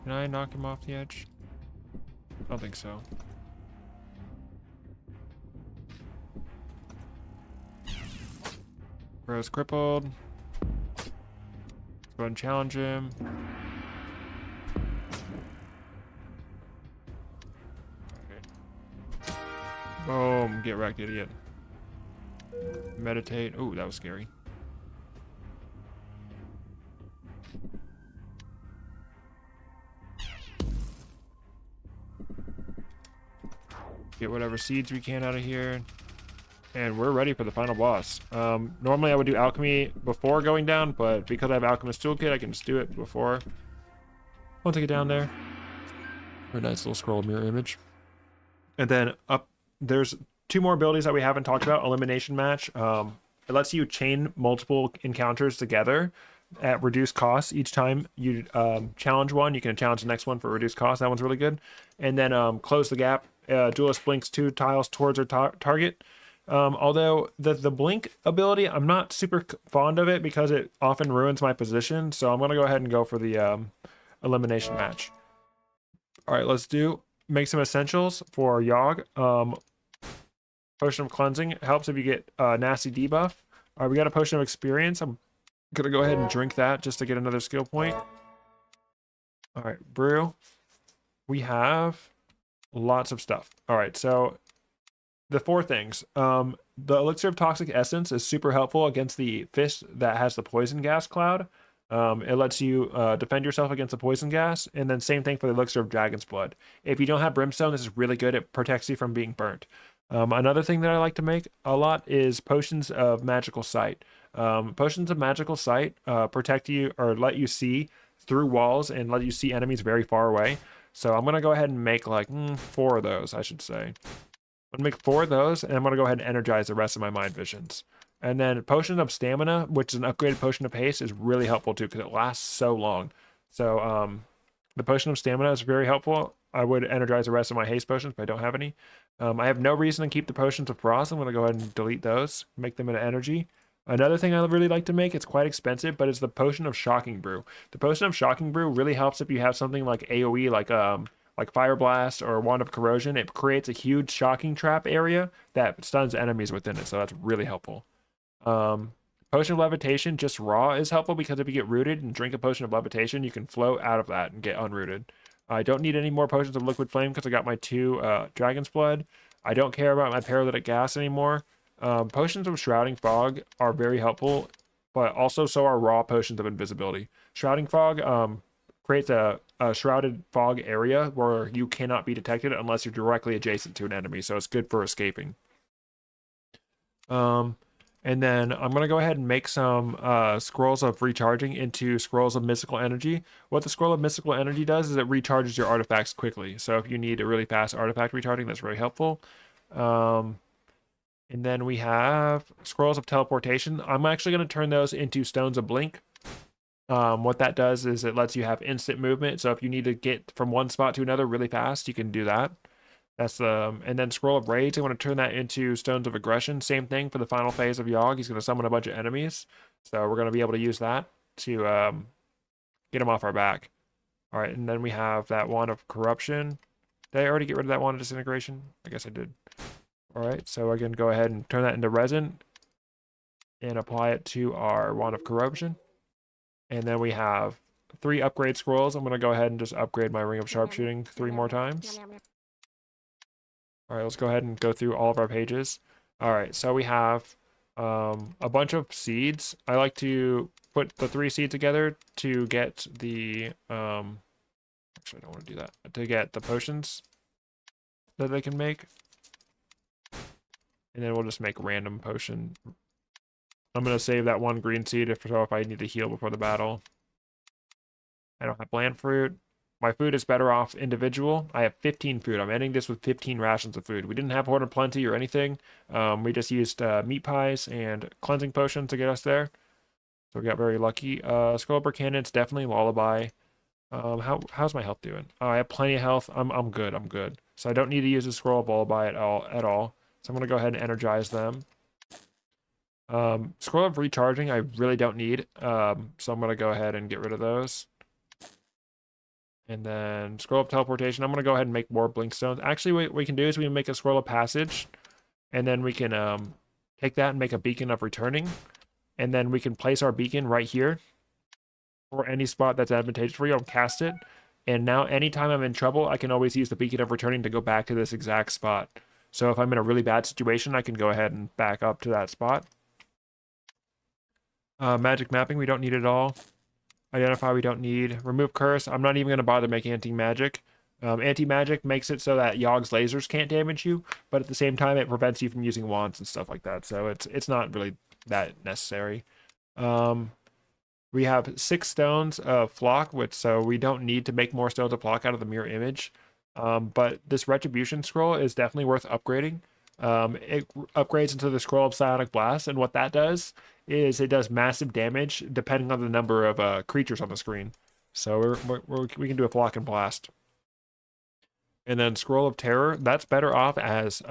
Can I knock him off the edge? I don't think so. Bro's crippled. Let's go ahead and challenge him. Okay. Boom. Get wrecked, idiot. Meditate. Oh, that was scary. Get whatever seeds we can out of here. And we're ready for the final boss. Normally I would do alchemy before going down, but because I have alchemist toolkit, I can just do it before. I'll take it down there. A nice little scroll mirror image. And then up, there's 2 more abilities that we haven't talked about. Elimination match. It lets you chain multiple encounters together at reduced cost. Each time you challenge one, you can challenge the next one for reduced cost. That one's really good. And then close the gap. Duelist blinks 2 tiles towards our target. Although the blink ability, I'm not super fond of it because it often ruins my position. So I'm going to go ahead and go for the elimination match. All right, let's make some essentials for Yogg. Potion of cleansing helps if you get nasty debuff. All right, we got a potion of experience. I'm going to go ahead and drink that just to get another skill point. All right, brew. We have lots of stuff. All right, so the 4 things. The elixir of toxic essence is super helpful against the fish that has the poison gas cloud. It lets you defend yourself against the poison gas. And then same thing for the elixir of dragon's blood. If you don't have brimstone, this is really good. It protects you from being burnt. Another thing that I like to make a lot is potions of magical sight. Potions of magical sight protect you or let you see through walls and let you see enemies very far away. So I'm going to go ahead and make like 4 of those, I should say. I'm going to make 4 of those, and I'm going to go ahead and energize the rest of my mind visions. And then Potion of Stamina, which is an upgraded Potion of Haste, is really helpful too because it lasts so long. So the Potion of Stamina is very helpful. I would energize the rest of my Haste potions, but I don't have any. I have no reason to keep the Potions of Frost. I'm going to go ahead and delete those, make them into energy. Another thing I really like to make, it's quite expensive, but it's the Potion of Shocking Brew. The Potion of Shocking Brew really helps if you have something like AoE, like Fire Blast or Wand of Corrosion. It creates a huge shocking trap area that stuns enemies within it, so that's really helpful. Potion of Levitation, just raw, is helpful because if you get rooted and drink a Potion of Levitation, you can float out of that and get unrooted. I don't need any more Potions of Liquid Flame because I got my 2 Dragon's Blood. I don't care about my Paralytic Gas anymore. Potions of Shrouding Fog are very helpful, but also so are raw Potions of Invisibility. Shrouding Fog creates a shrouded fog area where you cannot be detected unless you're directly adjacent to an enemy, so it's good for escaping. And And then I'm going to go ahead and make some scrolls of recharging into scrolls of mystical energy. What the scroll of mystical energy does is it recharges your artifacts quickly. So if you need a really fast artifact recharging, that's very helpful. Um, and then we have scrolls of teleportation. I'm actually going to turn those into stones of blink. What that does is it lets you have instant movement. So if you need to get from one spot to another really fast, you can do that. That's and then scroll of rage. I want to turn that into stones of aggression. Same thing for the final phase of Yogg. He's going to summon a bunch of enemies, so we're going to be able to use that to get him off our back. All right, and then we have that wand of corruption. Did I already get rid of that wand of disintegration? I guess I did. All right, so I can go ahead and turn that into resin and apply it to our wand of corruption. And then we have 3 upgrade scrolls. I'm going to go ahead and just upgrade my ring of sharpshooting 3 more times. All right, let's go ahead and go through all of our pages. All right, so we have a bunch of seeds. I like to put the 3 seeds together to get the, actually I don't want to do that, to get the potions that they can make. And then we'll just make random potion. I'm going to save that 1 green seed if I need to heal before the battle. I don't have bland fruit. My food is better off individual. I have 15 food. I'm ending this with 15 rations of food. We didn't have Horde of Plenty or anything. We just used meat pies and cleansing potions to get us there. So we got very lucky. Scrollbur Cannon's definitely Lullaby. How's my health doing? Oh, I have plenty of health. I'm good. I'm good. So I don't need to use a Scroll of Lullaby at all. So I'm going to go ahead and energize them. Scroll of Recharging I really don't need. So I'm going to go ahead and get rid of those. And then scroll of teleportation. I'm going to go ahead and make more blink stones. Actually, what we can do is we can make a scroll of passage. And then we can take that and make a beacon of returning. And then we can place our beacon right here. Or any spot that's advantageous for you. I'll cast it. And now anytime I'm in trouble, I can always use the beacon of returning to go back to this exact spot. So if I'm in a really bad situation, I can go ahead and back up to that spot. Magic mapping, we don't need it all. Identify, we don't need. Remove curse. I'm not even going to bother making anti-magic. Anti-magic makes it so that Yogg's lasers can't damage you, but at the same time, it prevents you from using wands and stuff like that. So it's not really that necessary. We have 6 stones of flock, so we don't need to make more stones of flock out of the mirror image. But this retribution scroll is definitely worth upgrading. It upgrades into the scroll of psionic blast, and what that does is it does massive damage depending on the number of creatures on the screen. So we can do a flock and blast. And then scroll of terror, that's better off as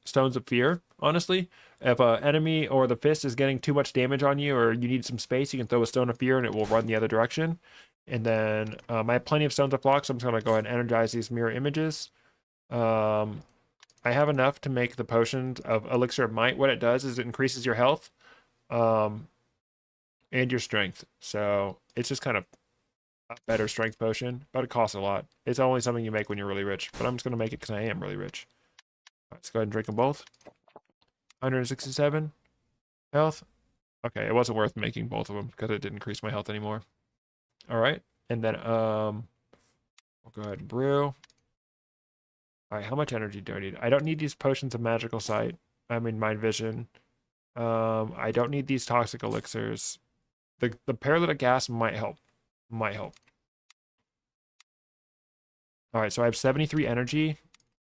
stones of fear, honestly. If an enemy or the fist is getting too much damage on you or you need some space, you can throw a stone of fear and it will run the other direction. And then I have plenty of stones of flock, so I'm just going to go ahead and energize these mirror images. I have enough to make the potions of Elixir of Might. What it does is it increases your health and your strength. So it's just kind of a better strength potion, but it costs a lot. It's only something you make when you're really rich, but I'm just going to make it because I am really rich. Let's go ahead and drink them both. 167 health. Okay, it wasn't worth making both of them because it didn't increase my health anymore. All right, and then we'll go ahead and brew. All right, how much energy do I need? I don't need these potions of magical sight. I mean, mind vision. I don't need these toxic elixirs. The paralytic gas might help. Might help. All right, so I have 73 energy.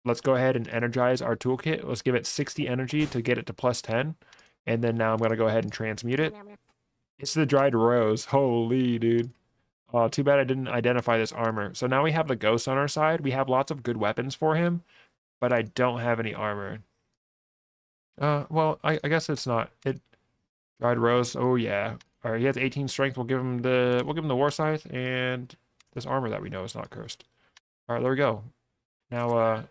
Let's go ahead and energize our toolkit. Let's give it 60 energy to get it to plus 10. And then now I'm going to go ahead and transmute it. It's the dried rose. Holy, dude. Oh, too bad I didn't identify this armor. So now we have the ghost on our side. We have lots of good weapons for him, but I don't have any armor. Well, I guess it's not. Dried rose. Oh yeah. All right, he has 18 strength. We'll give him the war scythe and this armor that we know is not cursed. All right, there we go. Now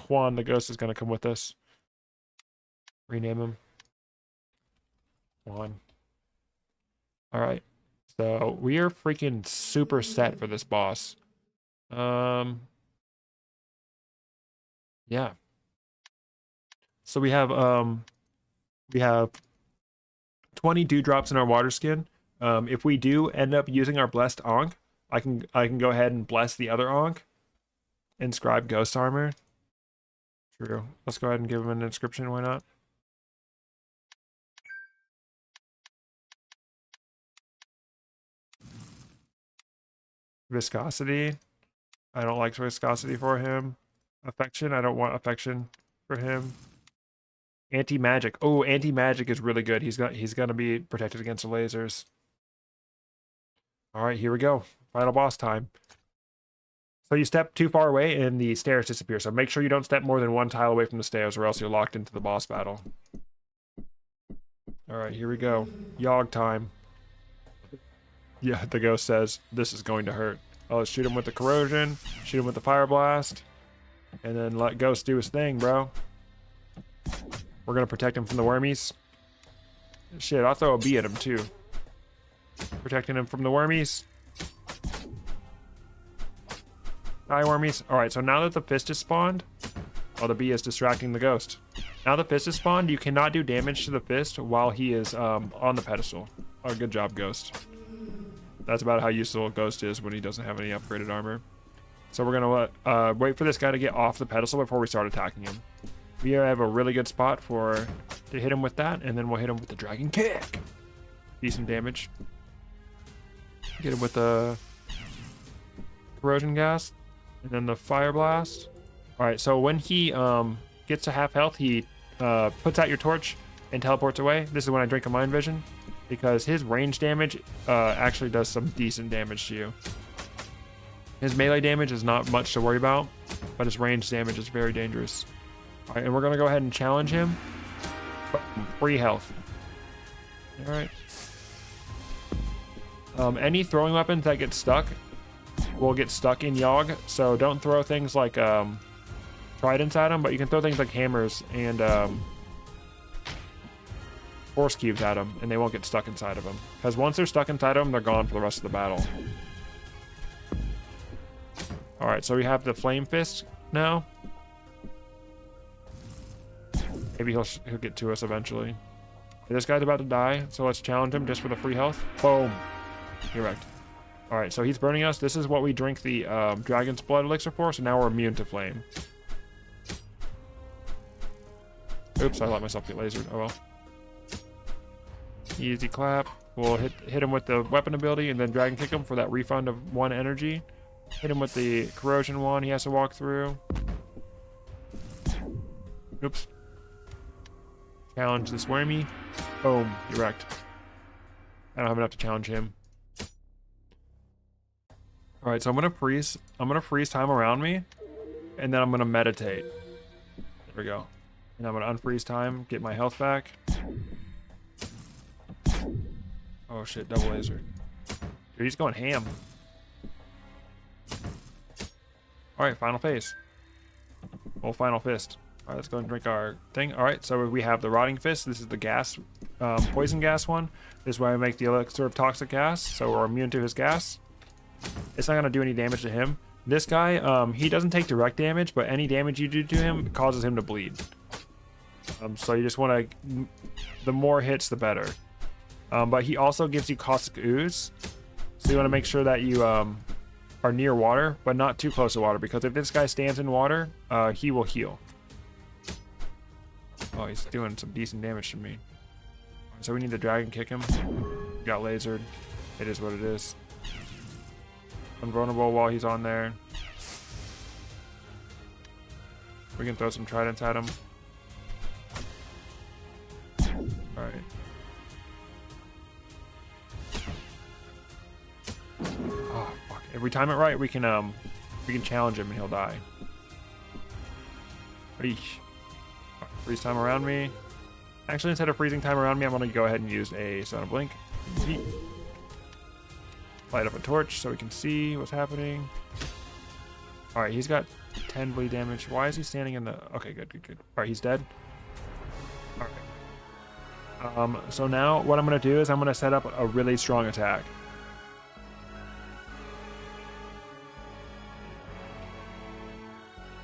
Juan the ghost is gonna come with us. Rename him Juan. All right. So we are freaking super set for this boss. Yeah. So we have 20 dewdrops in our water skin. If we do end up using our blessed Ankh, I can go ahead and bless the other Ankh. Inscribe ghost armor. True. Let's go ahead and give him an inscription, why not? Viscosity. I don't like viscosity for him. Affection. I don't want affection for him. Anti-magic. Oh, anti-magic is really good. He's gonna be protected against the lasers. All right, here we go. Final boss time. So you step too far away and the stairs disappear. So make sure you don't step more than one tile away from the stairs or else you're locked into the boss battle. All right, here we go. Yogg time. Yeah, the ghost says, this is going to hurt. Oh, let's shoot him with the corrosion, shoot him with the fire blast, and then let Ghost do his thing, bro. We're gonna protect him from the wormies. Shit, I'll throw a bee at him too. Protecting him from the wormies. Hi, wormies. Alright, so now that the fist is spawned, oh, the bee is distracting the ghost. Now the fist is spawned, you cannot do damage to the fist while he is on the pedestal. Oh, good job, Ghost. That's about how useful Ghost is when he doesn't have any upgraded armor. So we're gonna wait for this guy to get off the pedestal before we start attacking him. We have a really good spot to hit him with that, and then we'll hit him with the dragon kick. Decent damage. Get him with the corrosion gas, and then the fire blast. All right, so when he gets to half health, he puts out your torch and teleports away. This is when I drink a mind vision, because his range damage actually does some decent damage to you. His melee damage is not much to worry about, but his range damage is very dangerous. All right, and we're gonna go ahead and challenge him. Free health. All right. Any throwing weapons that get stuck will get stuck in Yogg, so don't throw things like tridents at him, but you can throw things like hammers and force cubes at him, and they won't get stuck inside of him. Because once they're stuck inside of him, they're gone for the rest of the battle. All right, so we have the flame fist now. Maybe he'll get to us eventually. This guy's about to die, so let's challenge him just for the free health. Boom. You're wrecked. All right, so he's burning us. This is what we drink the dragon's blood elixir for, so now we're immune to flame. Oops, I let myself get lasered. Oh well. Easy clap. We'll hit him with the weapon ability and then dragon kick him for that refund of 1 energy. Hit him with the corrosion one he has to walk through. Oops. Challenge this wormy. Boom, you're wrecked. I don't have enough to challenge him. All right, so I'm gonna freeze time around me, and then I'm gonna meditate. There we go. And I'm gonna unfreeze time, get my health back. Oh shit, double laser. Dude, he's going ham. All right, final phase. Well, final fist. All right, let's go and drink our thing. All right, so we have the rotting fist. This is the gas, poison gas one. This is why I make the elixir of toxic gas, so we're immune to his gas. It's not gonna do any damage to him. This guy, he doesn't take direct damage, but any damage you do to him causes him to bleed. So you just want to, the more hits, the better. But he also gives you caustic ooze, so you want to make sure that you are near water, but not too close to water, because if this guy stands in water, he will heal. Oh, he's doing some decent damage to me. So we need to dragon kick him. Got lasered. It is what it is. Invulnerable while he's on there. We can throw some tridents at him. Alright. Oh fuck. If we time it right, we can challenge him and he'll die. Eesh. Freeze time around me. Actually, instead of freezing time around me, I'm gonna go ahead and use a Sonic Blink. Light up a torch so we can see what's happening. Alright, he's got 10 bleed damage. Why is he standing in the... Okay, good. Alright, he's dead. Alright. So now what I'm going to do is I'm going to set up a really strong attack.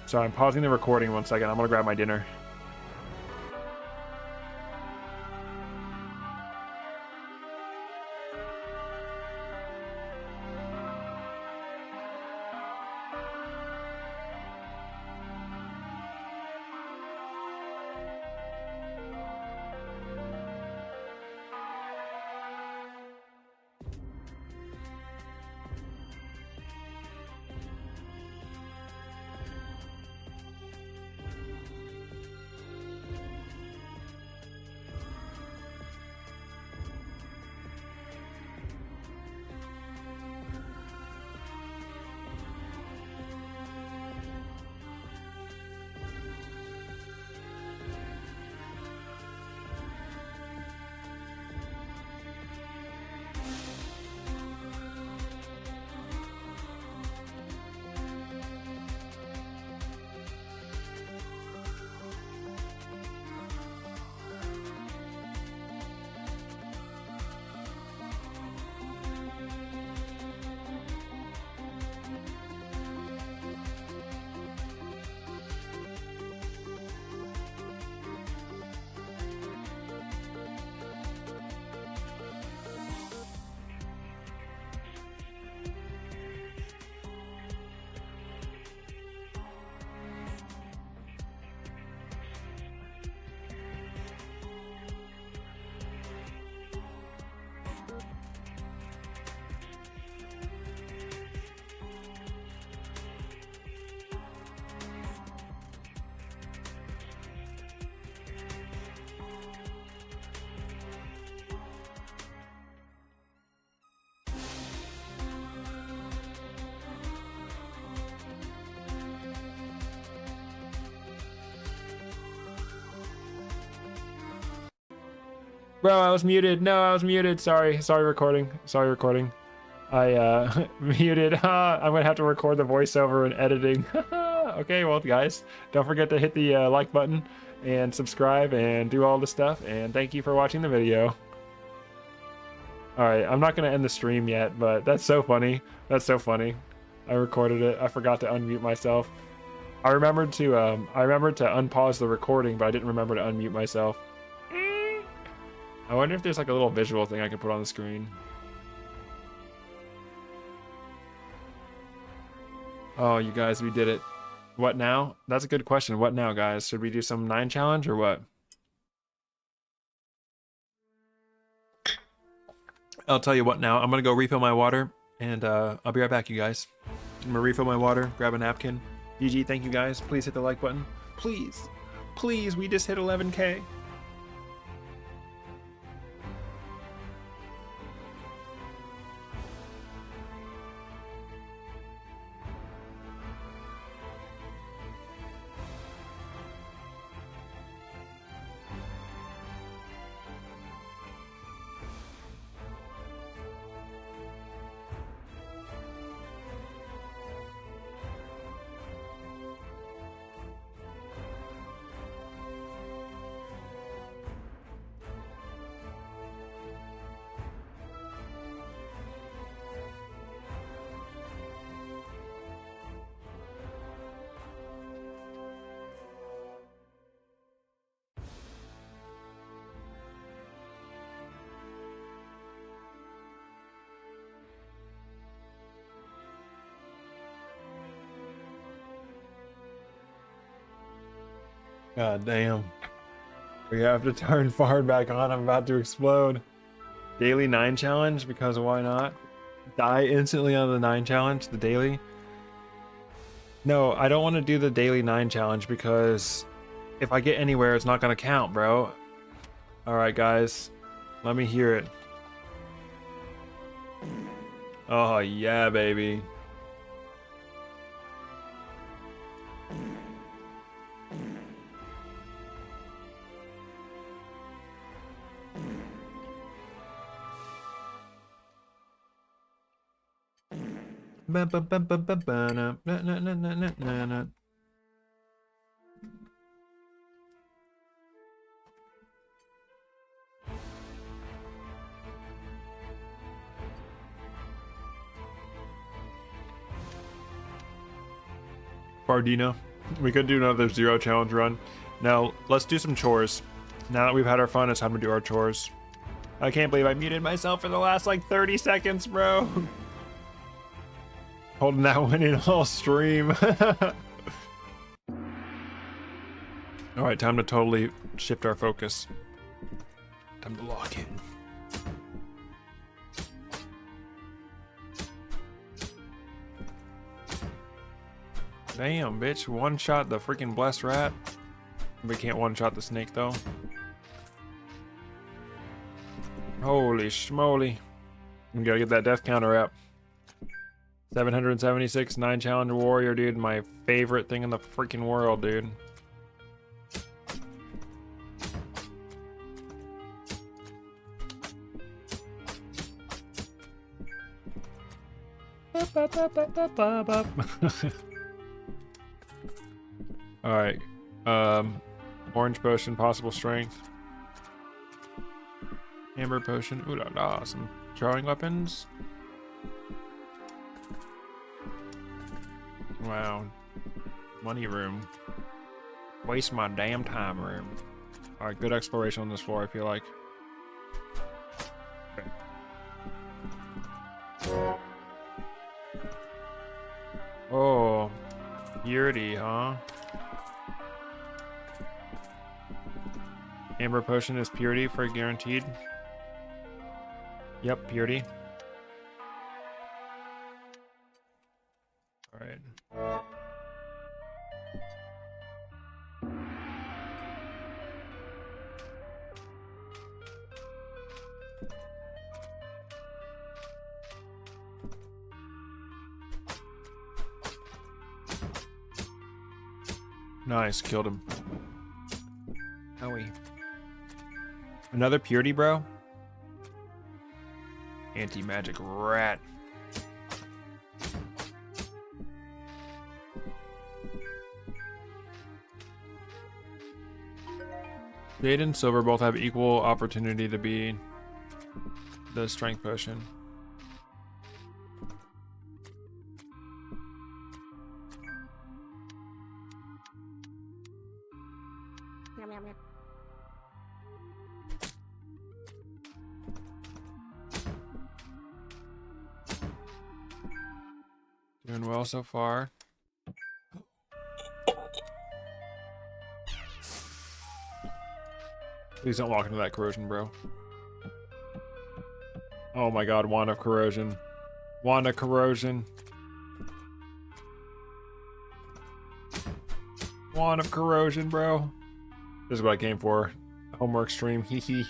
So I'm pausing the recording 1 second. I'm going to grab my dinner. Bro, I was muted. No, I was muted. Sorry recording. I muted. I'm gonna have to record the voiceover and editing. Okay, well guys, don't forget to hit the like button and subscribe and do all the stuff, and thank you for watching the video. Alright, I'm not gonna end the stream yet, but that's so funny. That's so funny. I recorded it. I forgot to unmute myself. I remembered to unpause the recording, but I didn't remember to unmute myself. I wonder if there's like a little visual thing I can put on the screen. Oh, you guys, we did it. What now? That's a good question. What now, guys? Should we do some 9 challenge or what? I'll tell you what now. I'm gonna go refill my water, and I'll be right back, you guys. I'm gonna refill my water, grab a napkin. GG, thank you guys. Please hit the like button. Please. Please, we just hit 11K. God damn. We have to turn Fard back on. I'm about to explode. Daily 9 challenge, because why not? Die instantly on the 9 challenge, the daily. No, I don't want to do the daily 9 challenge because if I get anywhere, it's not going to count, bro. Alright, guys. Let me hear it. Oh, yeah, baby. Fardino, we could do another 0 challenge run. Now, let's do some chores. Now that we've had our fun, it's time to do our chores. I can't believe I muted myself for the last like 30 seconds, bro. Holding that one in all stream. Alright, time to totally shift our focus. Time to lock in. Damn, bitch. One shot the freaking blessed rat. We can't one shot the snake though. Holy schmoly. We gotta get that death counter up. 776, 9 challenge warrior, dude. My favorite thing in the freaking world, dude. Alright. Orange potion, possible strength. Amber potion. Ooh la la. Some throwing weapons. Wow. Money room. Waste my damn time room. Alright, good exploration on this floor, I feel like. Okay. Oh. Purity, huh? Amber potion is purity for guaranteed. Yep, purity. Alright. Nice, killed him. Owie. Another purity, bro? Anti-magic rat. Jade and Silver both have equal opportunity to be the strength potion. Doing well so far. Please don't walk into that corrosion, bro. Oh my god, Wand of Corrosion. Wand of Corrosion. Wand of Corrosion, bro. This is what I came for. Homework stream, hee hee.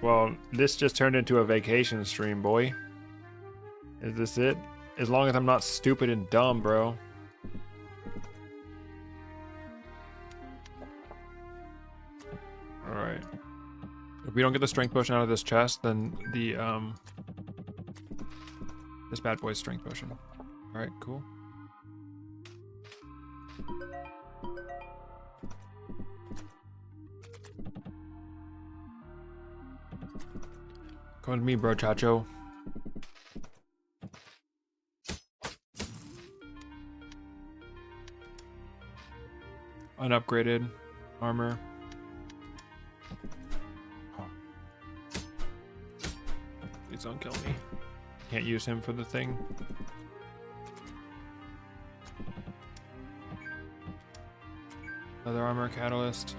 Well, this just turned into a vacation stream, boy. Is this it? As long as I'm not stupid and dumb, bro. Alright. If we don't get the strength potion out of this chest, then the, this bad boy's strength potion. Alright, cool. Come to me, bro, chacho. Unupgraded armor. Oh. Please don't kill me. Can't use him for the thing. Another armor catalyst.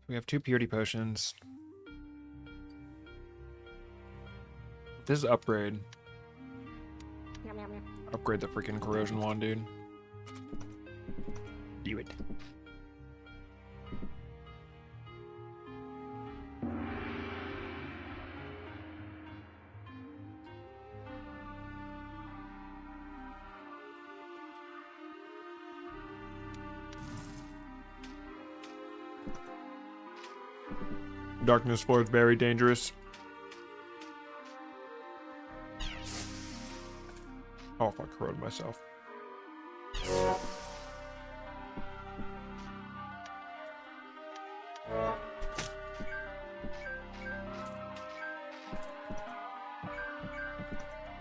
We have 2 purity potions. This is upgrade. Upgrade the freaking corrosion wand, dude. Do it. Darkness floor is very dangerous. Oh, fuck, corroded myself.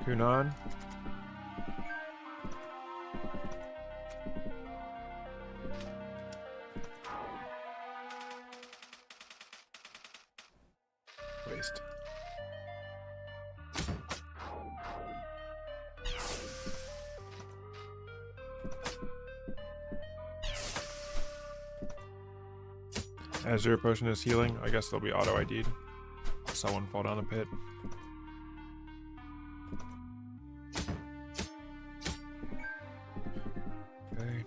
Kunan. Waste. Azure potion is healing. I guess they'll be auto ID'd. Someone fall down the pit. Okay.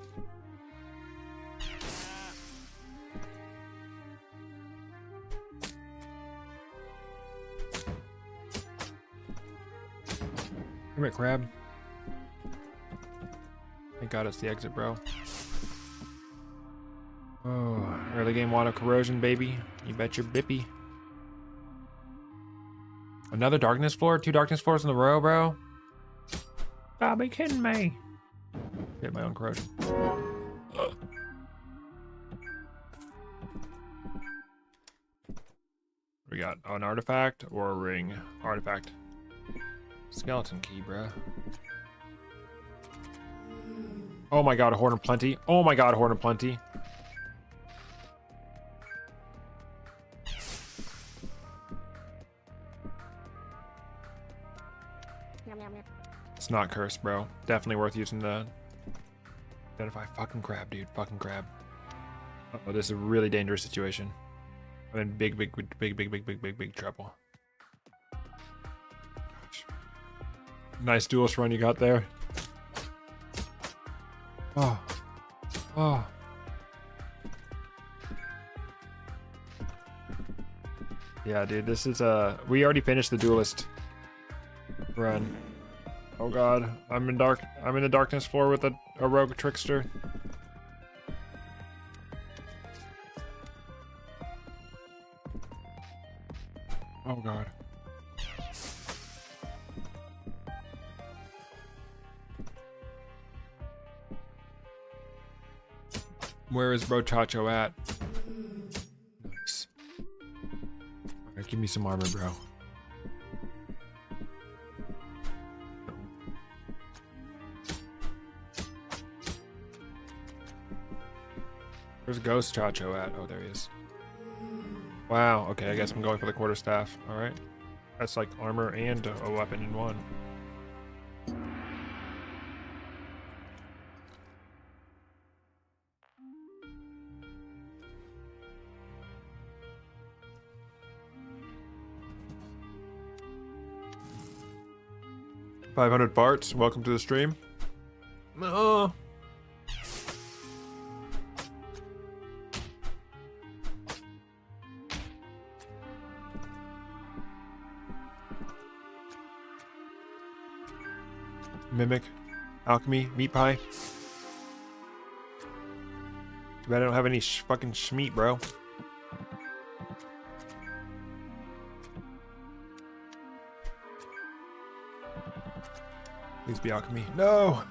Come here, crab. Thank God it's the exit, bro. Oh, early game Wand of Corrosion, baby. You bet your bippy. Another darkness floor? 2 darkness floors in a row, bro? Oh, be kidding me. Hit my own corrosion. We got an artifact or a ring? Artifact. Skeleton key, bro. Oh my god, a Horn of Plenty. Oh my god, Horn of Plenty. It's not cursed, bro. Definitely worth using the identify. Fucking crab, dude. Fucking crab. Oh, this is a really dangerous situation. I'm in big trouble. Gosh. Nice duelist run you got there. Oh. Oh. Yeah, dude, this is we already finished the duelist run. Oh god, I'm in the darkness floor with a rogue trickster. Oh god. Where is Brochacho at? Nice. Alright, give me some armor, bro. Where's Ghost Chacho at? Oh, there he is. Wow, okay, I guess I'm going for the quarterstaff. Alright. That's like armor and a weapon in one. $500 farts. Welcome to the stream. Oh. Mimic, alchemy, meat pie. Too bad I don't have any fucking schmeat, bro. Please be alchemy. No!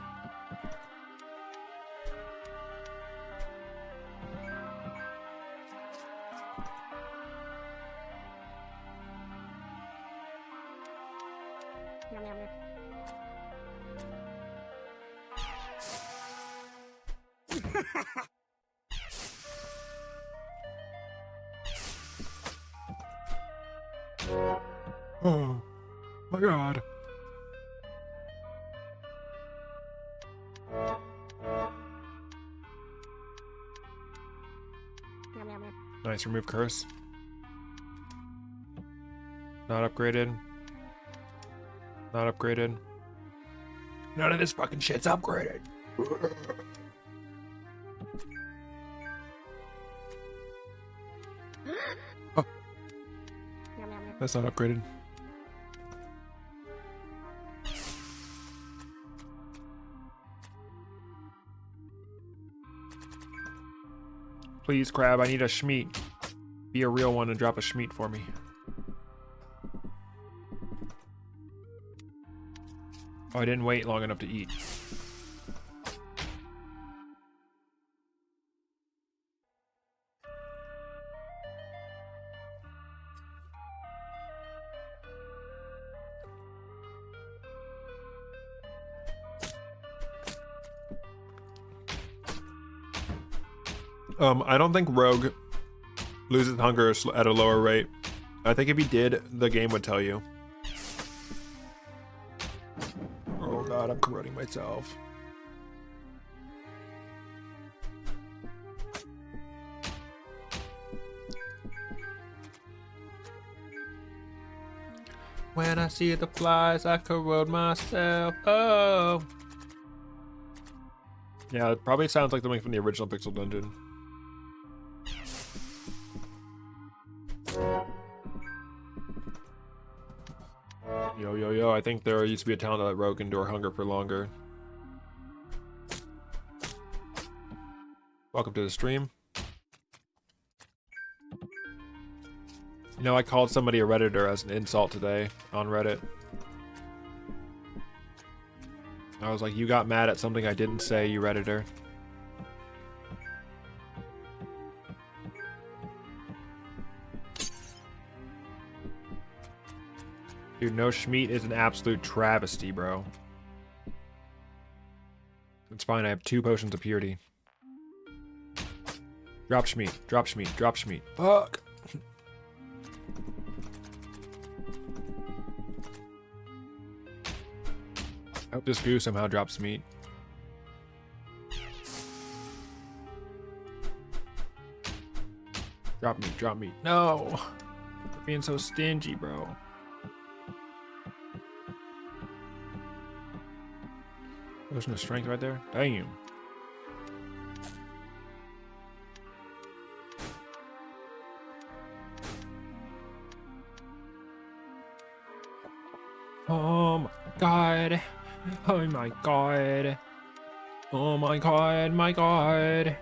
Oh my god. Nice, remove curse. Not upgraded. Not upgraded. None of this fucking shit's upgraded. Oh. That's not upgraded. Please, crab, I need a schmeat. Be a real one and drop a schmeat for me. Oh, I didn't wait long enough to eat. I don't think Rogue loses hunger at a lower rate. I think if he did, the game would tell you. Oh god, I'm corroding myself. When I see the flies, I corrode myself. Oh. Yeah, it probably sounds like something from the original Pixel Dungeon. Yo, I think there used to be a talent that let Rogue endure hunger for longer. Welcome to the stream. You know, I called somebody a Redditor as an insult today on Reddit. I was like, you got mad at something I didn't say, you Redditor. Dude, no schmeat is an absolute travesty, bro. It's fine, I have 2 potions of purity. Drop schmeat, drop schmeat, drop schmeat. Fuck! I hope this goo somehow drops meat. Drop meat, drop meat. No! You're being so stingy, bro. There's no strength right there. Damn. Oh my god. Oh my god. Oh my god, my god.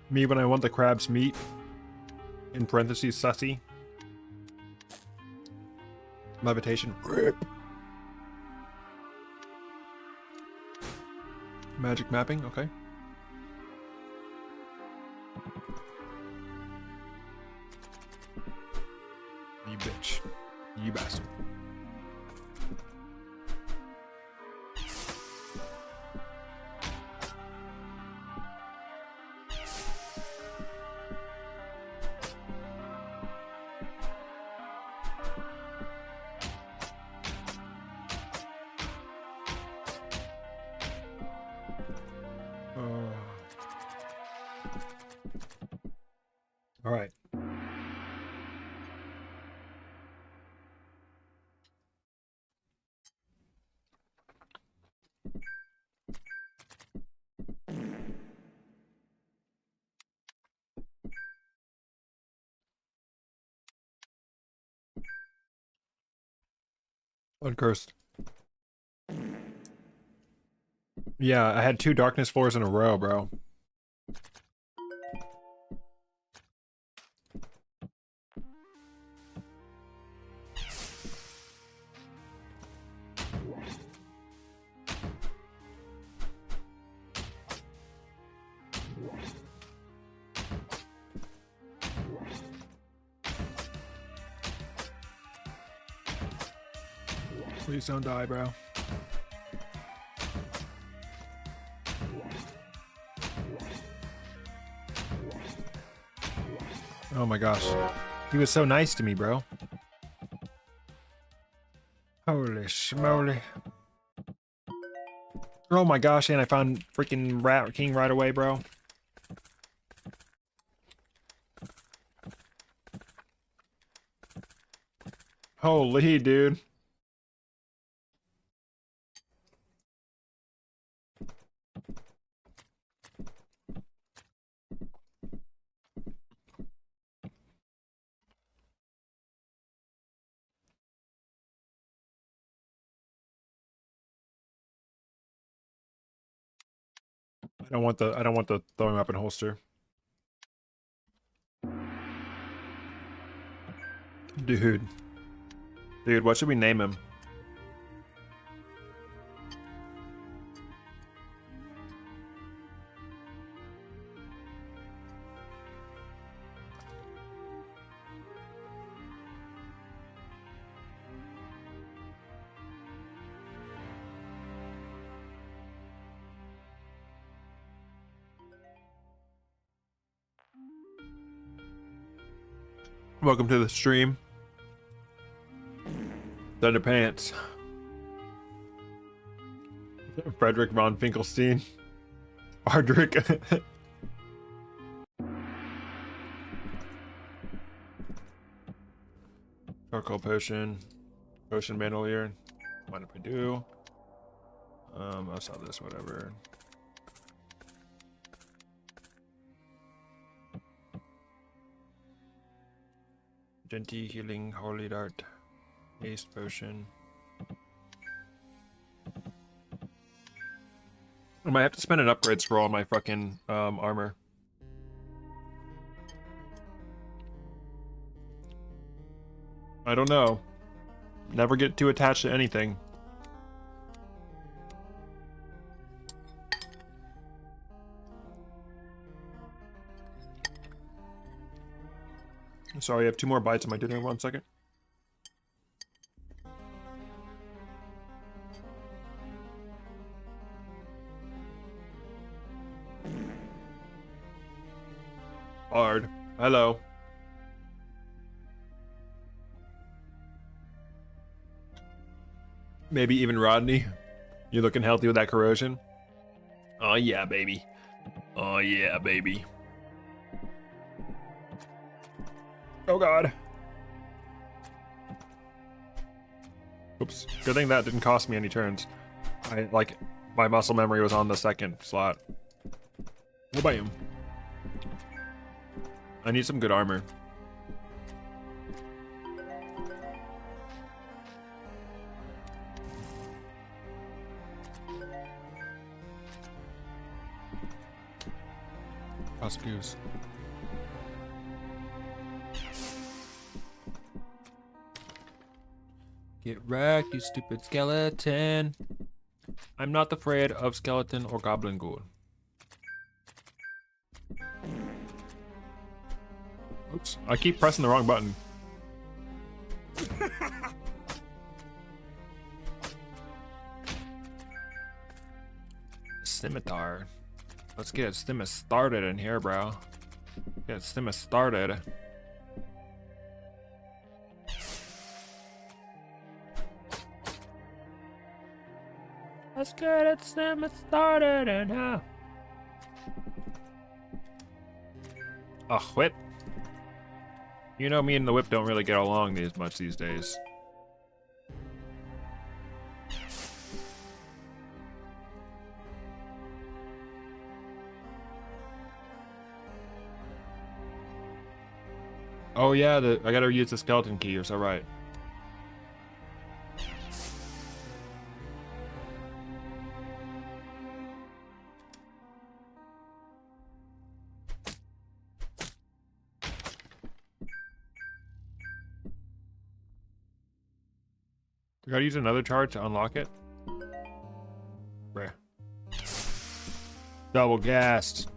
Me when I want the crab's meat. In parentheses, sussy. Levitation. Rip. Magic mapping, okay. You bitch. You bastard. All right. Uncursed. Yeah, I had 2 darkness floors in a row, bro. Please don't die, bro. Oh my gosh. He was so nice to me, bro. Holy schmoly. Oh my gosh, and I found freaking Rat King right away, bro. Holy, dude. I don't want the throwing weapon holster. Dude. Dude, what should we name him? Welcome to the stream. Thunderpants. Frederick von Finkelstein. Ardrick. Charcoal potion. Potion bandolier. Mind if I do? I'll sell this, whatever. Genty healing holy dart. Haste potion. I might have to spend an upgrade scroll on my fucking armor. I don't know. Never get too attached to anything. Sorry, I have 2 more bites of my dinner. 1 second. Hard. Hello. Maybe even Rodney. You looking healthy with that corrosion? Oh yeah, baby. Oh yeah, baby. Oh god. Oops. Good thing that didn't cost me any turns. My muscle memory was on the second slot. Well, bam. I need some good armor. Goose. Get wrecked, you stupid skeleton. I'm not afraid of skeleton or goblin ghoul. Oops, I keep pressing the wrong button. Scimitar. Let's get Stimmus started in here, bro. Get Stimmus started. Let's get Stimmus started in here. A whip. You know, me and the whip don't really get along as much these days. Oh yeah, I gotta use the skeleton key, you're so right. I gotta use another charge to unlock it? Bruh. Double gassed.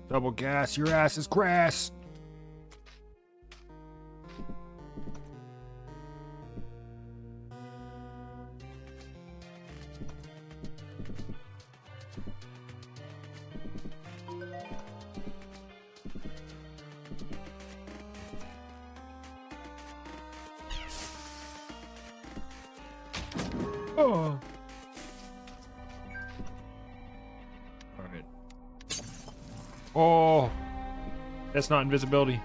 Double gas, your ass is grass. Oh. All right. Oh. That's not invisibility.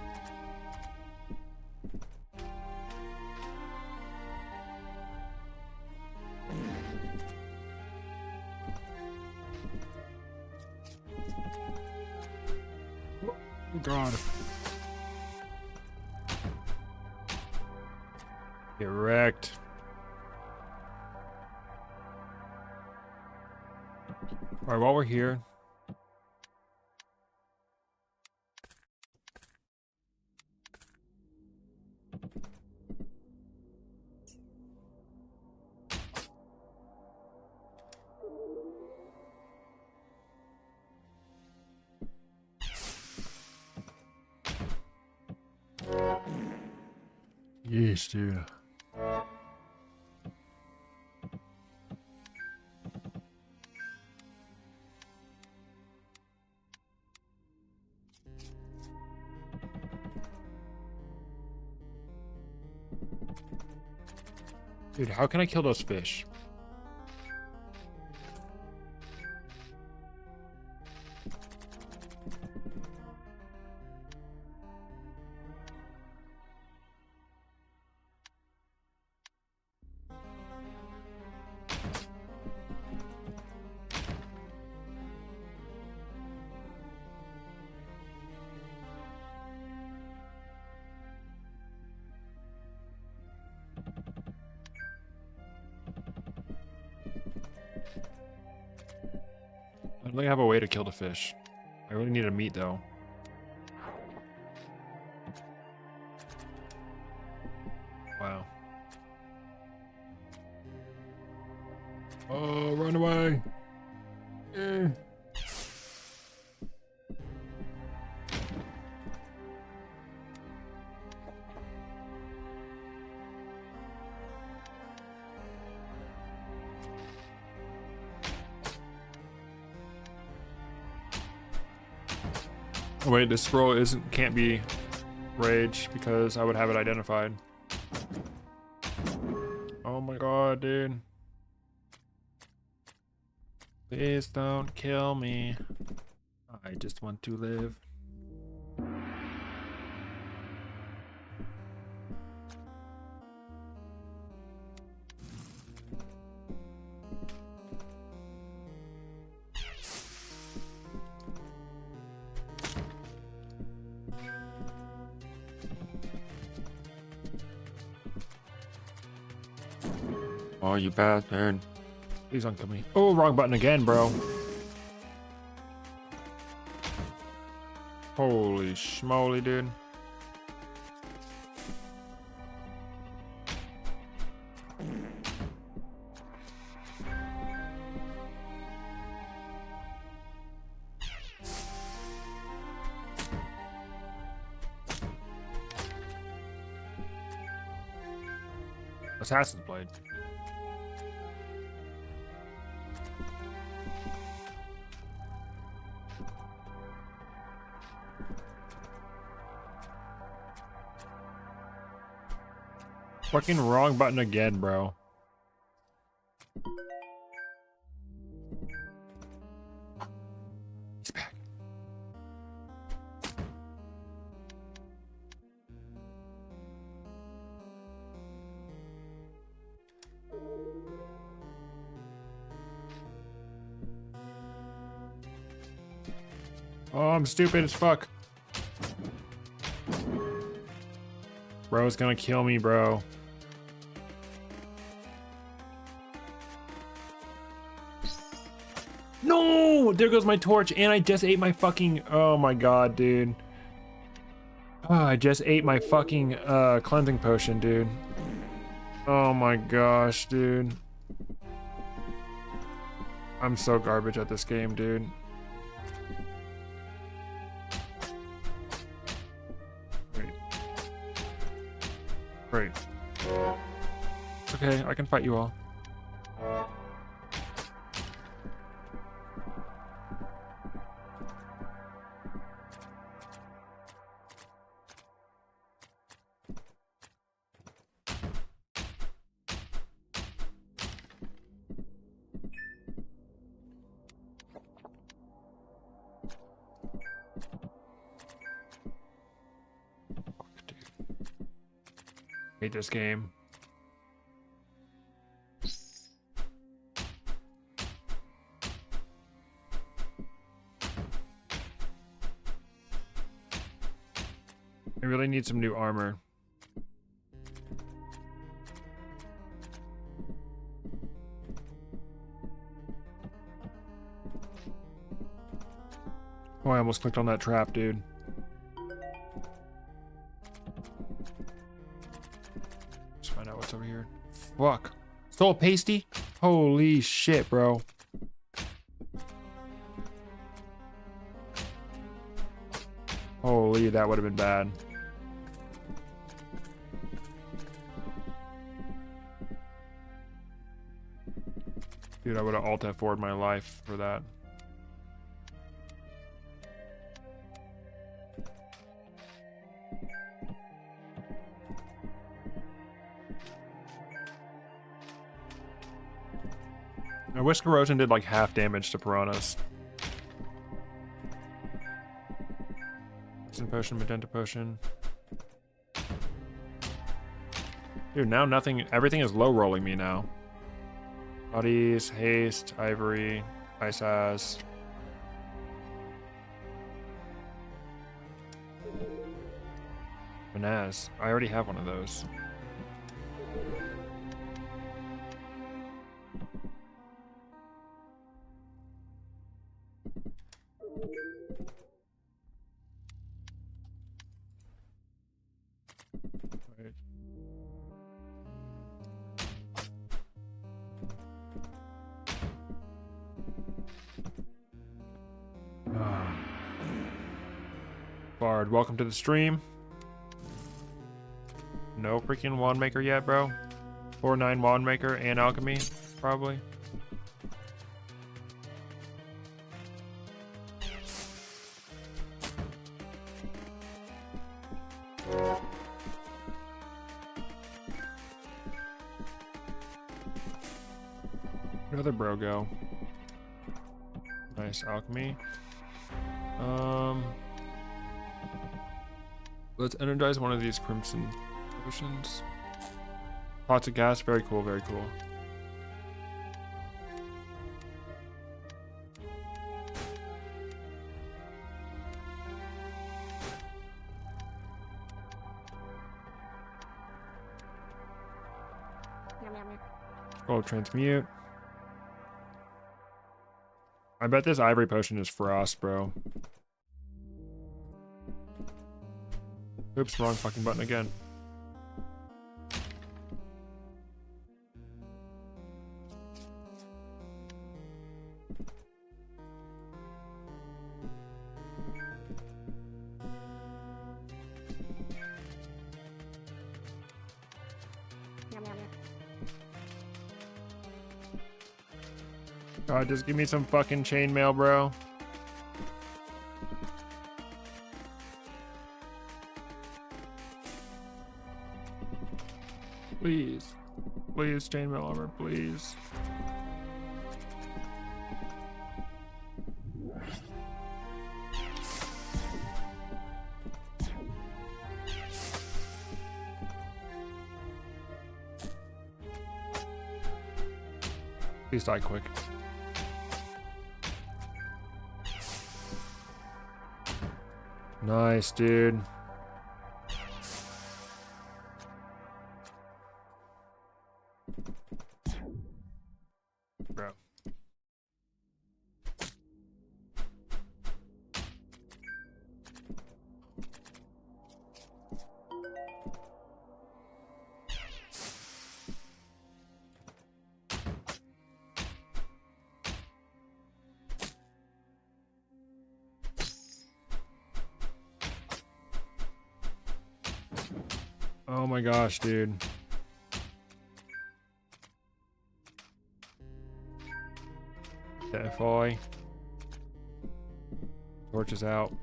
Oh, God. Get wrecked. All right, while we're here. Yes, dude. Dude, how can I kill those fish? I don't think I have a way to kill the fish. I really need a meat though. Wow. Oh, run away. Eh. Oh, wait, this scroll can't be rage because I would have it identified. Oh my god, dude. Please don't kill me. I just want to live. Oh, you bastard. Please don't kill me. Oh, wrong button again, bro. Holy schmoly, dude. Assassin's Blade. Fucking wrong button again, bro. He's back. Oh, I'm stupid as fuck. Bro's gonna kill me, bro. No! There goes my torch, and I just ate my fucking... Oh my god, dude. Oh, I just ate my fucking cleansing potion, dude. Oh my gosh, dude. I'm so garbage at this game, dude. Great. It's okay, I can fight you all. Hate this game. I really need some new armor. Oh, I almost clicked on that trap, dude. Let's find out what's over here. Fuck. Soul pasty? Holy shit, bro. Holy, that would have been bad. Dude, I would have alt F4'd my life for that. I wish corrosion did like half damage to piranhas. Instant potion, magenta potion. Dude, now nothing, everything is low rolling me now. Bodies, haste, ivory, ice ass. Banaz. I already have one of those. Right. Bard, welcome to the stream. No freaking wand maker yet, bro. 4-9 wand maker and alchemy, probably. Where'd the other bro go? Nice alchemy. Let's energize one of these crimson potions. Pots of gas, very cool, very cool. Oh, transmute. I bet this ivory potion is frost, bro. Oops, wrong fucking button again. God, just give me some fucking chainmail, bro. Please. Please, chainmail armor, please. Please die quick. Nice, dude. Bro. Oh my gosh, dude. FI. Torch is out.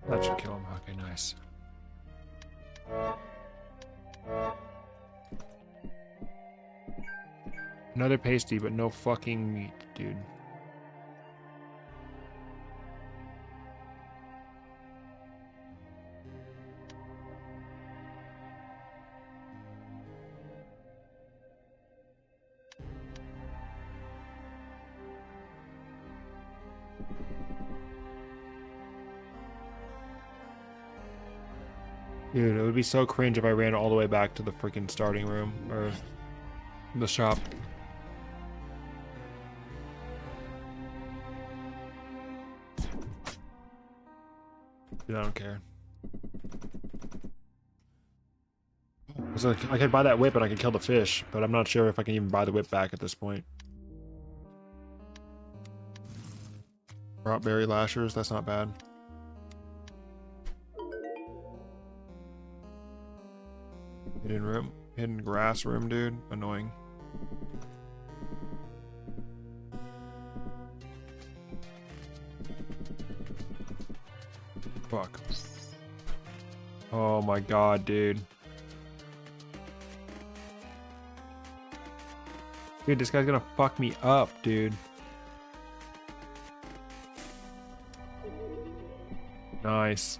That should kill him. Okay, nice. Another pasty, but no fucking meat, dude. Dude, it would be so cringe if I ran all the way back to the freaking starting room, or the shop. Dude, I don't care. It's like, I could buy that whip and I could kill the fish, but I'm not sure if I can even buy the whip back at this point. Rot berry lashers, that's not bad. Hidden room, hidden grass room, dude. Annoying. Fuck. Oh my god, dude. Dude, this guy's gonna fuck me up, dude. Nice.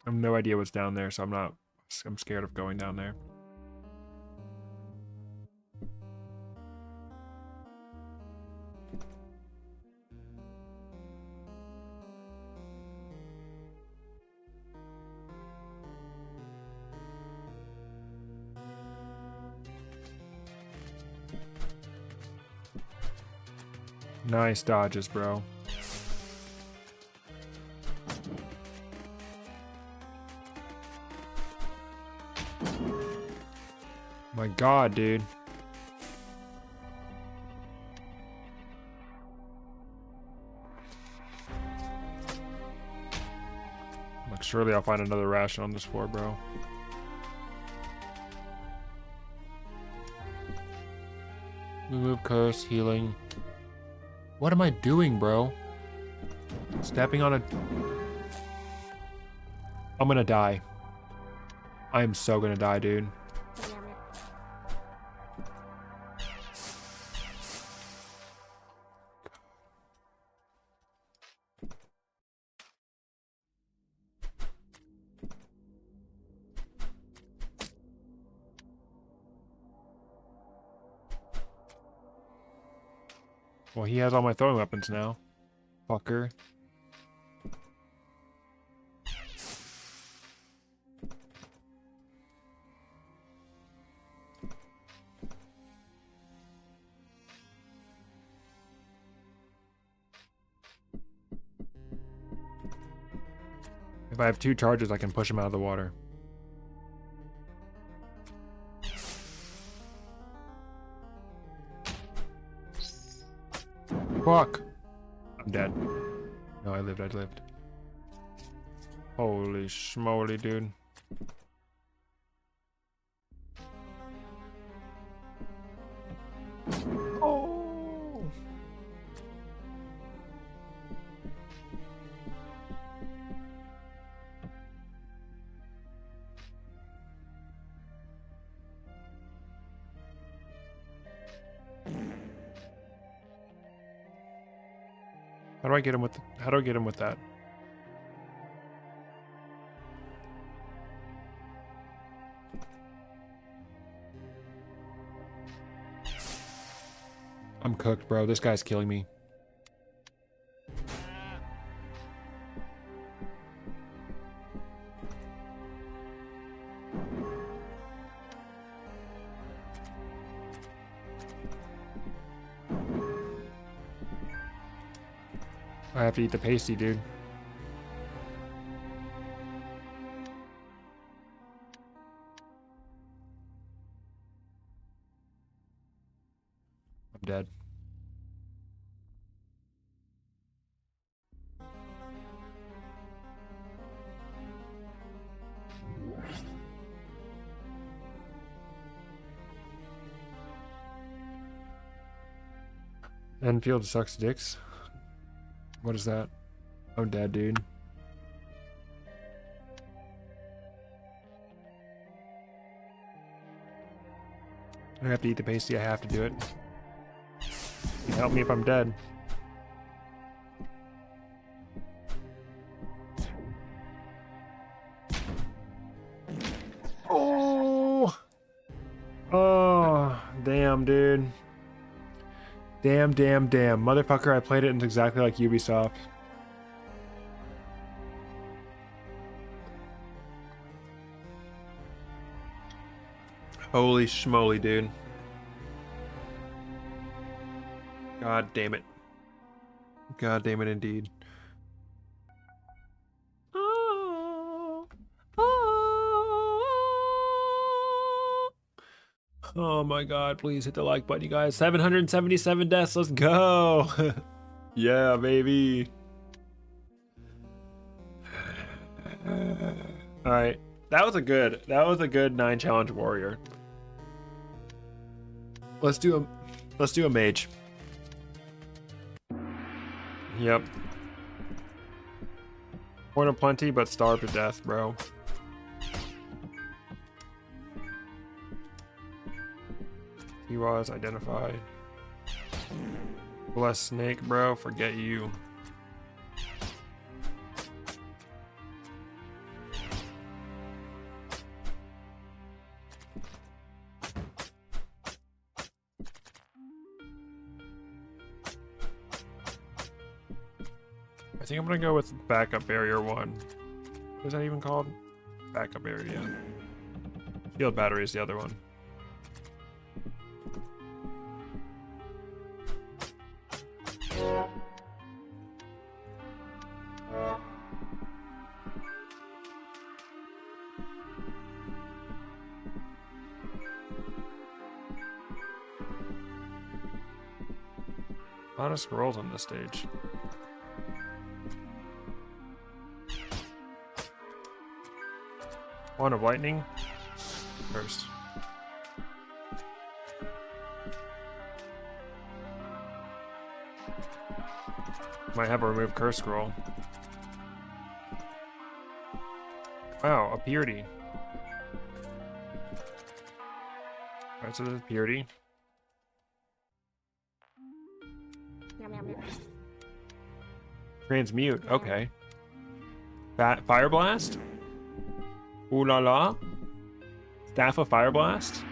I have no idea what's down there, so I'm scared of going down there. Nice dodges, bro. My god, dude. Like, surely I'll find another ration on this floor, bro. Remove curse, healing. What am I doing, bro? Stepping on a... I'm gonna die. I am so gonna die, dude. Well, he has all my throwing weapons now. Fucker. If I have 2 charges, I can push him out of the water. Fuck! I'm dead. No, I lived. Holy schmoly, dude. Oh! How do I get him with that? I'm cooked, bro. This guy's killing me. I have to eat the pasty, dude. I'm dead. Enfield sucks dicks. What is that? I'm dead, dude. I have to eat the pasty. I have to do it. Help me if I'm dead. Oh! Oh, damn, dude. Damn. Motherfucker, I played it exactly like Ubisoft. Holy schmoly, dude. God damn it. God damn it indeed. Oh my god, please hit the like button, you guys. 777 deaths, let's go. Yeah, baby. Alright. That was a good 9 challenge warrior. Let's do a mage. Yep. Point of plenty, but starved to death, bro. He was identified. Bless Snake, bro. Forget you. I think I'm gonna go with backup barrier 1. What is that even called? Backup area. Shield battery is the other one. A lot of scrolls on this stage. Wand of lightning. First. Might have a remove curse scroll. Wow, a purity. Alright, so there's purity. Transmute, okay. Fire blast? Ooh la la. Staff of fire blast?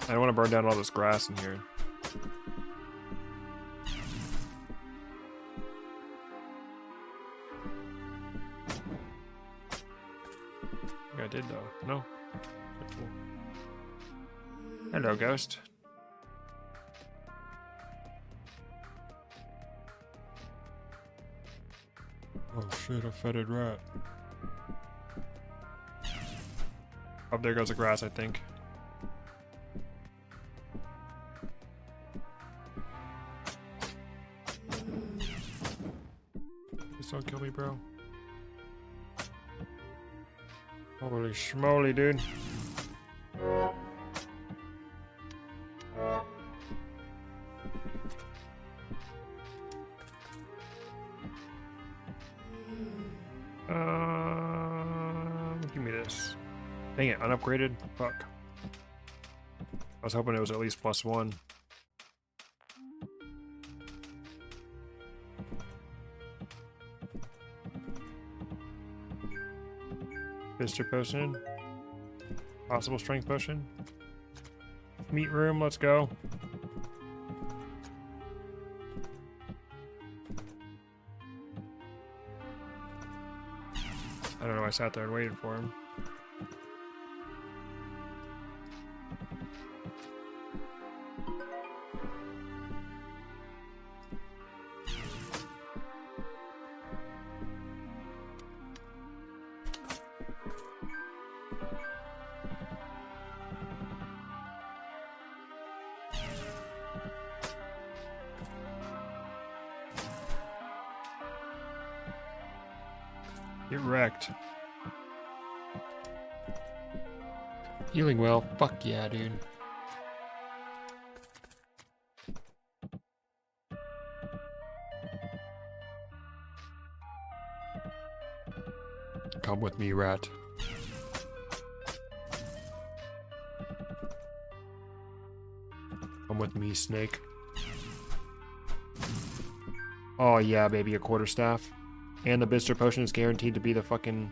I don't want to burn down all this grass in here. I did though. No. Okay, cool. Hello, ghost. Oh shit, a fetid rat. Oh, there goes the grass, I think. Please don't kill me, bro. Holy schmoly, dude. Give me this. Dang it, unupgraded? Fuck. I was hoping it was at least +1. Visitor potion. Possible strength potion. Meat room, let's go. I don't know, I sat there and waited for him. Get wrecked. Healing well. Fuck yeah, dude. Come with me, rat. Come with me, snake. Oh yeah, baby, a quarterstaff. And the Bister potion is guaranteed to be the fucking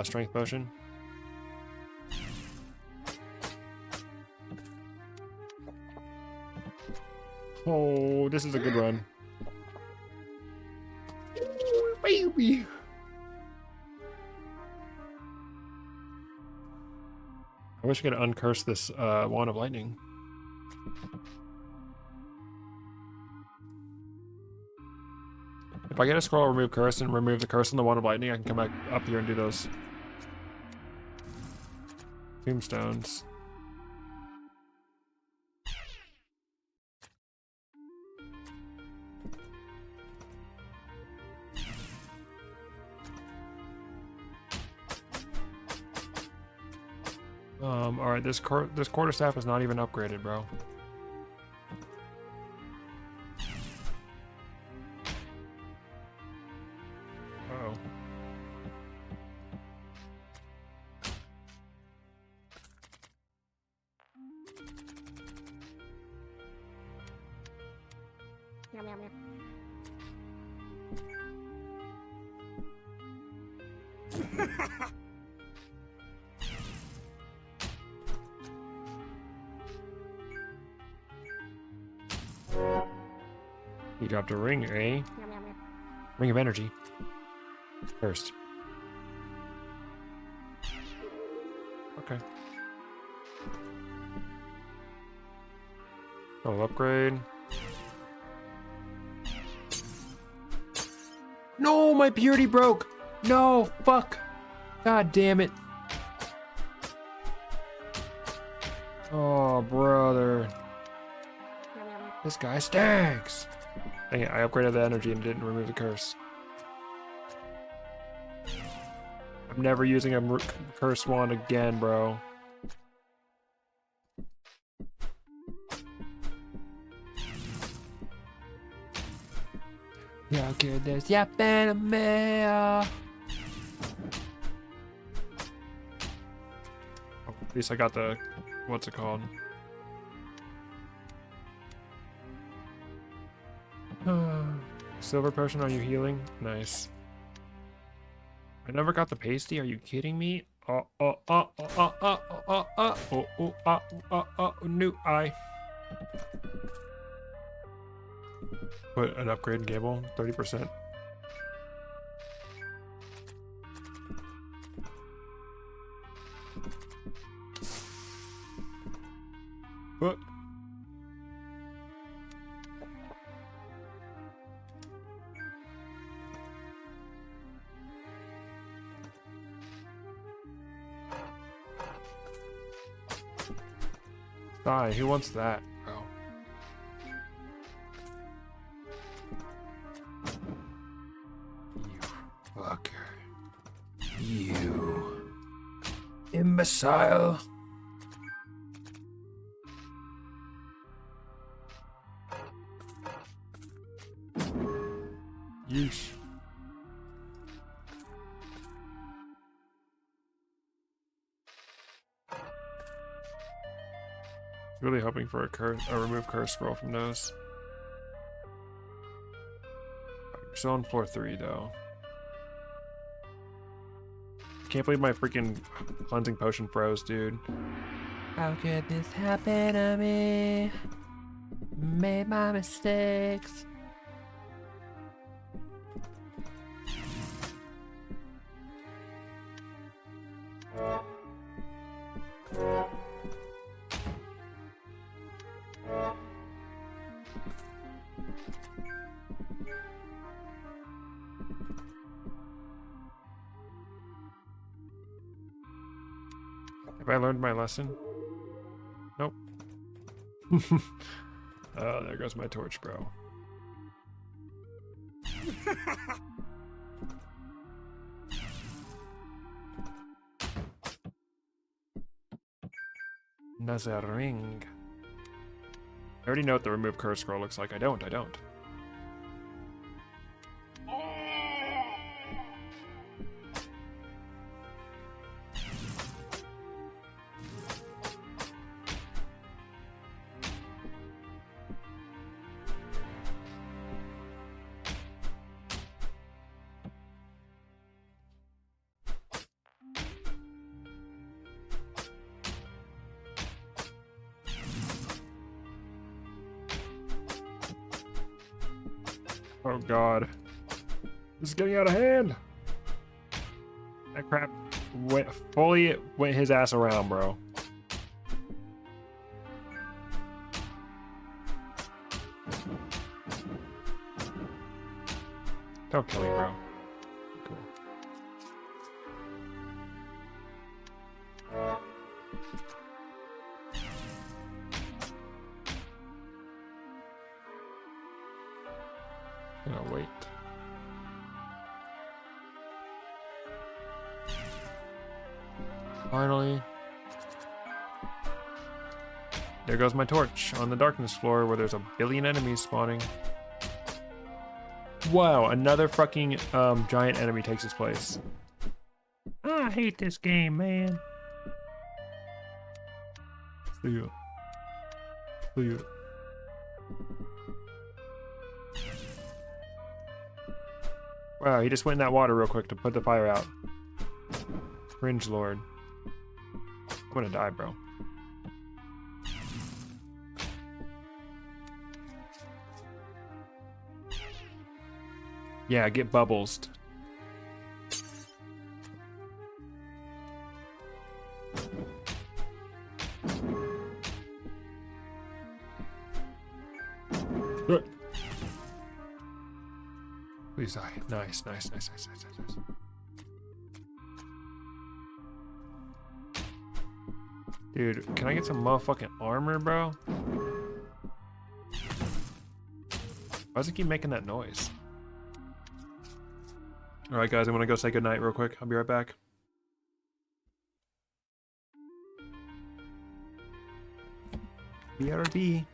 strength potion. Oh, this is a good run. Baby. I wish I could uncurse this wand of lightning. If I get a scroll, remove curse, and remove the curse on the wand of lightning, I can come back up here and do those tombstones. All right, this quarterstaff is not even upgraded, bro. Uh-oh. You dropped a ring, eh? Ring of energy. First. Okay. Oh, upgrade. No, my purity broke. No, fuck. God damn it. Oh, brother. This guy stinks. Dang it, I upgraded the energy and didn't remove the curse. I'm never using a curse wand again, bro. Yeah, okay, there's Yapanamea. Oh, at least I got the, what's it called? Silver potion, are you healing? Nice. I never got the pasty, are you kidding me? New eye. Put an upgrade in Gable, 30%. What? Die, who wants that, bro? You fucker. You imbecile. Yeesh. Really hoping for a remove curse scroll from those. We're still on floor 3 though. Can't believe my freaking cleansing potion froze, dude. How could this happen to me? Made my mistakes. Have I learned my lesson? Nope. Oh, there goes my torch, bro. Another ring. I already know what the remove curse scroll looks like. I don't. Oh god. This is getting out of hand. That crap went his ass around, bro. Don't kill me, bro. Cool. Gonna wait. Finally. There goes my torch on the darkness floor where there's a billion enemies spawning. Wow, another fucking giant enemy takes its place. I hate this game, man. See ya. See ya. Wow, he just went in that water real quick to put the fire out. Cringe lord. I'm gonna die, bro. Yeah, get bubbles. Please Freeze eye. Nice, nice, nice, nice, nice, nice. Dude, can I get some motherfucking armor, bro? Why does it keep making that noise? Alright guys, I'm gonna go say goodnight real quick. I'll be right back. BRB.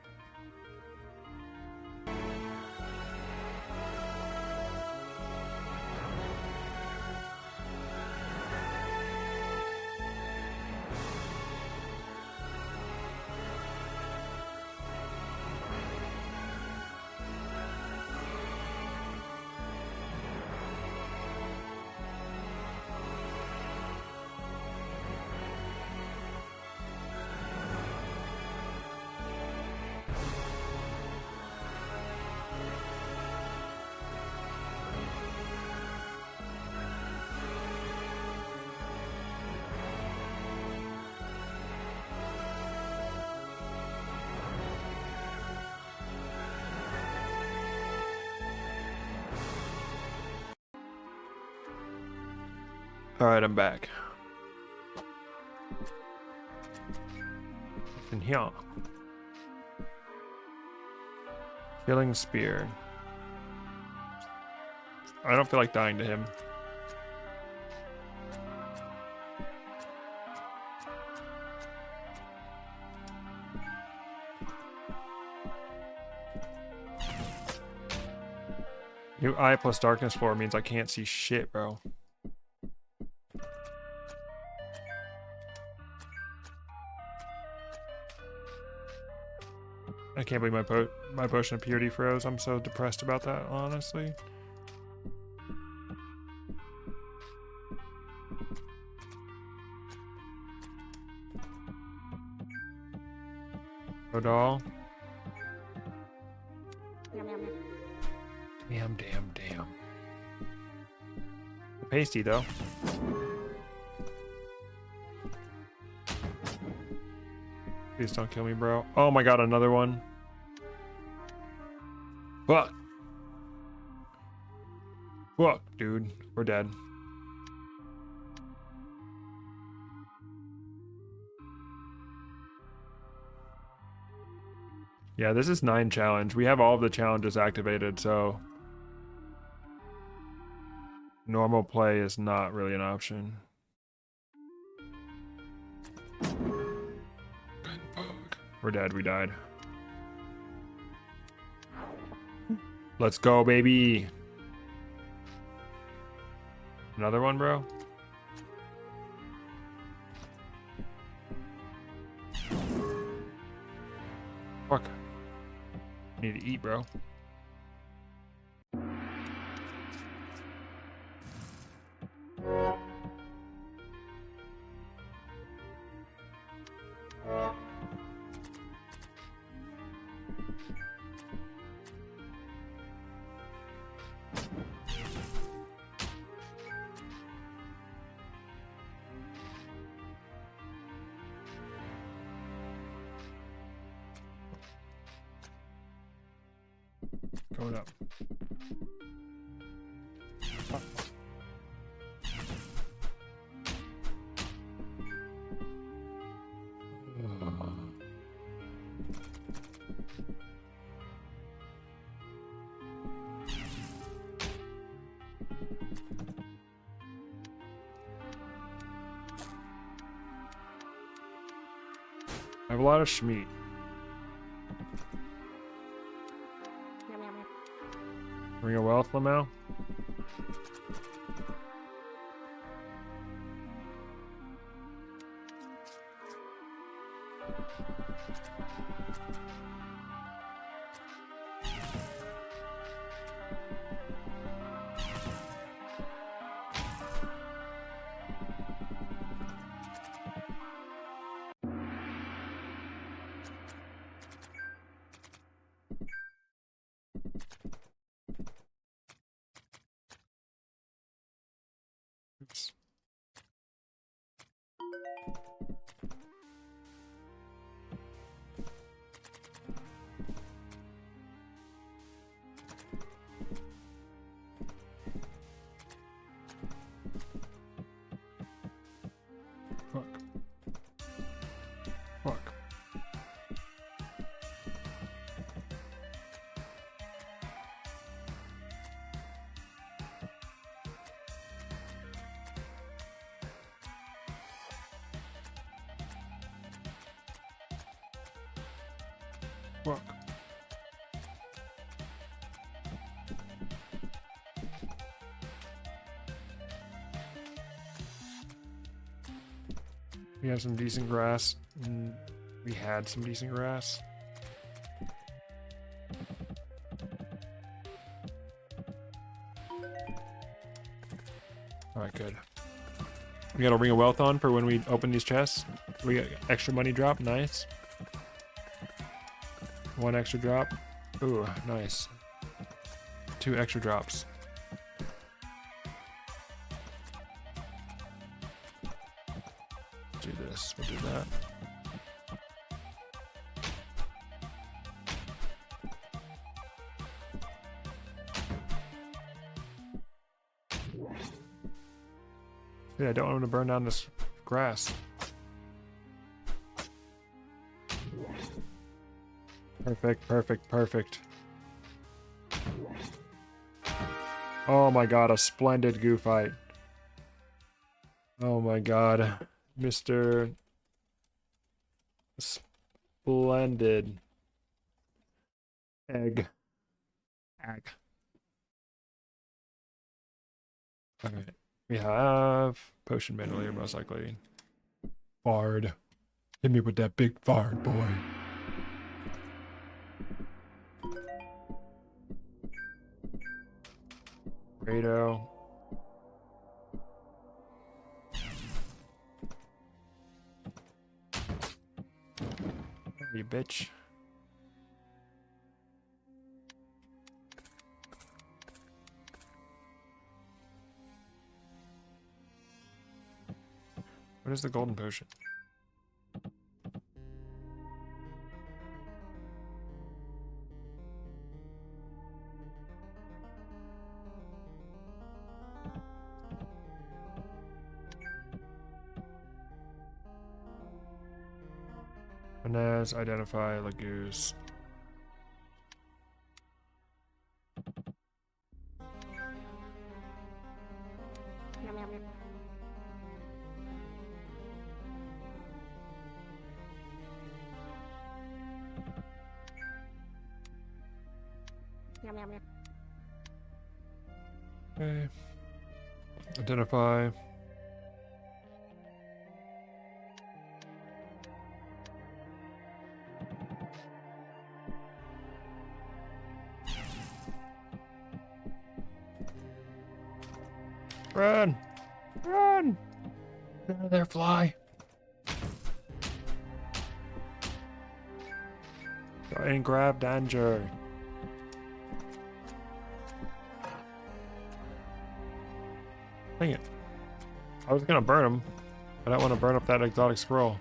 Alright, I'm back. In here. Killing spear. I don't feel like dying to him. New eye plus darkness 4 means I can't see shit, bro. I can't believe my potion of purity froze. I'm so depressed about that, honestly. Rodal. Damn. Pasty though. Please don't kill me, bro. Oh my god, another one. Fuck. Fuck, dude. We're dead. Yeah, this is 9 challenge. We have all of the challenges activated, so normal play is not really an option. We're dead. We died. Let's go, baby. Another one, bro. Fuck. Need to eat, bro. Going up. I have a lot of schmeat. Ring of Wealth, Lamau? Oops. Fuck. We have some decent grass. We had some decent grass. Alright, good. We got a Ring of Wealth on for when we open these chests. We got extra money drop. Nice. One extra drop. Ooh, nice. 2 extra drops. Do this. We'll do that. Yeah, I don't want to burn down this grass. Perfect, perfect, perfect. Oh my god, a splendid goo fight. Oh my god. Mr. Splendid. Egg. Alright. We have potion bandolier, most likely. Fard. Hit me with that big fart, boy. Rado. You bitch. What is the golden potion? Finesse, identify, Lagoose. Okay. Identify. Run! Run! Get out of there, fly! Go and grab danger. Dang it. I was gonna burn him. I don't want to burn up that exotic scroll.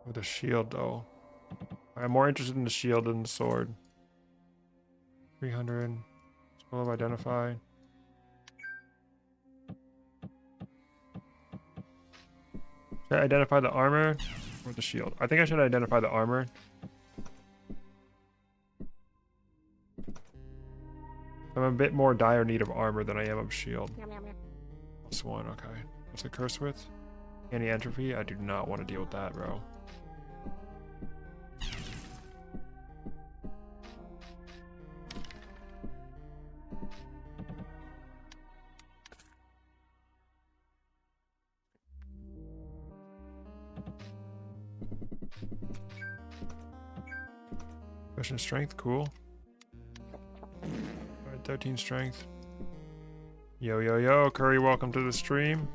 With a shield, though. I'm more interested in the shield than the sword. 300. Scroll of identify. Should I identify the armor or the shield? I think I should identify the armor. I'm a bit more dire need of armor than I am of shield. +1, okay. What's it curse with? Anti-entropy? I do not want to deal with that, bro. Potion strength, cool. Alright, 13 strength. Yo, yo, yo, Curry, welcome to the stream.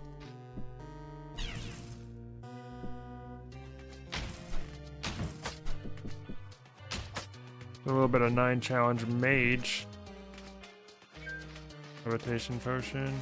A little bit of 9 challenge mage. Levitation potion.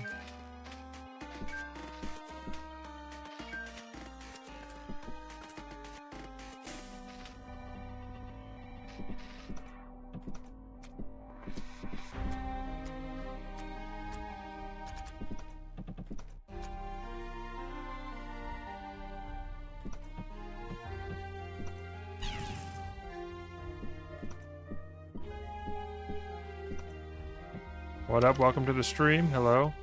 What up? Welcome to the stream. Hello.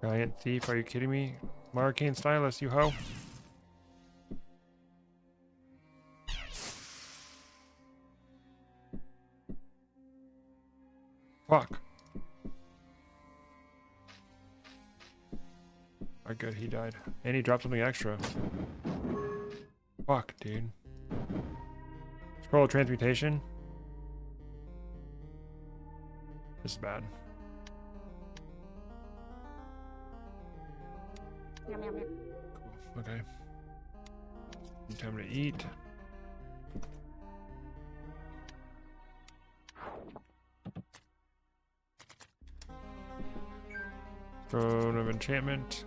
Giant thief, are you kidding me? Marcane stylus, you hoe. Fuck. Alright, good, he died. And he dropped something extra. Fuck, dude. Scroll of transmutation. This is bad. Cool. Okay. Time to eat. Throne of enchantment.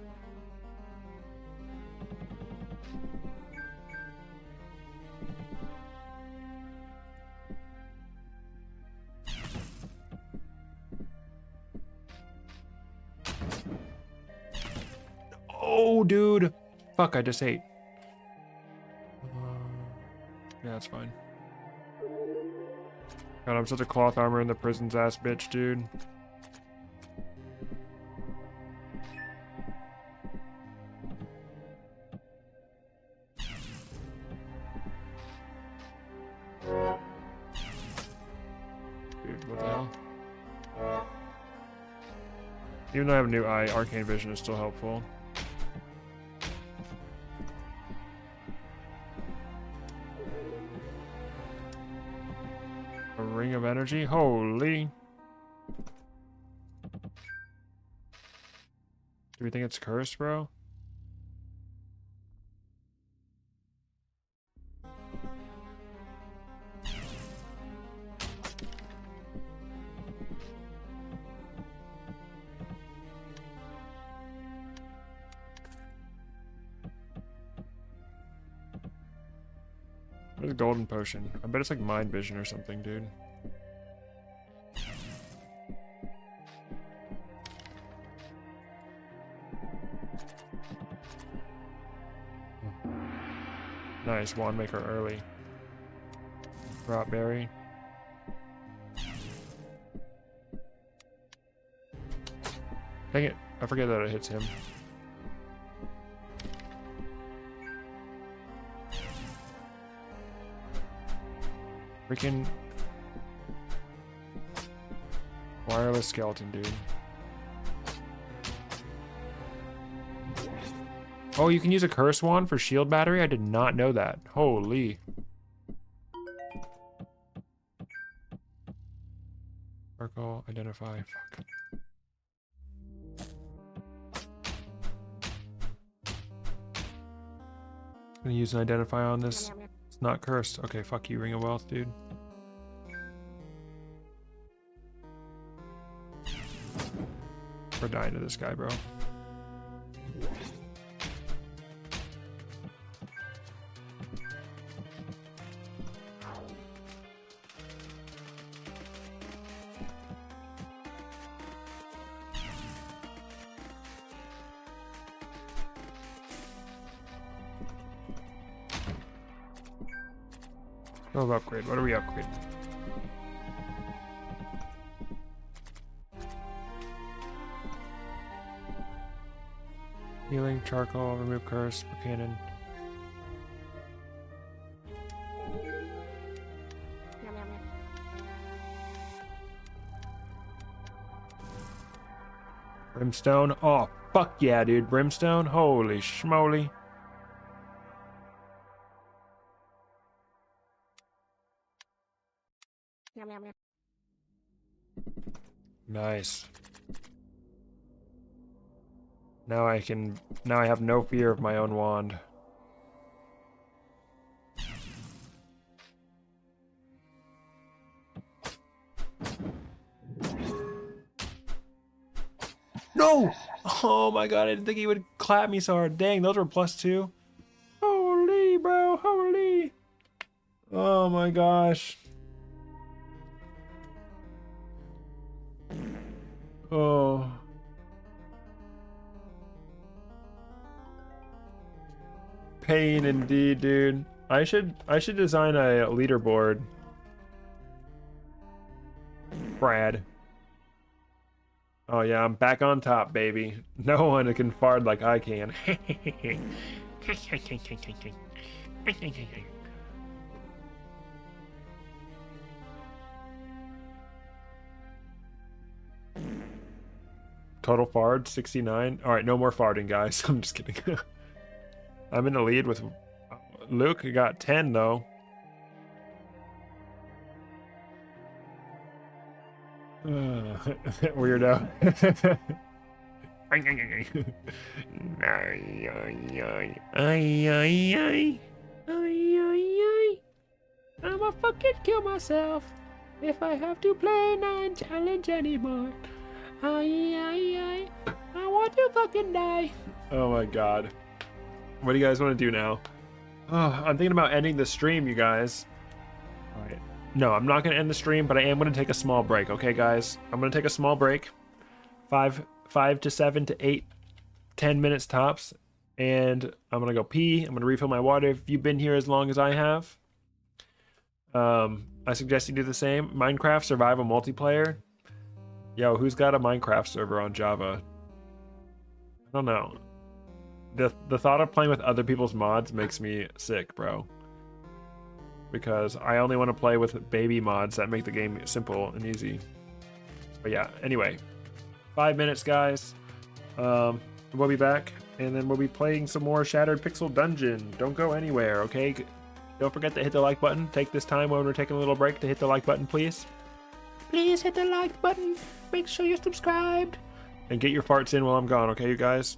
Oh, dude. Fuck, I just ate. Yeah, that's fine. God, I'm such a cloth armor in the prison's ass bitch, dude. Dude, what the hell? Even though I have a new eye, arcane vision is still helpful. A ring of energy? Holy. Do we think it's cursed, bro? There's a golden potion. I bet it's like mind vision or something, dude. Nice, wand maker early. Rot berry. Dang it, I forget that it hits him. Freaking wireless skeleton, dude. Oh, you can use a curse wand for shield battery? I did not know that. Holy. Circle, identify, fuck. I'm gonna use an identify on this. It's not cursed. Okay, fuck you, Ring of Wealth, dude. We're dying to this guy, bro. Oh, upgrade. What are we upgrading? Healing, charcoal, remove curse, per cannon. Brimstone. Oh, fuck yeah, dude. Brimstone. Holy schmoly. Nice. Now I have no fear of my own wand. No! Oh my god, I didn't think he would clap me so hard. Dang, those were +2. Holy, bro, holy. Oh my gosh. Oh. Pain indeed, dude. I should design a leaderboard. Brad. Oh yeah, I'm back on top, baby. No one can fart like I can. Total fart 69. All right, no more farting, guys. I'm just kidding. I'm in the lead with Luke. Got 10 though. Weirdo. I'ma fucking kill myself if I have to play 9 challenge anymore. I want to fucking die. Oh my god. What do you guys want to do now? Oh, I'm thinking about ending the stream, you guys. All right. No, I'm not going to end the stream, but I am going to take a small break, okay, guys? I'm going to take a small break. 5 to 7 to 8, 10 minutes tops. And I'm going to go pee. I'm going to refill my water. If you've been here as long as I have, I suggest you do the same. Minecraft Survival Multiplayer. Yo, who's got a Minecraft server on Java? I don't know. The thought of playing with other people's mods makes me sick, bro. Because I only want to play with baby mods that make the game simple and easy. But yeah, anyway. 5 minutes, guys. We'll be back, and then we'll be playing some more Shattered Pixel Dungeon. Don't go anywhere, okay? Don't forget to hit the like button. Take this time when we're taking a little break to hit the like button, please. Please hit the like button. Make sure you're subscribed. And get your farts in while I'm gone, okay, you guys?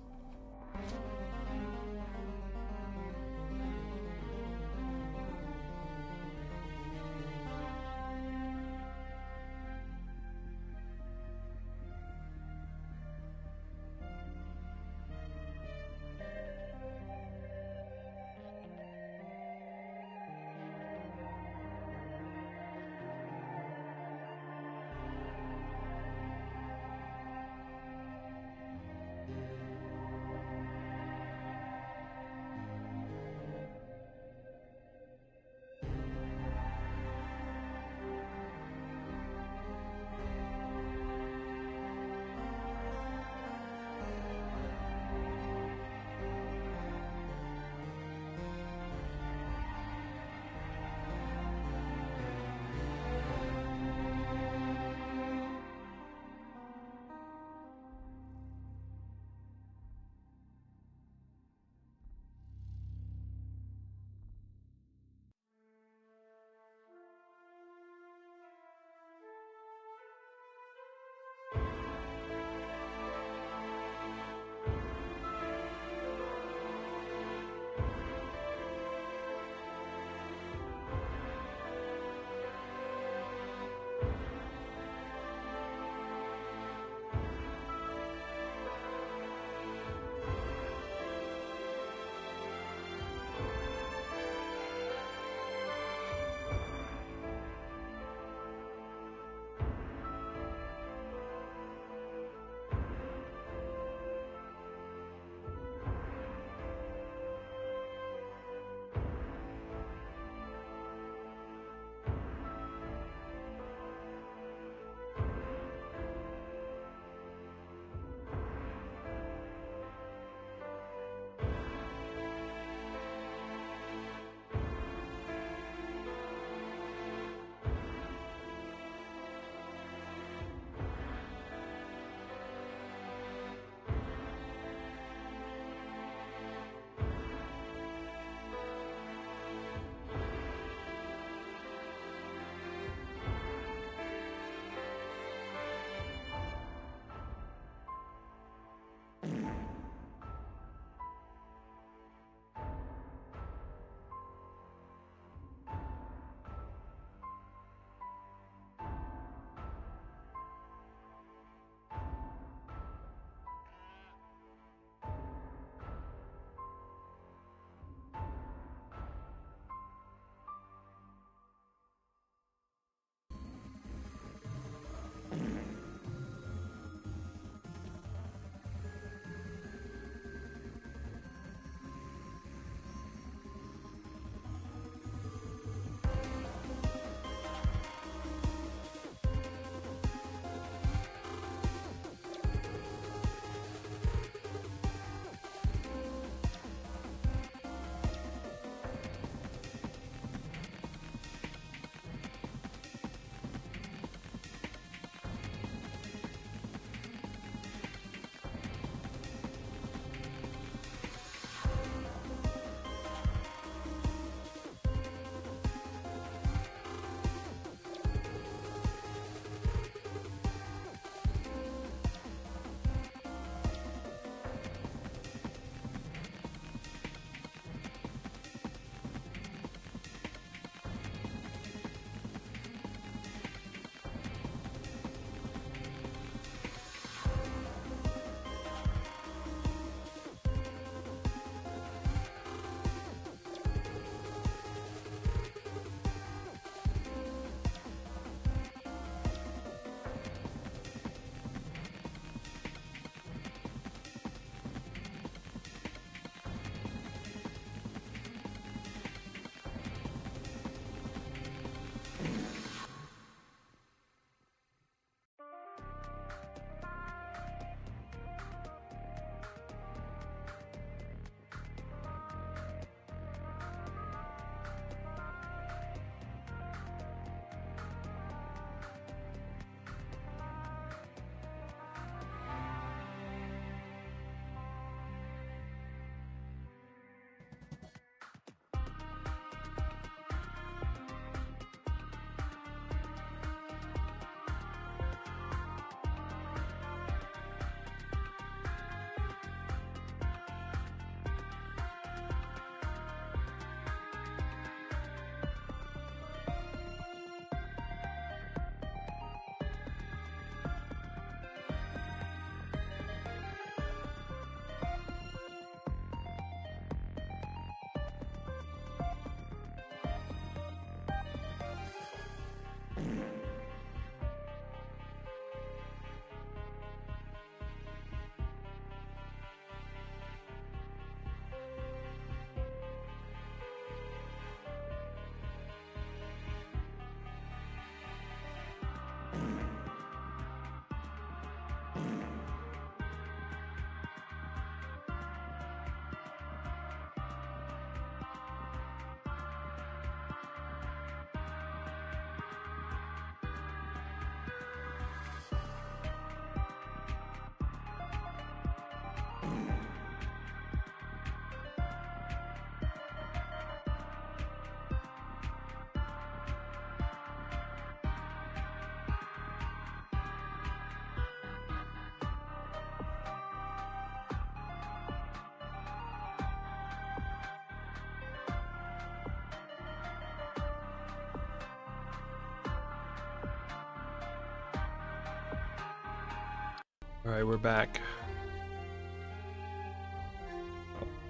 All right, we're back.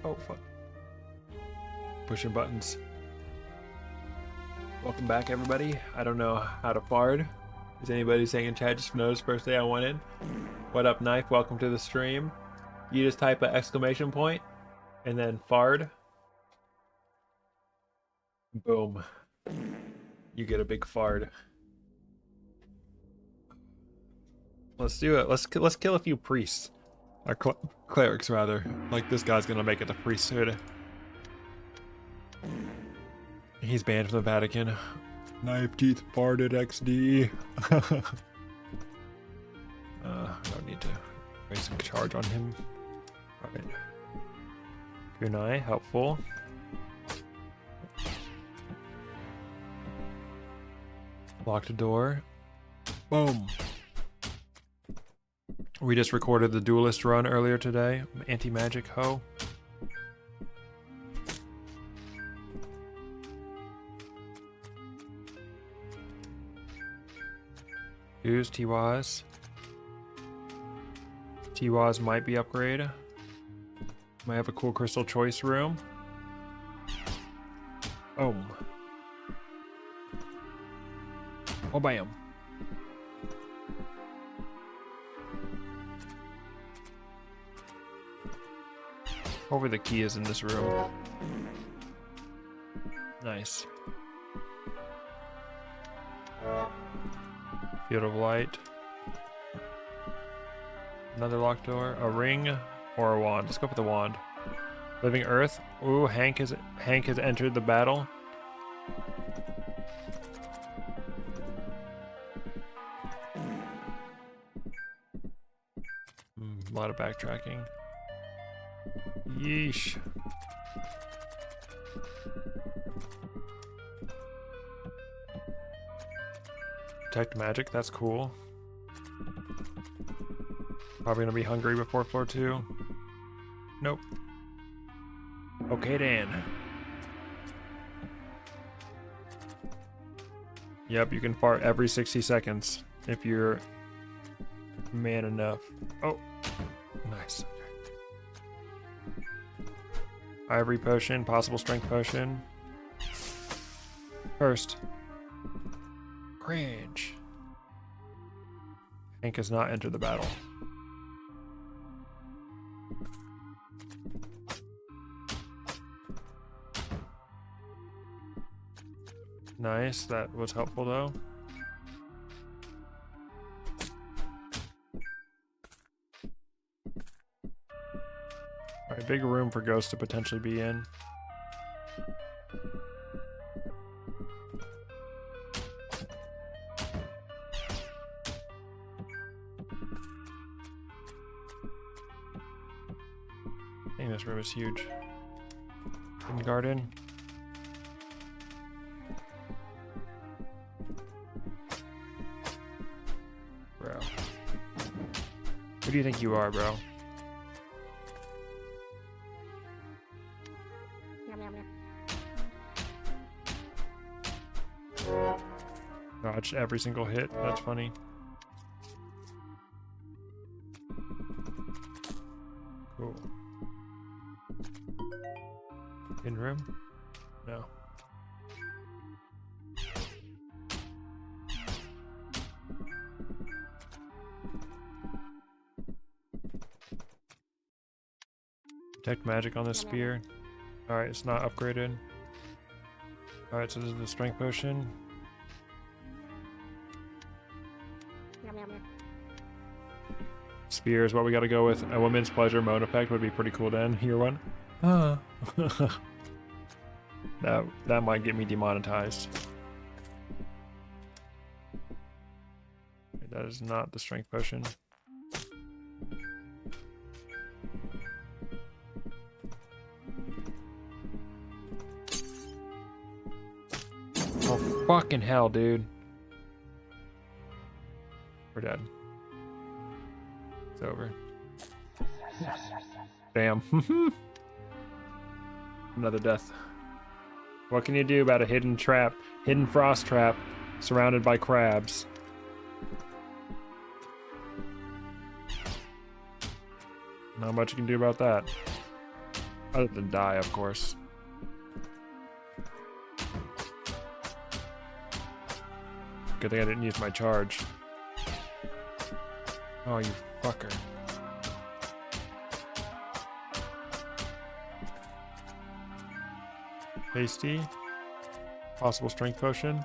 Oh, fuck. Pushing buttons. Welcome back, everybody. I don't know how to fard. Is anybody saying in chat, just noticed first day I went in? What up, Knife? Welcome to the stream. You just type an exclamation point and then fard. Boom. You get a big fard. Let's do it. Let's kill a few priests. Or clerics, rather. Like, this guy's gonna make it the priesthood. He's banned from the Vatican. Knife teeth farted XD. I don't need to raise a charge on him. Alright. Kunai, helpful. Locked the door. Boom. We just recorded the Duelist run earlier today. Anti-magic hoe. Use T-Waz. T-Waz might be upgraded. Might have a cool crystal choice room. Boom. Oh, bam. Hopefully the key is in this room. Nice. Field of light. Another locked door. A ring or a wand. Let's go for the wand. Living Earth. Ooh, Hank has entered the battle. A lot of backtracking. Yeesh. Detect magic, that's cool. Probably gonna be hungry before floor 2. Nope. Okay, Dan. Yep, you can fart every 60 seconds if you're man enough. Oh, nice. Ivory potion, possible strength potion. First. Cringe. Hank has not entered the battle. Nice, that was helpful though. Alright, big room for Ghost to potentially be in. I think this room is huge. In garden. Bro. Who do you think you are, bro? Dodged every single hit. That's funny. Cool. In room? No. Detect magic on this spear. Alright, it's not upgraded. Alright, so this is the strength potion. Spear is what we gotta go with. A woman's pleasure mode effect would be pretty cool to end. Hear one? That might get me demonetized. That is not the strength potion. Fucking hell, dude. We're dead. It's over. Damn. Another death. What can you do about a hidden trap, hidden frost trap, surrounded by crabs? Not much you can do about that. Other than die, of course. Good thing I didn't use my charge. Oh, you fucker. Hasty. Possible strength potion.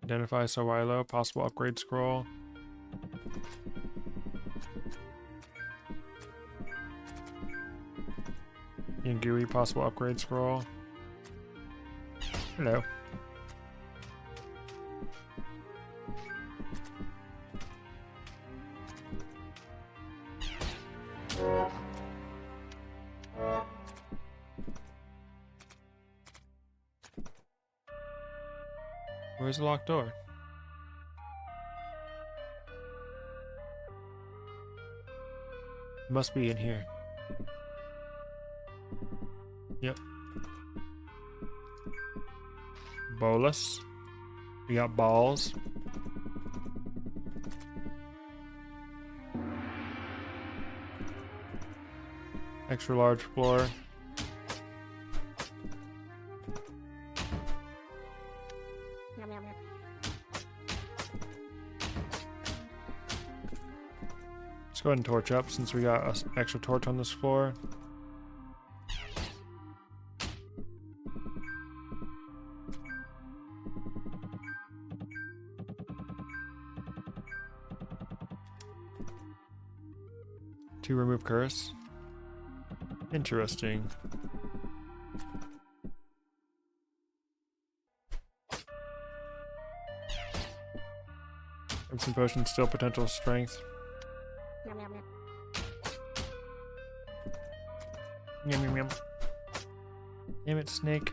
Identify Sawilo. Possible upgrade scroll. Yangui. Possible upgrade scroll. Hello. Where's the locked door? It must be in here. Yep. Bolus. We got balls. Extra large floor. Let's go ahead and torch up since we got an extra torch on this floor. To remove curse. Interesting. Crimson potion, still potential strength. Yum yum yum. Damn it, snake.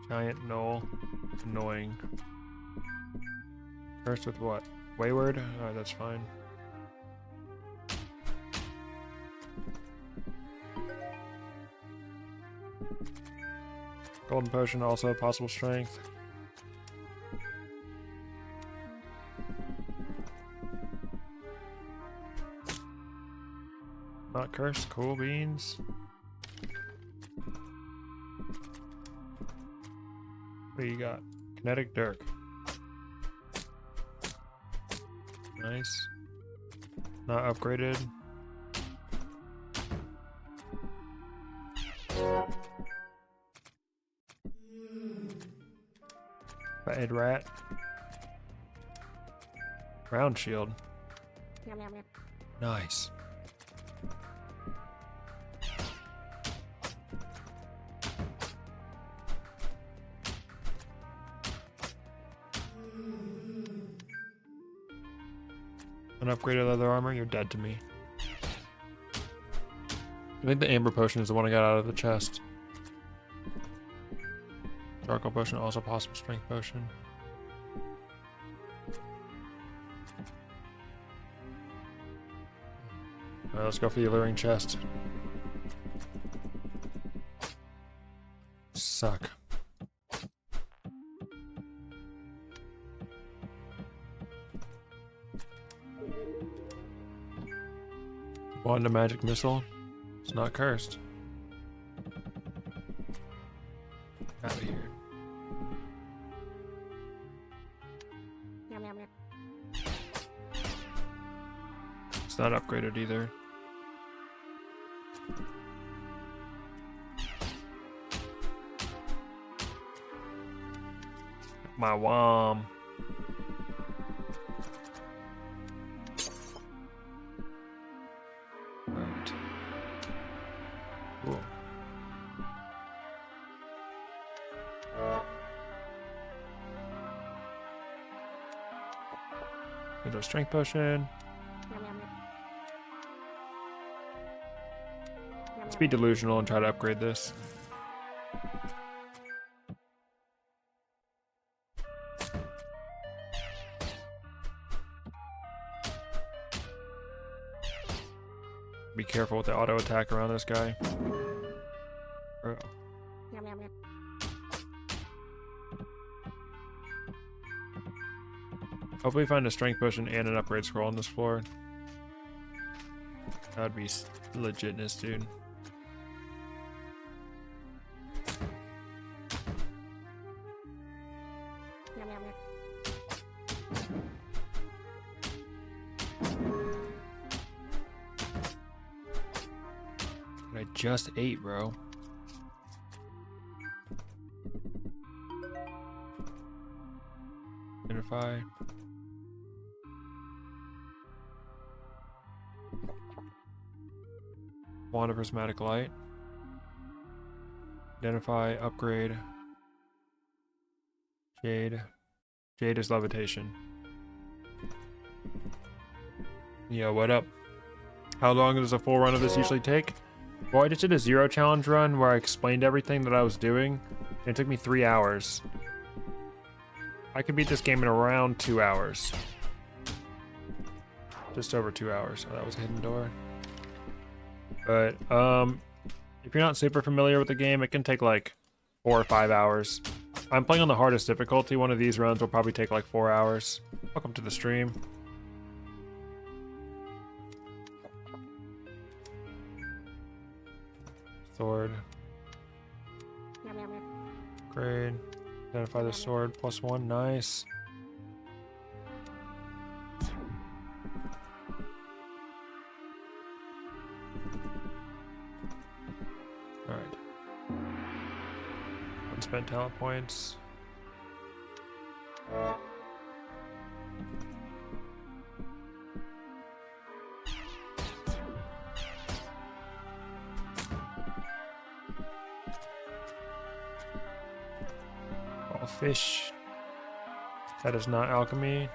Giant knoll. Annoying. Cursed with what? Wayward? Alright, that's fine. Golden potion, also possible strength. Not cursed, cool beans. What do you got? Kinetic Dirk. Nice. Not upgraded. Fatted rat. Ground shield. Nice. Unupgraded leather armor, you're dead to me. I think the amber potion is the one I got out of the chest. Charcoal potion, also possible strength potion. Alright, let's go for the alluring chest. Suck. Wand of magic missile. It's not cursed. Out of here. It's not upgraded either. My WOM. Right. Cool. Get a strength potion. be delusional and try to upgrade this. Be careful with the auto attack around this guy. Bro. Hopefully find a strength potion and an upgrade scroll on this floor. That would be legitness, dude. I just ate, bro. Identify. Wand of Prismatic Light. Identify, upgrade. Jade. Jade is levitation. Yo, what up? How long does a full run of this usually take? Well, I just did a 0 challenge run where I explained everything that I was doing. And it took me 3 hours. I could beat this game in around 2 hours. Just over 2 hours. Oh, that was a hidden door. But, if you're not super familiar with the game, it can take like 4 or 5 hours. I'm playing on the hardest difficulty. One of these runs will probably take like 4 hours. Welcome to the stream. Sword. Grade. Identify the sword. +1. Nice. Alright. Unspent talent points. All fish. That is not alchemy.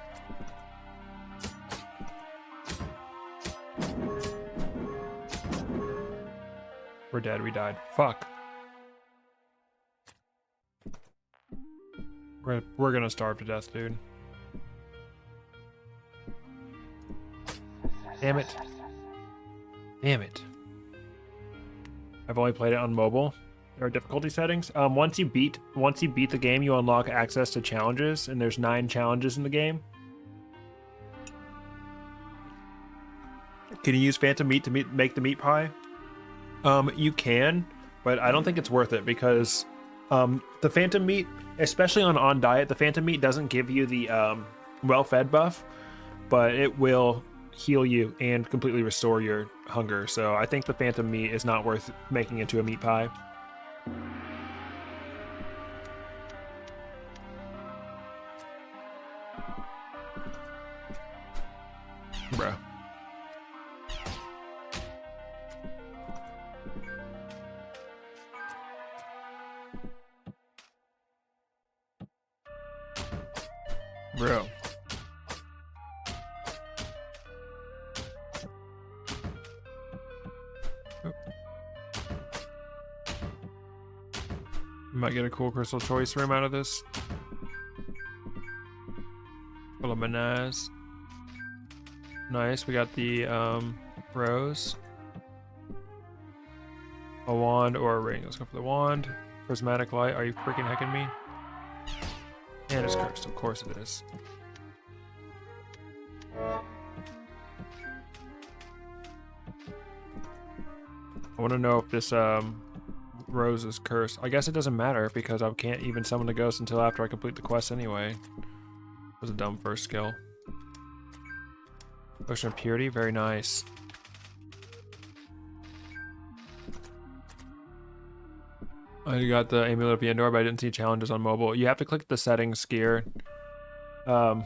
We're dead. We died. Fuck. We're gonna starve to death, dude. Damn it. Damn it. I've only played it on mobile. There are difficulty settings. Once you beat the game, you unlock access to challenges, and there's 9 challenges in the game. Can you use phantom meat to make the meat pie? You can, but I don't think it's worth it because the phantom meat, especially on diet, the phantom meat doesn't give you the well-fed buff, but it will heal you and completely restore your hunger. So I think the phantom meat is not worth making into a meat pie. Bruh. Bro. Might get a cool crystal choice room out of this. Full of bananas. Nice, we got the rose. A wand or a ring. Let's go for the wand. Prismatic light. Are you freaking hecking me? And it's cursed. Of course it is. I want to know if this rose is cursed. I guess it doesn't matter because I can't even summon the ghost until after I complete the quest anyway. It was a dumb first skill. Potion of purity, very nice. I got the amulet of Yendor, but I didn't see challenges on mobile. You have to click the settings gear. You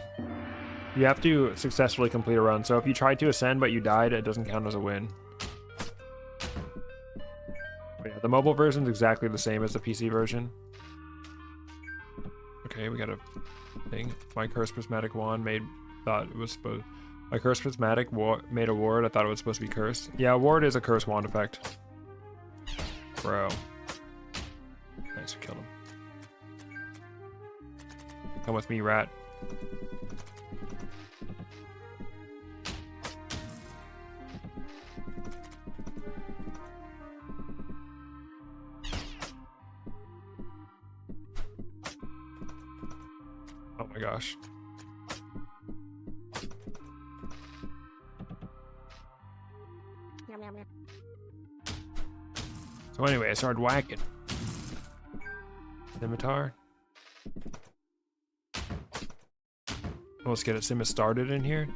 have to successfully complete a run. So if you tried to ascend but you died, it doesn't count as a win. But yeah, the mobile version is exactly the same as the PC version. Okay, we got a thing. My cursed prismatic wand made My cursed prismatic made a ward. I thought it was supposed to be cursed. Yeah, ward is a cursed wand effect. Bro. Nice, we killed him. Come with me, rat. Oh my gosh. So anyway, I started whacking. Scimitar. Let's get a Simis started in here.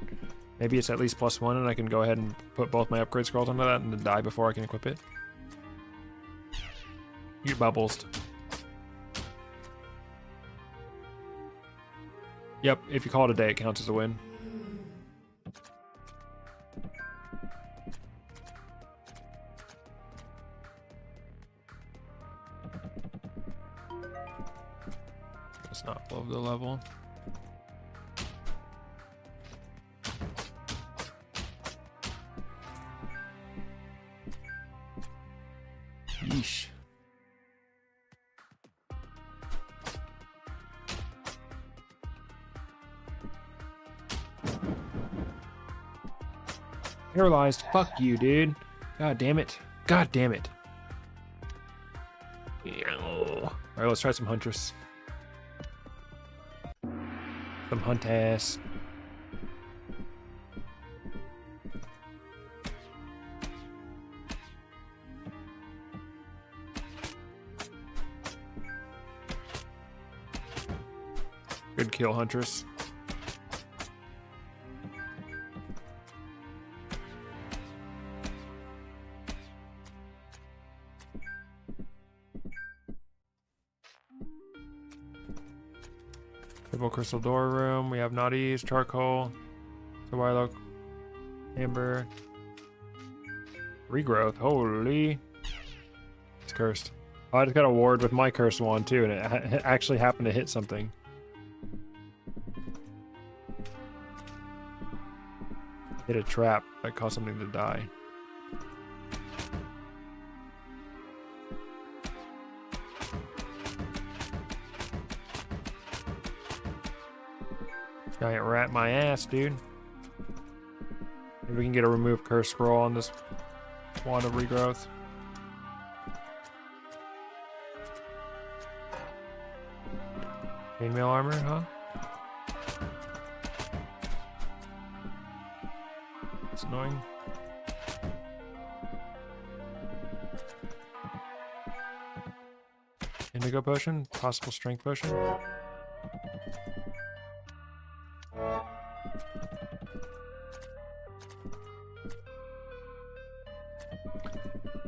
Maybe it's at least +1 and I can go ahead and put both my upgrade scrolls onto that and then die before I can equip it. You bubbles. Yep, if you call it a day, it counts as a win. It's not above the level. Yeesh. Paralyzed. Fuck you, dude. God damn it. God damn it. Alright, let's try some Huntress. Some Huntass. Good kill, Huntress. Triple crystal door room. We have Naughties, charcoal, Sawilo, amber, regrowth. Holy, it's cursed. Oh, I just got a ward with my cursed wand too, and it actually happened to hit something. Hit a trap that caused something to die. Giant rat my ass, dude. Maybe we can get a remove curse scroll on this wand of regrowth. Chainmail armor, huh? It's annoying. Indigo potion, possible strength potion.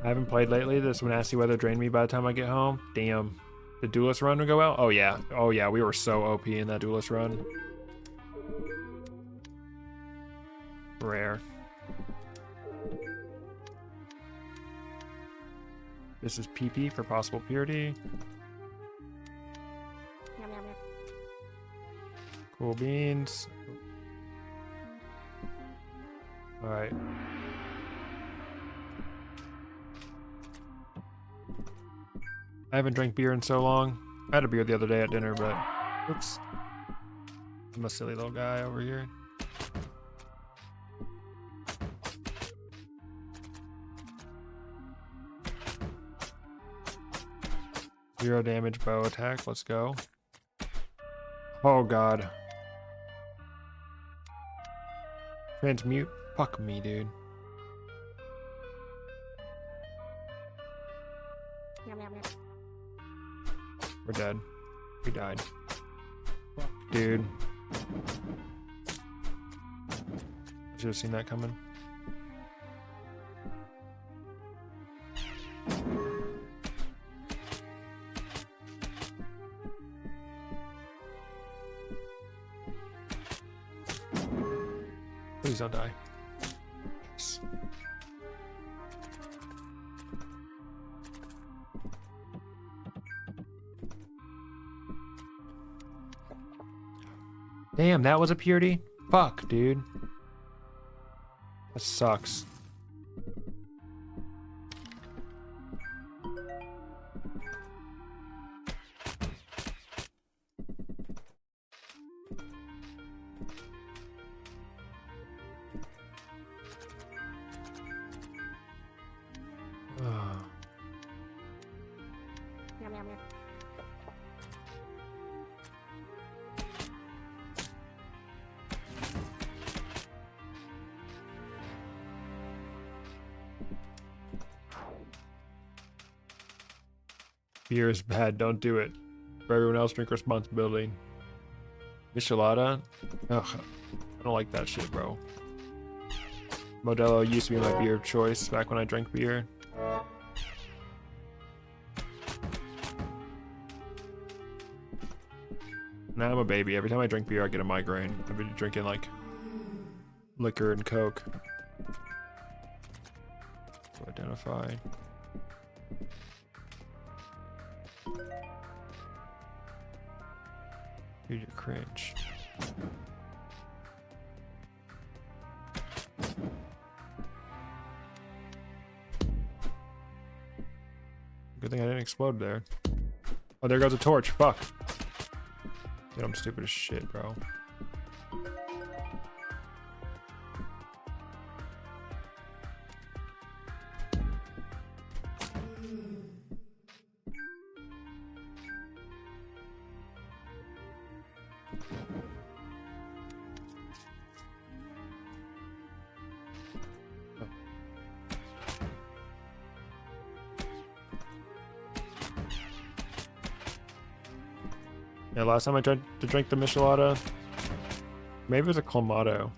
I haven't played lately. This nasty weather drained me by the time I get home. Damn. The Duelist run would go out? Oh yeah. Oh yeah, we were so OP in that Duelist run. Rare. This is PP for possible purity. Cool beans. Alright. I haven't drank beer in so long. I had a beer the other day at dinner, but oops. I'm a silly little guy over here. Zero damage bow attack. Let's go. Oh god. Transmute. Fuck me, dude. We're dead. We died. Fuck, dude. I should have seen that coming. Please don't die. Yes. Damn, that was a purity? Fuck, dude. That sucks. Beer is bad. Don't do it. For everyone else, drink responsibility. Michelada? Ugh. I don't like that shit, bro. Modelo used to be my beer of choice back when I drank beer. Now I'm a baby. Every time I drink beer, I get a migraine. I've been drinking like liquor and Coke. To identify. Dude, you're cringe. Good thing I didn't explode there. Oh, there goes a torch. Fuck. Dude, I'm stupid as shit, bro. Yeah, last time I tried to drink the Michelada, maybe it was a Clamato.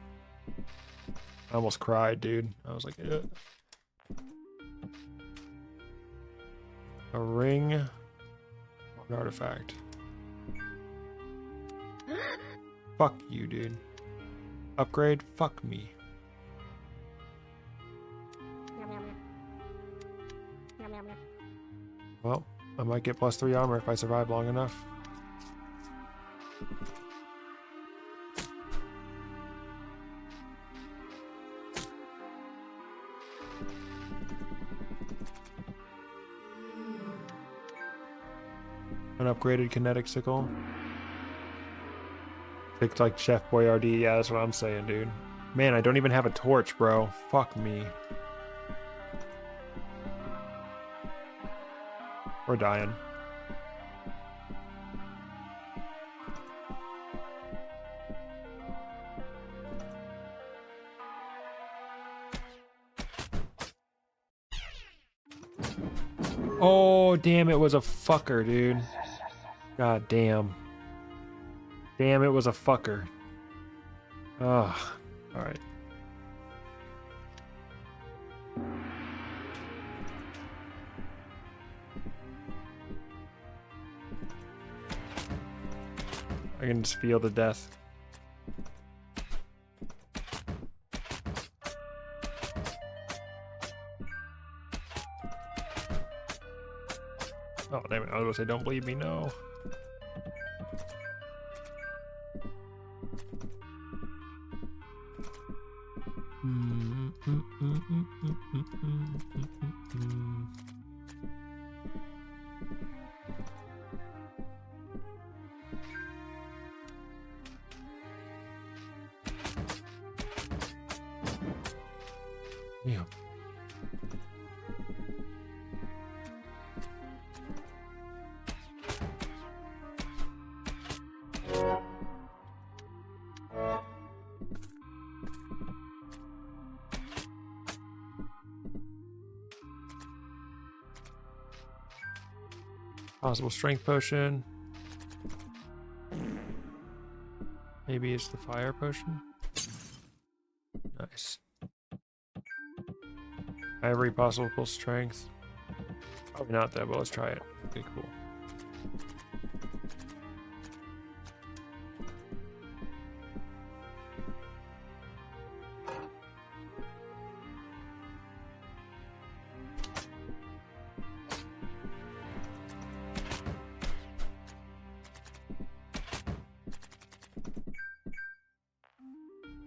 I almost cried, dude. I was like, ugh. A ring, an artifact. Fuck you, dude. Upgrade? Fuck me. Well, I might get +3 armor if I survive long enough. An upgraded kinetic sickle. Looks like Chef Boyardee. Yeah, that's what I'm saying, dude. Man, I don't even have a torch, bro. Fuck me. We're dying. Oh, damn, it was a fucker, dude. God damn. Damn, it was a fucker. Ugh. Alright. I can just feel the death. Oh, damn it. I was gonna say, don't believe me, no. Yeah. Possible strength potion. Maybe it's the fire potion. Nice. Every possible strength. Probably not that, but let's try it. Okay, cool.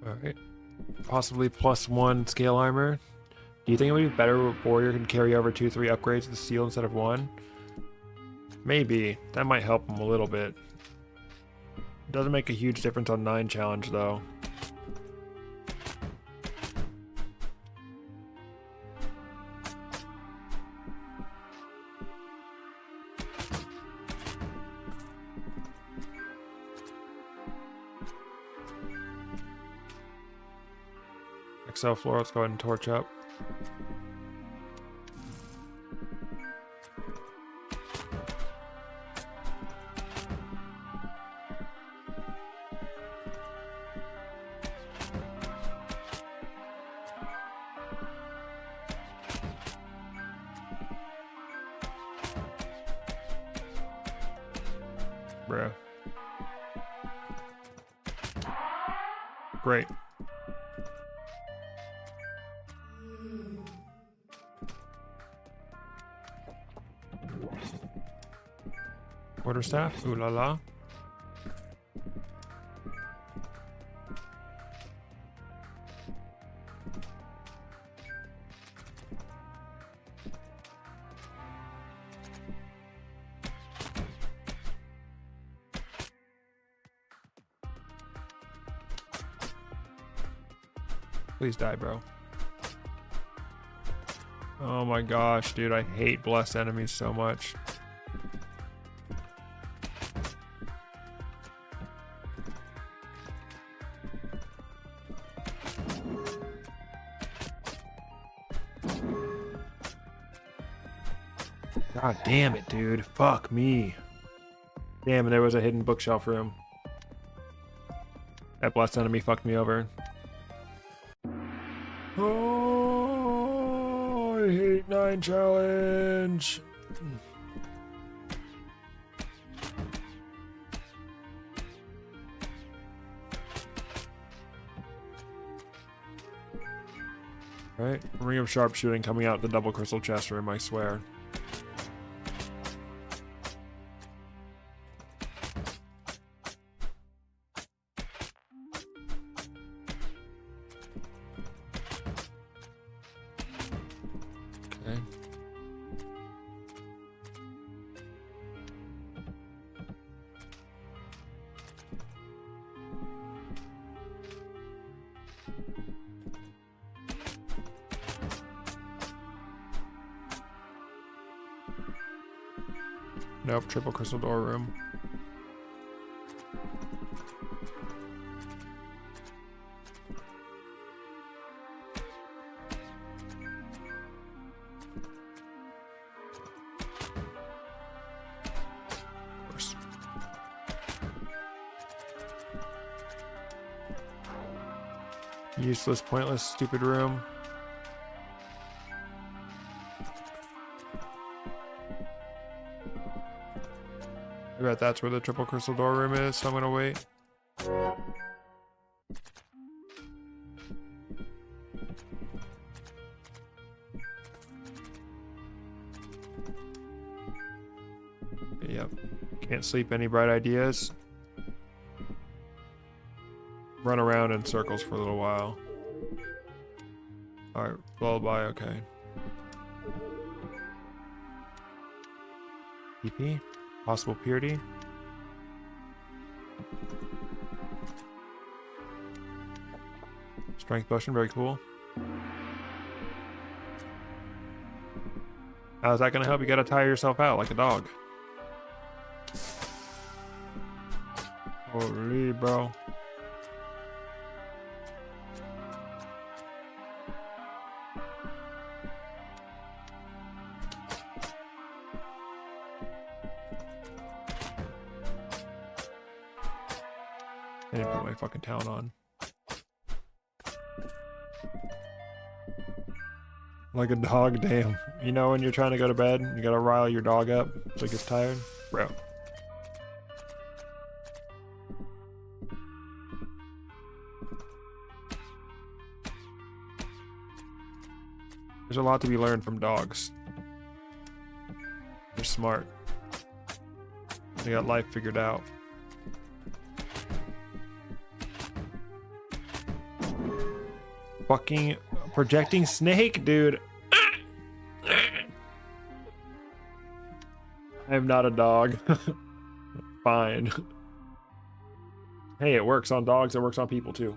Alright. Possibly +1 scale armor. Do you think it would be better if Warrior can carry over 2-3 upgrades to the seal instead of 1? Maybe. That might help him a little bit. It doesn't make a huge difference on 9 challenge though. XL floor, let's go ahead and torch up. Bruh. Great. Quarterstaff, ooh la la. Please die, bro. Oh my gosh, dude, I hate blessed enemies so much. God damn it, dude. Fuck me. Damn, and there was a hidden bookshelf room. That blessed enemy fucked me over. Oh, I hate 9 challenge. Right, ring of sharpshooting coming out the double crystal chest room, I swear. Okay. Nope, triple crystal door room. Of course. Useless, pointless, stupid room. I bet that's where the triple crystal door room is, so I'm gonna wait. Yep. Can't sleep, any bright ideas? Run around in circles for a little while. Alright, lullaby, okay. PP? Possible purity. Strength potion, very cool. How's that gonna help? You gotta tire yourself out like a dog. Holy, bro. I didn't put my fucking talent on. Like a dog, damn. You know when you're trying to go to bed, you gotta rile your dog up so he gets tired? Bro. There's a lot to be learned from dogs. They're smart. They got life figured out. Fucking projecting snake, dude. I am not a dog. Fine. Hey, it works on dogs, it works on people too.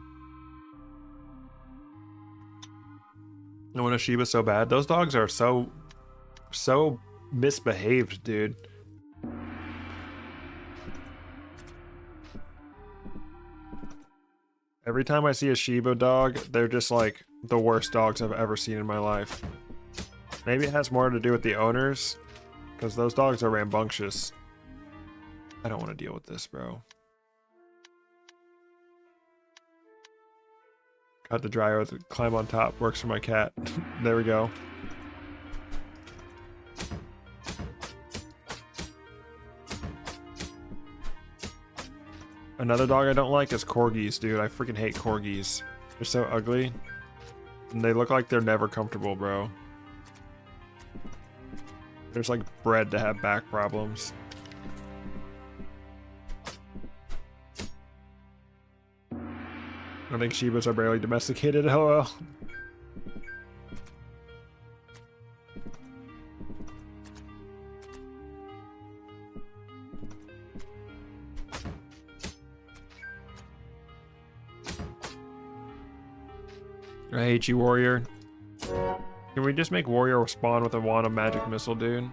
I want a Shiba so bad. Those dogs are so misbehaved, dude. Every time I see a Shiba dog, they're just like the worst dogs I've ever seen in my life. Maybe it has more to do with the owners, because those dogs are rambunctious. I don't want to deal with this, bro. Cut the dryer with climb on top. Works for my cat. There we go. Another dog I don't like is corgis, dude. I freaking hate corgis. They're so ugly. And they look like they're never comfortable, bro. There's like bred to have back problems. I think Shibas are barely domesticated, lol. I hate you, warrior. Can we just make warrior spawn with a wand of magic missile, dude?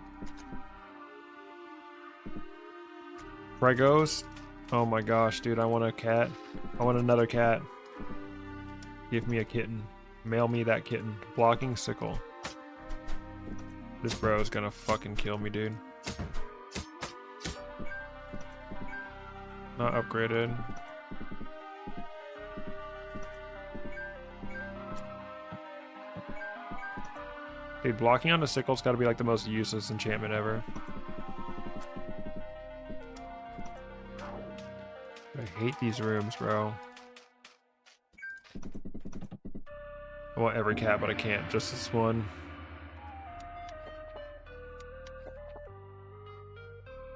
Pregos? Oh my gosh, dude, I want a cat. I want another cat. Give me a kitten. Mail me that kitten. Blocking sickle. This bro is gonna fucking kill me, dude. Not upgraded. Dude, blocking on the sickle's gotta be like the most useless enchantment ever. I hate these rooms, bro. I want every cat, but I can't. Just this one.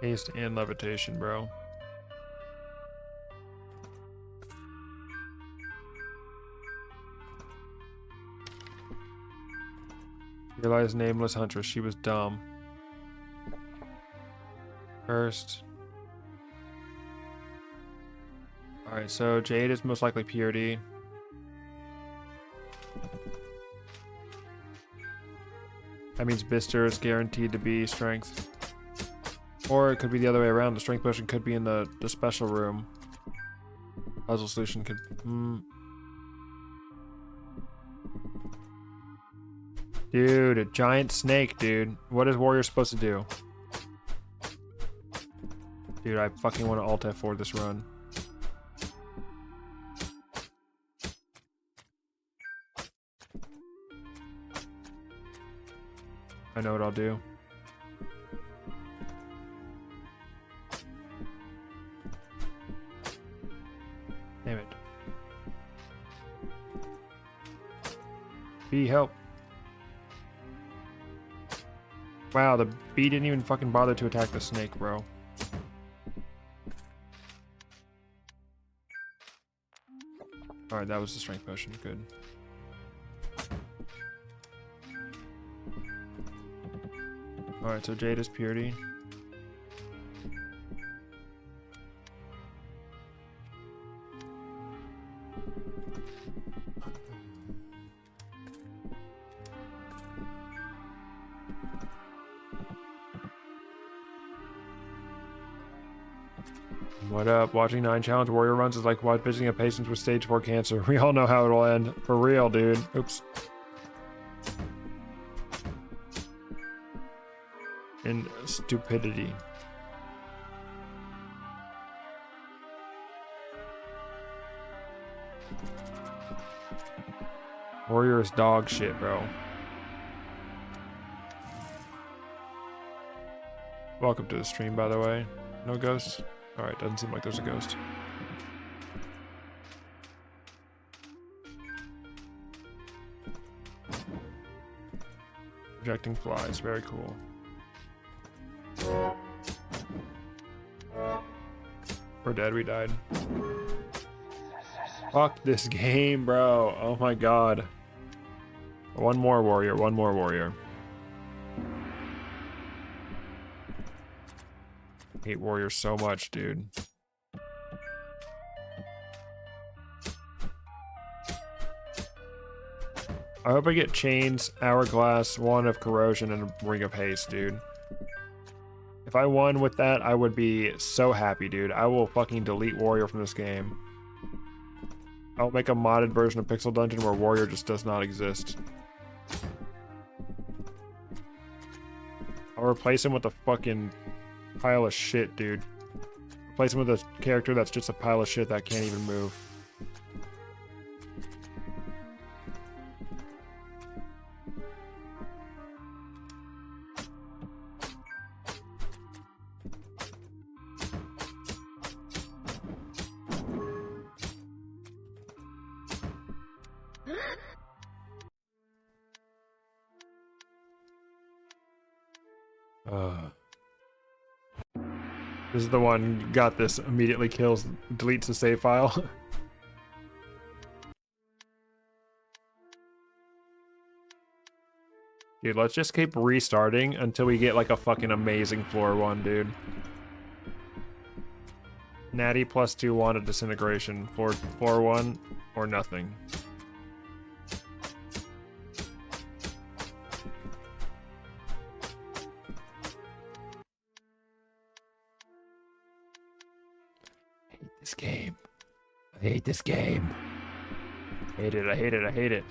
Haste and levitation, bro. Realized nameless huntress. She was dumb. First. Alright, so Jade is most likely purity. That means Bister is guaranteed to be strength. Or it could be the other way around. The strength potion could be in the special room. Puzzle solution could... Dude, a giant snake, dude. What is warrior supposed to do? Dude, I fucking want to alt F4 this run. I know what I'll do. Damn it. Bee, help. Wow, the bee didn't even fucking bother to attack the snake, bro. Alright, that was the strength potion. Good. Alright, so Jade is purity. What up? Watching 9 challenge warrior runs is like visiting a patient with stage 4 cancer. We all know how it'll end. For real, dude. Oops. And stupidity. Warrior is dog shit, bro. Welcome to the stream, by the way. No ghosts? Alright, doesn't seem like there's a ghost. Projecting flies, very cool. We're dead, we died. Fuck this game, bro. Oh my god. One more warrior, one more warrior. I hate warriors so much, dude. I hope I get chains, hourglass, wand of corrosion, and a ring of haste, dude. If I won with that, I would be so happy, dude. I will fucking delete warrior from this game. I'll make a modded version of Pixel Dungeon where Warrior just does not exist. I'll replace him with a fucking pile of shit, dude. Replace him with a character that's just a pile of shit that can't even move. This is the one, got this, immediately kills, deletes the save file. Dude, let's just keep restarting until we get like a fucking amazing floor one, dude. Natty +2 wand of disintegration. Floor one or nothing. This game. I hate this game. Hate it, I hate it, I hate it.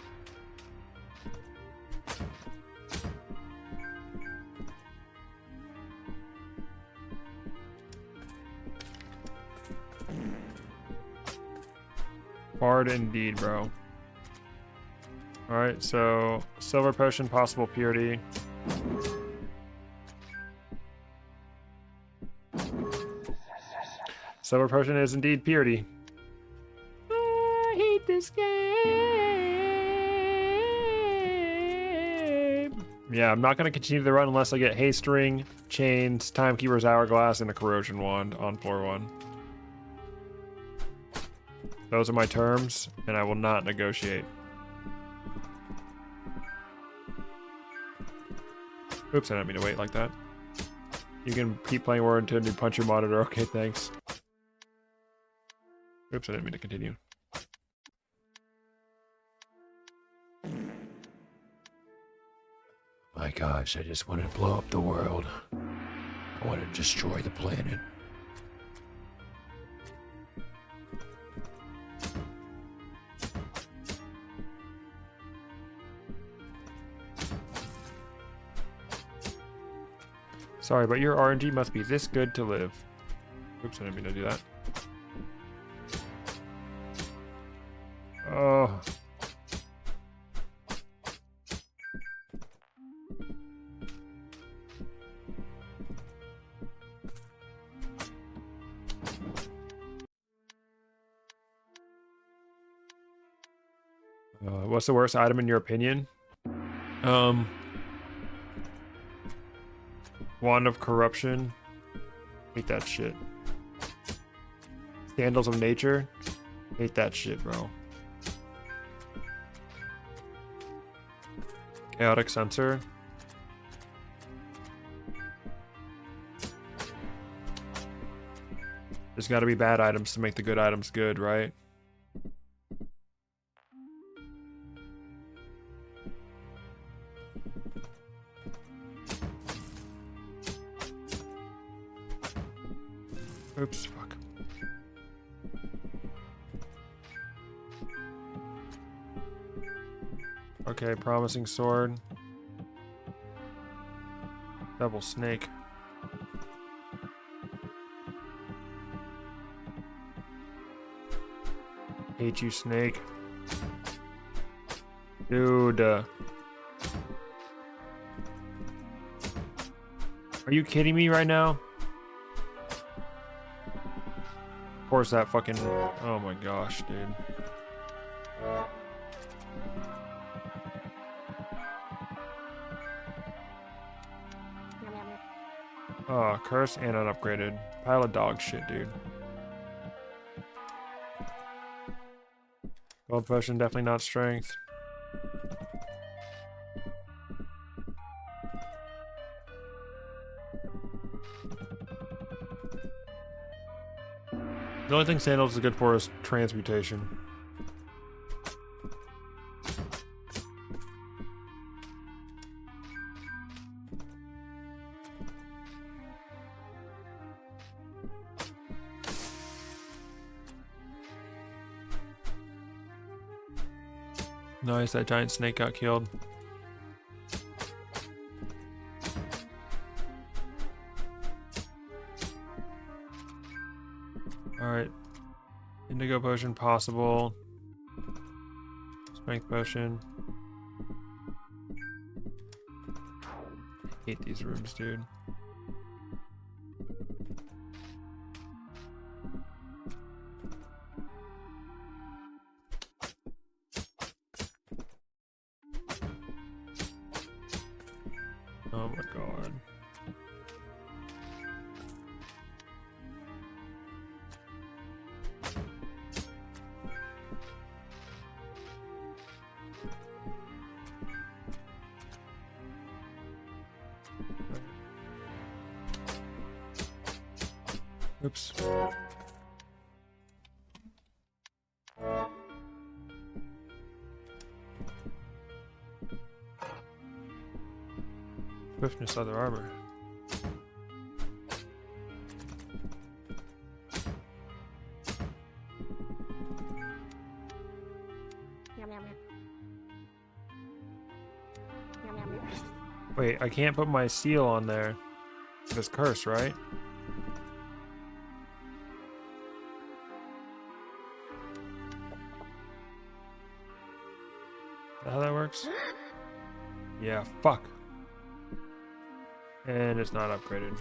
Hard indeed, bro. Alright, so silver potion, possible purity. Silver potion is indeed purity. I hate this game. Yeah, I'm not going to continue the run unless I get haste ring, chains, timekeeper's hourglass, and a corrosion wand on floor one. Those are my terms, and I will not negotiate. Oops, I didn't mean to wait like that. You can keep playing War until you punch your monitor. Okay, thanks. Oops, I didn't mean to continue. My gosh, I just want to blow up the world. I want to destroy the planet. Sorry, but your RNG must be this good to live. Oops, I didn't mean to do that. Oh. What's the worst item in your opinion? Wand of Corruption. Hate that shit. Sandals of Nature. Hate that shit, bro. Chaotic Sensor. There's gotta be bad items to make the good items good, right? Oops, fuck. Okay, promising sword. Double snake. Hate you, snake. Dude. Are you kidding me right now? Of course that fucking... Oh my gosh, dude. Oh, curse and unupgraded. Pile of dog shit, dude. Gold potion, definitely not strength. The only thing sandals is good for is transmutation. Nice, that giant snake got killed. Alright. Indigo potion possible. Strength potion. Hate these rooms, dude. Oh my god. Oops. Swiftness, leather armor. Wait, I can't put my seal on there. It's cursed, right? Is that how that works? Yeah, fuck. And it's not upgraded.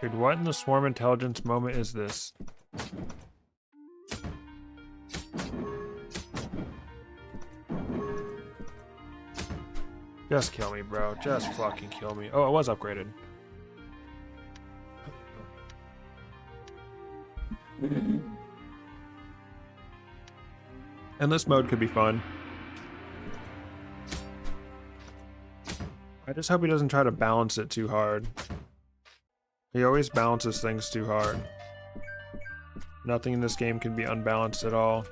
Dude, what in the swarm intelligence moment is this? Just kill me, bro. Just fucking kill me. Oh, it was upgraded. Endless mode could be fun. I just hope he doesn't try to balance it too hard. He always balances things too hard. Nothing in this game can be unbalanced at all.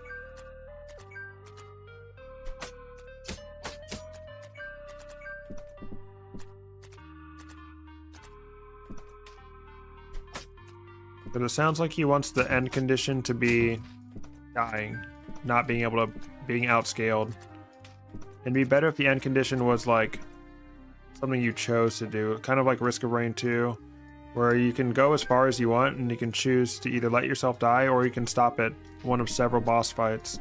But it sounds like he wants the end condition to be dying, not being able to, being outscaled. It'd be better if the end condition was like something you chose to do, kind of like Risk of Rain 2, where you can go as far as you want and you can choose to either let yourself die or you can stop at one of several boss fights.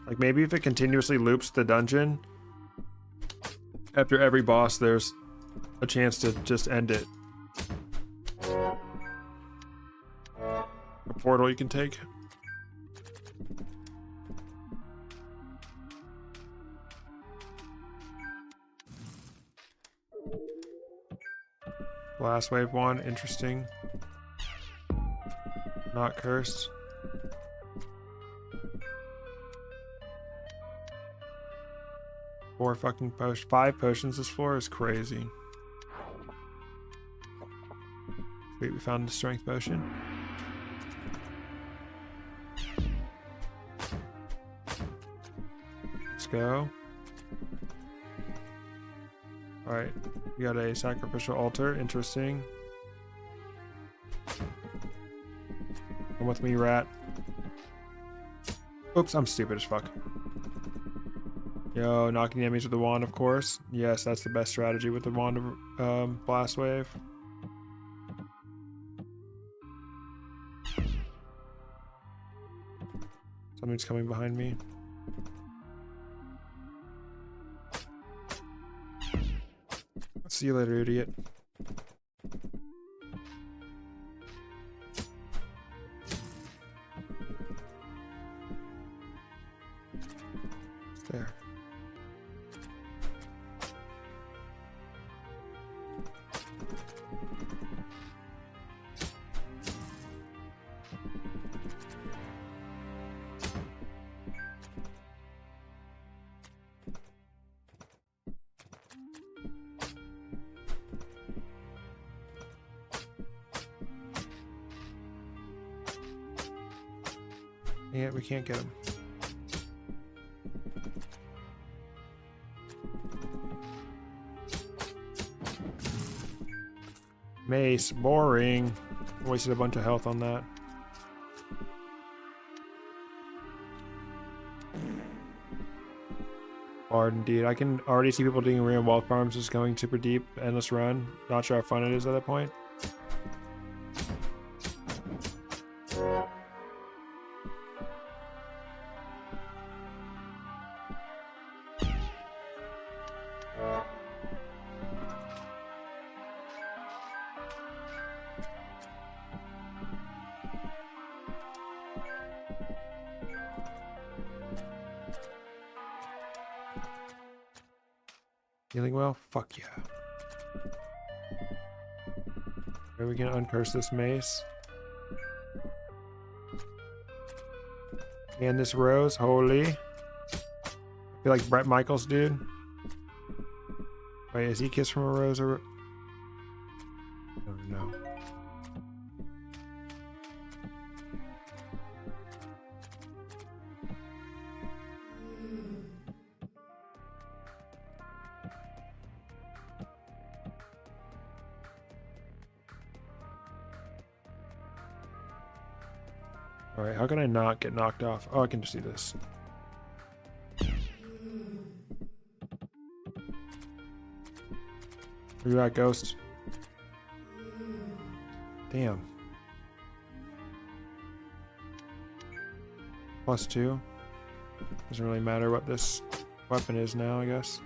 Like maybe if it continuously loops the dungeon, after every boss there's a chance to just end it. A portal you can take. Blast wave 1, interesting. Not cursed. Four fucking potions. 5 potions this floor is crazy. Wait, we found the strength potion. Let's go. Alright, we got a sacrificial altar, interesting. Come with me, rat. Oops, I'm stupid as fuck. Yo, knocking enemies with the wand, of course. Yes, that's the best strategy with the wand of blast wave. Something's coming behind me. See you later, idiot. It's there. Yeah, we can't get him. Mace, boring. Wasted a bunch of health on that. Hard indeed. I can already see people doing real wall farms just going super deep, endless run. Not sure how fun it is at that point. Feeling well? Fuck yeah. Are we gonna uncurse this mace? And this rose, holy. I feel like Brett Michaels, dude. Wait, is he kissed from a rose or? Oh no. Alright, how can I not get knocked off? Oh, I can just do this. Where you at, Ghost? Damn. +2. Doesn't really matter what this weapon is now, I guess.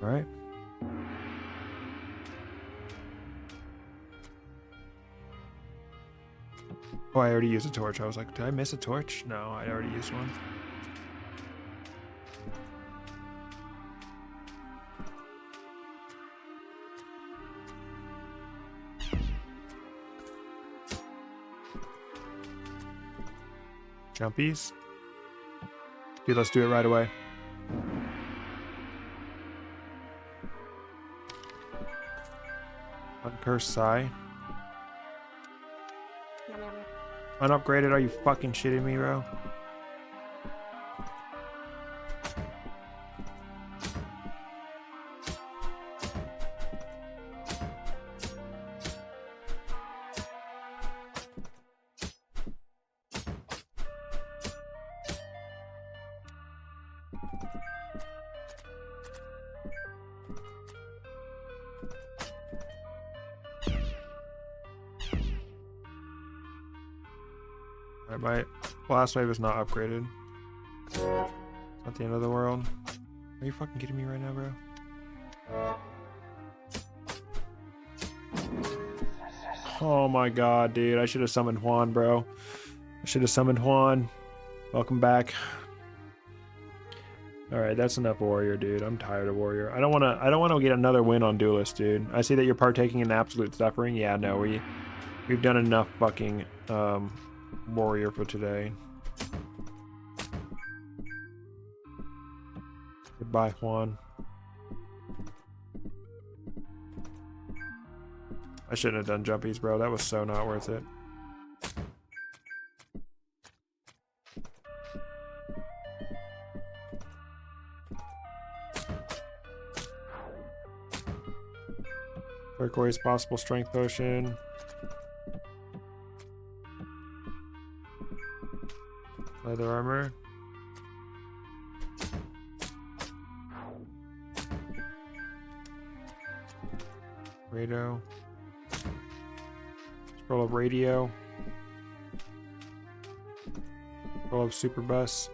Alright. Oh, I already used a torch. I was like, did I miss a torch? No, I already used one. Jumpies? Dude, let's do it right away. Uncursed Sai. Unupgraded? Are you fucking shitting me, bro? Alright, my blast wave is not upgraded. It's not the end of the world. Are you fucking kidding me right now, bro? Oh my god, dude. I should have summoned Juan, bro. I should have summoned Juan. Welcome back. Alright, that's enough warrior, dude. I'm tired of warrior. I don't wanna get another win on Duelist, dude. I see that you're partaking in absolute suffering. Yeah, no, we've done enough fucking warrior for today. Goodbye, Juan. I shouldn't have done jumpies, bro. That was so not worth it. Turquoise possible strength potion. Leather armor. Radio. Scroll of radio. Scroll of super bus.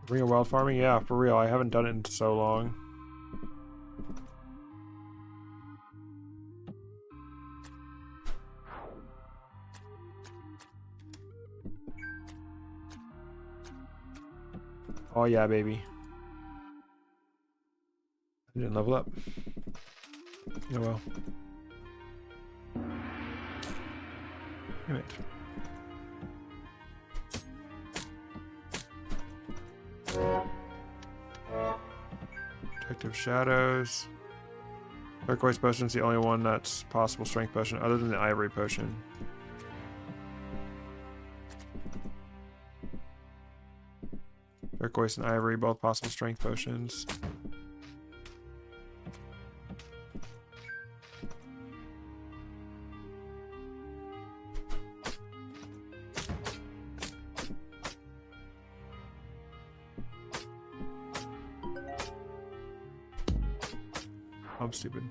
Real wild farming? Yeah, for real. I haven't done it in so long. Oh yeah, baby. I didn't level up. Oh well. Damn it. Protective Shadows. Turquoise Potion is the only one that's possible strength potion other than the Ivory Potion. Turquoise and Ivory, both possible strength potions. I'm stupid.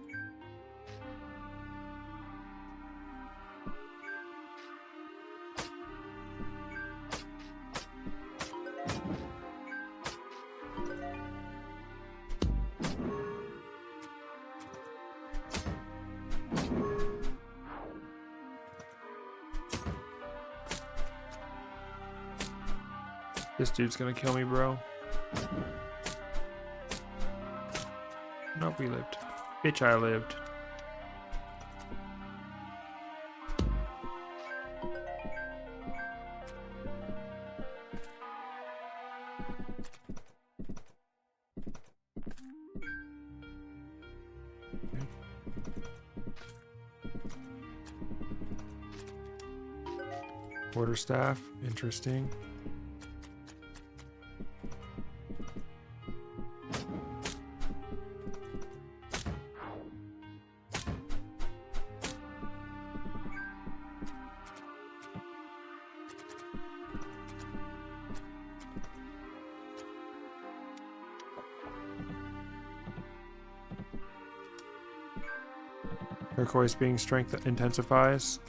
This dude's gonna kill me, bro. Nope, we lived. Bitch, I lived. Quarterstaff, interesting. Turquoise being strength intensifies.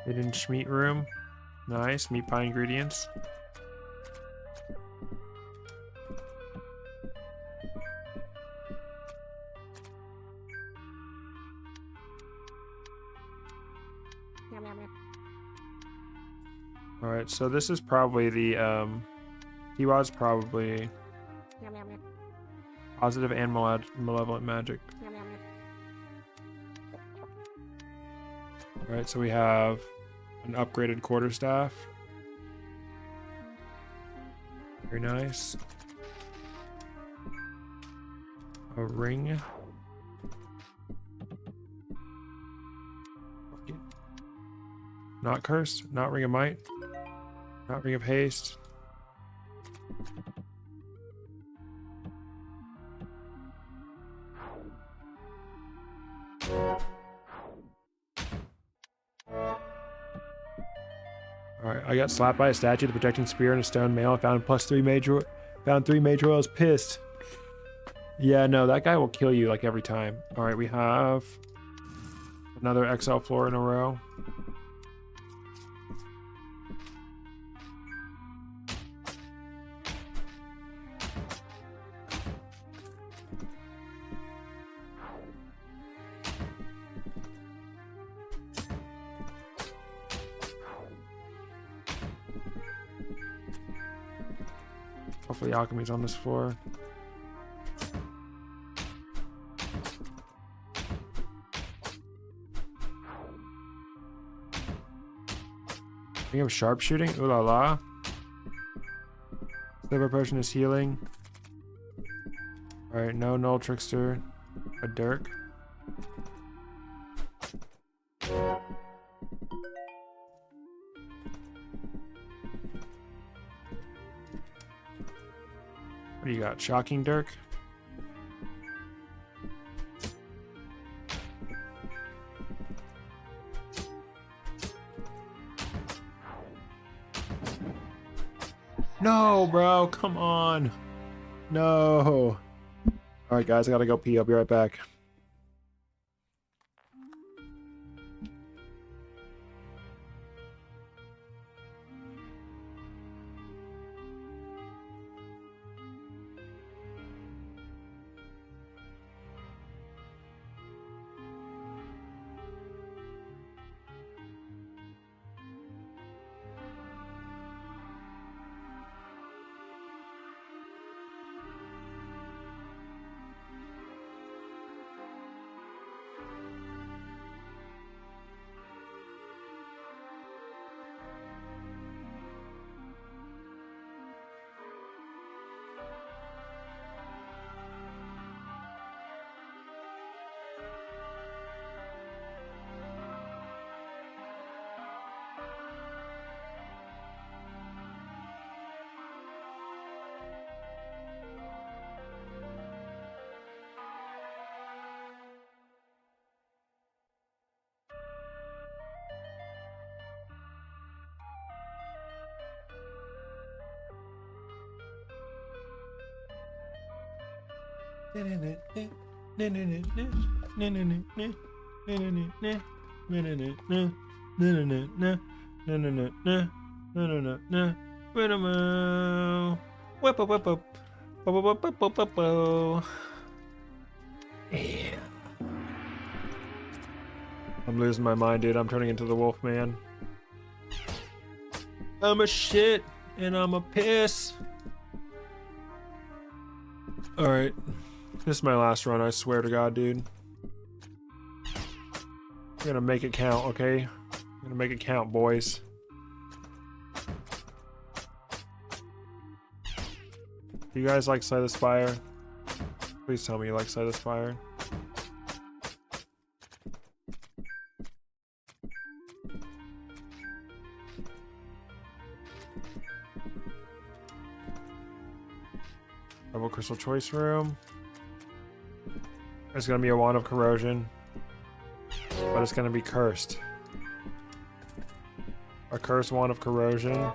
Hidden Schmeat room. Nice. Meat pie ingredients. Alright, so this is probably the Tiwa's probably positive and malevolent magic. Alright, so we have an upgraded quarterstaff. Very nice. A ring. Not cursed, not ring of might, not ring of haste. Alright, I got slapped by a statue, the protecting spear, and a stone mail. I found +3 major, found 3 major oils. Pissed. Yeah, no, that guy will kill you like every time. Alright, we have another XL floor in a row. Hopefully alchemy's on this floor. We have sharpshooting. Ooh la la. Silver potion is healing. Alright, no null trickster. A dirk. What do you got? Shocking Dirk? No, bro, come on. No. Alright, guys, I gotta go pee. I'll be right back. Yeah. I'm losing my mind, dude. I'm turning into the wolf man. I'm a shit and I'm a piss. Alright. This is my last run, I swear to God, dude. I'm gonna make it count, okay? I'm gonna make it count, boys. Do you guys like Slay the Spire? Please tell me you like Slay the Spire. Double Crystal Choice Room. There's gonna be a Wand of Corrosion, but it's gonna be cursed. A cursed Wand of Corrosion.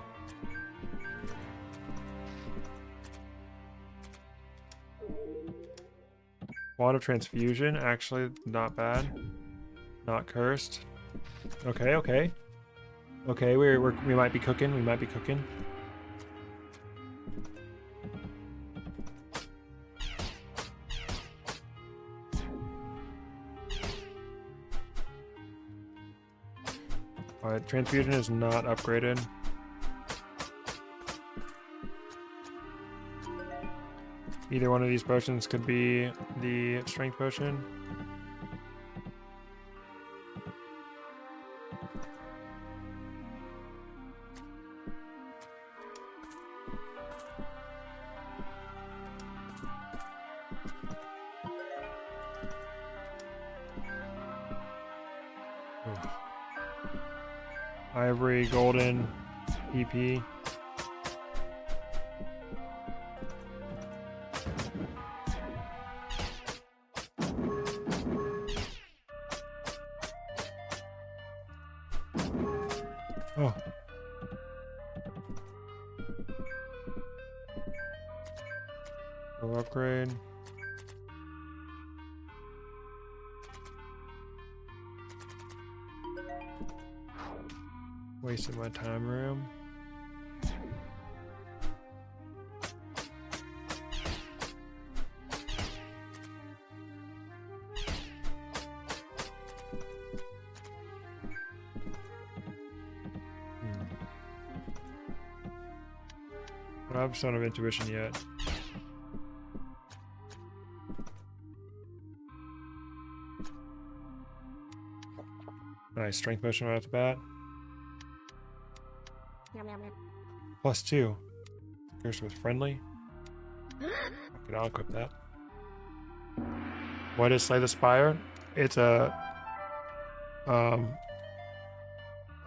Wand of Transfusion, actually not bad. Not cursed. Okay, okay. Okay, we might be cooking, we might be cooking. Alright, Transfusion is not upgraded. Either one of these potions could be the Strength Potion. Ivory, golden, EP. Oh. No upgrade. Wasting my time room. I don't have Stone of Intuition yet. Nice, Strength Potion right off the bat. +2. Curse with Friendly. Okay, I'll equip that. What is Slay the Spire? It's a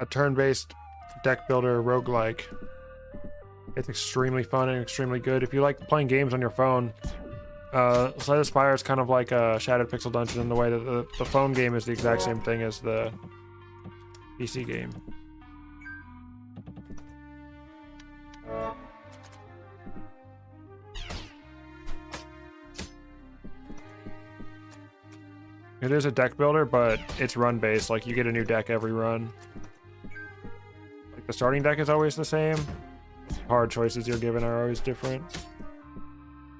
turn-based deck builder roguelike. It's extremely fun and extremely good. If you like playing games on your phone, Slay the Spire is kind of like a Shattered Pixel Dungeon in the way that the phone game is the exact same thing as the PC game. It is a deck builder, but it's run-based. Like, you get a new deck every run. Like, the starting deck is always the same. Hard choices you're given are always different.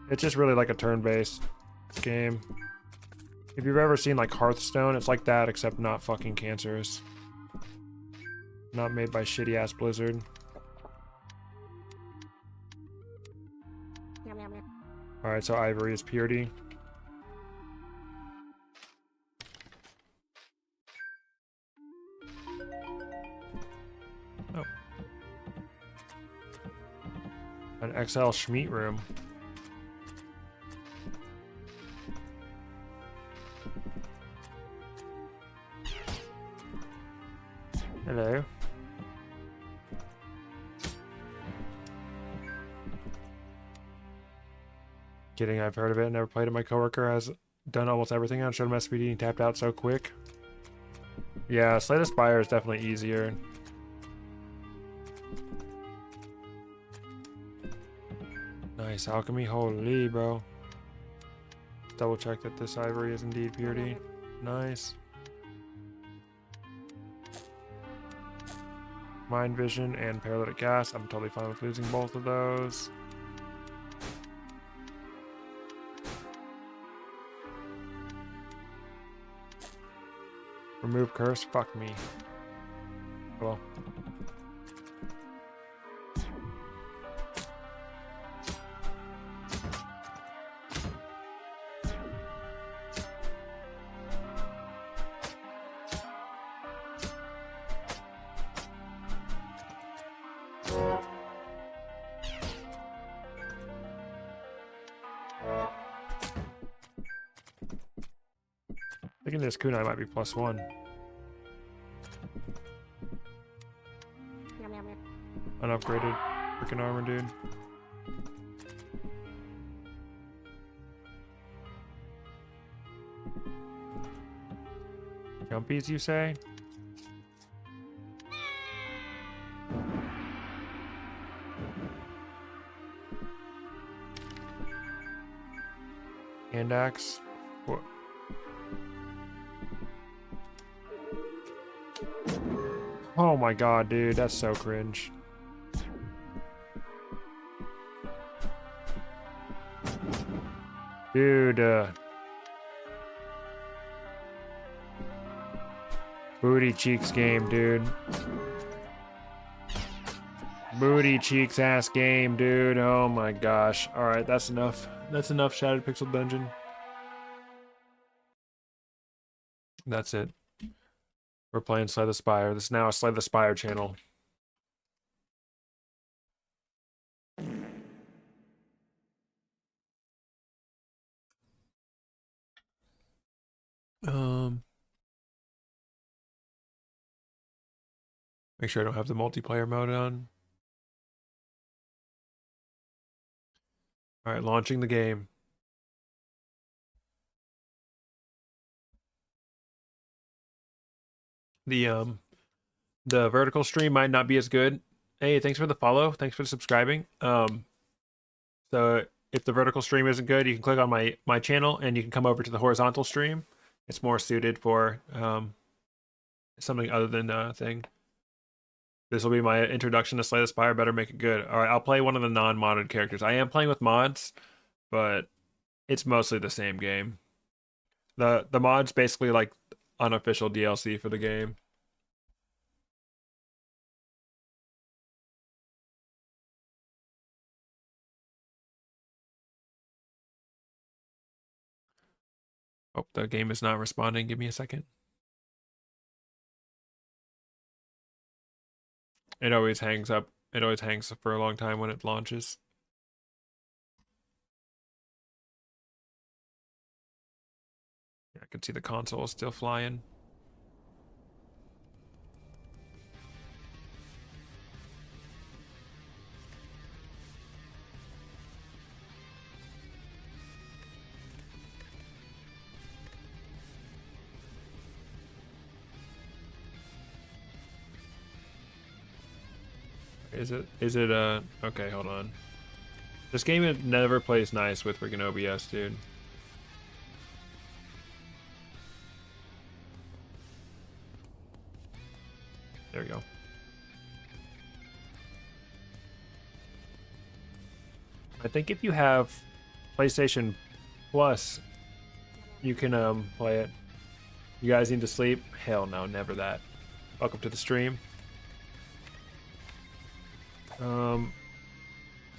It's just really like a turn-based game. If you've ever seen, like, Hearthstone, it's like that, except not fucking cancerous. Not made by shitty-ass Blizzard. Alright, so Ivory is Purity. Oh. An XL Schmeat room. Hello. Kidding, I've heard of it, never played it. My coworker has done almost everything on, showed him SPD and tapped out so quick. Yeah, Slay the Spire is definitely easier. Nice alchemy, holy bro. double check that this ivory is indeed purity. Nice. Mind vision and paralytic gas. I'm totally fine with losing both of those. Remove curse. Fuck me. Well. Thinking this kunai might be +1. Unupgraded freaking armor, dude. Jumpies, you say? Hand axe. What? Oh my god, dude, that's so cringe. Dude, booty cheeks game, dude. Booty cheeks ass game, dude. Oh my gosh. Alright, that's enough. That's enough, Shattered Pixel Dungeon. That's it. We're playing Slay the Spire. This is now a Slay the Spire channel. Make sure I don't have the multiplayer mode on. All right, launching the game. The vertical stream might not be as good. Hey, thanks for the follow. Thanks for subscribing. So if the vertical stream isn't good, you can click on my channel and you can come over to the horizontal stream. It's more suited for something other than thing. This will be my introduction to Slay the Spire. Better make it good. All right, I'll play one of the non-modded characters. I am playing with mods, but it's mostly the same game. The mod's basically like unofficial DLC for the game. Oh, the game is not responding. Give me a second. It always hangs up. It always hangs for a long time when it launches. Yeah, I can see the console is still flying. Is it okay, hold on. This game never plays nice with freaking OBS, dude. There we go. I think if you have PlayStation Plus, you can play it. You guys need to sleep? Hell no, never that. Welcome to the stream.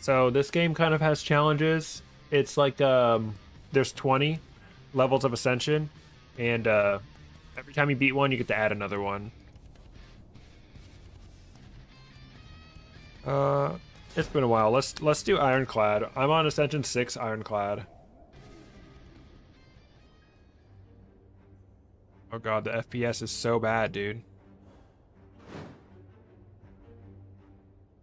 So this game kind of has challenges. It's like there's 20 levels of ascension, and every time you beat one, you get to add another one. It's been a while. Let's do Ironclad. I'm on Ascension 6 Ironclad. Oh god, the FPS is so bad, dude.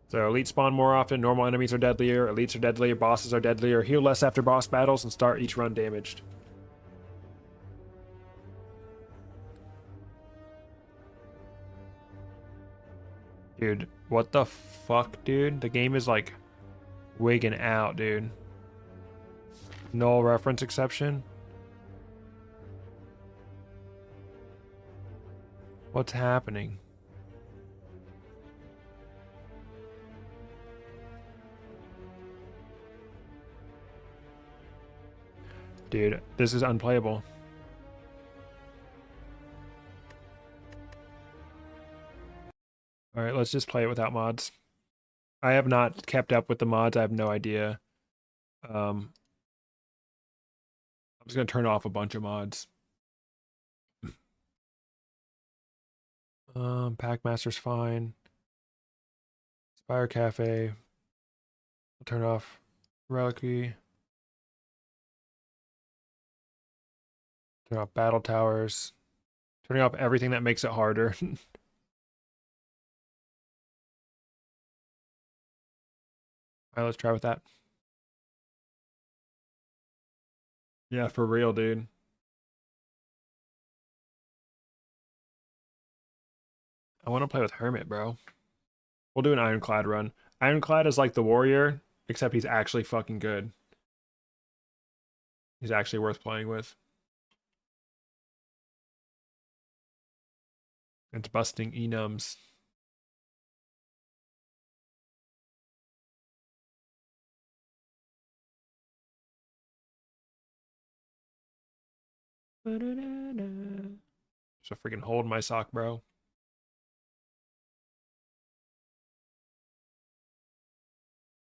So elites spawn more often, normal enemies are deadlier, elites are deadlier, bosses are deadlier, heal less after boss battles, and start each run damaged. Dude, what the fuck, dude? The game is like wigging out, dude. Null reference exception. What's happening? Dude, this is unplayable. Alright, let's just play it without mods. I have not kept up with the mods. I have no idea. I'm just going to turn off a bunch of mods. Packmaster's fine. Spire Cafe. I'll turn off Reliquary. Turn off Battle Towers. Turning off everything that makes it harder. Alright, let's try with that. Yeah, for real, dude. I want to play with Hermit, bro. We'll do an Ironclad run. Ironclad is like the warrior, except he's actually fucking good. He's actually worth playing with. It's busting enums. Just a freaking hold my sock, bro.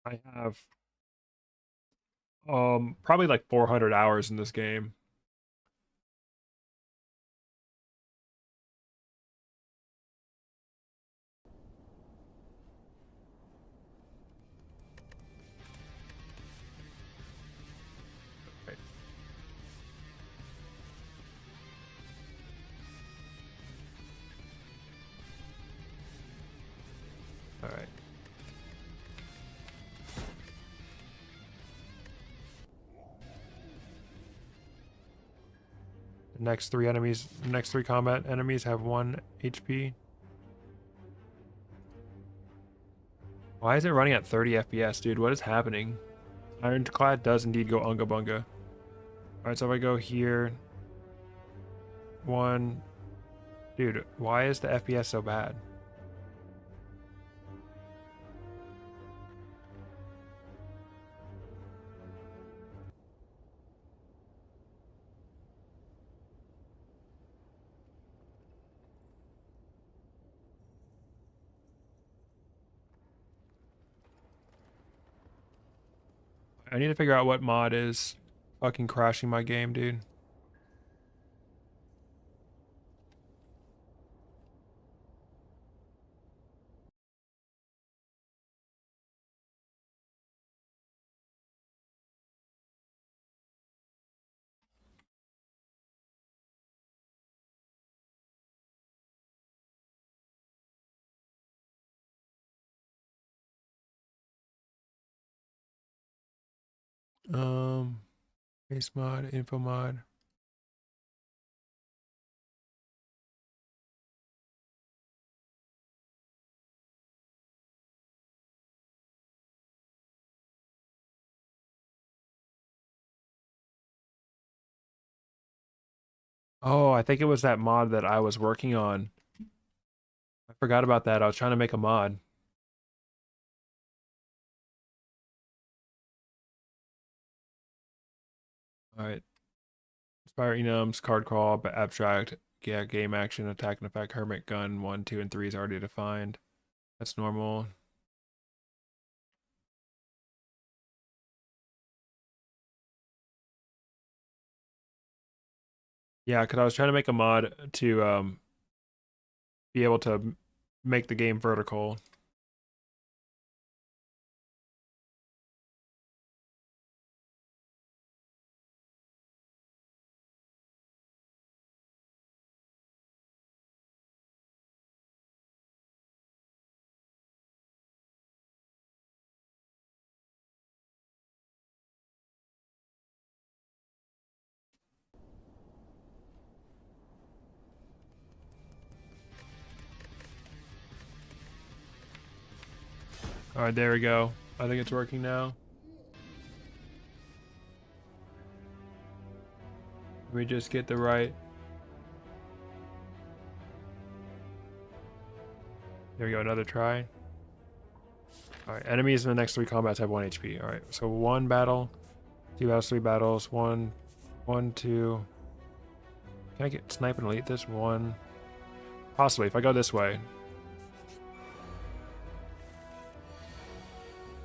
I have probably like 400 hours in this game. Right. All right. The next three combat enemies have 1 HP. Why is it running at 30 FPS, dude? What is happening? Ironclad does indeed go unga bunga. Alright, so if I go here. 1. Dude, why is the FPS so bad? I need to figure out what mod is fucking crashing my game, dude. Base mod, info mod. Oh, I think it was that mod that I was working on. I forgot about that. I was trying to make a mod. Alright. Inspire enums, card crawl, abstract, yeah, game action, attack and effect, hermit gun, 1, 2, and 3 is already defined. That's normal. Yeah, because I was trying to make a mod to be able to make the game vertical. Alright, there we go. I think it's working now. Let me just get the right. There we go, another try. Alright, enemies in the next 3 combats have 1 HP. Alright, so 1 battle, 2 battles, 3 battles, 1, 2. Can I get snipe and elite this? 1. Possibly, if I go this way.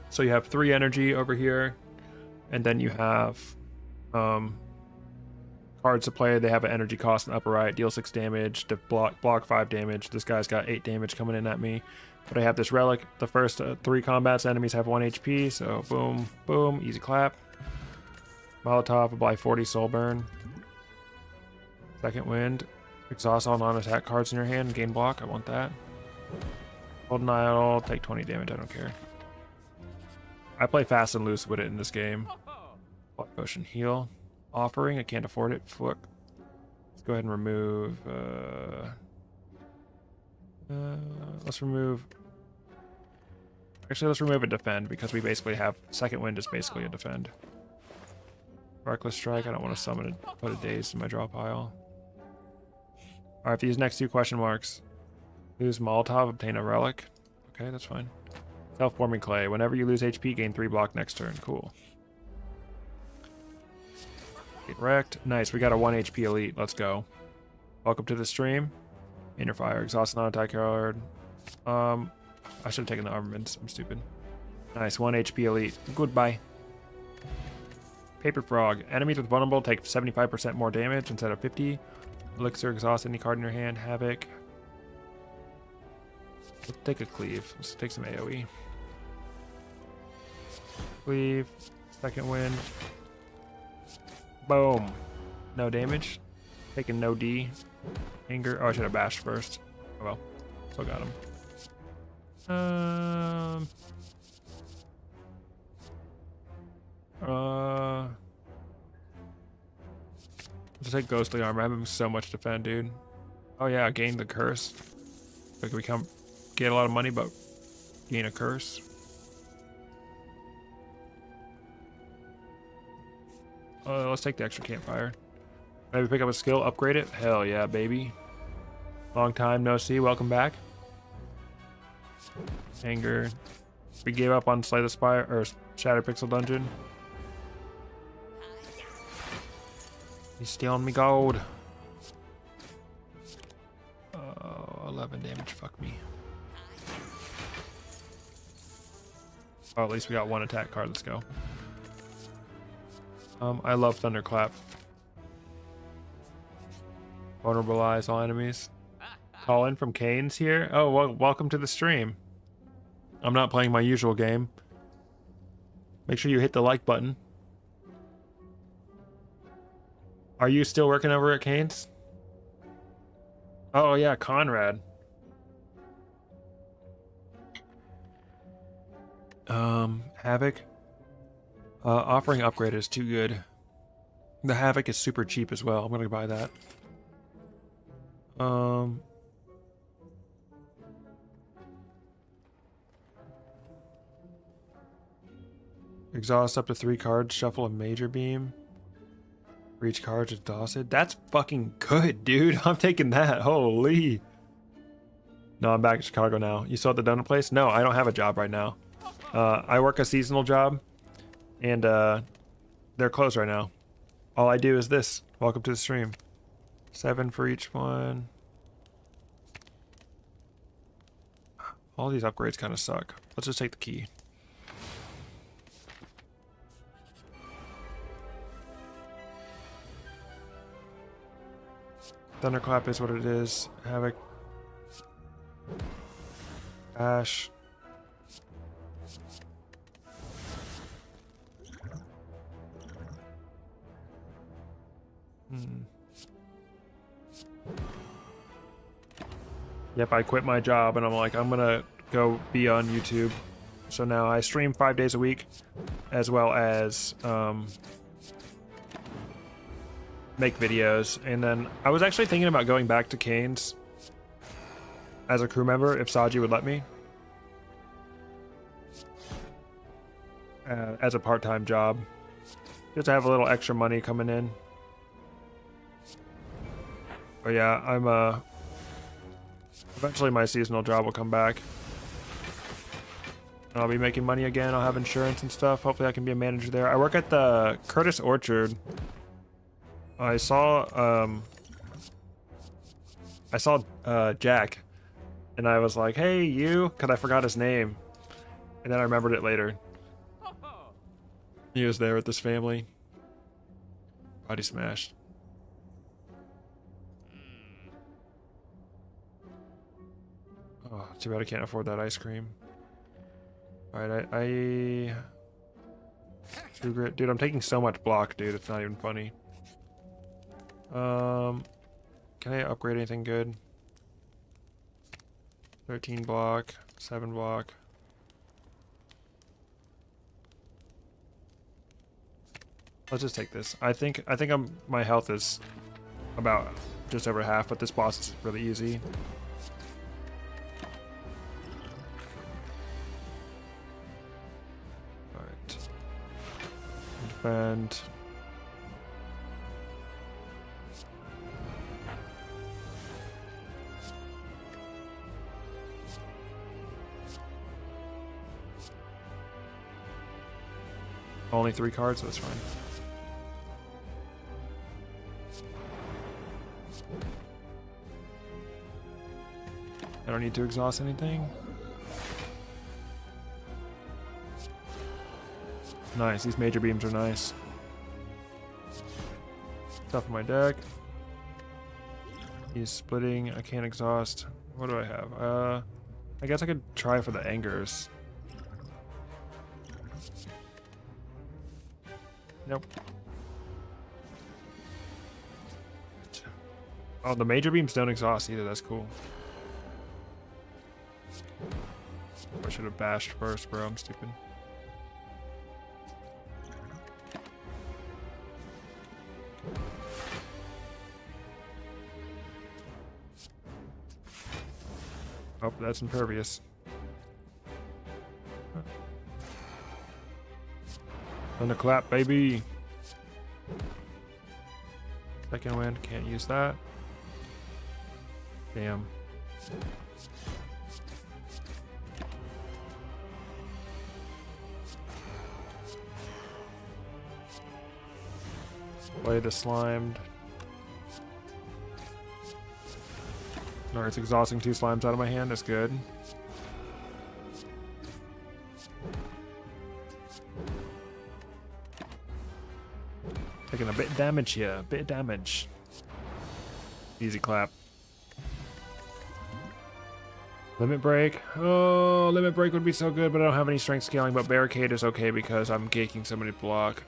So you have 3 energy over here, and then you have cards to play. They have an energy cost in the upper right, deal 6 damage, to block 5 damage. This guy's got 8 damage coming in at me. But I have this relic. The first 3 combats, enemies have 1 HP, so boom, boom, easy clap. Molotov, apply 40 soul burn. Second wind, exhaust all non-attack cards in your hand, gain block, I want that. Hold an idle, take 20 damage, I don't care. I play fast and loose with it in this game. Blood potion, heal. Offering, I can't afford it, fuck. Let's go ahead and remove, let's remove... Actually, let's remove a defend, because we basically have... Second wind is basically a defend. Reckless strike, I don't want to summon it, put a daze in my draw pile. Alright, these next 2 question marks. Lose Molotov, obtain a relic. Okay, that's fine. Self-forming clay. Whenever you lose HP, gain 3 block next turn. Cool. Get wrecked. Nice, we got a 1 HP elite. Let's go. Welcome to the stream. Inner fire. Exhaust non-attack card. I should have taken the armaments. I'm stupid. Nice, 1 HP elite. Goodbye. Paper Frog. Enemies with vulnerable take 75% more damage instead of 50. Elixir, exhaust any card in your hand. Havoc. Let's take a cleave. Let's take some AoE. Cleave. Second wind. Boom. No damage. Taking no D. Anger. Oh, I should have bashed first. Oh well. Still got him. Let's take ghostly armor. I'm having so much defend, dude. Oh yeah, gain the curse. Like we come get a lot of money, but gain a curse. Let's take the extra campfire. Maybe pick up a skill, upgrade it. Hell yeah, baby. Long time no see. Welcome back. Anger. We gave up on Slay the Spire or Shattered Pixel Dungeon. He's stealing me gold. 11 damage. Fuck me. Oh, at least we got 1 attack card. Let's go. I love Thunderclap. Vulnerabilize all enemies. Call in from Kane's here. Oh, well, welcome to the stream. I'm not playing my usual game. Make sure you hit the like button. Are you still working over at Kane's? Oh yeah, Conrad. Havoc. Offering upgrade is too good. The Havoc is super cheap as well. I'm gonna buy that. Exhaust up to 3 cards, shuffle a major beam. Reach cards exhausted. That's fucking good, dude. I'm taking that. Holy. No, I'm back in Chicago now. You still at the donut place? No, I don't have a job right now. I work a seasonal job, and they're closed right now. All I do is this. Welcome to the stream. 7 for each one. All these upgrades kind of suck. Let's just take the key. Thunderclap is what it is. Havoc. Ash. Yep, I quit my job and I'm like, I'm gonna go be on YouTube. So now I stream 5 days a week, as well as make videos. And then I was actually thinking about going back to Kane's as a crew member if Saji would let me, as a part-time job, just to have a little extra money coming in. But yeah, Eventually my seasonal job will come back. I'll be making money again. I'll have insurance and stuff. Hopefully I can be a manager there. I work at the Curtis Orchard. I saw Jack, and I was like, hey, you, because I forgot his name. And then I remembered it later. He was there with this family. Body smashed. Oh, too bad I can't afford that ice cream. Alright, dude, I'm taking so much block, dude. It's not even funny. Can I upgrade anything good? 13 block, 7 block. Let's just take this. I think my health is about just over half, but this boss is really easy. Alright. Defend. Only 3 cards, so that's fine. I don't need to exhaust anything. Nice, these major beams are nice. Top of my deck. He's splitting, I can't exhaust. What do I have? I guess I could try for the angers. Nope. Oh, the major beams don't exhaust either, that's cool. I should have bashed first, bro. I'm stupid. Oh, that's impervious. Thunderclap, baby. Second wind, can't use that. Damn. Play the slimed. Alright, it's exhausting 2 slimes out of my hand. That's good. Taking a bit of damage here. A bit of damage. Easy clap. Limit break. Oh, limit break would be so good, but I don't have any strength scaling. But barricade is okay because I'm gaking somebody to block.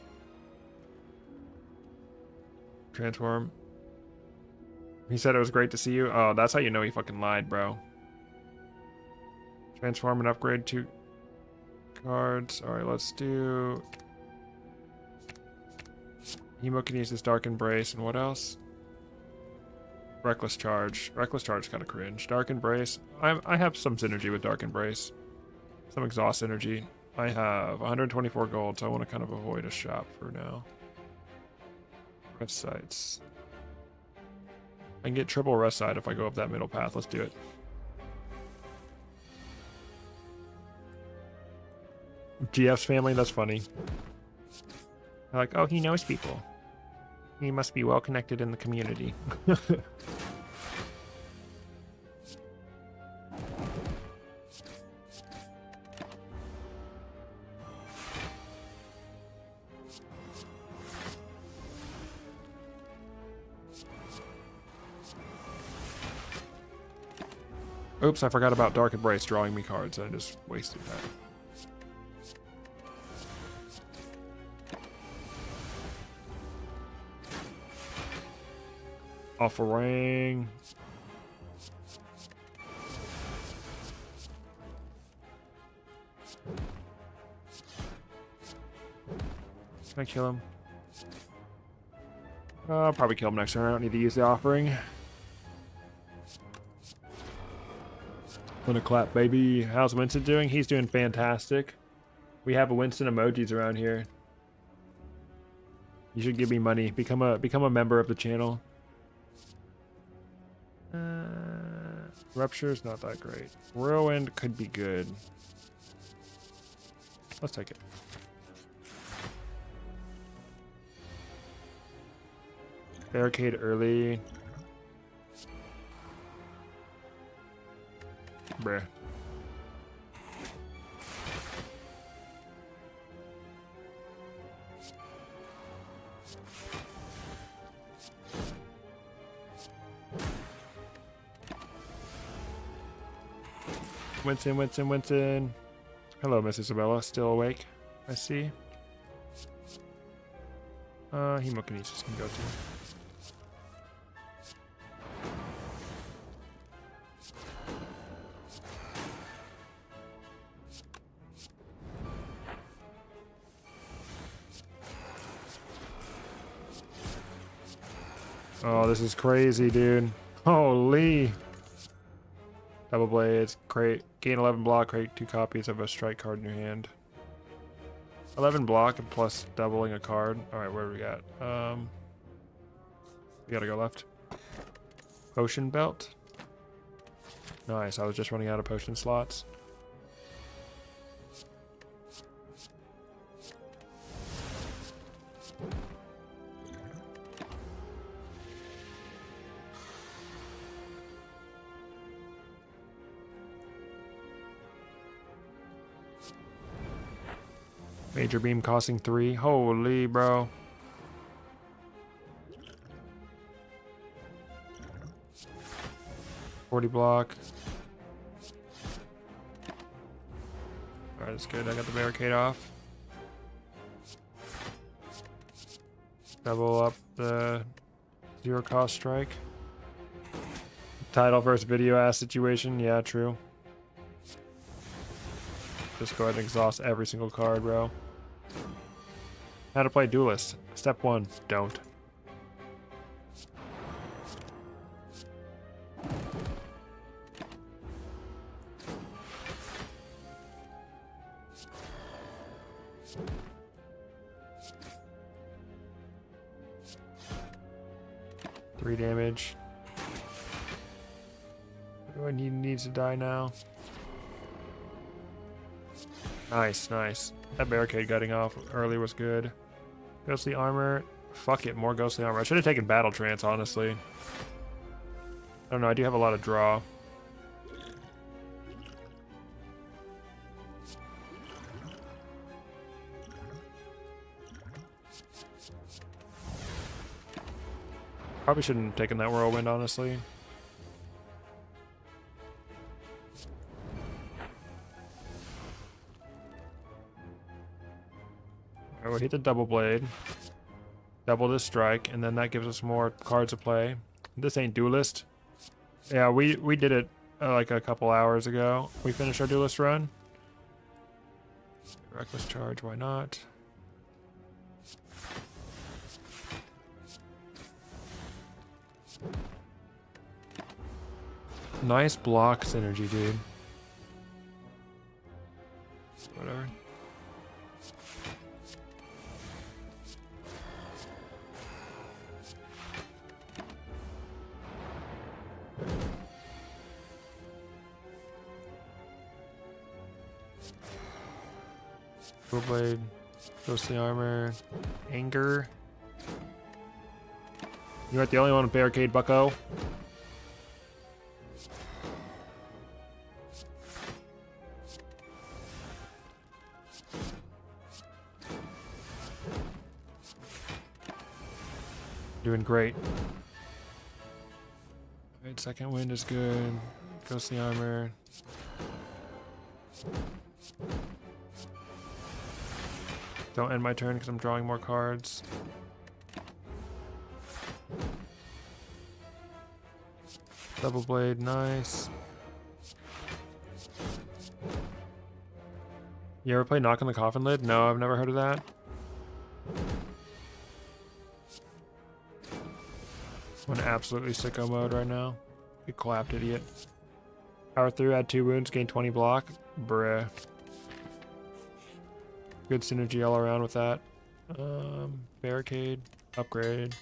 Transform. He said it was great to see you. Oh, that's how you know he fucking lied, bro. Transform and upgrade 2 cards. Alright, let's do... Hemokinesis, Dark Embrace, and what else? Reckless Charge. Reckless Charge kind of cringe. Dark Embrace. I have some synergy with Dark Embrace. Some exhaust energy. I have 124 gold, so I want to kind of avoid a shop for now. Rest sites. I can get triple rest side if I go up that middle path. Let's do it. GF's family, that's funny. They're like, oh, he knows people. He must be well connected in the community. Oops, I forgot about Dark Embrace drawing me cards. I just wasted that. Offering. Can I kill him? I'll probably kill him next turn. I don't need to use the offering. Gonna clap, baby. How's Winston doing? He's doing fantastic. We have a Winston emojis around here. You should give me money. Become a member of the channel. Rupture's not that great. Whirlwind could be good. Let's take it. Barricade early. Bruh. Winston. Hello, Miss Isabella. Still awake? I see. Hemokinesis can go too. Oh, this is crazy, dude. Holy. Double blades, crate, gain 11 block, create 2 copies of a strike card in your hand. 11 block and plus doubling a card. Alright, where do we got? We gotta go left. Potion belt. Nice, I was just running out of potion slots. Major beam costing 3. Holy, bro. $40 block. Alright, that's good. I got the barricade off. Double up the 0 cost strike. Title versus video ass situation. Yeah, true. Just go ahead and exhaust every single card, bro. How to play Duelist. Step 1, don't. Three damage. Everyone needs to die now. Nice, nice. That barricade gutting off early was good. Ghostly armor. Fuck it, more ghostly armor. I should have taken battle trance, honestly. I don't know, I do have a lot of draw. Probably shouldn't have taken that whirlwind, honestly. Alright, we'll hit the double blade. Double this strike, and then that gives us more cards to play. This ain't Duelist. Yeah, we did it like a couple hours ago. We finished our Duelist run. Reckless charge, why not? Nice block synergy, dude. Whatever. Full blade, ghostly armor, anger. You aren't the only one with barricade, bucko. Doing great. Alright, second wind is good. Ghostly armor. Don't end my turn because I'm drawing more cards. Double blade, nice. You ever play Knock on the Coffin Lid? No, I've never heard of that. I'm in absolutely sicko mode right now. You clapped, idiot. Power through, add 2 wounds, gain 20 block. Bruh. Good synergy all around with that. Barricade, upgrade.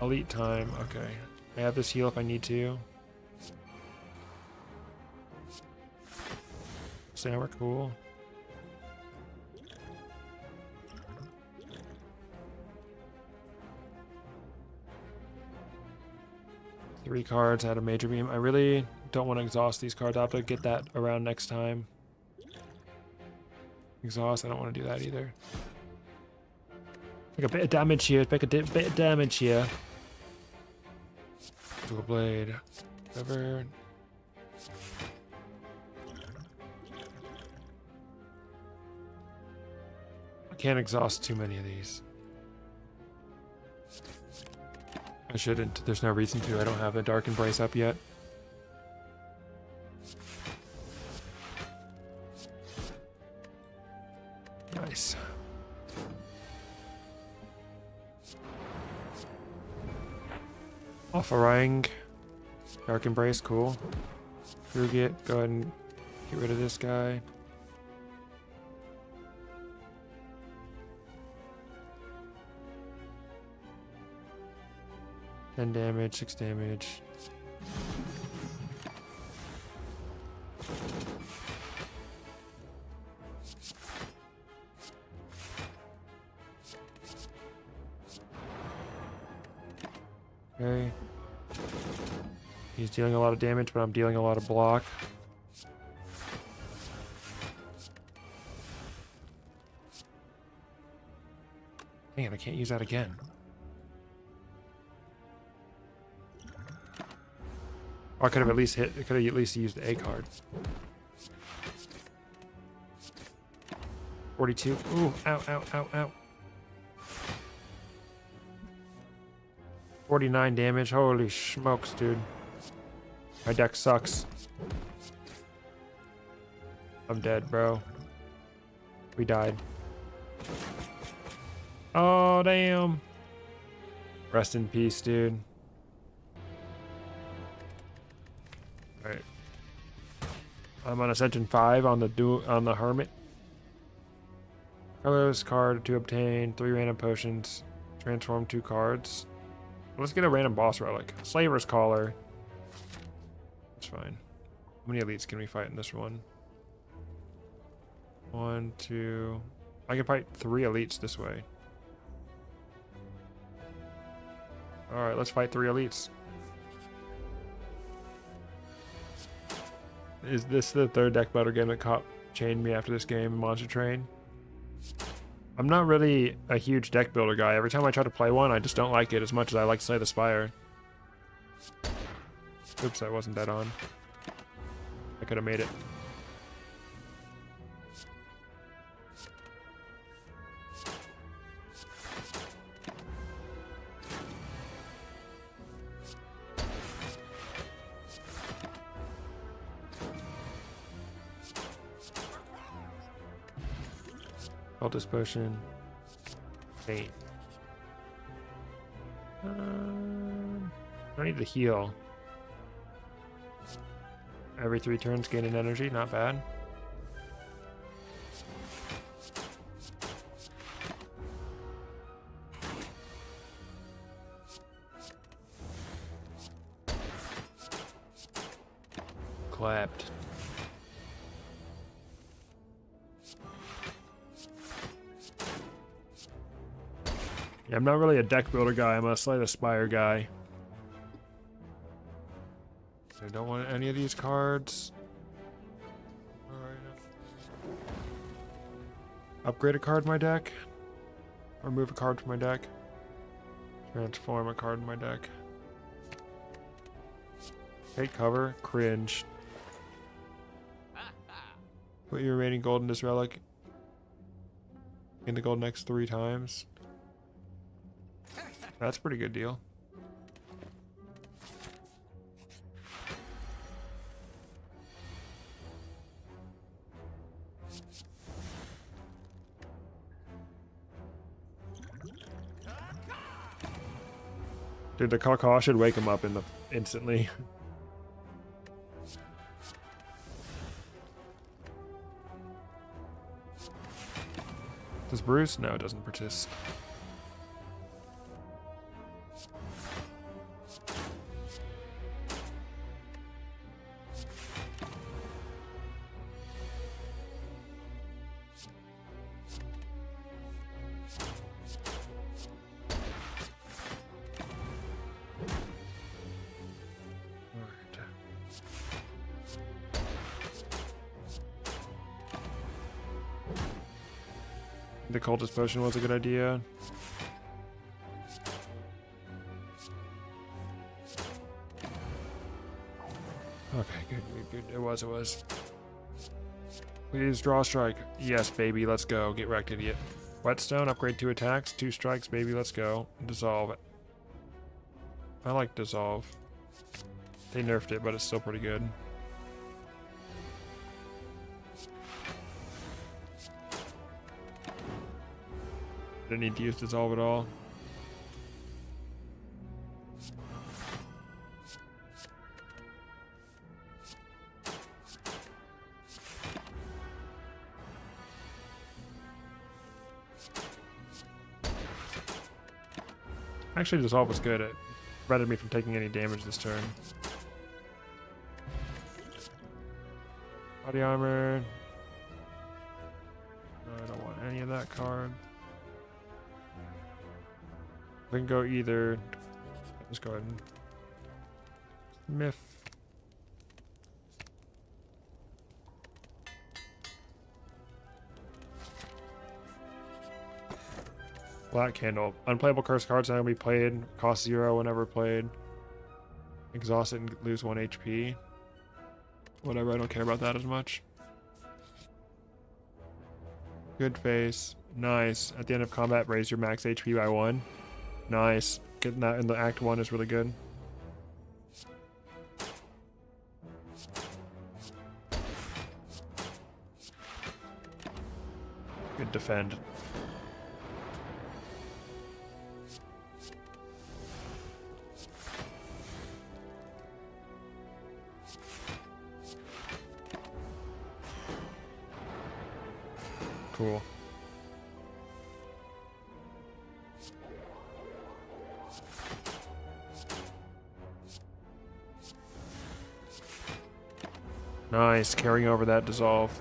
Elite time, okay. I have this heal if I need to. Stammer, cool. Three cards, had a major beam. I really don't want to exhaust these cards. I'll have to get that around next time. Exhaust, I don't want to do that either. Take a bit of damage here, take a bit of damage here. Dual blade. Whatever. I can't exhaust too many of these. I shouldn't. There's no reason to. I don't have a Dark Embrace up yet. Nice. Offering. Dark Embrace, cool. Frugit, go ahead and get rid of this guy. Ten damage, 6 damage. Okay. He's dealing a lot of damage, but I'm dealing a lot of block. Dang it, I can't use that again. Oh, I could have at least hit. I could have at least used a card. 42. Ooh, ow, ow, ow, ow. 49 damage. Holy smokes, dude. My deck sucks. I'm dead, bro. We died. Oh, damn. Rest in peace, dude. Alright. I'm on Ascension 5 on the Hermit. Colorless card to obtain 3 random potions. Transform 2 cards. Let's get a random boss relic. Slaver's Collar. That's fine. How many elites can we fight in this one? 1, 2. I can fight 3 elites this way. Alright, let's fight 3 elites. Is this the third deck builder game that chained me after this game, Monster Train? I'm not really a huge deck builder guy. Every time I try to play one, I just don't like it as much as I like Slay the Spire. Oops, I wasn't dead on. I could have made it. Cultist Potion. Fate. I need to heal. Every 3 turns gain an energy, not bad. Clapped. Yeah, I'm not really a deck builder guy. I'm a Slay the Spire guy. I don't want any of these cards. Alright. Upgrade a card in my deck. Or move a card from my deck. Transform a card in my deck. Take cover. Cringe. Put your remaining gold in this relic. In the gold next 3 times. That's a pretty good deal. Dude, the caw should wake him up instantly. Does Bruce? No, it doesn't persist. The cultist potion was a good idea. Okay, good. It was. Please draw a strike. Yes, baby, let's go. Get wrecked, idiot. Whetstone, upgrade 2 attacks, 2 strikes, baby, let's go. Dissolve. I like dissolve. They nerfed it, but it's still pretty good. Didn't need to use dissolve at all. Actually, dissolve was good. It prevented me from taking any damage this turn. Body armor. No, I don't want any of that card. We can go either. Let's go ahead and Smith. Black Candle. Unplayable curse cards not gonna be played. Cost 0 whenever played. Exhaust it and lose 1 HP. Whatever, I don't care about that as much. Good face. Nice. At the end of combat, raise your max HP by 1. Nice. Getting that in the Act 1 is really good. Good defend. Cool. Nice, carrying over that dissolve.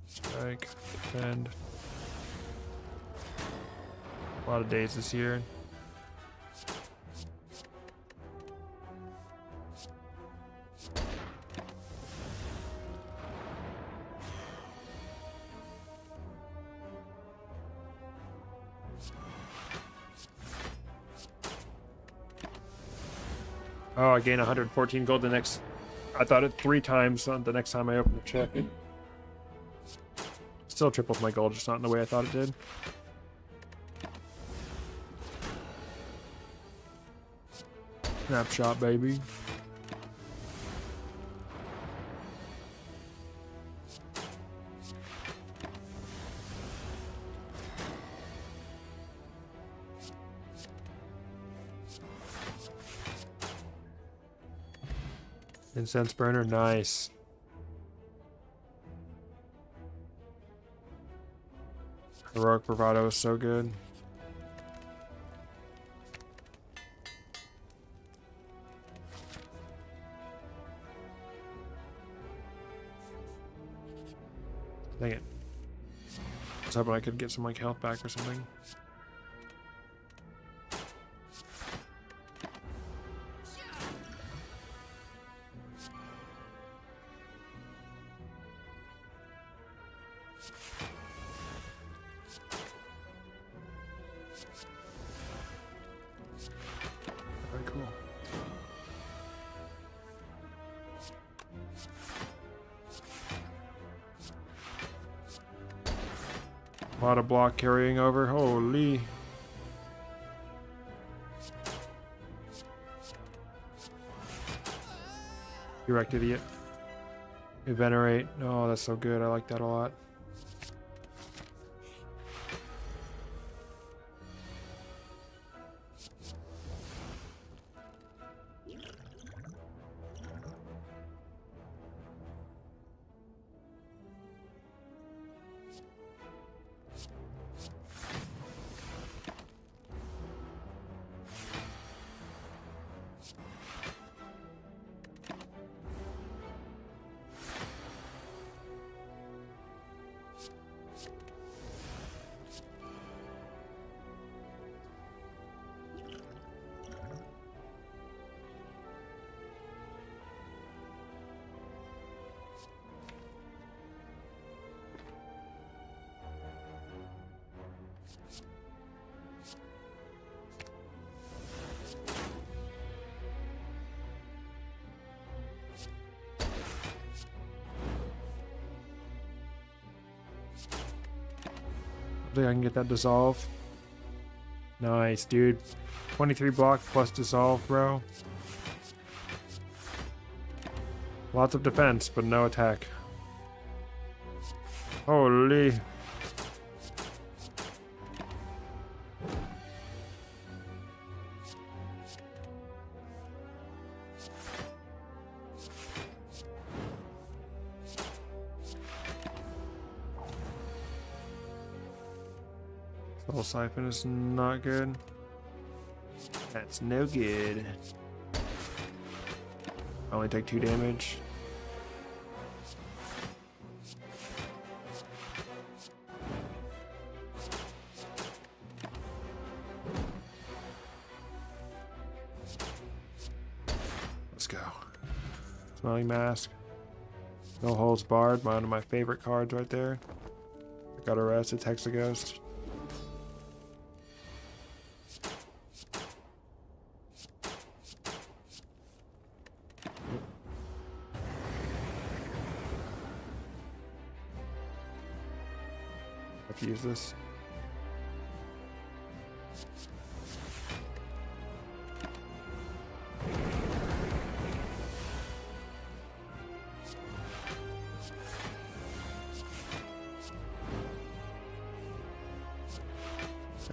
Strike, defend. A lot of days this year. Oh, I gain 114 gold the next... I thought it 3 times on the next time I opened the check. It still tripled my gold, just not in the way I thought it did. Snapshot, baby. Incense burner, nice. Heroic bravado is so good. Dang it. I was hoping I could get some like health back or something. Very cool. A lot of block carrying over. Holy. You wrecked, idiot. Venerate. Oh, that's so good. I like that a lot. Hopefully I can get that dissolve. Nice, dude. 23 block plus dissolve, bro. Lots of defense, but no attack. Holy. Soul Siphon is not good. That's no good. I only take 2 damage. Let's go. Smiling Mask. No Holds Barred, one of my favorite cards right there. I got arrested, Hexa Ghost. Have to use this.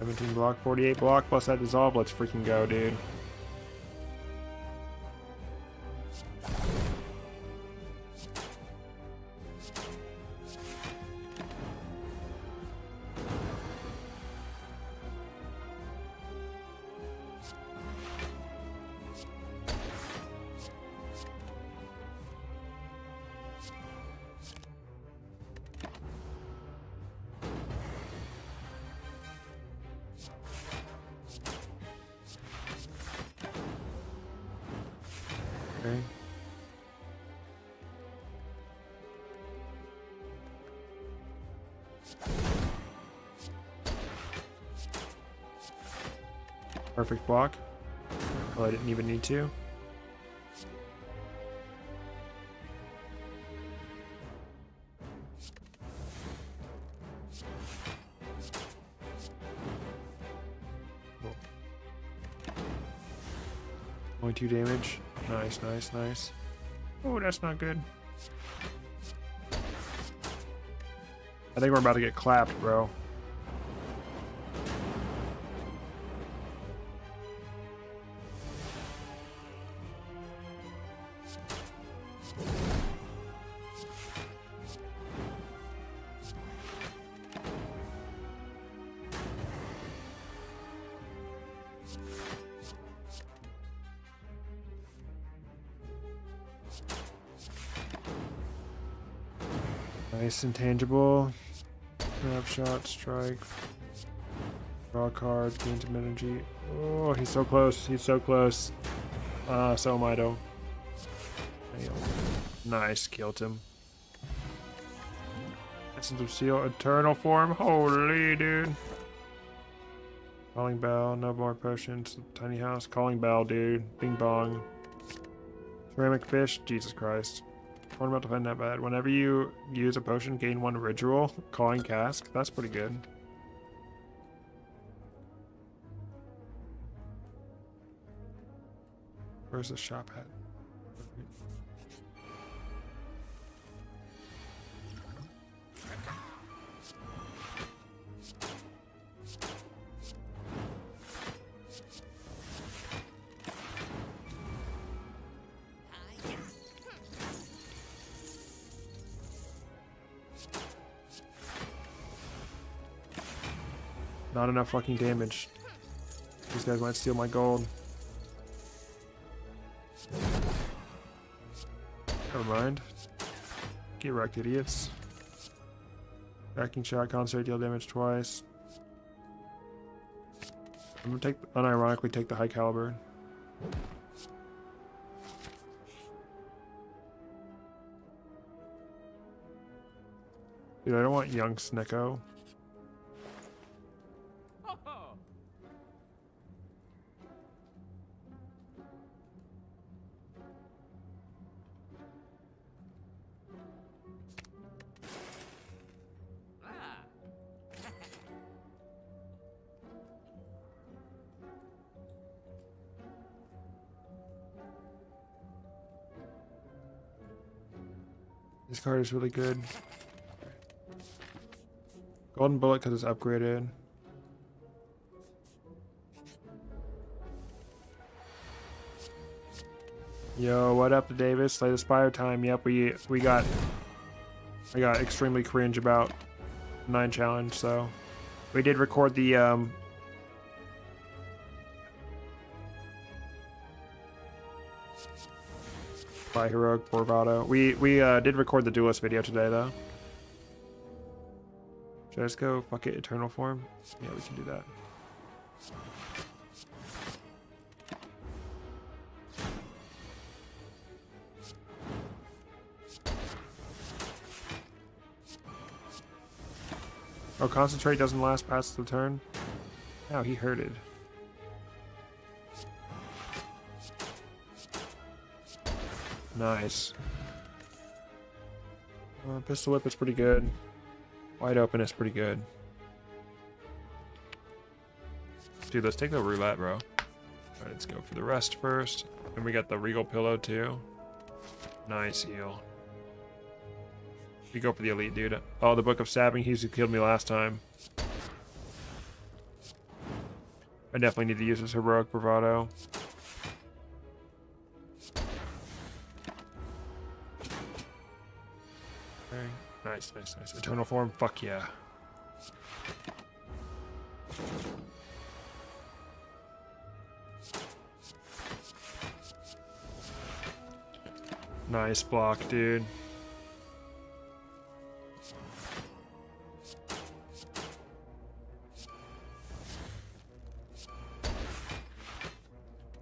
$17 block, 48 block, plus that dissolve. Let's freaking go, dude. Okay. Perfect block. Well, I didn't even need to. Cool. Only 2 damage. Nice, nice, nice. Oh, that's not good. I think we're about to get clapped, bro. Nice intangible. Snapshot, strike. Draw a card, gain some energy. Oh, he's so close. He's so close. So am I though. Nice, killed him. Essence of Seal, Eternal Form. Holy dude. Calling Bell, no more potions. Tiny House, Calling Bell, dude. Bing bong. Ceramic Fish, Jesus Christ. Ornamental Pen, not bad. Whenever you use a potion, gain 1 ritual. Calling Cask, that's pretty good. Where's the shop at? Not enough fucking damage. These guys might steal my gold. Never mind. Get wrecked, idiots. Backing shot, concentrate, deal damage twice. I'm gonna unironically take the high caliber. Dude, I don't want young Snecko. This card is really good. Golden Bullet because it's upgraded. Yo, what up, Davis? Slay the Spire time. Yep, we got. I got extremely cringe about 9 challenge, so we did record the by Heroic Bravado. We did record the Duelist video today though. Should I just go fuck it Eternal Form? Yeah, we can do that. Oh, Concentrate doesn't last past the turn? Oh, he hurted. Nice. Pistol Whip is pretty good. Wide Open is pretty good. Dude, let's take the roulette, bro. Alright, let's go for the rest first. And we got the Regal Pillow, too. Nice heal. We go for the elite, dude. Oh, the Book of Stabbing. He's who killed me last time. I definitely need to use this Heroic Bravado. Okay. Nice, nice, nice. Eternal Form. Fuck yeah. Nice block, dude.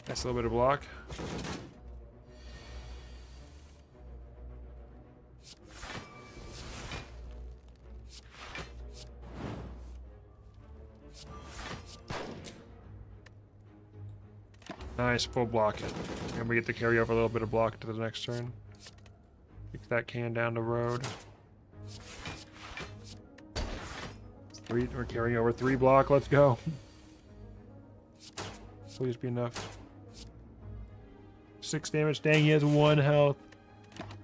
Nice little bit of block. Nice, full block it. And we get to carry over a little bit of block to the next turn. Kick that can down the road. We're carrying over 3 block, let's go. Please be enough. 6 damage. Dang, he has 1 health.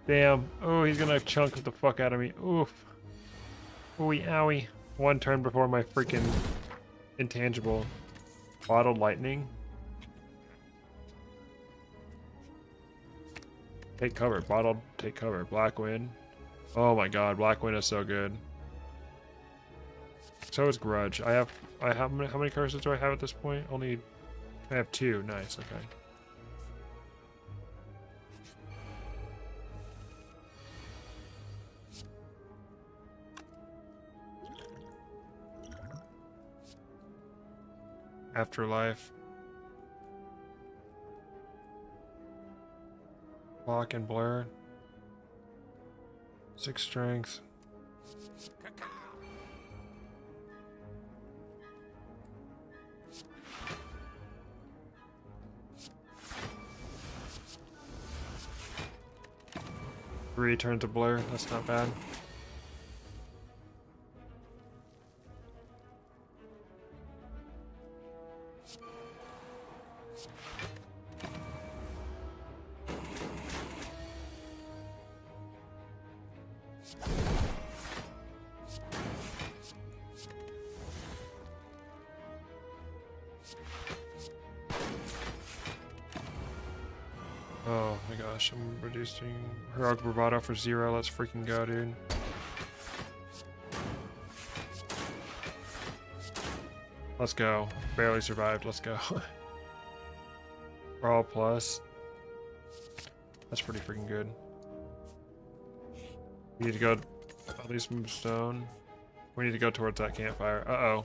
Damn. Oh, he's gonna chunk the fuck out of me. Oof. Ooey, owie. 1 turn before my freaking intangible. Bottled Lightning. Take cover. Bottled. Take cover. Black Wind. Oh my god, Black Wind is so good. So is Grudge. I have how many curses do I have at this point? Only I have 2. Nice, okay. Afterlife. Block and Blur. 6 strength. Return to Blur, that's not bad. Oh my gosh, I'm reducing Heroic Bravado for 0. Let's freaking go, dude. Let's go. Barely survived. Let's go. Brawl plus. That's pretty freaking good. We need to go at least move stone. We need to go towards that campfire. Uh-oh.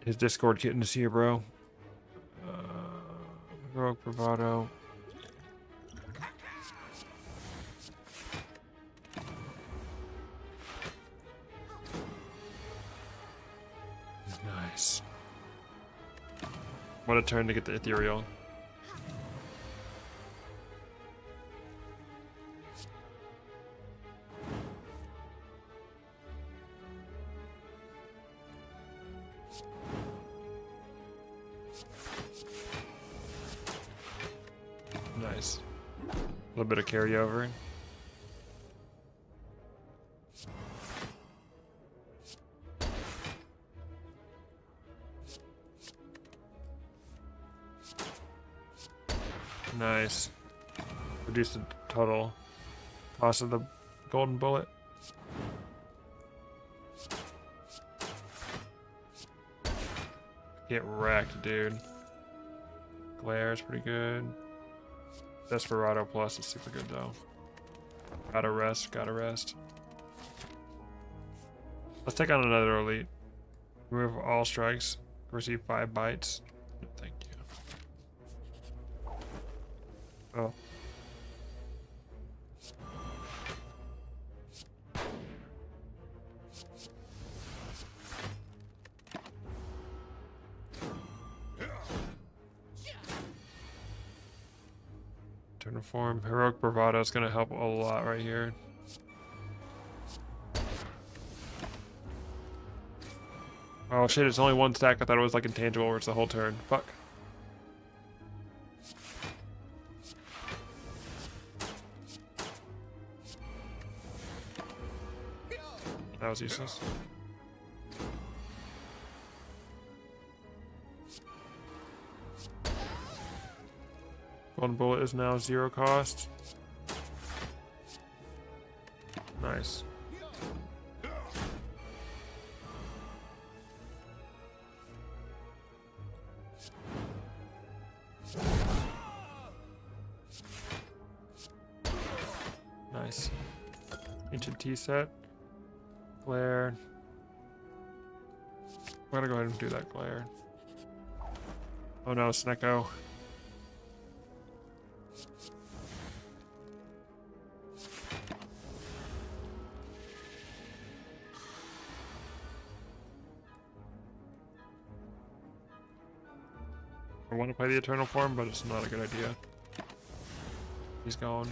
His Discord getting to see you, bro. Heroic Bravado. Nice. What a turn to get the ethereal. Nice. little bit of carryover. Nice. Reduce the total cost of the golden bullet. Get wrecked, dude. Glare is pretty good. Desperado Plus is super good though. Gotta rest, gotta rest. Let's take on another elite. Remove all strikes. Receive 5 bites. Thank you. Oh. Turn to form. Heroic Bravado is going to help a lot right here. Oh shit, it's only 1 stack. I thought it was like intangible where it's the whole turn. Fuck. That was useless. Golden bullet is now 0 cost. Nice. Nice. Ancient tea set. Glare. I'm gonna go ahead and do that glare. Oh no, Snecko. I want to play the Eternal Form, but it's not a good idea. He's gone.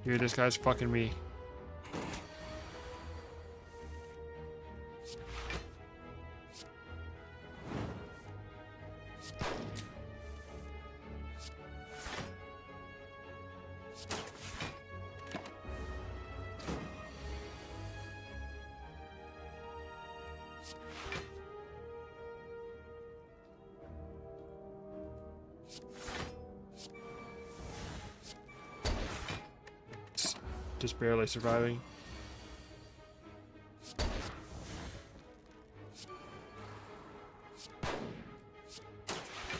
Dude, this guy's fucking me. Just barely surviving.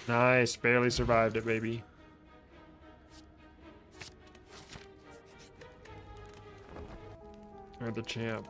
Nice, barely survived it, baby. Or the champ.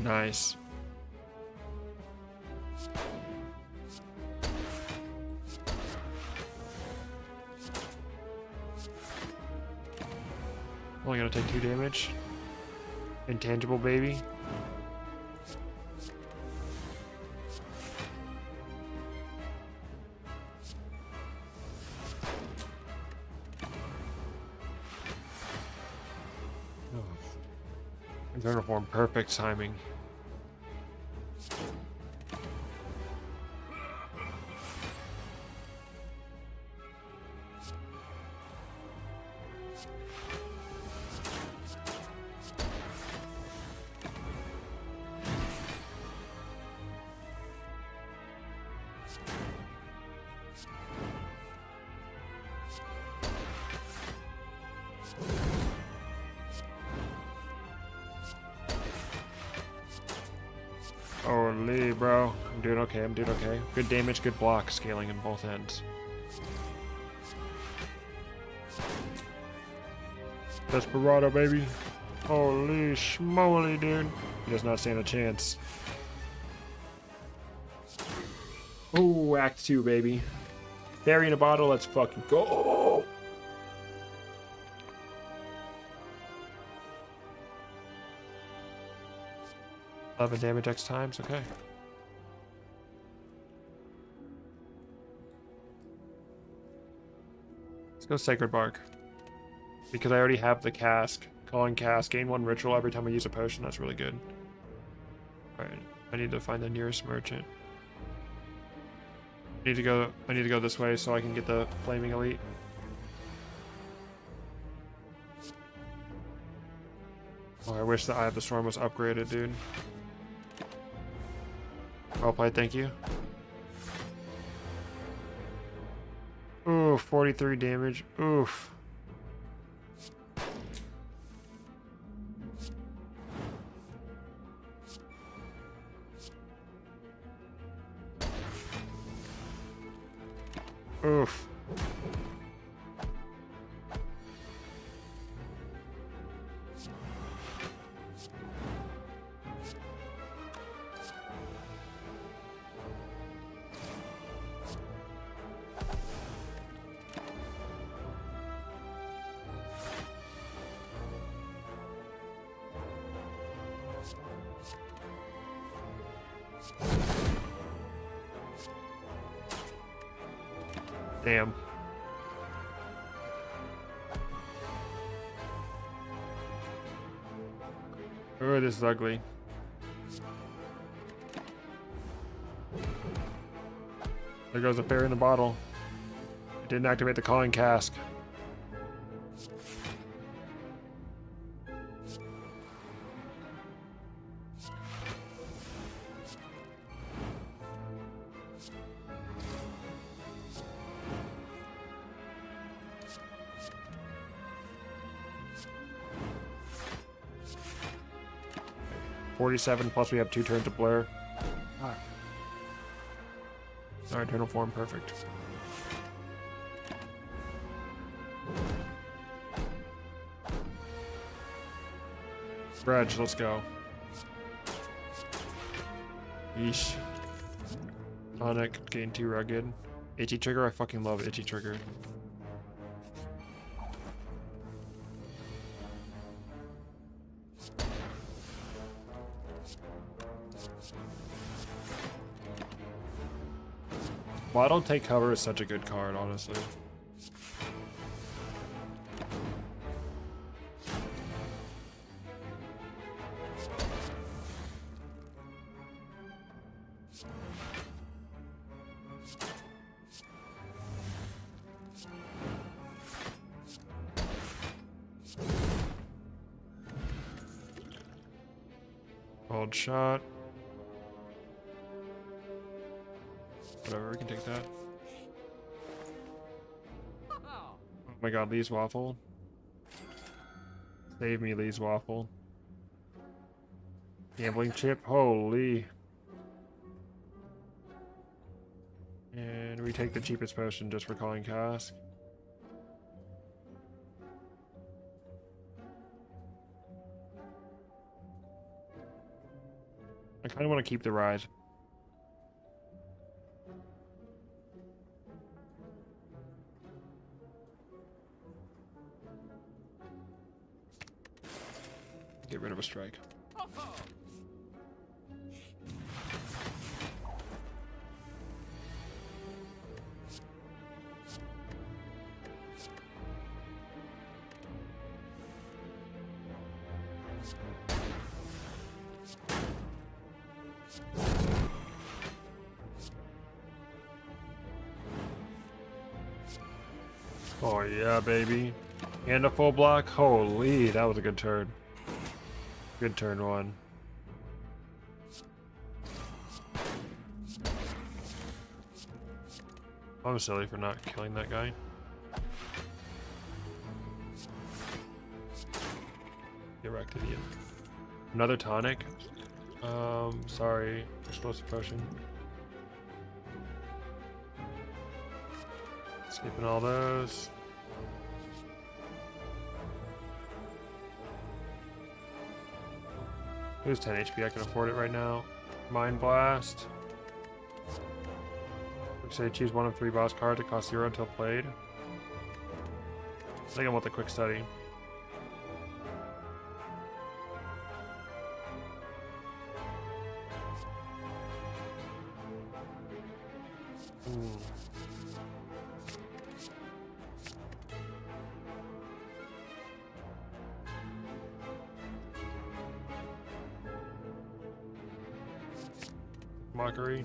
Nice. Only gonna take 2 damage. Intangible, baby. Eternal Form, perfect timing. Holy, bro. I'm doing okay, I'm doing okay. Good damage, good block, scaling in both ends. Desperado, baby. Holy schmoly, dude. He does not stand a chance. Ooh, Act 2, baby. Fairy in a bottle, let's fucking go. 11 damage X times, okay. Let's go Sacred Bark. Because I already have the cask. Calling cask, gain 1 ritual every time I use a potion, that's really good. Alright, I need to find the nearest merchant. I need to go this way so I can get the Flaming Elite. Oh, I wish the Eye of the Storm was upgraded, dude. Well played, thank you. Ooh, 43 damage. Oof. Oof. Damn. Oh, this is ugly. There goes the fairy in the bottle. It didn't activate the calling cask. $47 plus we have 2 turns to Blur. Alright, Eternal Form, perfect. Reg, let's go. Yeesh. Tonic, gain 2 rugged. Itchy Trigger, I fucking love Itchy Trigger. Well, I don't take cover is such a good card, honestly. Cold shot. Whatever, we can take that. Oh my god, Lee's Waffle. Save me, Lee's Waffle. Gambling chip, holy. And we take the cheapest potion just for calling cask. I kind of want to keep the ride. Get rid of a strike. Oh yeah, baby. And a full block. Holy, that was a good turn. Good turn 1. I'm silly for not killing that guy. Get wrecked, idiot. Another tonic. Sorry. Explosive potion. Skipping all those. Who's 10 HP? I can afford it right now. Mind Blast. Say choose one of 3 boss cards. It costs 0 until played. I think I want the quick study. Mockery.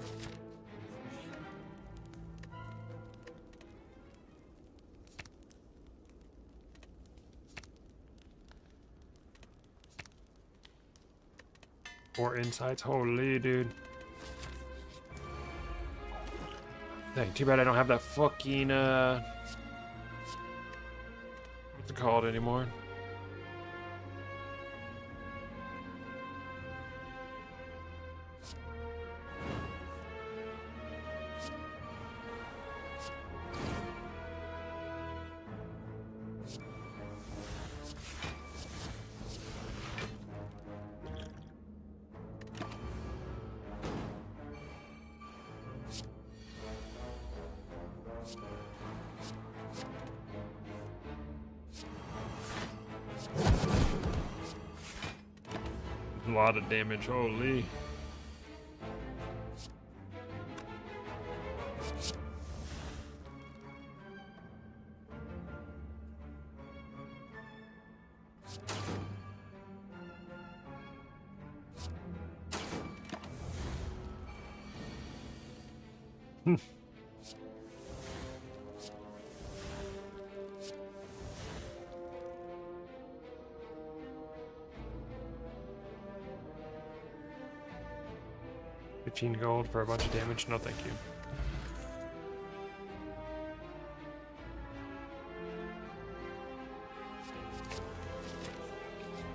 Four insights. Holy dude. Dang, too bad I don't have that fucking what's it called anymore? A lot of damage, holy. $15 for a bunch of damage? No, thank you.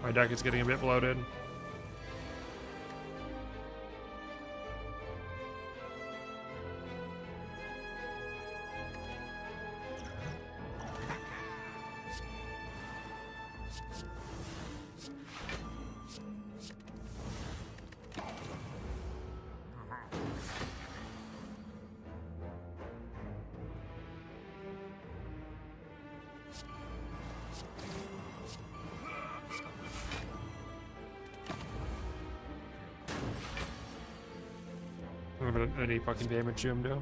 My deck is getting a bit bloated. Any fucking damage to him do?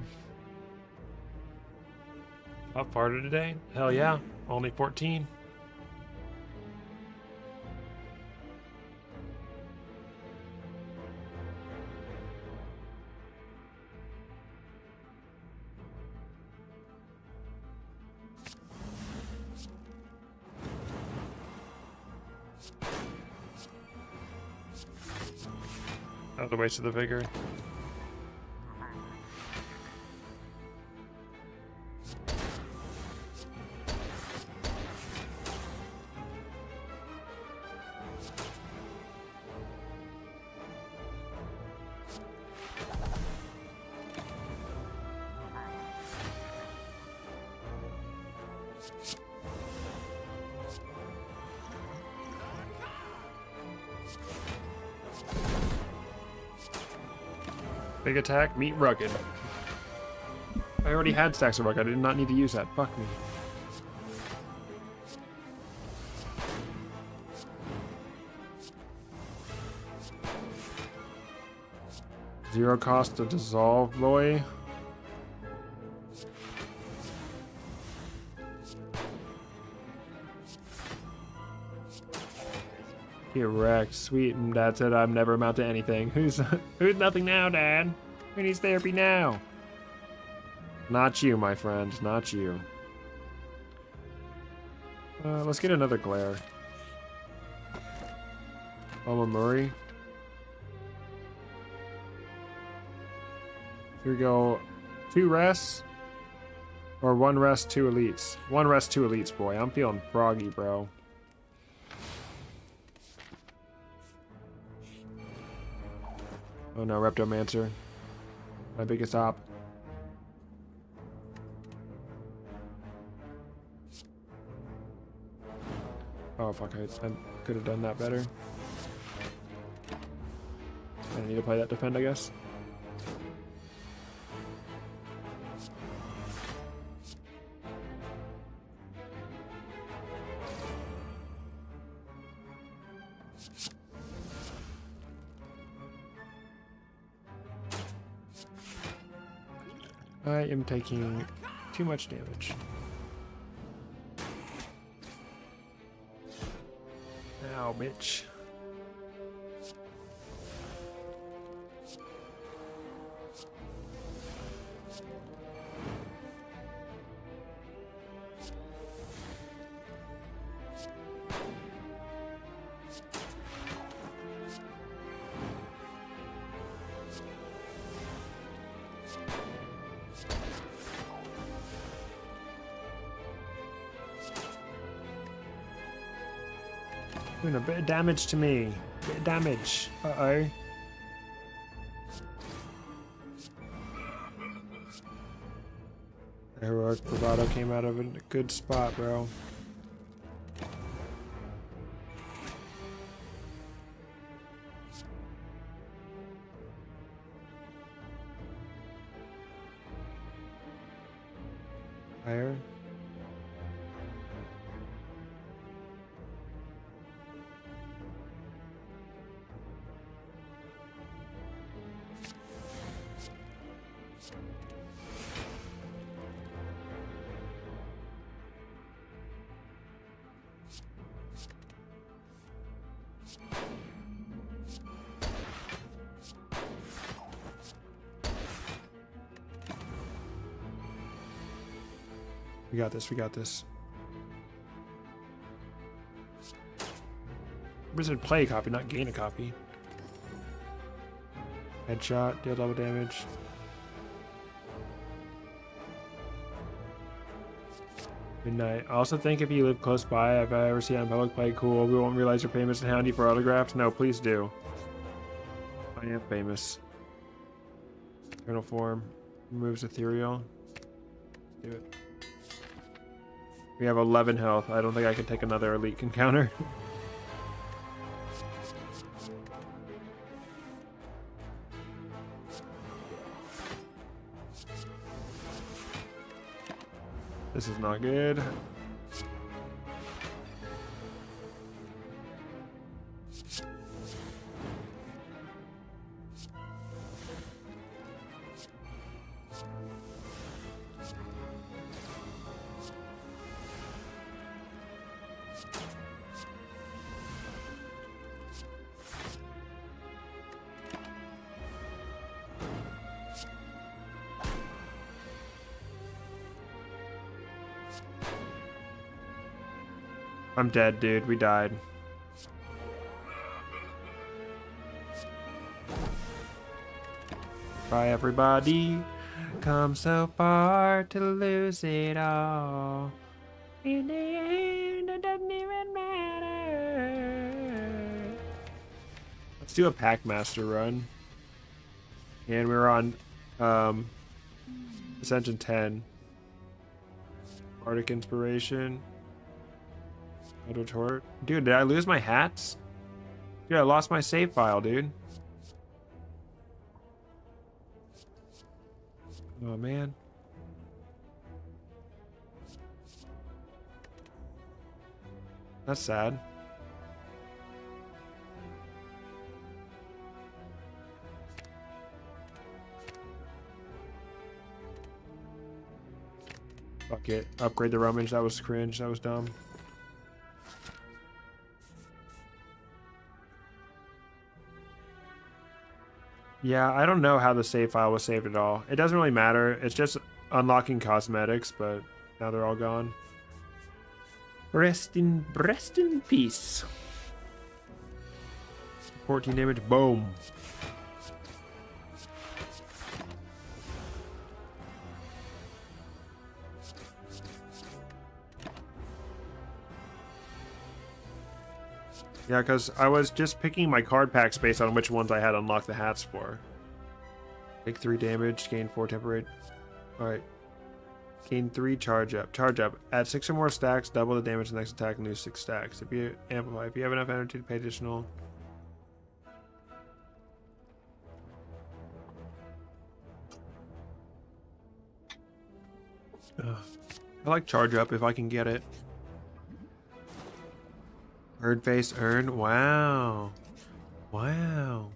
Up farther today? Hell yeah. Only 14. That was a waste of the vigor. Big attack, meet rugged. I already had stacks of rugged. I did not need to use that. Fuck me. Zero cost to dissolve, boy. Get wrecked. Sweet. And Dad said I'm never amount to anything. Who's nothing now, Dad? Who needs therapy now? Not you, my friend. Not you. Let's get another glare. Mama Murray. Here we go. 2 rests. Or 1 rest, 2 elites. 1 rest, 2 elites, boy. I'm feeling froggy, bro. Oh no, Reptomancer. My biggest op. Oh fuck, I could have done that better. I need to play that defend, I guess. I am taking too much damage. Ow, bitch. Doing a bit of damage to me. Bit of damage. Uh-oh. Heroic bravado came out of a good spot, bro. Fire. We got this, we got this. Wizard play a copy, not gain a copy. Headshot, deal double damage. Midnight. I also think if you live close by, if I ever see you on public play, cool. We won't realize you're famous and hound you for autographs. No, please do. I am famous. Eternal form. Removes ethereal. Let's do it. We have 11 health. I don't think I can take another elite encounter. This is not good. I'm dead, dude. We died. Bye, everybody. Come so far to lose it all. In the end, it doesn't even matter. Let's do a Packmaster run. And we're on Ascension 10. Arctic Inspiration. Retort. Dude, did I lose my hats? Dude, I lost my save file, dude. Oh, man. That's sad. Fuck it. Upgrade the rummage. That was cringe. That was dumb. Yeah, I don't know how the save file was saved at all. It doesn't really matter. It's just unlocking cosmetics, but now they're all gone. Rest in peace. 14 damage. Boom. Yeah, because I was just picking my card packs based on which ones I had unlocked the hats for. Take 3 damage, gain 4 temporary. Alright. Gain 3 charge up. Charge up. Add 6 or more stacks, double the damage the next attack, and lose 6 stacks. If you amplify, if you have enough energy to pay additional. I like charge up if I can get it. Bird face earned. Wow. Wow.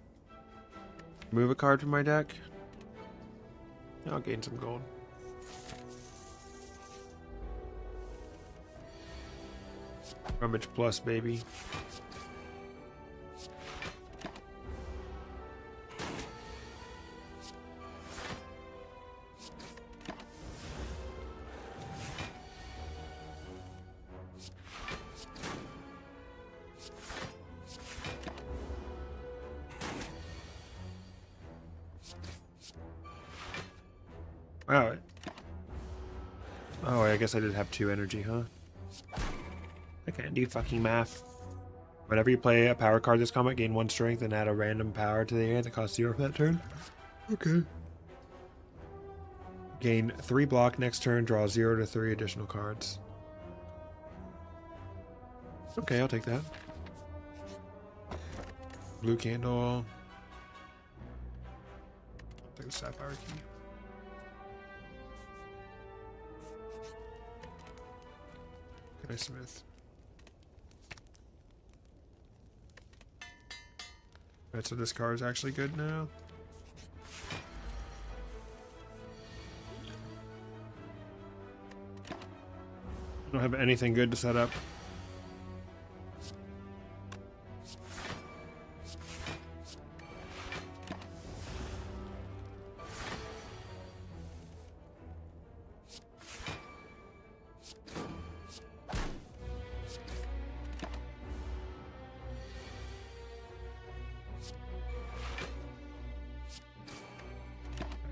Move a card from my deck. I'll gain some gold. Rummage plus, baby. Wow. Oh, I guess I did have 2 energy, huh? I can't do fucking math. Whenever you play a power card this combat, gain 1 strength and add a random power to the hand that costs 0 for that turn. Okay. Gain 3 block next turn, draw 0 to 3 additional cards. Okay, I'll take that. Blue candle. Take the sapphire key. Smith. Alright, so this card is actually good now. I don't have anything good to set up.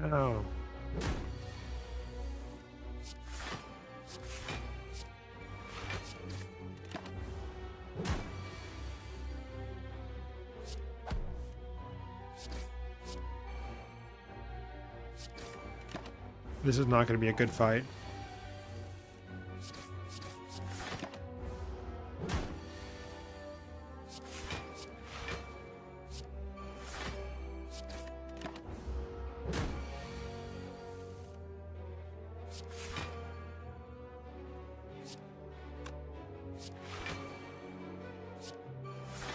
Oh. This is not going to be a good fight.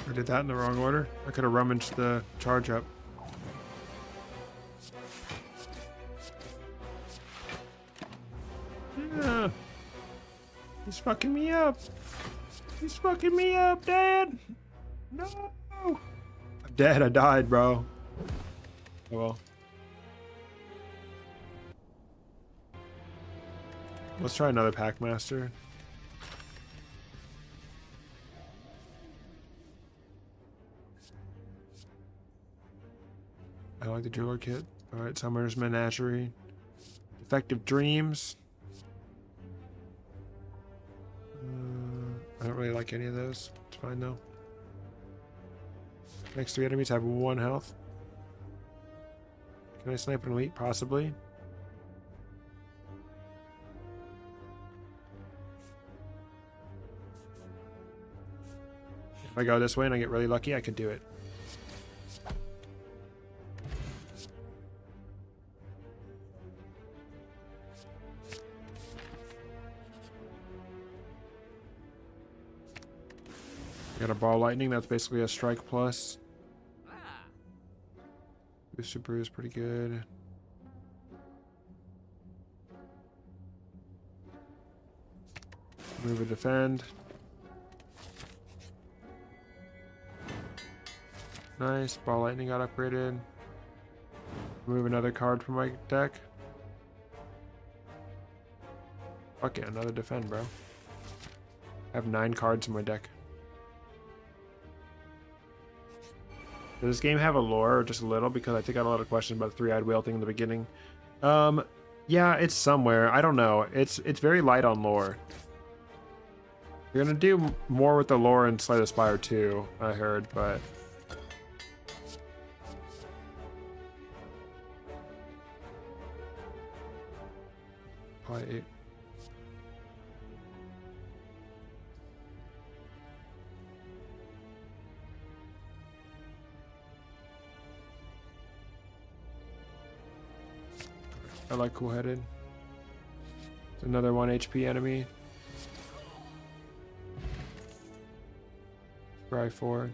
I did that in the wrong order. I could have rummaged the charge up. Yeah. He's fucking me up. He's fucking me up, Dad. No. I'm dead. I died, bro. Oh well. Let's try another Packmaster. I like the jeweler kit. Alright, Summer's Menagerie. Effective Dreams. I don't really like any of those. It's fine though. Next 3 enemies have 1 health. Can I snipe an elite? Possibly. If I go this way and I get really lucky, I could do it. Got a ball lightning, that's basically a strike plus. Booster brew is pretty good. Move a defend. Nice, ball lightning got upgraded. Move another card from my deck. Fuck yeah, another defend, bro. I have 9 cards in my deck. Does this game have a lore or just a little? Because I think I had a lot of questions about the 3-eyed whale thing in the beginning. Yeah, it's somewhere. I don't know. It's very light on lore. You're gonna do more with the lore in Slay the Spire 2, I heard, but probably 8. I like cool-headed. Another 1 HP enemy. Try 4.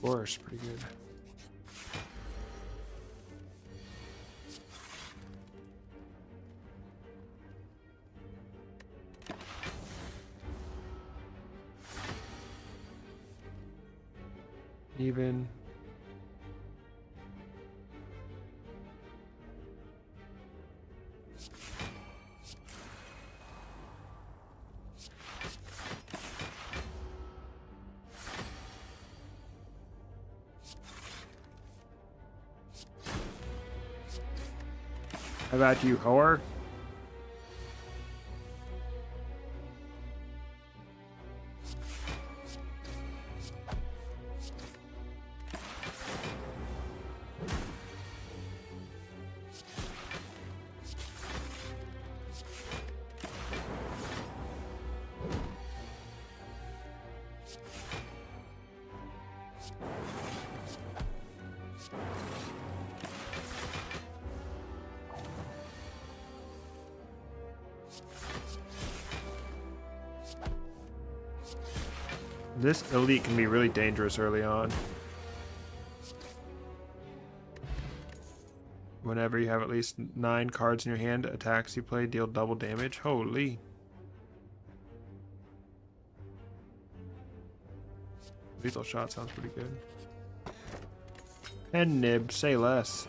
Force, pretty good. Even. How about you, whore? This elite can be really dangerous early on. Whenever you have at least 9 cards in your hand, attacks you play deal double damage. Holy. Lethal shot sounds pretty good. And nib, say less.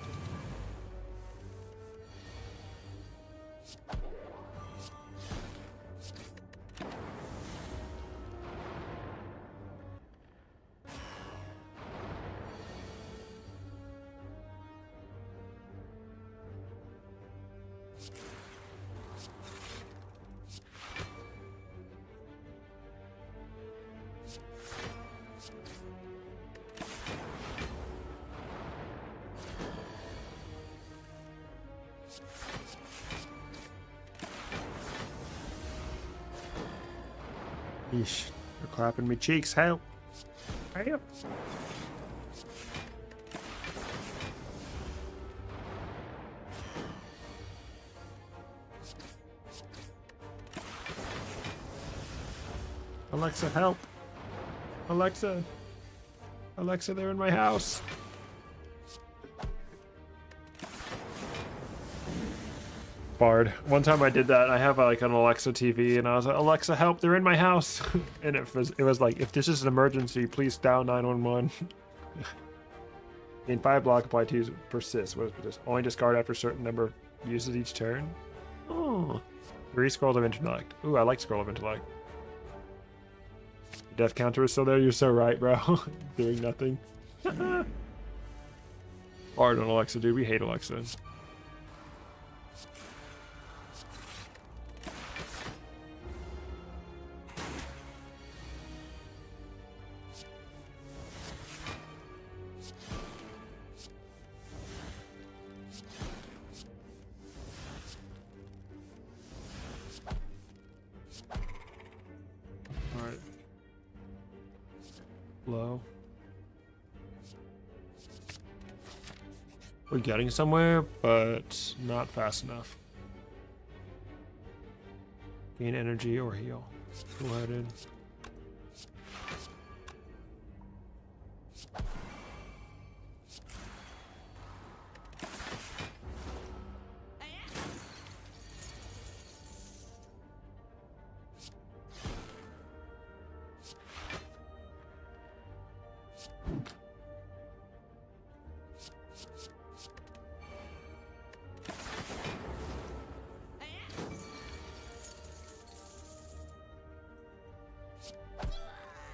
Yeesh, they're clapping me cheeks. Help! Help! Alexa, help! Alexa! Alexa, they're in my house! Bard. One time I did that. I have like an Alexa TV, and I was like, "Alexa, help! They're in my house!" And it was like, "If this is an emergency, please dial 911." In 5 block, apply 2 persist. What is persist? Only discard after a certain number of uses each turn. Oh, 3 scrolls of intellect. Ooh, I like scroll of intellect. Death counter is still there. You're so right, bro. Doing nothing. Bard on Alexa, dude. We hate Alexa. Alright. Low. We're getting somewhere, but not fast enough. Gain energy or heal. Cool-headed.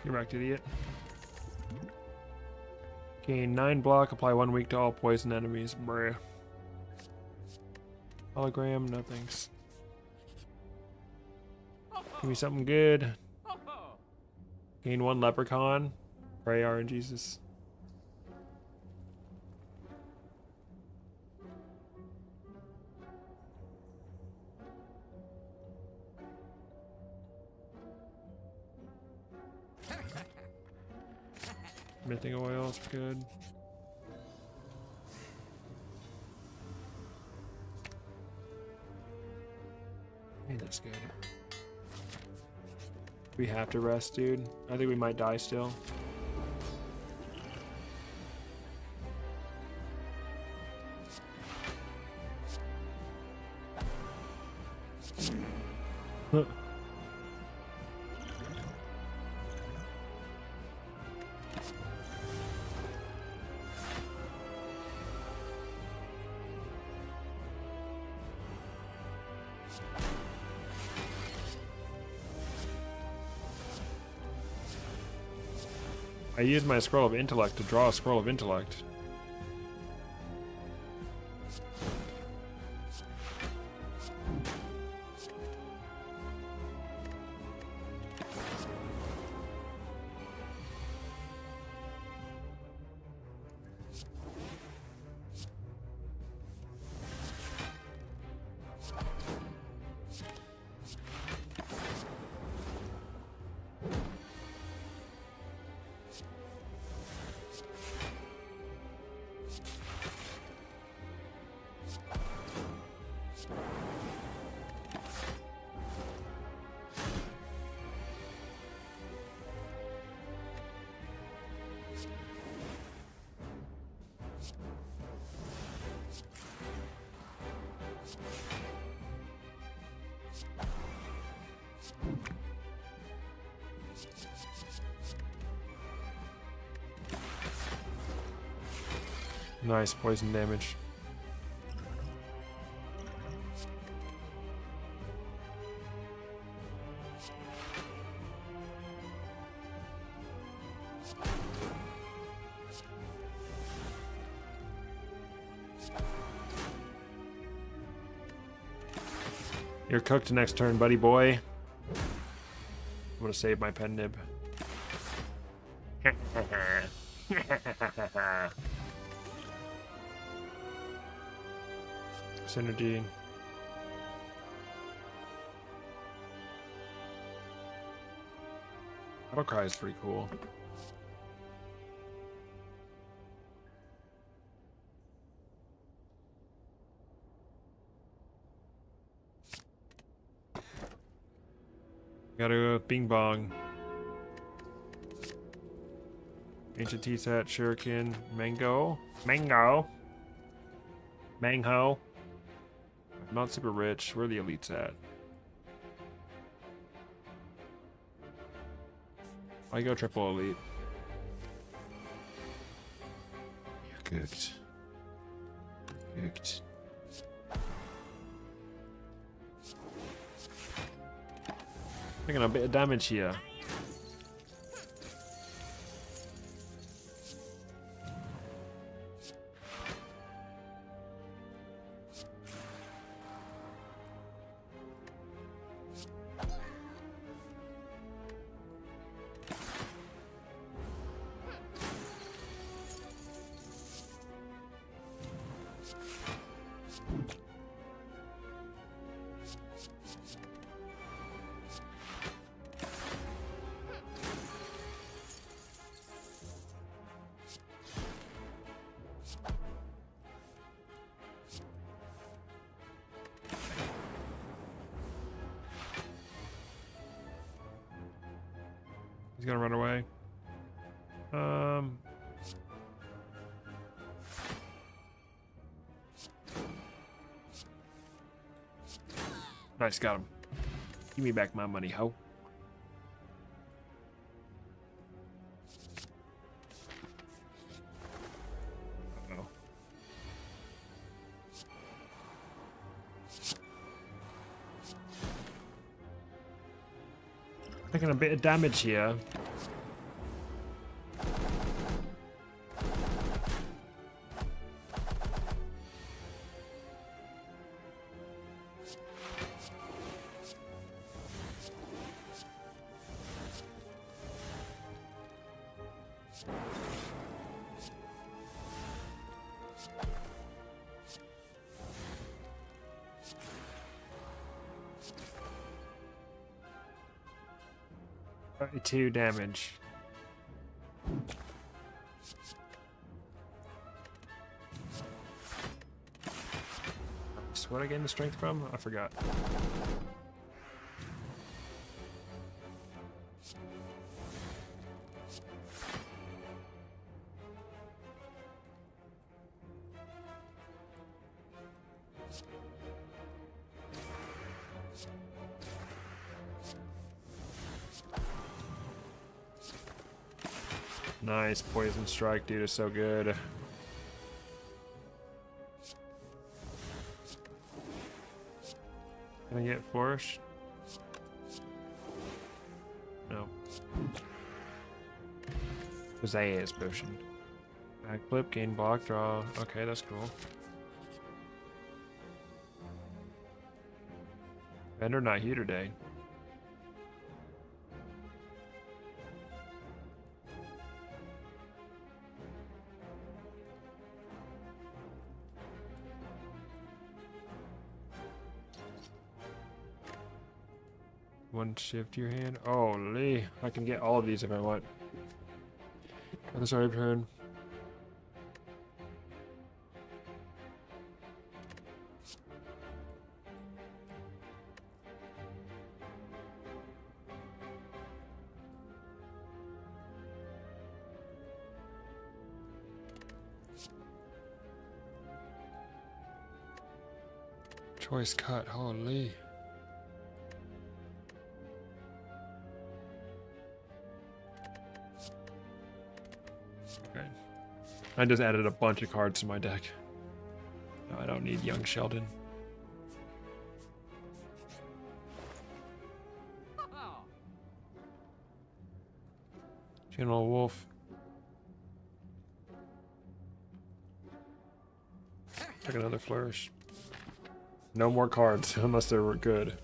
You're back, idiot. Gain 9 block, apply 1 weak to all poison enemies. Bruh. Hologram, no thanks. Give me something good. Gain 1 leprechaun. Pray RNGesus. Mythic oil is good. That's good. We have to rest, dude. I think we might die still. I used my scroll of intellect to draw a scroll of intellect. Nice poison damage. You're cooked next turn, buddy boy. I'm gonna save my pen nib. Synergy. Battle Cry is pretty cool. Gotta go Bing Bong. Ancient T-Sat, Shuriken, Mango. Mango! Mango! Not super rich. Where are the elites at? I go triple elite. You're cooked. Cooked. Taking a bit of damage here. He's gonna run away. Nice, got him. Give me back my money, ho. Uh-oh. Taking a bit of damage here. Two damage. What I gain the strength from? I forgot. Nice. Poison strike, dude, is so good. Can I get flourish? No. Pizzazz potion. Backflip, gain block, draw. Okay, that's cool. Vendor not here today. One shift your hand. Holy, I can get all of these if I want. Other side of turn. Choice cut, holy. Okay. I just added a bunch of cards to my deck. No, I don't need young Sheldon. General Wolf. Take another flourish. No more cards unless they were good.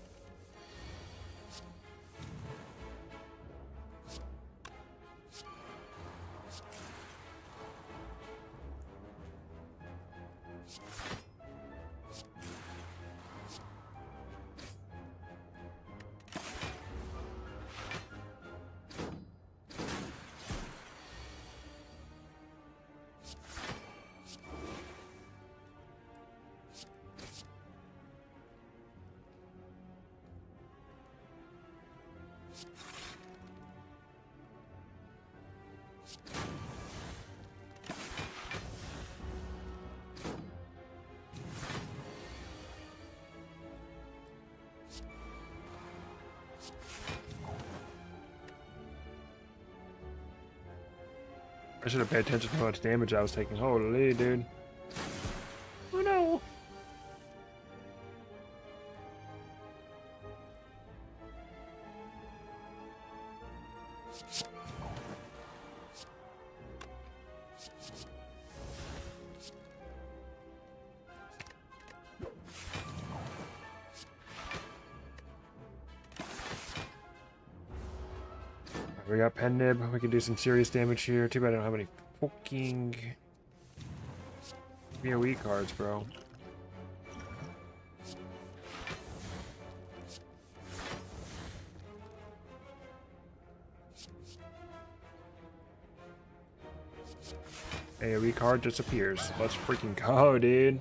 I should have paid attention to how much damage I was taking. Holy, dude. Oh no. We got Pen Nib. We can do some serious damage here. Too bad I don't have any fucking BOE cards, bro. AoE card just appears. Let's freaking go, dude.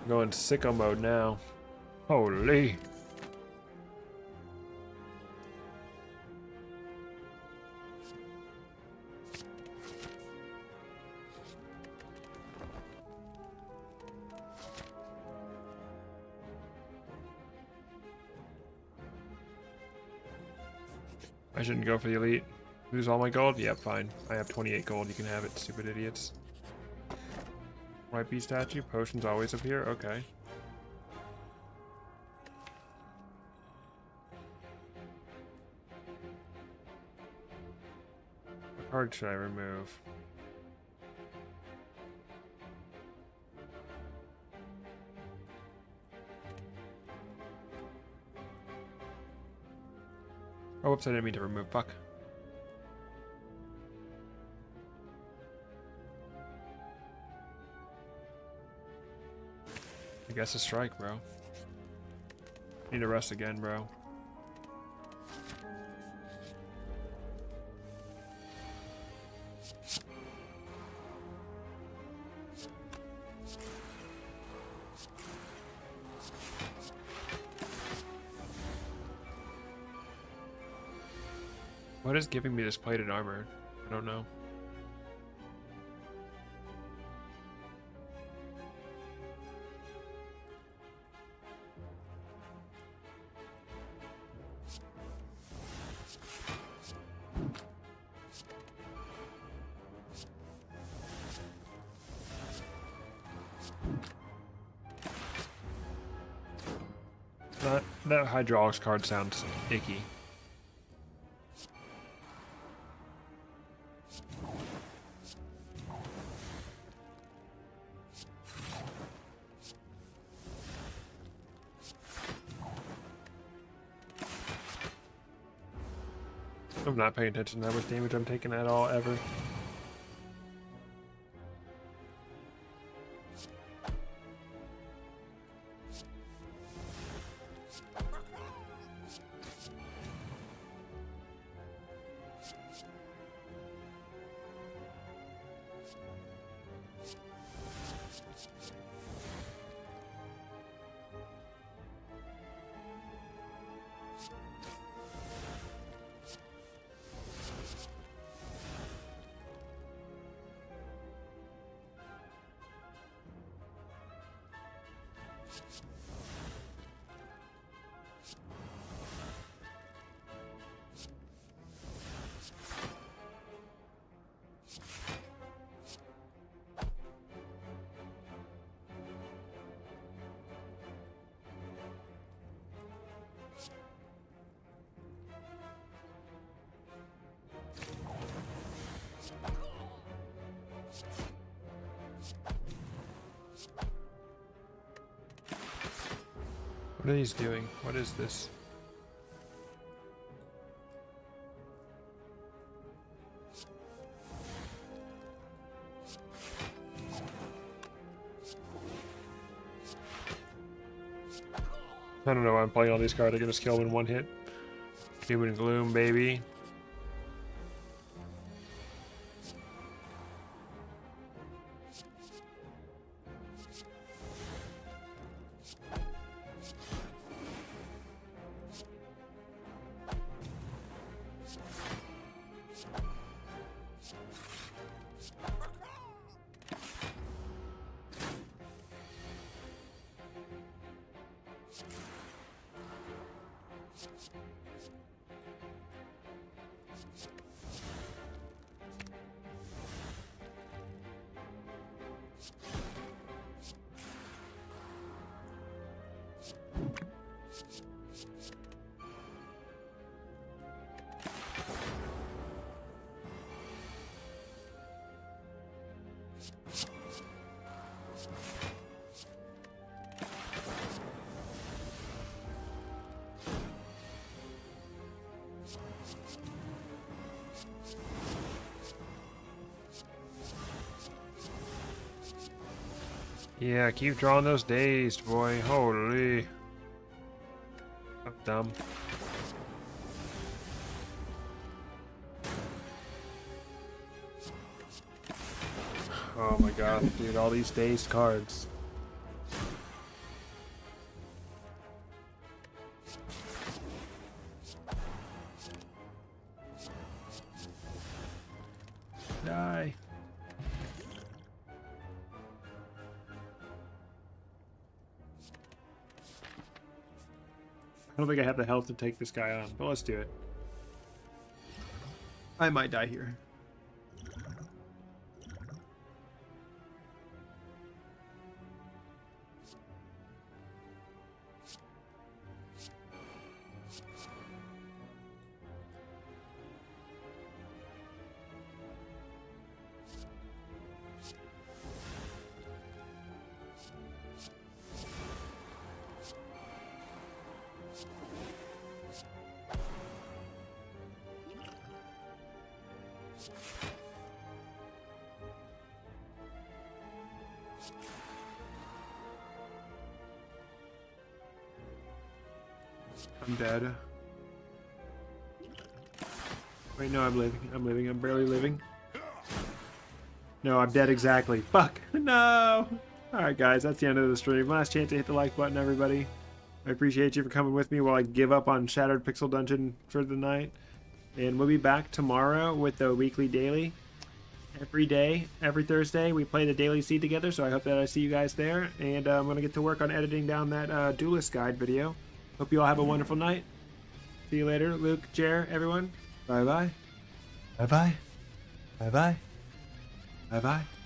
Going sicko mode now. Holy. I shouldn't go for the elite. Lose all my gold? Yep, fine. I have 28 gold. You can have it, stupid idiots. White bee statue, potions always appear. Okay. What card should I remove? Oh, whoops, I didn't mean to remove. Fuck. I guess a strike, bro. Need to rest again, bro. What is giving me this plated armor? I don't know. That hydraulics card sounds icky. I'm not paying attention to how much damage I'm taking at all, ever. What are these doing? What is this? I don't know why I'm playing all these cards. I can just kill them in one hit. Doom and Gloom, baby. Yeah, keep drawing those dazed, boy. Holy. I'm dumb. Oh my god, dude, all these dazed cards. Die. I don't think I have the health to take this guy on, but let's do it. I might die here. I'm dead. Wait, no, I'm living. I'm living. I'm barely living. No, I'm dead exactly. Fuck. No. Alright, guys, that's the end of the stream. Last chance to hit the like button, everybody. I appreciate you for coming with me while I give up on Shattered Pixel Dungeon for the night. And we'll be back tomorrow with the weekly daily. Every day, every Thursday, we play the daily seed together, so I hope that I see you guys there. And I'm going to get to work on editing down that Duelist guide video. Hope you all have a wonderful night. See you later, Luke, Jer, everyone. Bye-bye. Bye-bye. Bye-bye. Bye-bye.